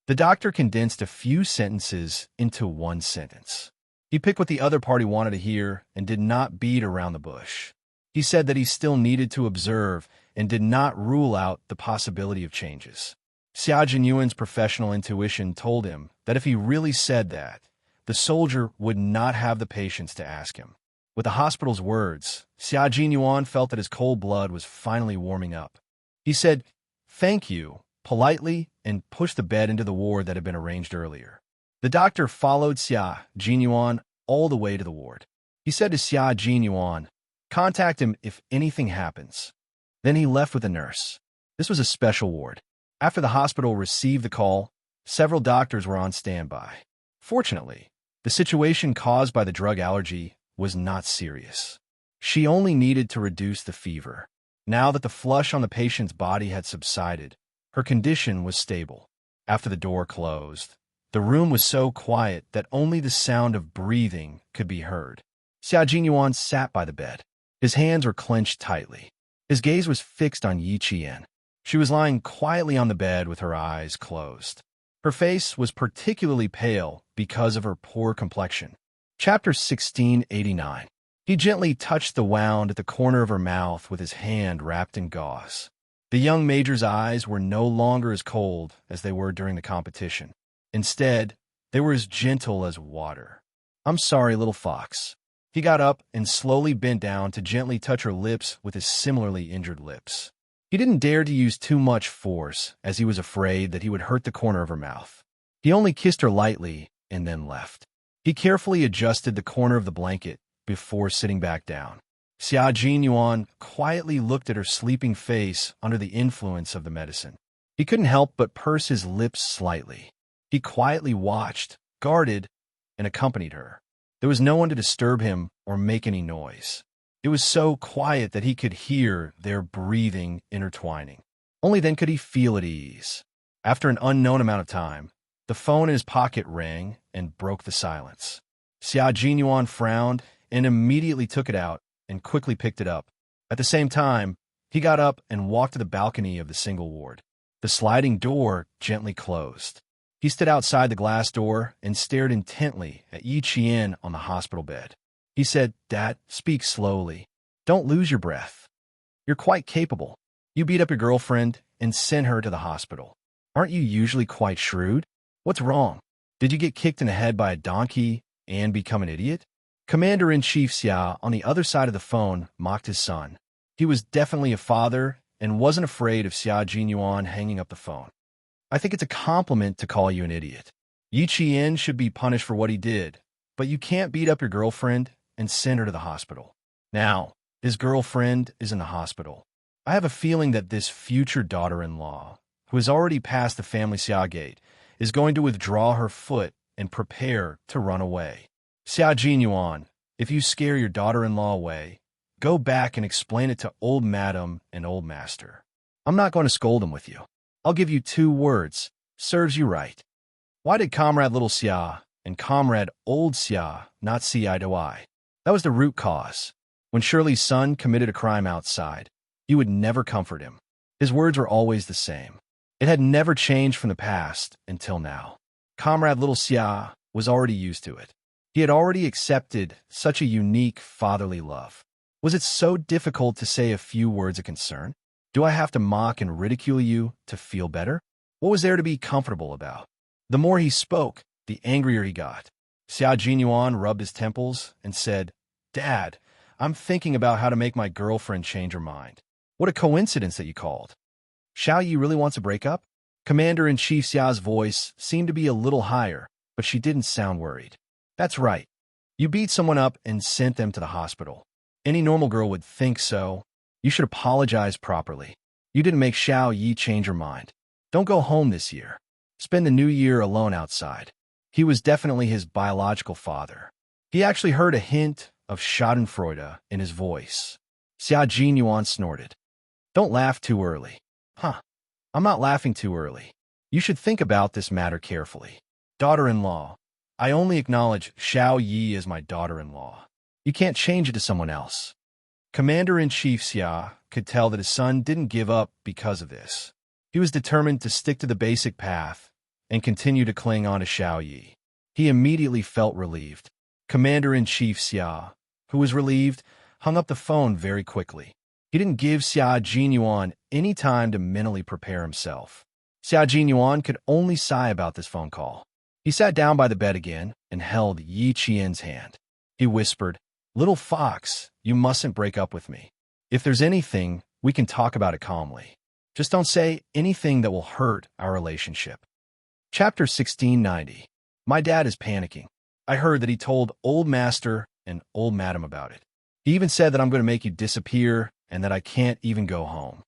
The doctor condensed a few sentences into one sentence. He picked what the other party wanted to hear and did not beat around the bush. He said that he still needed to observe and did not rule out the possibility of changes. Xia Jinyuan's professional intuition told him that if he really said that, the soldier would not have the patience to ask him. With the hospital's words, Xia Jinyuan felt that his cold blood was finally warming up. He said, "Thank you," politely, and pushed the bed into the ward that had been arranged earlier. The doctor followed Xia Jinyuan all the way to the ward. He said to Xia Jinyuan, "Contact him if anything happens." Then he left with the nurse. This was a special ward. After the hospital received the call, several doctors were on standby. Fortunately, the situation caused by the drug allergy was not serious. She only needed to reduce the fever. Now that the flush on the patient's body had subsided, her condition was stable. After the door closed, the room was so quiet that only the sound of breathing could be heard. Xia Jinyuan sat by the bed. His hands were clenched tightly. His gaze was fixed on Yi Qian. She was lying quietly on the bed with her eyes closed. Her face was particularly pale because of her poor complexion. Chapter 1689. He gently touched the wound at the corner of her mouth with his hand wrapped in gauze. The young major's eyes were no longer as cold as they were during the competition. Instead, they were as gentle as water. "I'm sorry, little fox." He got up and slowly bent down to gently touch her lips with his similarly injured lips. He didn't dare to use too much force, as he was afraid that he would hurt the corner of her mouth. He only kissed her lightly and then left. He carefully adjusted the corner of the blanket before sitting back down. Xia Jinyuan quietly looked at her sleeping face under the influence of the medicine. He couldn't help but purse his lips slightly. He quietly watched, guarded, and accompanied her. There was no one to disturb him or make any noise. It was so quiet that he could hear their breathing intertwining. Only then could he feel at ease. After an unknown amount of time, the phone in his pocket rang and broke the silence. Xia Jinyuan frowned and immediately took it out and quickly picked it up. At the same time, he got up and walked to the balcony of the single ward. The sliding door gently closed. He stood outside the glass door and stared intently at Yi Qian on the hospital bed. He said, "Dad, speak slowly. Don't lose your breath. You're quite capable. You beat up your girlfriend and sent her to the hospital. Aren't you usually quite shrewd? What's wrong? Did you get kicked in the head by a donkey and become an idiot?" Commander-in-Chief Xia on the other side of the phone mocked his son. He was definitely a father and wasn't afraid of Xia Jinyuan hanging up the phone. "I think it's a compliment to call you an idiot. Yi Qian should be punished for what he did, but you can't beat up your girlfriend and send her to the hospital. Now, his girlfriend is in the hospital. I have a feeling that this future daughter-in-law, who has already passed the family Xia gate, is going to withdraw her foot and prepare to run away. Xia Jinyuan, if you scare your daughter-in-law away, go back and explain it to old madam and old master. I'm not going to scold them with you. I'll give you 2 words. Serves you right." Why did Comrade Little Xia and Comrade Old Xia not see eye to eye? That was the root cause. When Shirley's son committed a crime outside, he would never comfort him. His words were always the same. It had never changed from the past until now. Comrade Little Xia was already used to it. He had already accepted such a unique fatherly love. Was it so difficult to say a few words of concern? Do I have to mock and ridicule you to feel better? What was there to be comfortable about? The more he spoke, the angrier he got. Xia Jinyuan rubbed his temples and said, "Dad, I'm thinking about how to make my girlfriend change her mind. What a coincidence that you called. Xiao Yi really wants to break up?" Commander-in-Chief Xia's voice seemed to be a little higher, but she didn't sound worried. "That's right. You beat someone up and sent them to the hospital. Any normal girl would think so. You should apologize properly. You didn't make Xiao Yi change her mind. Don't go home this year. Spend the new year alone outside." He was definitely his biological father. He actually heard a hint of schadenfreude in his voice. Xia Jinyuan snorted. "Don't laugh too early." "Huh. I'm not laughing too early. You should think about this matter carefully. Daughter-in-law, I only acknowledge Xiao Yi as my daughter-in-law. You can't change it to someone else." Commander-in-Chief Xia could tell that his son didn't give up because of this. He was determined to stick to the basic path and continue to cling on to Xiao Yi. He immediately felt relieved. Commander-in-Chief Xia, who was relieved, hung up the phone very quickly. He didn't give Xia Jinyuan any time to mentally prepare himself. Xia Jinyuan could only sigh about this phone call. He sat down by the bed again and held Yi Qian's hand. He whispered, "Little fox, you mustn't break up with me. If there's anything, we can talk about it calmly. Just don't say anything that will hurt our relationship." Chapter 1690. My dad is panicking. I heard that he told old master and old madam about it. He even said that I'm going to make you disappear and that I can't even go home.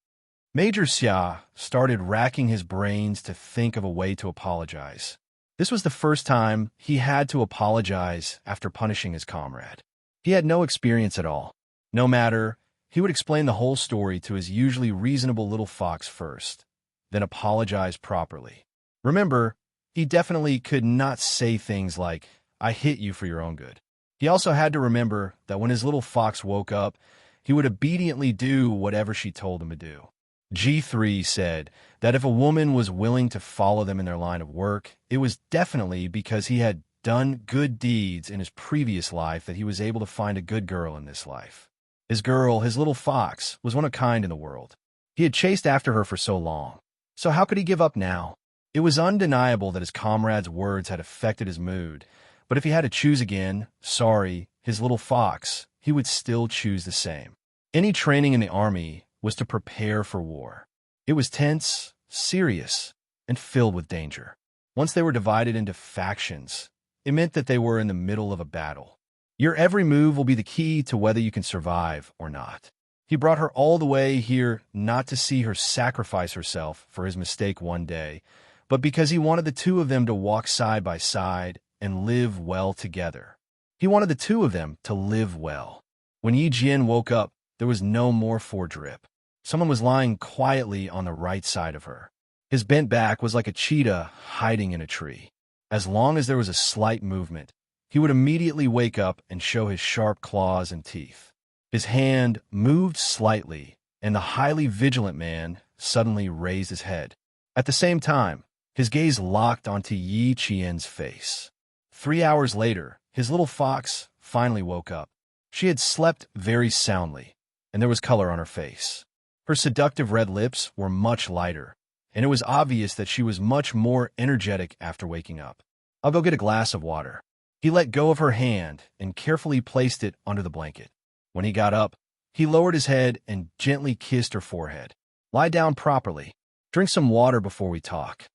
Major Xia started racking his brains to think of a way to apologize. This was the first time he had to apologize after punishing his comrade. He had no experience at all. No matter, he would explain the whole story to his usually reasonable little fox first, then apologize properly. Remember, he definitely could not say things like, "I hit you for your own good." He also had to remember that when his little fox woke up, he would obediently do whatever she told him to do. G3 said that if a woman was willing to follow them in their line of work, it was definitely because he had done good deeds in his previous life that he was able to find a good girl in this life. His girl, his little fox, was one of a kind in the world. He had chased after her for so long. So how could he give up now? It was undeniable that his comrade's words had affected his mood, but if he had to choose again, sorry, his little fox, he would still choose the same. Any training in the army was to prepare for war. It was tense, serious, and filled with danger. Once they were divided into factions, it meant that they were in the middle of a battle. Your every move will be the key to whether you can survive or not. He brought her all the way here not to see her sacrifice herself for his mistake one day, but because he wanted the two of them to walk side by side and live well together. He wanted the two of them to live well. When Yi Jian woke up, there was no more foredrip. Someone was lying quietly on the right side of her. His bent back was like a cheetah hiding in a tree. As long as there was a slight movement, he would immediately wake up and show his sharp claws and teeth. His hand moved slightly, and the highly vigilant man suddenly raised his head. At the same time, his gaze locked onto Yi Qian's face. 3 hours later, his little fox finally woke up. She had slept very soundly, and there was color on her face. Her seductive red lips were much lighter, and it was obvious that she was much more energetic after waking up. "I'll go get a glass of water." He let go of her hand and carefully placed it under the blanket. When he got up, he lowered his head and gently kissed her forehead. "Lie down properly. Drink some water before we talk."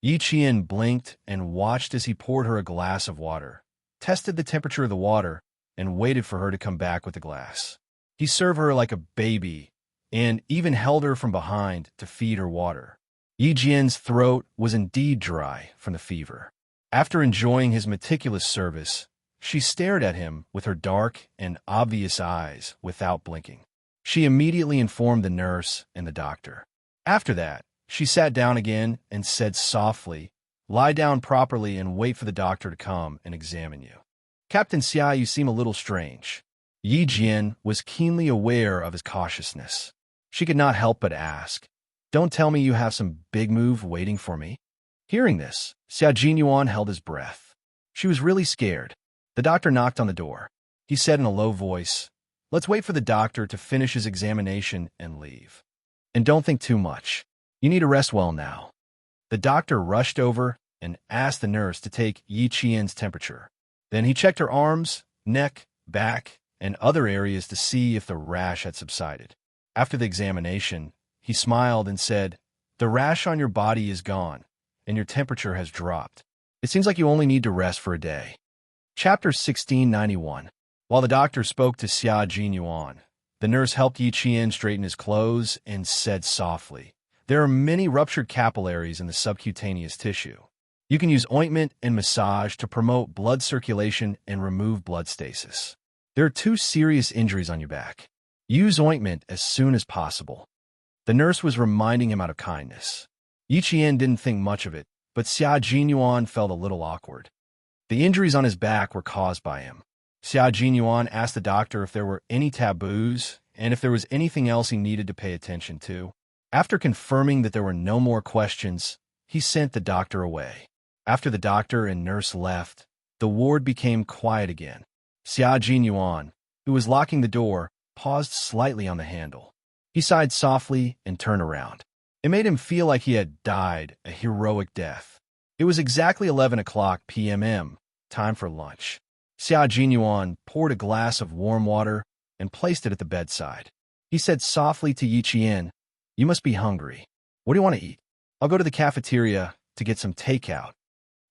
Yi Qian blinked and watched as he poured her a glass of water, tested the temperature of the water, and waited for her to come back with the glass. He served her like a baby and even held her from behind to feed her water. Yi Jian's throat was indeed dry from the fever. After enjoying his meticulous service, she stared at him with her dark and obvious eyes without blinking. She immediately informed the nurse and the doctor. After that, she sat down again and said softly, "Lie down properly and wait for the doctor to come and examine you." "Captain Xia, you seem a little strange." Yi Jian was keenly aware of his cautiousness. She could not help but ask, "Don't tell me you have some big move waiting for me?" Hearing this, Xia Jinyuan held his breath. She was really scared. The doctor knocked on the door. He said in a low voice, "Let's wait for the doctor to finish his examination and leave. And don't think too much. You need to rest well now." The doctor rushed over and asked the nurse to take Yi Qian's temperature. Then he checked her arms, neck, back, and other areas to see if the rash had subsided. After the examination, he smiled and said, "The rash on your body is gone, and your temperature has dropped. It seems like you only need to rest for a day." Chapter 1691. While the doctor spoke to Xia Jinyuan, the nurse helped Yi Qian straighten his clothes and said softly, "There are many ruptured capillaries in the subcutaneous tissue. You can use ointment and massage to promote blood circulation and remove blood stasis. There are 2 serious injuries on your back. Use ointment as soon as possible." The nurse was reminding him out of kindness. Yi Qian didn't think much of it, but Xia Jinyuan felt a little awkward. The injuries on his back were caused by him. Xia Jinyuan asked the doctor if there were any taboos and if there was anything else he needed to pay attention to. After confirming that there were no more questions, he sent the doctor away. After the doctor and nurse left, the ward became quiet again. Xia Jinyuan, who was locking the door, paused slightly on the handle. He sighed softly and turned around. It made him feel like he had died a heroic death. It was exactly 11 o'clock p.m., time for lunch. Xia Jinyuan poured a glass of warm water and placed it at the bedside. He said softly to Yi Qian, "You must be hungry. What do you want to eat?" "I'll go to the cafeteria to get some takeout."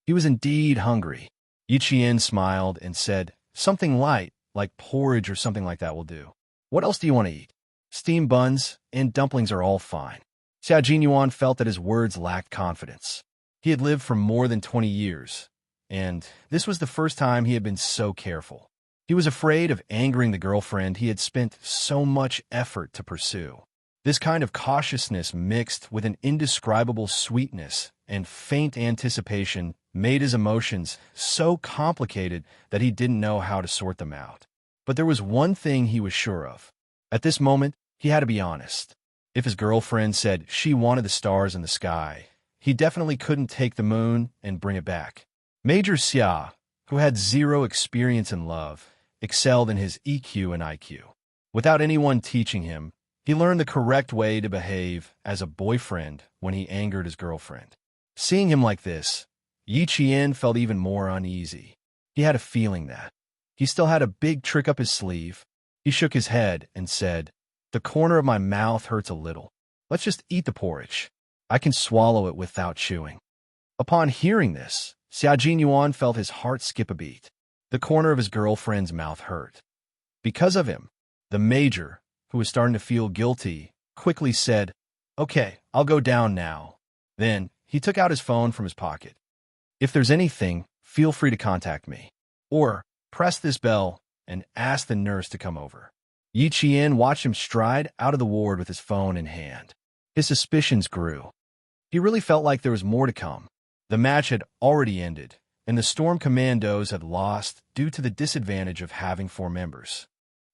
He was indeed hungry. Yi Qian smiled and said, "Something light, like porridge or something like that will do. What else do you want to eat?" "Steamed buns and dumplings are all fine." Xia Jinyuan felt that his words lacked confidence. He had lived for more than 20 years, and this was the first time he had been so careful. He was afraid of angering the girlfriend he had spent so much effort to pursue. This kind of cautiousness mixed with an indescribable sweetness and faint anticipation made his emotions so complicated that he didn't know how to sort them out. But there was one thing he was sure of. At this moment, he had to be honest. If his girlfriend said she wanted the stars in the sky, he definitely couldn't take the moon and bring it back. Major Xia, who had 0 experience in love, excelled in his EQ and IQ. Without anyone teaching him, he learned the correct way to behave as a boyfriend when he angered his girlfriend. Seeing him like this, Yi Qian felt even more uneasy. He had a feeling that he still had a big trick up his sleeve. He shook his head and said, "The corner of my mouth hurts a little. Let's just eat the porridge. I can swallow it without chewing." Upon hearing this, Xia Jinyuan felt his heart skip a beat. The corner of his girlfriend's mouth hurt. Because of him, the major, who was starting to feel guilty, quickly said, "Okay, I'll go down now." Then, he took out his phone from his pocket. "If there's anything, feel free to contact me. Or, press this bell and ask the nurse to come over." Yi Qian watched him stride out of the ward with his phone in hand. His suspicions grew. He really felt like there was more to come. The match had already ended, and the Storm Commandos had lost due to the disadvantage of having 4 members.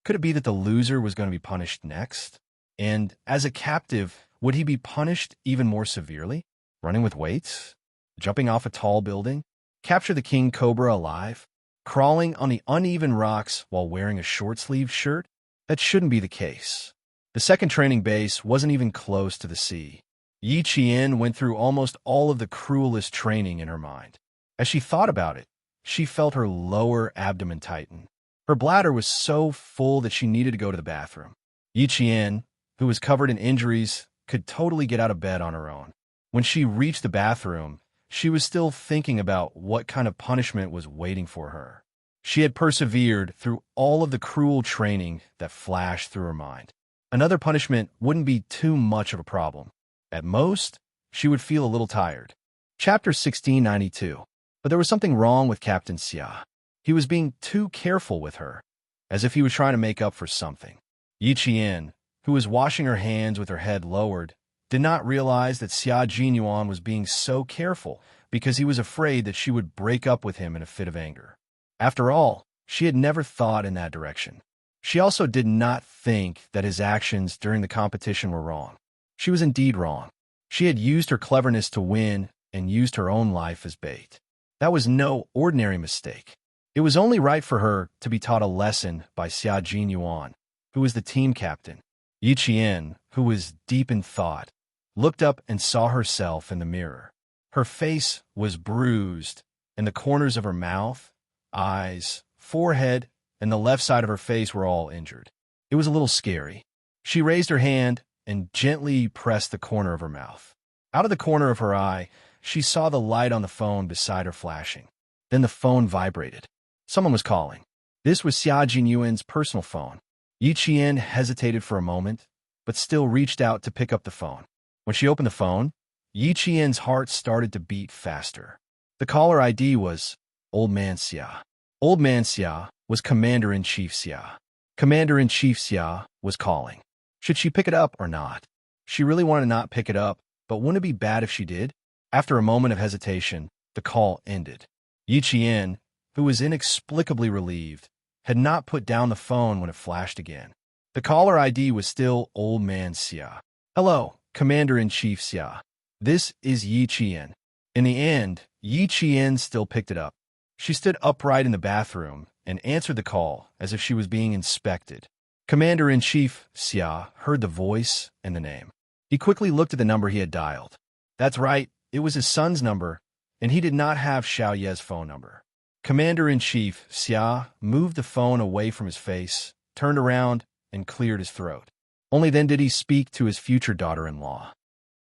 Could it be that the loser was going to be punished next? And as a captive, would he be punished even more severely? Running with weights? Jumping off a tall building? Capture the King Cobra alive? Crawling on the uneven rocks while wearing a short-sleeved shirt? That shouldn't be the case. The second training base wasn't even close to the sea. Yi Qian went through almost all of the cruelest training in her mind. As she thought about it, she felt her lower abdomen tighten. Her bladder was so full that she needed to go to the bathroom. Yi Qian, who was covered in injuries, could totally get out of bed on her own. When she reached the bathroom, she was still thinking about what kind of punishment was waiting for her. She had persevered through all of the cruel training that flashed through her mind. Another punishment wouldn't be too much of a problem. At most, she would feel a little tired. Chapter 1692. But there was something wrong with Captain Xia. He was being too careful with her, as if he was trying to make up for something. Yi Qian, who was washing her hands with her head lowered, did not realize that Xia Jinyuan was being so careful because he was afraid that she would break up with him in a fit of anger. After all, she had never thought in that direction. She also did not think that his actions during the competition were wrong. She was indeed wrong. She had used her cleverness to win and used her own life as bait. That was no ordinary mistake. It was only right for her to be taught a lesson by Xia Jinyuan, who was the team captain. Yi Qian, who was deep in thought, looked up and saw herself in the mirror. Her face was bruised, and the corners of her mouth, eyes, forehead, and the left side of her face were all injured. It was a little scary. She raised her hand and gently pressed the corner of her mouth. Out of the corner of her eye, she saw the light on the phone beside her flashing. Then the phone vibrated. Someone was calling. This was Xia Jinyuan's personal phone. Yi Qian hesitated for a moment, but still reached out to pick up the phone. When she opened the phone, Yi Qian's heart started to beat faster. The caller ID was Old Man Xia. Old Man Xia was Commander-in-Chief Xia. Commander-in-Chief Xia was calling. Should she pick it up or not? She really wanted to not pick it up, but wouldn't it be bad if she did? After a moment of hesitation, the call ended. Yi Qian, who was inexplicably relieved, had not put down the phone when it flashed again. The caller ID was still Old Man Xia. "Hello, Commander-in-Chief Xia. This is Yi Qian." In the end, Yi Qian still picked it up. She stood upright in the bathroom and answered the call as if she was being inspected. Commander-in-Chief Xia heard the voice and the name. He quickly looked at the number he had dialed. That's right, it was his son's number, and he did not have Xiao Ye's phone number. Commander-in-Chief Xia moved the phone away from his face, turned around, and cleared his throat. Only then did he speak to his future daughter-in-law.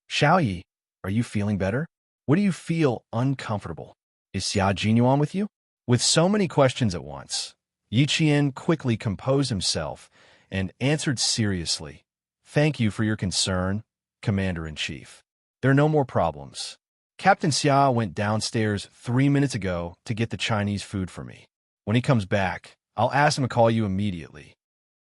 "Xiao Yi, are you feeling better? What do you feel uncomfortable? Is Xia Jinyuan with you?" With so many questions at once, Yi Qian quickly composed himself and answered seriously, "Thank you for your concern, Commander-in-Chief. There are no more problems. Captain Xia went downstairs 3 minutes ago to get the Chinese food for me. When he comes back, I'll ask him to call you immediately."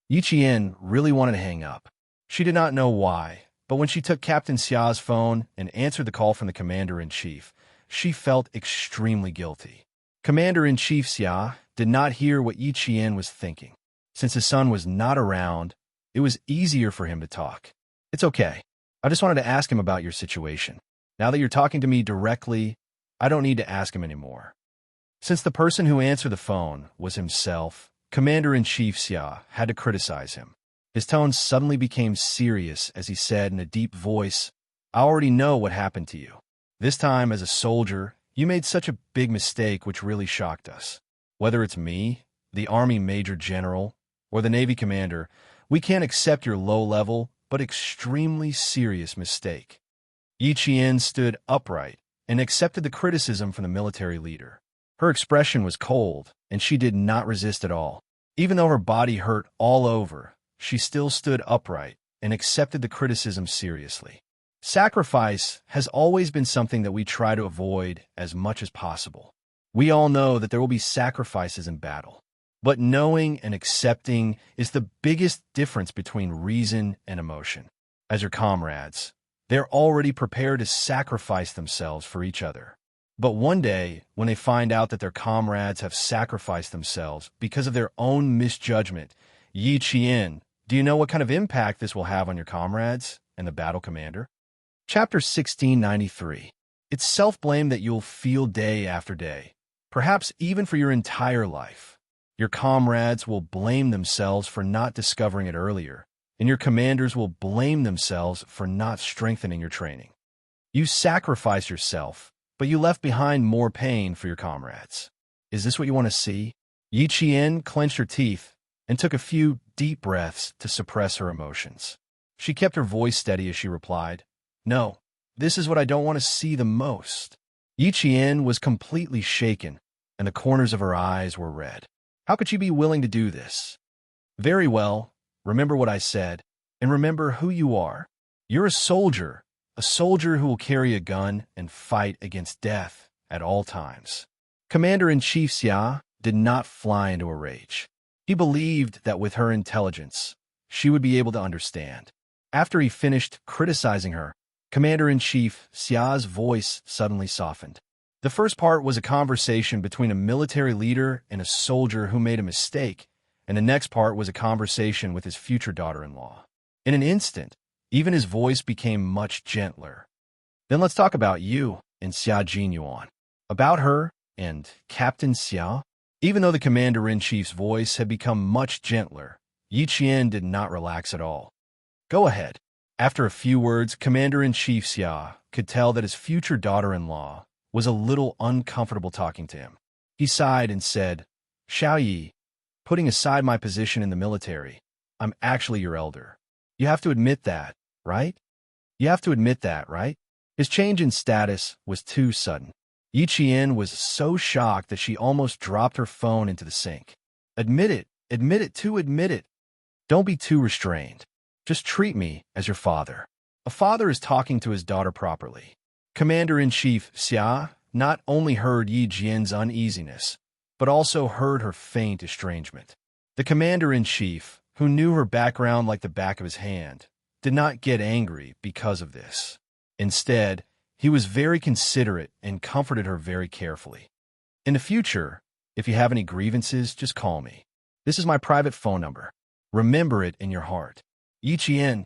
Yi Qian really wanted to hang up. She did not know why, but when she took Captain Xia's phone and answered the call from the Commander-in-Chief, she felt extremely guilty. Commander-in-Chief Xia did not hear what Yi Qian was thinking. Since his son was not around, it was easier for him to talk. "It's okay. I just wanted to ask him about your situation. Now that you're talking to me directly, I don't need to ask him anymore." Since the person who answered the phone was himself, Commander-in-Chief Xia had to criticize him. His tone suddenly became serious as he said in a deep voice, "I already know what happened to you. This time, as a soldier, you made such a big mistake which really shocked us. Whether it's me, the Army Major General, or the Navy Commander, we can't accept your low-level but extremely serious mistake." Yi Qian stood upright and accepted the criticism from the military leader. Her expression was cold, and she did not resist at all. Even though her body hurt all over, she still stood upright and accepted the criticism seriously. Sacrifice has always been something that we try to avoid as much as possible. We all know that there will be sacrifices in battle, but knowing and accepting is the biggest difference between reason and emotion. As your comrades, they're already prepared to sacrifice themselves for each other. But one day, when they find out that their comrades have sacrificed themselves because of their own misjudgment, Yi Qian, do you know what kind of impact this will have on your comrades and the battle commander? Chapter 1693. It's self-blame that you'll feel day after day, perhaps even for your entire life. Your comrades will blame themselves for not discovering it earlier, and your commanders will blame themselves for not strengthening your training. You sacrifice yourself, but you left behind more pain for your comrades. Is this what you want to see? Yi Qian clenched her teeth and took a few deep breaths to suppress her emotions. She kept her voice steady as she replied, "No, this is what I don't want to see the most." Yi Qian was completely shaken, and the corners of her eyes were red. How could she be willing to do this? Very well, remember what I said, and remember who you are. You're a soldier who will carry a gun and fight against death at all times. Commander-in-Chief Xia did not fly into a rage. He believed that with her intelligence, she would be able to understand. After he finished criticizing her, Commander-in-Chief Xia's voice suddenly softened. The first part was a conversation between a military leader and a soldier who made a mistake, and the next part was a conversation with his future daughter-in-law. In an instant, even his voice became much gentler. Then let's talk about you and Xia Jinyuan. About her and Captain Xia. Even though the commander-in-chief's voice had become much gentler, Yi Qian did not relax at all. Go ahead. After a few words, Commander-in-Chief Xia could tell that his future daughter-in-law was a little uncomfortable talking to him. He sighed and said, "Xiao Yi, putting aside my position in the military, I'm actually your elder. You have to admit that, right? You have to admit that, right?" His change in status was too sudden. Yi Qian was so shocked that she almost dropped her phone into the sink. Admit it, admit it, admit it. Don't be too restrained. Just treat me as your father. A father is talking to his daughter properly. Commander-in-Chief Xia not only heard Yi Qian's uneasiness, but also heard her faint estrangement. The commander-in-chief, who knew her background like the back of his hand, did not get angry because of this. Instead, he was very considerate and comforted her very carefully. In the future, if you have any grievances, just call me. This is my private phone number. Remember it in your heart. Yi Qian.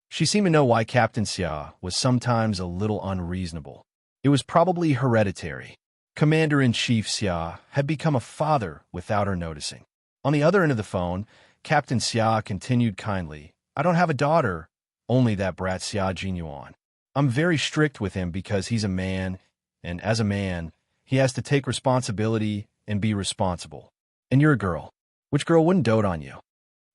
She seemed to know why Captain Xia was sometimes a little unreasonable. It was probably hereditary. Commander-in-Chief Xia had become a father without her noticing. On the other end of the phone, Captain Xia continued kindly, "I don't have a daughter, only that brat Xia Jinyuan. I'm very strict with him because he's a man, and as a man, he has to take responsibility and be responsible. And you're a girl. Which girl wouldn't dote on you?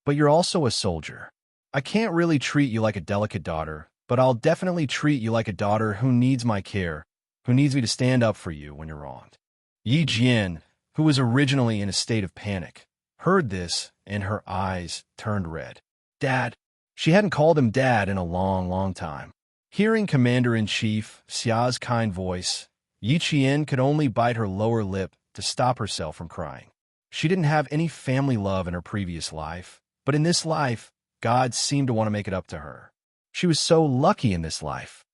But you're also a soldier. I can't really treat you like a delicate daughter, but I'll definitely treat you like a daughter who needs my care, who needs me to stand up for you when you're wronged." Yi Qian, who was originally in a state of panic, heard this, and her eyes turned red. Dad. She hadn't called him Dad in a long, long time. Hearing Commander-in-Chief Xia's kind voice, Yi Qian could only bite her lower lip to stop herself from crying. She didn't have any family love in her previous life, but in this life, God seemed to want to make it up to her. She was so lucky in this life.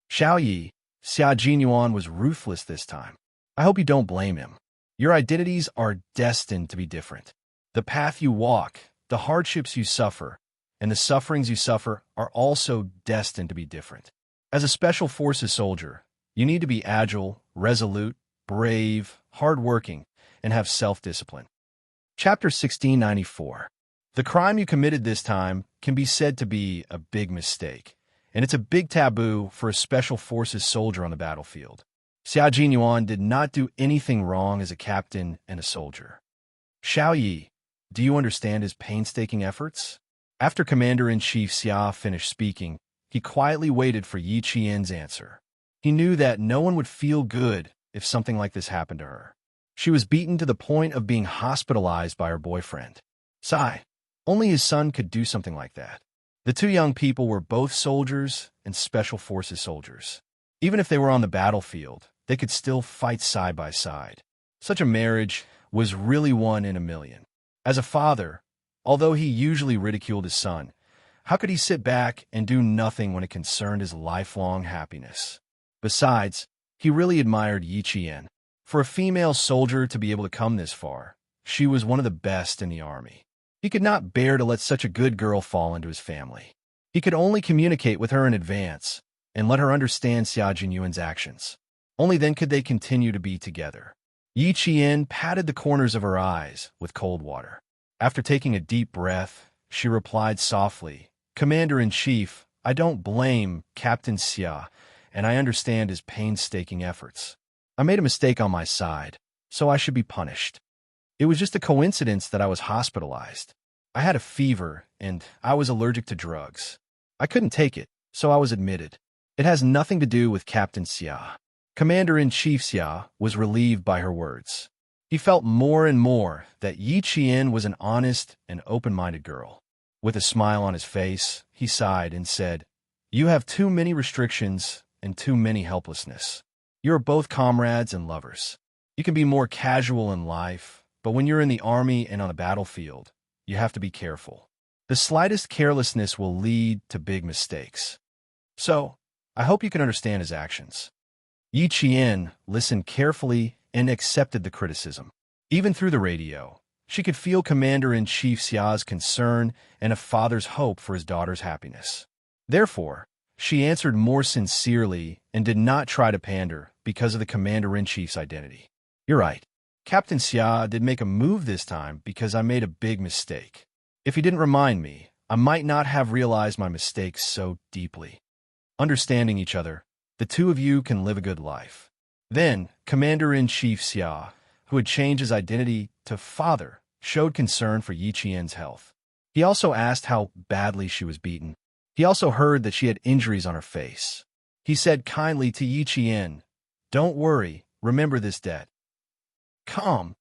Xiao Yi, Xia Jinyuan was ruthless this time. I hope you don't blame him. Your identities are destined to be different. The path you walk, the hardships you suffer, and the sufferings you suffer are also destined to be different. As a Special Forces soldier, you need to be agile, resolute, brave, hardworking, and have self-discipline. Chapter 1694. The crime you committed this time can be said to be a big mistake, and it's a big taboo for a Special Forces soldier on the battlefield. Xia Jinyuan did not do anything wrong as a captain and a soldier. Xiao Yi, do you understand his painstaking efforts? After Commander-in-Chief Xia finished speaking, he quietly waited for Yi Qian's answer. He knew that no one would feel good if something like this happened to her. She was beaten to the point of being hospitalized by her boyfriend. Sigh. Only his son could do something like that. The two young people were both soldiers and special forces soldiers. Even if they were on the battlefield, they could still fight side by side. Such a marriage was really one in a million. As a father, although he usually ridiculed his son, how could he sit back and do nothing when it concerned his lifelong happiness? Besides, he really admired Yi Qian. For a female soldier to be able to come this far, she was one of the best in the army. He could not bear to let such a good girl fall into his family. He could only communicate with her in advance and let her understand Xia Jinyuan's actions. Only then could they continue to be together. Yi Qian patted the corners of her eyes with cold water. After taking a deep breath, she replied softly, "Commander-in-Chief, I don't blame Captain Xia, and I understand his painstaking efforts. I made a mistake on my side, so I should be punished. It was just a coincidence that I was hospitalized. I had a fever, and I was allergic to drugs. I couldn't take it, so I was admitted. It has nothing to do with Captain Xia." Commander-in-Chief Xia was relieved by her words. He felt more and more that Yi Qian was an honest and open-minded girl. With a smile on his face, he sighed and said, "You have too many restrictions and too many helplessness. You are both comrades and lovers. You can be more casual in life, but when you're in the army and on the battlefield, you have to be careful. The slightest carelessness will lead to big mistakes. So, I hope you can understand his actions." Yi Qian listened carefully and accepted the criticism. Even through the radio, she could feel Commander-in-Chief Xia's concern and a father's hope for his daughter's happiness. Therefore, she answered more sincerely and did not try to pander because of the Commander-in-Chief's identity. "You're right. Captain Xia did make a move this time because I made a big mistake. If he didn't remind me, I might not have realized my mistakes so deeply. Understanding each other, the two of you can live a good life." Then, Commander-in-Chief Xia, who had changed his identity to father, showed concern for Yi Qian's health. He also asked how badly she was beaten. He also heard that she had injuries on her face. He said kindly to Yi Qian, "Don't worry, remember this debt." "Come,"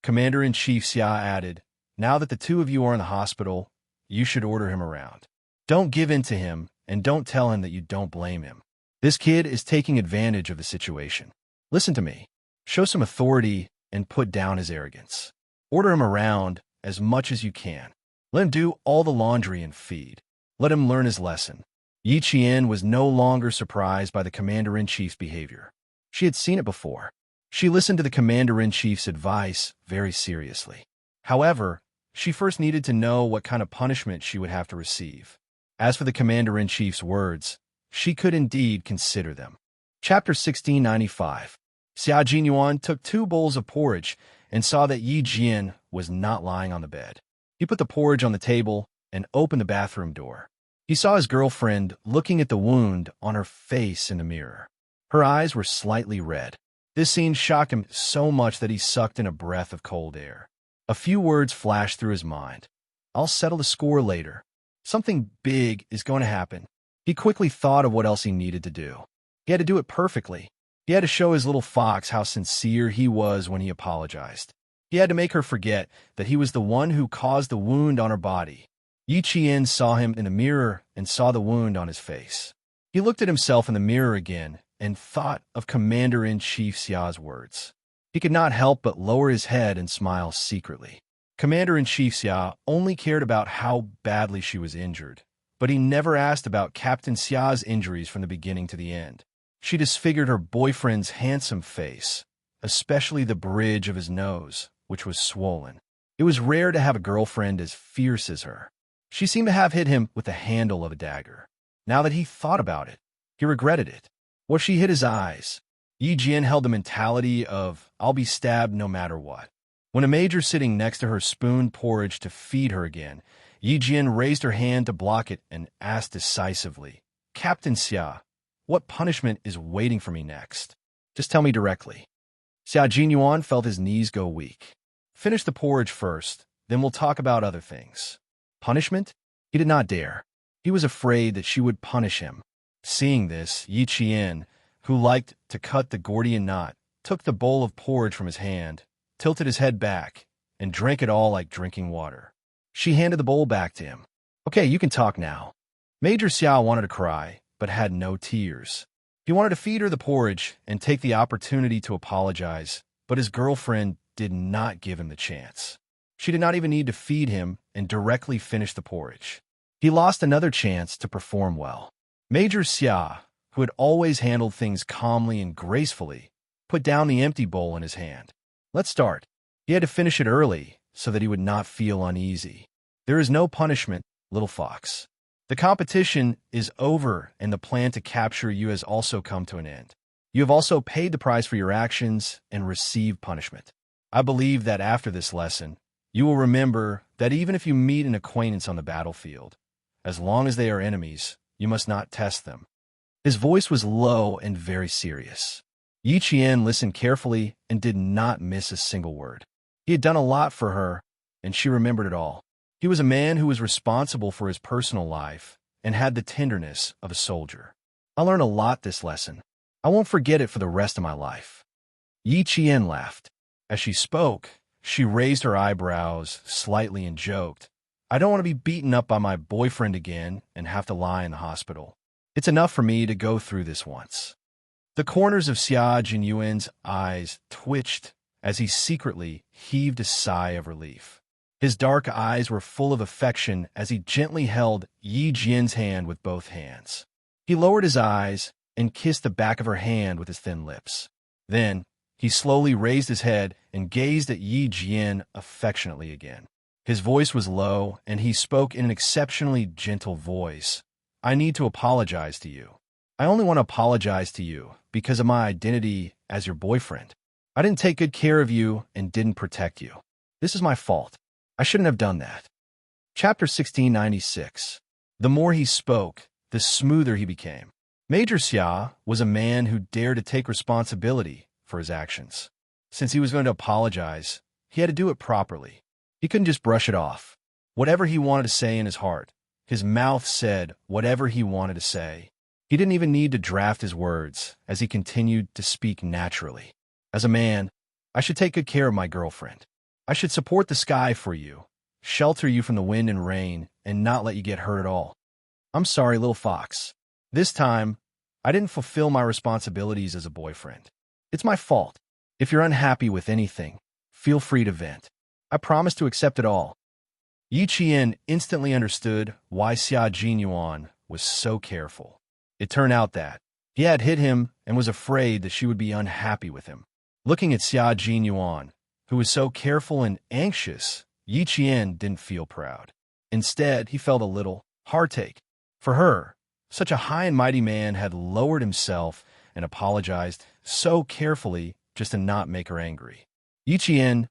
Commander-in-Chief Xia added, "now that the two of you are in the hospital, you should order him around. Don't give in to him, and don't tell him that you don't blame him. This kid is taking advantage of the situation. Listen to me. Show some authority and put down his arrogance. Order him around as much as you can. Let him do all the laundry and feed. Let him learn his lesson." Yi Qian was no longer surprised by the Commander-in-Chief's behavior. She had seen it before. She listened to the Commander-in-Chief's advice very seriously. However, she first needed to know what kind of punishment she would have to receive. As for the Commander-in-Chief's words, she could indeed consider them. Chapter 1695. Xia Jinyuan took 2 bowls of porridge and saw that Yi Jian was not lying on the bed. He put the porridge on the table and opened the bathroom door. He saw his girlfriend looking at the wound on her face in the mirror. Her eyes were slightly red. This scene shocked him so much that he sucked in a breath of cold air. A few words flashed through his mind. "I'll settle the score later. Something big is going to happen." He quickly thought of what else he needed to do. He had to do it perfectly. He had to show his little fox how sincere he was when he apologized. He had to make her forget that he was the one who caused the wound on her body. Yi Qian saw him in the mirror and saw the wound on his face. He looked at himself in the mirror again and thought of Commander-in-Chief Xia's words. He could not help but lower his head and smile secretly. Commander-in-Chief Xia only cared about how badly she was injured, but he never asked about Captain Xia's injuries from the beginning to the end. She disfigured her boyfriend's handsome face, especially the bridge of his nose, which was swollen. It was rare to have a girlfriend as fierce as her. She seemed to have hit him with the handle of a dagger. Now that he thought about it, he regretted it. Well, she hit his eyes. Yi Jian held the mentality of, "I'll be stabbed no matter what." When a major sitting next to her spooned porridge to feed her again, Yi Jian raised her hand to block it and asked decisively, "Captain Xia, what punishment is waiting for me next? Just tell me directly." Xia Jinyuan felt his knees go weak. "Finish the porridge first, then we'll talk about other things." Punishment? He did not dare. He was afraid that she would punish him. Seeing this, Yi Qian, who liked to cut the Gordian knot, took the bowl of porridge from his hand, tilted his head back, and drank it all like drinking water. She handed the bowl back to him. Okay, you can talk now. Major Xiao wanted to cry, but had no tears. He wanted to feed her the porridge and take the opportunity to apologize, but his girlfriend did not give him the chance. She did not even need to feed him and directly finish the porridge. He lost another chance to perform well. Major Xia, who had always handled things calmly and gracefully, put down the empty bowl in his hand. Let's start. He had to finish it early so that he would not feel uneasy. There is no punishment, little fox. The competition is over and the plan to capture you has also come to an end. You have also paid the price for your actions and received punishment. I believe that after this lesson, you will remember that even if you meet an acquaintance on the battlefield, as long as they are enemies, you must not test them. His voice was low and very serious. Yi Qian listened carefully and did not miss a single word. He had done a lot for her, and she remembered it all. He was a man who was responsible for his personal life and had the tenderness of a soldier. I learned a lot this lesson. I won't forget it for the rest of my life. Yi Qian laughed. As she spoke, she raised her eyebrows slightly and joked, I don't want to be beaten up by my boyfriend again and have to lie in the hospital. It's enough for me to go through this once. The corners of Xia Jinyuan's eyes twitched as he secretly heaved a sigh of relief. His dark eyes were full of affection as he gently held Yi Jian's hand with both hands. He lowered his eyes and kissed the back of her hand with his thin lips. Then, he slowly raised his head and gazed at Yi Jian affectionately again. His voice was low, and he spoke in an exceptionally gentle voice. I need to apologize to you. I only want to apologize to you because of my identity as your boyfriend. I didn't take good care of you and didn't protect you. This is my fault. I shouldn't have done that. Chapter 1696. The more he spoke, the smoother he became. Major Xia was a man who dared to take responsibility for his actions. Since he was going to apologize, he had to do it properly. He couldn't just brush it off. Whatever he wanted to say in his heart, his mouth said whatever he wanted to say. He didn't even need to draft his words as he continued to speak naturally. As a man, I should take good care of my girlfriend. I should support the sky for you, shelter you from the wind and rain, and not let you get hurt at all. I'm sorry, little fox. This time, I didn't fulfill my responsibilities as a boyfriend. It's my fault. If you're unhappy with anything, feel free to vent. I promise to accept it all. Yi Qian instantly understood why Xia Jinyuan was so careful. It turned out that he had hit him and was afraid that she would be unhappy with him. Looking at Xia Jinyuan, who was so careful and anxious, Yi Qian didn't feel proud. Instead, he felt a little heartache. For her, such a high and mighty man had lowered himself and apologized so carefully just to not make her angry. Yi Qian,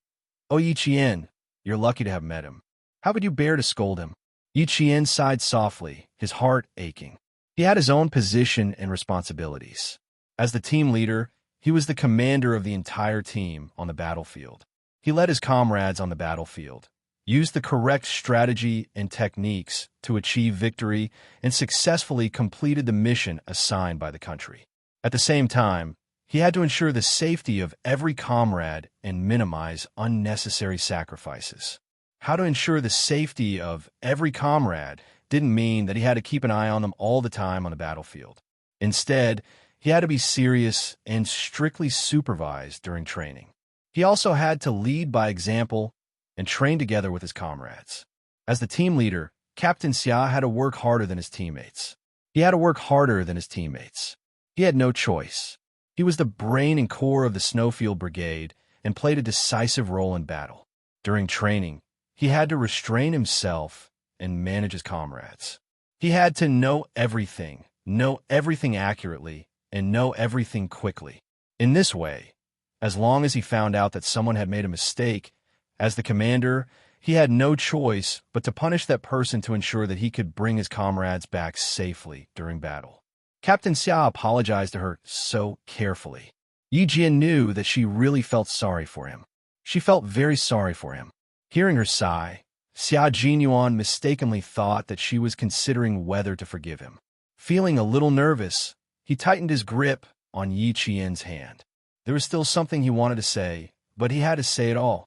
oh Yi Qian, you're lucky to have met him. How could you bear to scold him? Yi Qian sighed softly, his heart aching. He had his own position and responsibilities. As the team leader, he was the commander of the entire team on the battlefield. He led his comrades on the battlefield, used the correct strategy and techniques to achieve victory, and successfully completed the mission assigned by the country. At the same time, he had to ensure the safety of every comrade and minimize unnecessary sacrifices. How to ensure the safety of every comrade didn't mean that he had to keep an eye on them all the time on the battlefield. Instead, he had to be serious and strictly supervised during training. He also had to lead by example and train together with his comrades. As the team leader, Captain Xia had to work harder than his teammates. He had no choice. He was the brain and core of the Snowfield Brigade and played a decisive role in battle. During training, he had to restrain himself and manage his comrades. He had to know everything accurately, and know everything quickly. In this way, as long as he found out that someone had made a mistake, as the commander, he had no choice but to punish that person to ensure that he could bring his comrades back safely during battle. Captain Xia apologized to her so carefully. Yi Jian knew that she really felt sorry for him. She felt very sorry for him. Hearing her sigh, Xia Jinyuan mistakenly thought that she was considering whether to forgive him. Feeling a little nervous, he tightened his grip on Yi Qian's hand. There was still something he wanted to say, but he had to say it all.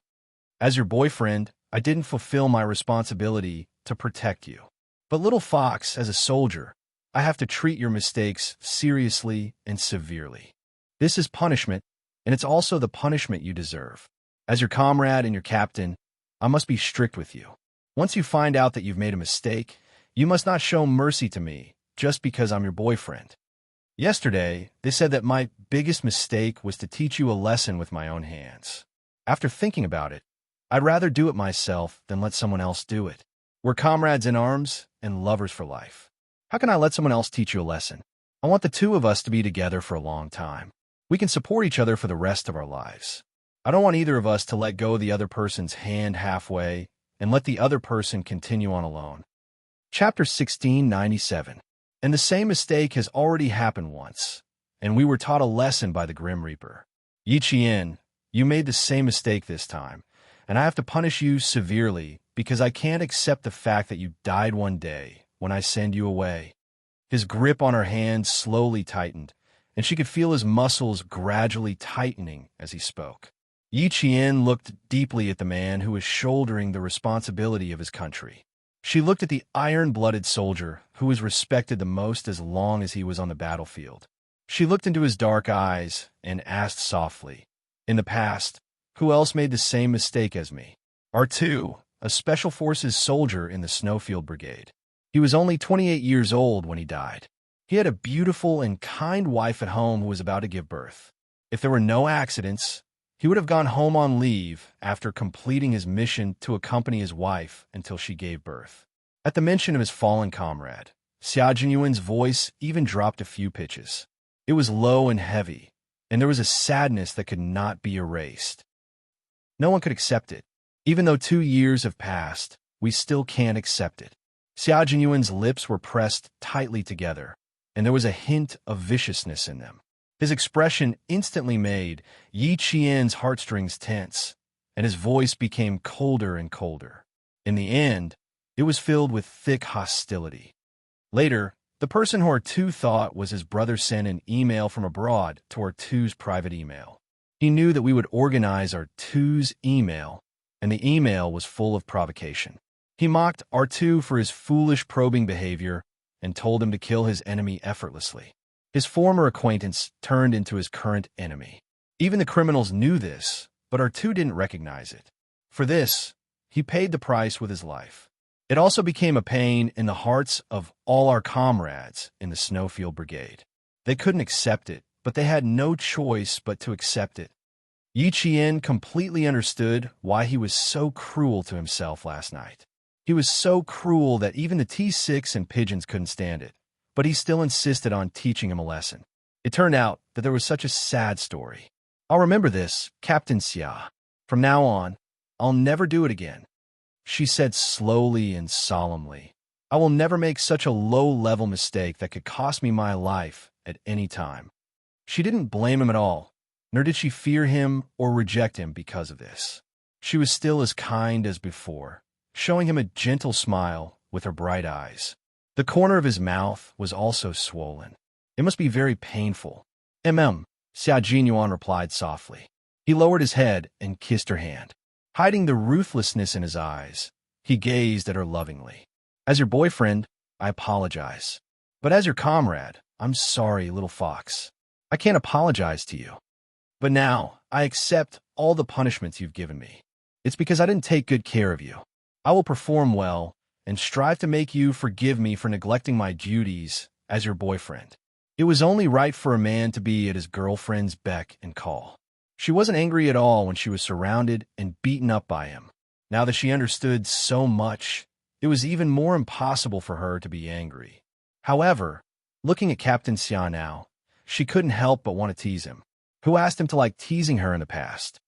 As your boyfriend, I didn't fulfill my responsibility to protect you. But little fox, as a soldier, I have to treat your mistakes seriously and severely. This is punishment, and it's also the punishment you deserve. As your comrade and your captain, I must be strict with you. Once you find out that you've made a mistake, you must not show mercy to me just because I'm your boyfriend. Yesterday, they said that my biggest mistake was to teach you a lesson with my own hands. After thinking about it, I'd rather do it myself than let someone else do it. We're comrades in arms and lovers for life. How can I let someone else teach you a lesson? I want the two of us to be together for a long time. We can support each other for the rest of our lives. I don't want either of us to let go of the other person's hand halfway and let the other person continue on alone. Chapter 1697. And the same mistake has already happened once, and we were taught a lesson by the Grim Reaper. Yi Qian, you made the same mistake this time, and I have to punish you severely because I can't accept the fact that you died one day when I send you away. His grip on her hand slowly tightened, and she could feel his muscles gradually tightening as he spoke. Yi Qian looked deeply at the man who was shouldering the responsibility of his country. She looked at the iron-blooded soldier who was respected the most as long as he was on the battlefield. She looked into his dark eyes and asked softly, "In the past, who else made the same mistake as me?" R2, a Special Forces soldier in the Snowfield Brigade. He was only 28 years old when he died. He had a beautiful and kind wife at home who was about to give birth. If there were no accidents, he would have gone home on leave after completing his mission to accompany his wife until she gave birth. At the mention of his fallen comrade, Xia Jinyuan's voice even dropped a few pitches. It was low and heavy, and there was a sadness that could not be erased. No one could accept it. Even though 2 years have passed, we still can't accept it. Xia Jinyuan's lips were pressed tightly together, and there was a hint of viciousness in them. His expression instantly made Yi Qian's heartstrings tense, and his voice became colder and colder. In the end, it was filled with thick hostility. Later, the person who R2 thought was his brother sent an email from abroad to R2's private email. He knew that we would organize R2's email, and the email was full of provocation. He mocked R2 for his foolish probing behavior and told him to kill his enemy effortlessly. His former acquaintance turned into his current enemy. Even the criminals knew this, but R2 didn't recognize it. For this, he paid the price with his life. It also became a pain in the hearts of all our comrades in the Snowfield Brigade. They couldn't accept it, but they had no choice but to accept it. Yi Qian completely understood why he was so cruel to himself last night. He was so cruel that even the T6 and pigeons couldn't stand it, but he still insisted on teaching him a lesson. It turned out that there was such a sad story. I'll remember this, Captain Xia. From now on, I'll never do it again. She said slowly and solemnly, I will never make such a low-level mistake that could cost me my life at any time. She didn't blame him at all, nor did she fear him or reject him because of this. She was still as kind as before, showing him a gentle smile with her bright eyes. The corner of his mouth was also swollen. It must be very painful. Xia Jinyuan replied softly. He lowered his head and kissed her hand. Hiding the ruthlessness in his eyes, he gazed at her lovingly. As your boyfriend, I apologize. But as your comrade, I'm sorry, little fox. I can't apologize to you. But now, I accept all the punishments you've given me. It's because I didn't take good care of you. I will perform well and strive to make you forgive me for neglecting my duties as your boyfriend. It was only right for a man to be at his girlfriend's beck and call. She wasn't angry at all when she was surrounded and beaten up by him. Now that she understood so much, it was even more impossible for her to be angry. However, looking at Captain Xia now, she couldn't help but want to tease him. Who asked him to like teasing her in the past?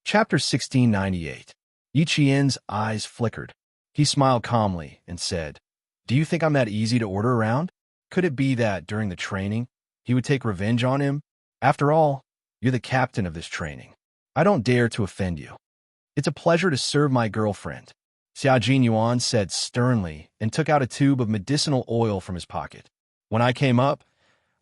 Chapter 1698. Yi Qian's eyes flickered. He smiled calmly and said, Do you think I'm that easy to order around? Could it be that during the training, he would take revenge on him? After all, you're the captain of this training. I don't dare to offend you. It's a pleasure to serve my girlfriend. Xia Jinyuan said sternly and took out a tube of medicinal oil from his pocket. When I came up,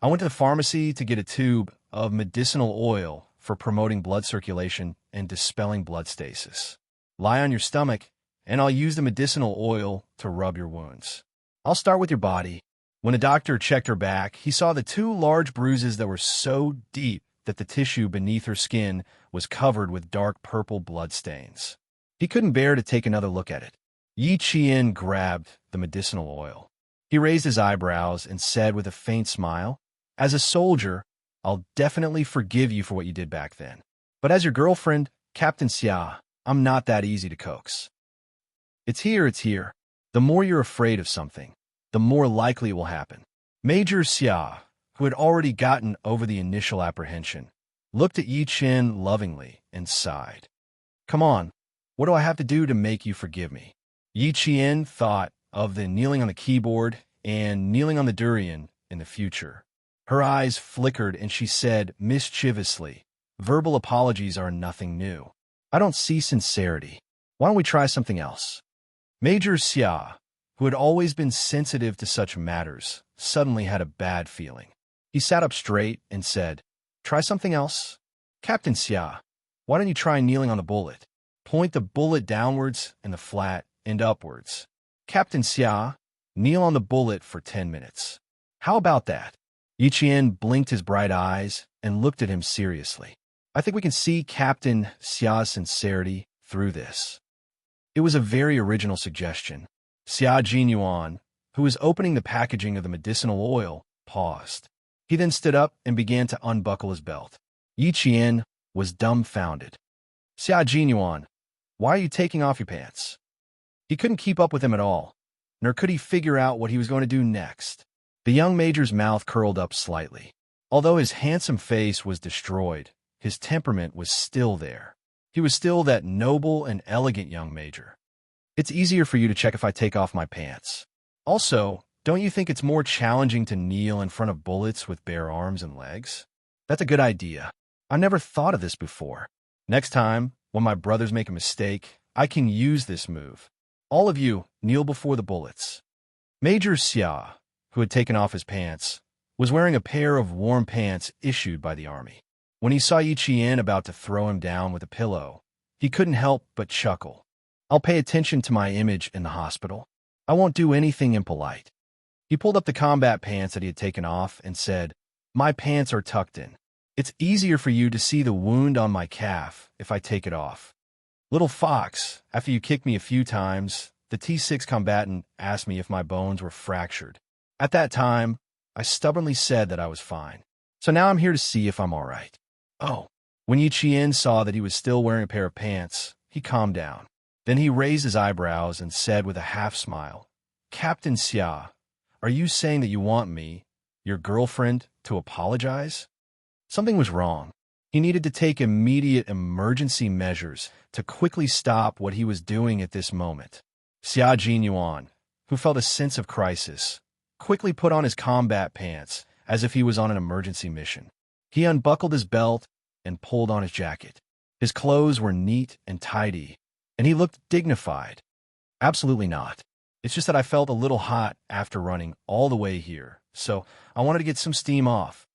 I went to the pharmacy to get a tube of medicinal oil for promoting blood circulation and dispelling blood stasis. Lie on your stomach and I'll use the medicinal oil to rub your wounds. I'll start with your body. When the doctor checked her back, he saw the 2 large bruises that were so deep that the tissue beneath her skin was covered with dark purple bloodstains. He couldn't bear to take another look at it. Yi Qian grabbed the medicinal oil. He raised his eyebrows and said with a faint smile, "As a soldier, I'll definitely forgive you for what you did back then. But as your girlfriend, Captain Xia, I'm not that easy to coax. It's here. The more you're afraid of something, the more likely it will happen." Major Xia, who had already gotten over the initial apprehension, looked at Yi Qian lovingly and sighed. "Come on, what do I have to do to make you forgive me?" Yi Qian thought of the kneeling on the keyboard and kneeling on the durian in the future. Her eyes flickered and she said mischievously, "Verbal apologies are nothing new. I don't see sincerity. Why don't we try something else?" Major Xia, who had always been sensitive to such matters, suddenly had a bad feeling. He sat up straight and said, "Try something else? Captain Xia, why don't you try kneeling on the bullet? Point the bullet downwards and the flat end upwards. Captain Xia, kneel on the bullet for 10 minutes. How about that?" Yi Qian blinked his bright eyes and looked at him seriously. "I think we can see Captain Xia's sincerity through this." It was a very original suggestion. Xia Jinyuan, who was opening the packaging of the medicinal oil, paused. He then stood up and began to unbuckle his belt. Yi Qian was dumbfounded. "Xia Jinyuan, why are you taking off your pants?" He couldn't keep up with him at all, nor could he figure out what he was going to do next. The young major's mouth curled up slightly. Although his handsome face was destroyed, his temperament was still there. He was still that noble and elegant young major. "It's easier for you to check if I take off my pants. Also, don't you think it's more challenging to kneel in front of bullets with bare arms and legs?" "That's a good idea. I never thought of this before. Next time, when my brothers make a mistake, I can use this move. All of you, kneel before the bullets." Major Xia, who had taken off his pants, was wearing a pair of warm pants issued by the army. When he saw Yi Qian about to throw him down with a pillow, he couldn't help but chuckle. "I'll pay attention to my image in the hospital. I won't do anything impolite." He pulled up the combat pants that he had taken off and said, "My pants are tucked in. It's easier for you to see the wound on my calf if I take it off. Little fox, after you kicked me a few times, the T6 combatant asked me if my bones were fractured. At that time, I stubbornly said that I was fine. So now I'm here to see if I'm all right." "Oh." When Yi Qian saw that he was still wearing a pair of pants, he calmed down. Then he raised his eyebrows and said with a half smile, "Captain Xia, are you saying that you want me, your girlfriend, to apologize?" Something was wrong. He needed to take immediate emergency measures to quickly stop what he was doing at this moment. Xia Jinyuan, who felt a sense of crisis, quickly put on his combat pants as if he was on an emergency mission. He unbuckled his belt and pulled on his jacket. His clothes were neat and tidy, and he looked dignified. "Absolutely not. It's just that I felt a little hot after running all the way here, so I wanted to get some steam off."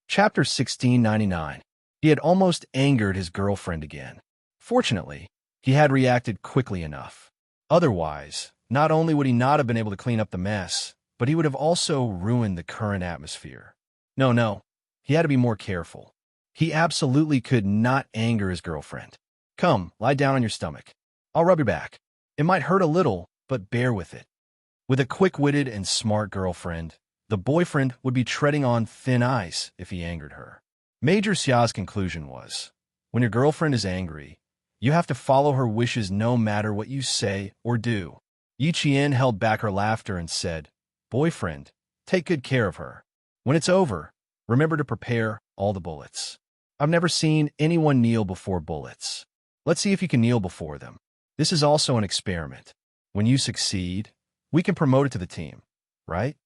Chapter 1699. He had almost angered his girlfriend again. Fortunately, he had reacted quickly enough. Otherwise, not only would he not have been able to clean up the mess, but he would have also ruined the current atmosphere. No, he had to be more careful. He absolutely could not anger his girlfriend. "Come, lie down on your stomach. I'll rub your back. It might hurt a little, but bear with it." With a quick-witted and smart girlfriend, the boyfriend would be treading on thin ice if he angered her. Major Xia's conclusion was, when your girlfriend is angry, you have to follow her wishes no matter what you say or do. Yi Qian held back her laughter and said, "Boyfriend, take good care of her. When it's over, remember to prepare all the bullets. I've never seen anyone kneel before bullets. Let's see if you can kneel before them. This is also an experiment. When you succeed, we can promote it to the team, right?"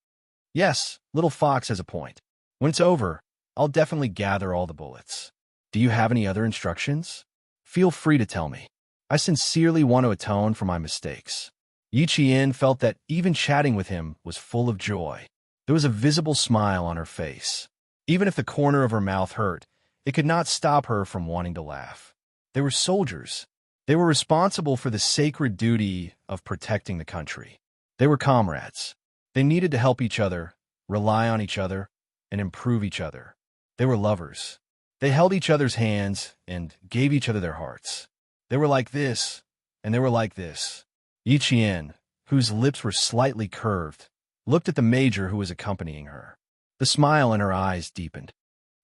"Yes, Little Fox has a point. When it's over, I'll definitely gather all the bullets. Do you have any other instructions? Feel free to tell me. I sincerely want to atone for my mistakes." Yi Qian felt that even chatting with him was full of joy. There was a visible smile on her face. Even if the corner of her mouth hurt, it could not stop her from wanting to laugh. They were soldiers. They were responsible for the sacred duty of protecting the country. They were comrades. They needed to help each other, rely on each other, and improve each other. They were lovers. They held each other's hands and gave each other their hearts. They were like this, and they were like this. Yi Qian, whose lips were slightly curved, looked at the major who was accompanying her. The smile in her eyes deepened.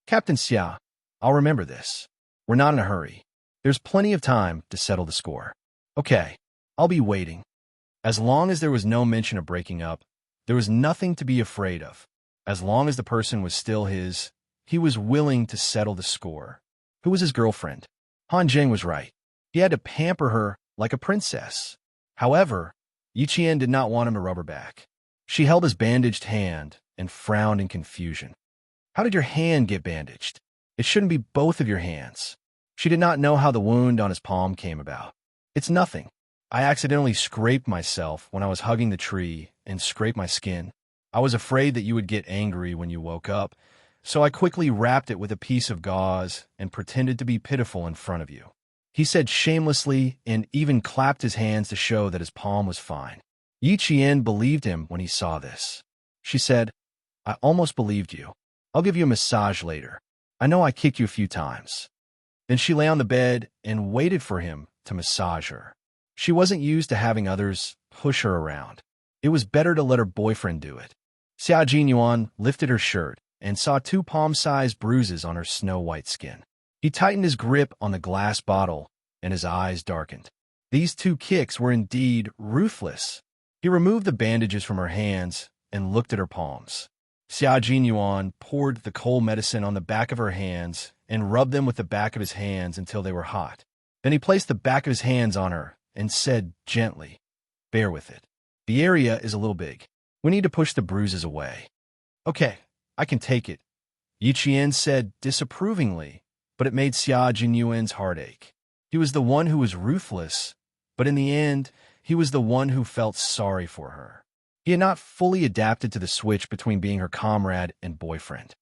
Captain Xia, I'll remember this. We're not in a hurry. There's plenty of time to settle the score. Okay, I'll be waiting. As long as there was no mention of breaking up, there was nothing to be afraid of. As long as the person was still his, he was willing to settle the score. Who was his girlfriend? Han Zheng was right. He had to pamper her like a princess. However, Yi Qian did not want him to rub her back. She held his bandaged hand and frowned in confusion. How did your hand get bandaged? It shouldn't be both of your hands. She did not know how the wound on his palm came about. It's nothing. I accidentally scraped myself when I was hugging the tree and scraped my skin. I was afraid that you would get angry when you woke up, so I quickly wrapped it with a piece of gauze and pretended to be pitiful in front of you. He said shamelessly and even clapped his hands to show that his palm was fine. Yi Qian believed him when he saw this. She said, I almost believed you. I'll give you a massage later. I know I kicked you a few times. Then she lay on the bed and waited for him to massage her. She wasn't used to having others push her around. It was better to let her boyfriend do it. Xia Jinyuan lifted her shirt and saw 2 palm-sized bruises on her snow-white skin. He tightened his grip on the glass bottle, and his eyes darkened. These 2 kicks were indeed ruthless. He removed the bandages from her hands and looked at her palms. Xia Jinyuan poured the cold medicine on the back of her hands and rubbed them with the back of his hands until they were hot. Then he placed the back of his hands on her and said gently, bear with it. The area is a little big. We need to push the bruises away. Okay, I can take it, Yi Qian said disapprovingly, but it made Xia Jinyuan's heart ache. He was the one who was ruthless, but in the end, he was the one who felt sorry for her. He had not fully adapted to the switch between being her comrade and boyfriend.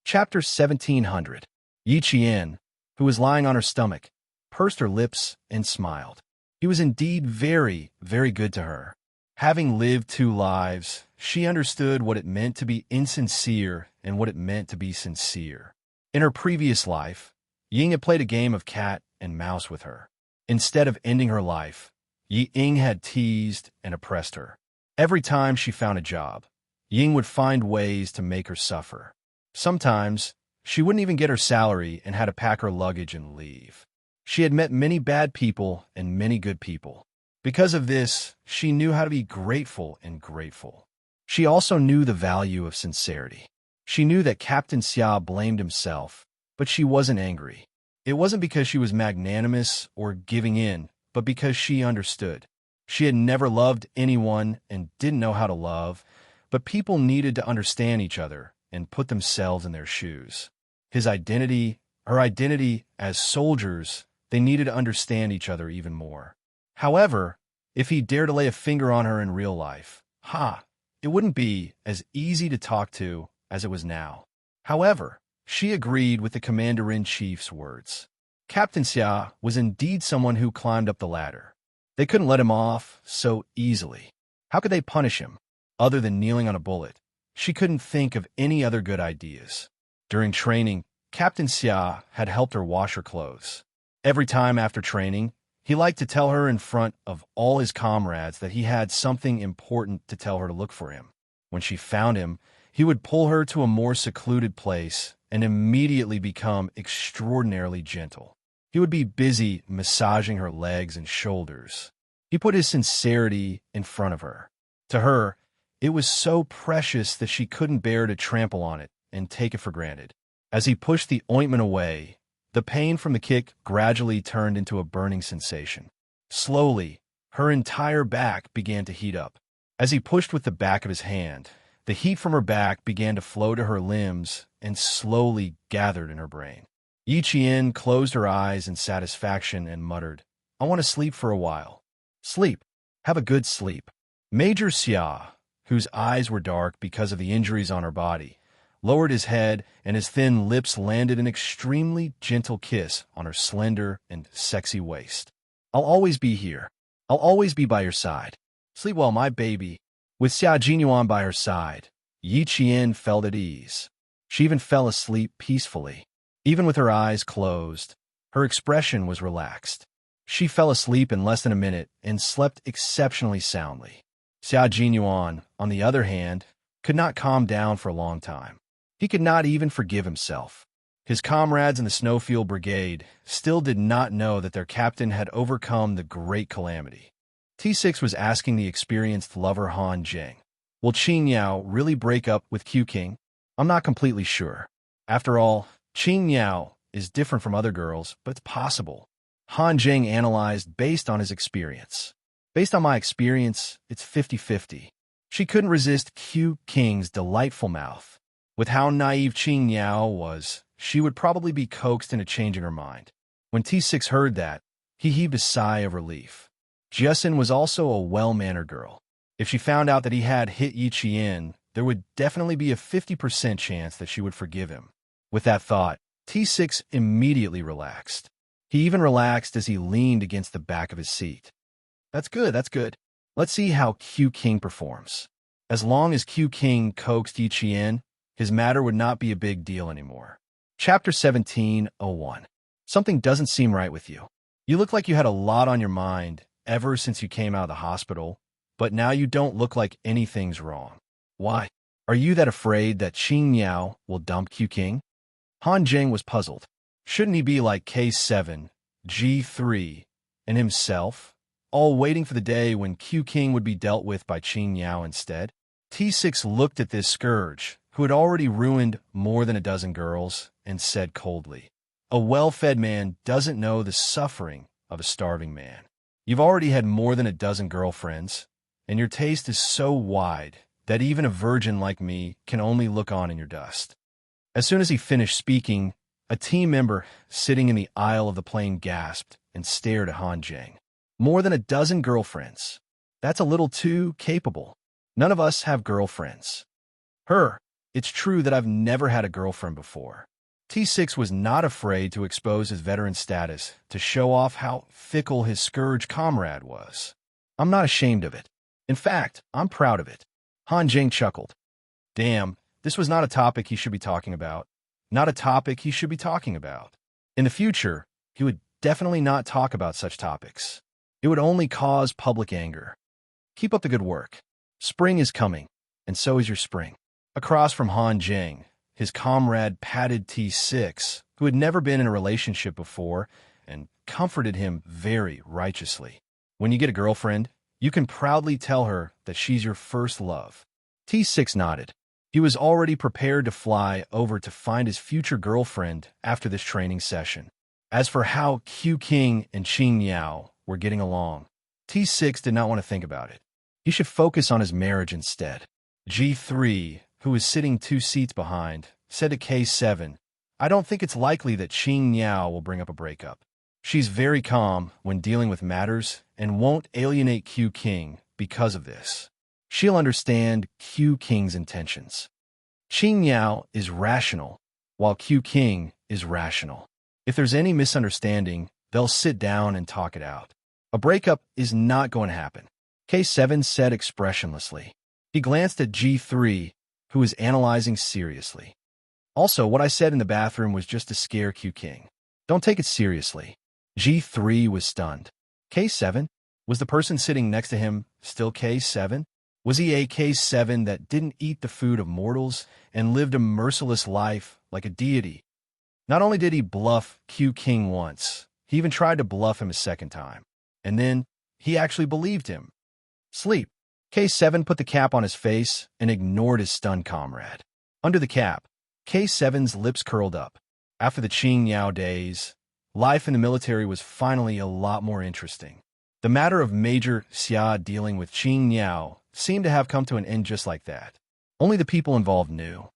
Chapter 1700. Yi Qian, who was lying on her stomach, pursed her lips and smiled. He was indeed very, very good to her. Having lived 2 lives, she understood what it meant to be insincere and what it meant to be sincere. In her previous life, Ying had played a game of cat and mouse with her. Instead of ending her life, Yi Ying had teased and oppressed her. Every time she found a job, Ying would find ways to make her suffer. Sometimes, she wouldn't even get her salary and had to pack her luggage and leave. She had met many bad people and many good people. Because of this, she knew how to be grateful and grateful. She also knew the value of sincerity. She knew that Captain Xia blamed himself, but she wasn't angry. It wasn't because she was magnanimous or giving in, but because she understood. She had never loved anyone and didn't know how to love, but people needed to understand each other and put themselves in their shoes. His identity, her identity as soldiers, they needed to understand each other even more. However, if he dared to lay a finger on her in real life, it wouldn't be as easy to talk to as it was now. However, she agreed with the commander-in-chief's words. Captain Xia was indeed someone who climbed up the ladder. They couldn't let him off so easily. How could they punish him? Other than kneeling on a bullet, she couldn't think of any other good ideas. During training, Captain Xia had helped her wash her clothes. Every time after training, he liked to tell her in front of all his comrades that he had something important to tell her to look for him. When she found him, he would pull her to a more secluded place and immediately become extraordinarily gentle. He would be busy massaging her legs and shoulders. He put his sincerity in front of her. To her, it was so precious that she couldn't bear to trample on it and take it for granted. As he pushed the ointment away, the pain from the kick gradually turned into a burning sensation. Slowly, her entire back began to heat up. As he pushed with the back of his hand, the heat from her back began to flow to her limbs and slowly gathered in her brain. Yi Qian closed her eyes in satisfaction and muttered, I want to sleep for a while. Sleep. Have a good sleep. Major Xia, whose eyes were dark because of the injuries on her body, lowered his head and his thin lips landed an extremely gentle kiss on her slender and sexy waist. I'll always be here. I'll always be by your side. Sleep well, my baby. With Xia Jinyuan by her side, Yi Qian felt at ease. She even fell asleep peacefully. Even with her eyes closed, her expression was relaxed. She fell asleep in less than a minute and slept exceptionally soundly. Xia Jinyuan, on the other hand, could not calm down for a long time. He could not even forgive himself. His comrades in the Snowfield Brigade still did not know that their captain had overcome the great calamity. T6 was asking the experienced lover Han Jing, will Qing Yao really break up with Q King? I'm not completely sure. After all, Qing Yao is different from other girls, but it's possible. Han Jing analyzed based on his experience. Based on my experience, it's 50-50. She couldn't resist Q King's delightful mouth. With how naive Qing Yao was, she would probably be coaxed into changing her mind. When T6 heard that, he heaved a sigh of relief. Jiesin was also a well-mannered girl. If she found out that he had hit Yi Qian, there would definitely be a 50% chance that she would forgive him. With that thought, T6 immediately relaxed. He even relaxed as he leaned against the back of his seat. That's good, that's good. Let's see how Q King performs. As long as Q King coaxed Yi Qian, his matter would not be a big deal anymore. Chapter 17:01. Something doesn't seem right with you. You look like you had a lot on your mind ever since you came out of the hospital, but now you don't look like anything's wrong. Why? Are you that afraid that Qing Yao will dump Q King? Han Jing was puzzled. Shouldn't he be like K7, G3, and himself, all waiting for the day when Q King would be dealt with by Qing Yao instead? T6 looked at this scourge, who had already ruined more than a dozen girls, and said coldly, a well-fed man doesn't know the suffering of a starving man. You've already had more than a dozen girlfriends, and your taste is so wide that even a virgin like me can only look on in your dust. As soon as he finished speaking, a team member sitting in the aisle of the plane gasped and stared at Han Jing. More than a dozen girlfriends. That's a little too capable. None of us have girlfriends. It's true that I've never had a girlfriend before. T6 was not afraid to expose his veteran status to show off how fickle his scourge comrade was. I'm not ashamed of it. In fact, I'm proud of it. Han Jing chuckled. Damn, this was not a topic he should be talking about. Not a topic he should be talking about. In the future, he would definitely not talk about such topics. It would only cause public anger. Keep up the good work. Spring is coming, and so is your spring. Across from Han Jing, his comrade patted T6, who had never been in a relationship before, and comforted him very righteously. When you get a girlfriend, you can proudly tell her that she's your first love. T6 nodded. He was already prepared to fly over to find his future girlfriend after this training session. As for how Q King and Qing Yao were getting along, T6 did not want to think about it. He should focus on his marriage instead. G3, who was sitting 2 seats behind, said to K7, I don't think it's likely that Qing Yao will bring up a breakup. She's very calm when dealing with matters and won't alienate Q King because of this. She'll understand Q King's intentions. Qing Yao is rational, while Q King is rational. If there's any misunderstanding, they'll sit down and talk it out. A breakup is not going to happen, K7 said expressionlessly. He glanced at G3, who was analyzing seriously. Also, what I said in the bathroom was just to scare Q King. Don't take it seriously. G3 was stunned. K7? Was the person sitting next to him still K7? Was he a K7 that didn't eat the food of mortals and lived a merciless life like a deity? Not only did he bluff Q King once, he even tried to bluff him a second time. And then, he actually believed him. Sleep. K7 put the cap on his face and ignored his stunned comrade. Under the cap, K7's lips curled up. After the Qing Yao days, life in the military was finally a lot more interesting. The matter of Major Xia dealing with Qing Yao seemed to have come to an end just like that. Only the people involved knew.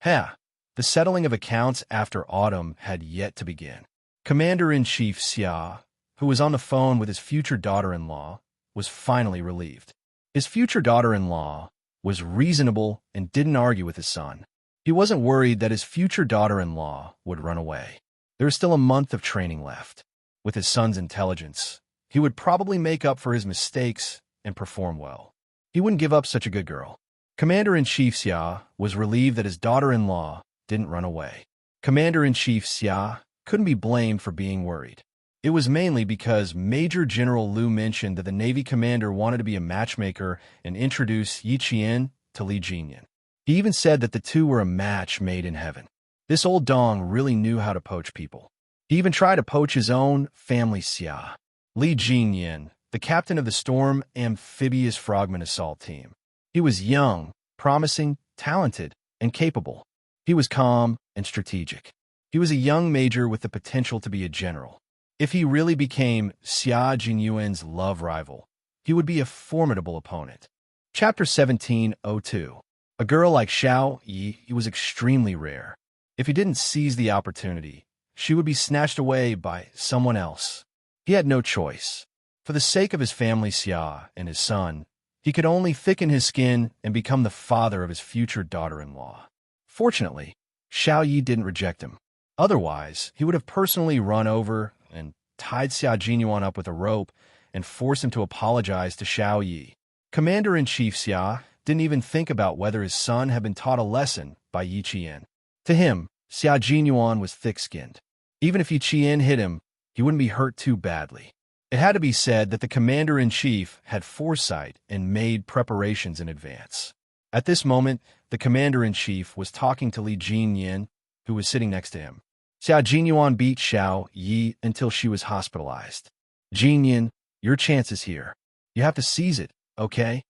The settling of accounts after autumn had yet to begin. Commander-in-Chief Xia, who was on the phone with his future daughter-in-law, was finally relieved. His future daughter-in-law was reasonable and didn't argue with his son. He wasn't worried that his future daughter-in-law would run away. There was still a month of training left. With his son's intelligence, he would probably make up for his mistakes and perform well. He wouldn't give up such a good girl. Commander-in-Chief Xia was relieved that his daughter-in-law didn't run away. Commander-in-Chief Xia couldn't be blamed for being worried. It was mainly because Major General Liu mentioned that the Navy commander wanted to be a matchmaker and introduce Yi Qian to Li Jinyan. He even said that the two were a match made in heaven. This old dong really knew how to poach people. He even tried to poach his own family Xia. Li Jinyan, the captain of the Storm Amphibious Frogman Assault Team. He was young, promising, talented, and capable. He was calm and strategic. He was a young major with the potential to be a general. If he really became Xia Jinyuan's love rival, he would be a formidable opponent. Chapter 1702. A girl like Xiao Yi was extremely rare. If he didn't seize the opportunity, she would be snatched away by someone else. He had no choice. For the sake of his family Xia and his son, he could only thicken his skin and become the father of his future daughter-in-law. Fortunately, Xiao Yi didn't reject him. Otherwise, he would have personally run over and tied Xia Jinyuan up with a rope and forced him to apologize to Xiao Yi. Commander-in-Chief Xia didn't even think about whether his son had been taught a lesson by Yi Qian. To him, Xia Jinyuan was thick-skinned. Even if Yi Qian hit him, he wouldn't be hurt too badly. It had to be said that the commander-in-chief had foresight and made preparations in advance. At this moment, the commander-in-chief was talking to Li Jinyan, who was sitting next to him. Xia Jinyuan beat Xiao Yi until she was hospitalized. Jinyan, your chance is here. You have to seize it, okay?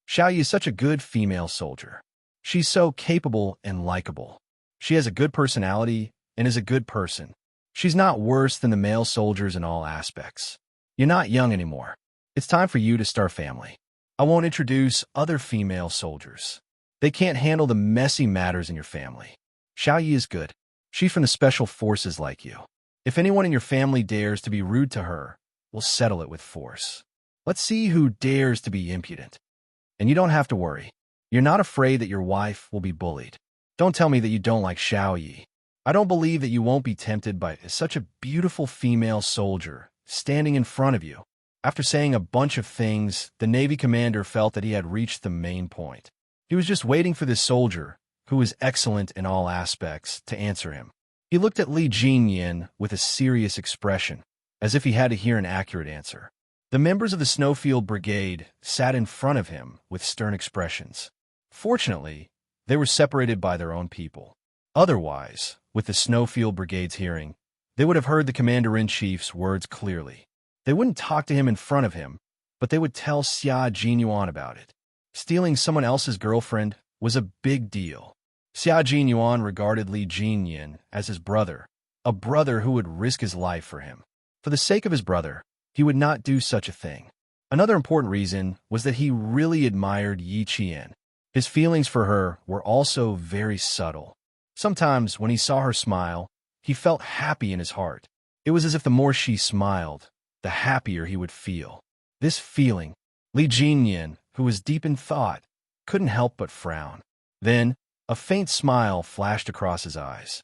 Xiao Yi is such a good female soldier. She's so capable and likable. She has a good personality and is a good person. She's not worse than the male soldiers in all aspects. You're not young anymore. It's time for you to start a family. I won't introduce other female soldiers. They can't handle the messy matters in your family. Xiao Yi is good. She's from the special forces like you. If anyone in your family dares to be rude to her, we'll settle it with force. Let's see who dares to be impudent. And you don't have to worry. You're not afraid that your wife will be bullied. Don't tell me that you don't like Xiao Yi. I don't believe that you won't be tempted by such a beautiful female soldier standing in front of you. After saying a bunch of things, the Navy commander felt that he had reached the main point. He was just waiting for this soldier, who was excellent in all aspects, to answer him. He looked at Li Jinyan with a serious expression, as if he had to hear an accurate answer. The members of the Snowfield Brigade sat in front of him with stern expressions. Fortunately, they were separated by their own people. Otherwise, with the Snowfield Brigade's hearing, they would have heard the commander-in-chief's words clearly. They wouldn't talk to him in front of him, but they would tell Xia Jinyuan about it. Stealing someone else's girlfriend was a big deal. Xia Jinyuan regarded Li Jinyan as his brother, a brother who would risk his life for him. For the sake of his brother, he would not do such a thing. Another important reason was that he really admired Yi Qian. His feelings for her were also very subtle. Sometimes, when he saw her smile, he felt happy in his heart. It was as if the more she smiled, the happier he would feel. This feeling, Li Jinyan, who was deep in thought, couldn't help but frown. Then, a faint smile flashed across his eyes.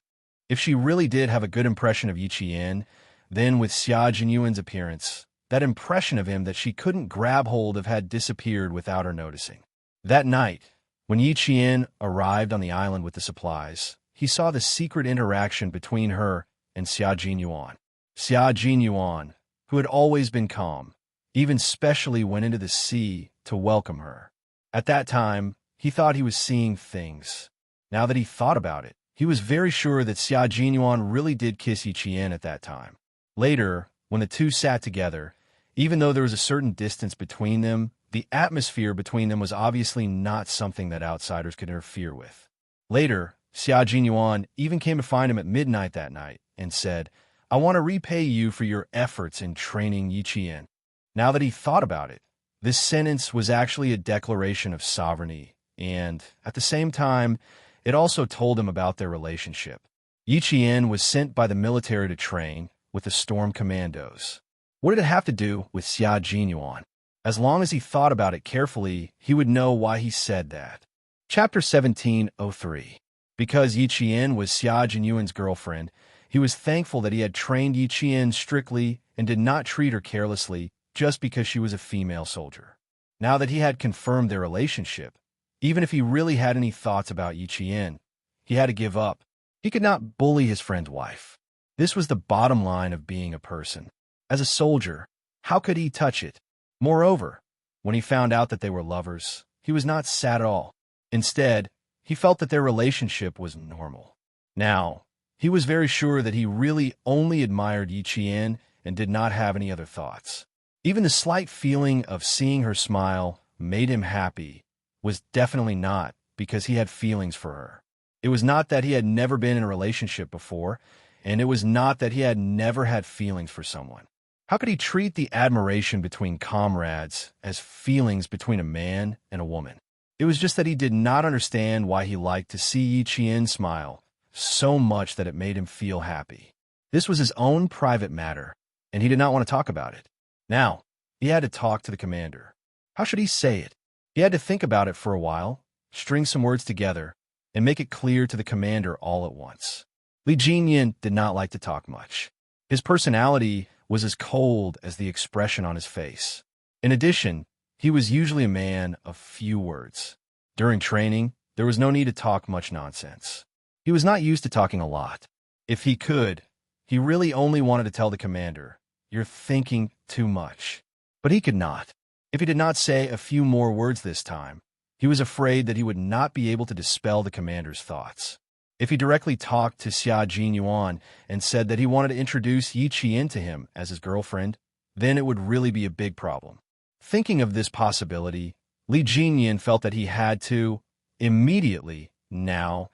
If she really did have a good impression of Yi Qian, then with Xia Jinyuan's appearance, that impression of him that she couldn't grab hold of had disappeared without her noticing. That night, when Yi Qian arrived on the island with the supplies, he saw the secret interaction between her and Xia Jinyuan. Xia Jinyuan, who had always been calm, even specially went into the sea to welcome her. At that time, he thought he was seeing things. Now that he thought about it, he was very sure that Xia Jinyuan really did kiss Yi Qian at that time. Later, when the two sat together, even though there was a certain distance between them, the atmosphere between them was obviously not something that outsiders could interfere with. Later, Xia Jinyuan even came to find him at midnight that night and said, "I want to repay you for your efforts in training Yi Qian." Now that he thought about it, this sentence was actually a declaration of sovereignty, and, at the same time, it also told him about their relationship. Yi Qian was sent by the military to train with the Storm Commandos. What did it have to do with Xia Jinyuan? As long as he thought about it carefully, he would know why he said that. Chapter 1703. Because Yi Qian was Xia Jinyuan's girlfriend, he was thankful that he had trained Yi Qian strictly and did not treat her carelessly, just because she was a female soldier. Now that he had confirmed their relationship, even if he really had any thoughts about Yi Qian, he had to give up. He could not bully his friend's wife. This was the bottom line of being a person. As a soldier, how could he touch it? Moreover, when he found out that they were lovers, he was not sad at all. Instead, he felt that their relationship was normal. Now, he was very sure that he really only admired Yi Qian and did not have any other thoughts. Even the slight feeling of seeing her smile made him happy was definitely not because he had feelings for her. It was not that he had never been in a relationship before, and it was not that he had never had feelings for someone. How could he treat the admiration between comrades as feelings between a man and a woman? It was just that he did not understand why he liked to see Yi Qian smile so much that it made him feel happy. This was his own private matter, and he did not want to talk about it. Now, he had to talk to the commander. How should he say it? He had to think about it for a while, string some words together, and make it clear to the commander all at once. Li Jinyan did not like to talk much. His personality was as cold as the expression on his face. In addition, he was usually a man of few words. During training, there was no need to talk much nonsense. He was not used to talking a lot. If he could, he really only wanted to tell the commander, "You're thinking too much." But he could not. If he did not say a few more words this time, he was afraid that he would not be able to dispel the commander's thoughts. If he directly talked to Xia Jinyuan and said that he wanted to introduce Yi Qian to him as his girlfriend, then it would really be a big problem. Thinking of this possibility, Li Jinyan felt that he had to, immediately, now,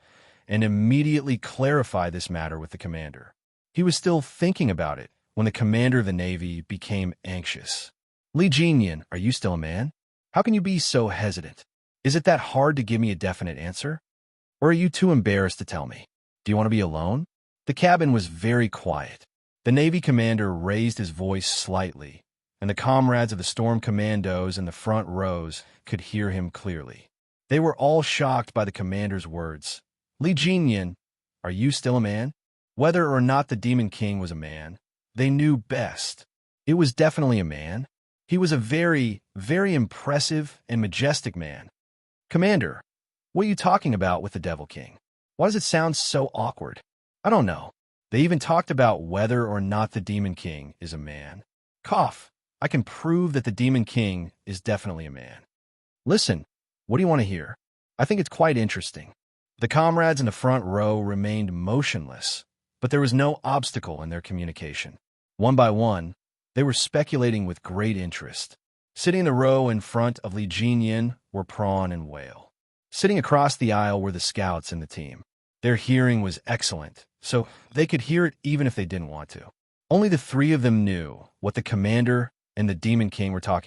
and immediately clarify this matter with the commander. He was still thinking about it when the commander of the Navy became anxious. "Li Jinyan, are you still a man? How can you be so hesitant? Is it that hard to give me a definite answer? Or are you too embarrassed to tell me? Do you want to be alone?" The cabin was very quiet. The Navy commander raised his voice slightly, and the comrades of the Storm Commandos in the front rows could hear him clearly. They were all shocked by the commander's words. "Li Jinyan, are you still a man?" Whether or not the Demon King was a man, they knew best. It was definitely a man. He was a very, very impressive and majestic man. "Commander, what are you talking about with the Devil King? Why does it sound so awkward?" "I don't know. They even talked about whether or not the Demon King is a man." "Cough. I can prove that the Demon King is definitely a man." "Listen, what do you want to hear? I think it's quite interesting." The comrades in the front row remained motionless, but there was no obstacle in their communication. One by one, they were speculating with great interest. Sitting in the row in front of Li Jinyan were Prawn and Whale. Sitting across the aisle were the scouts and the team. Their hearing was excellent, so they could hear it even if they didn't want to. Only the three of them knew what the commander and the Demon King were talking about.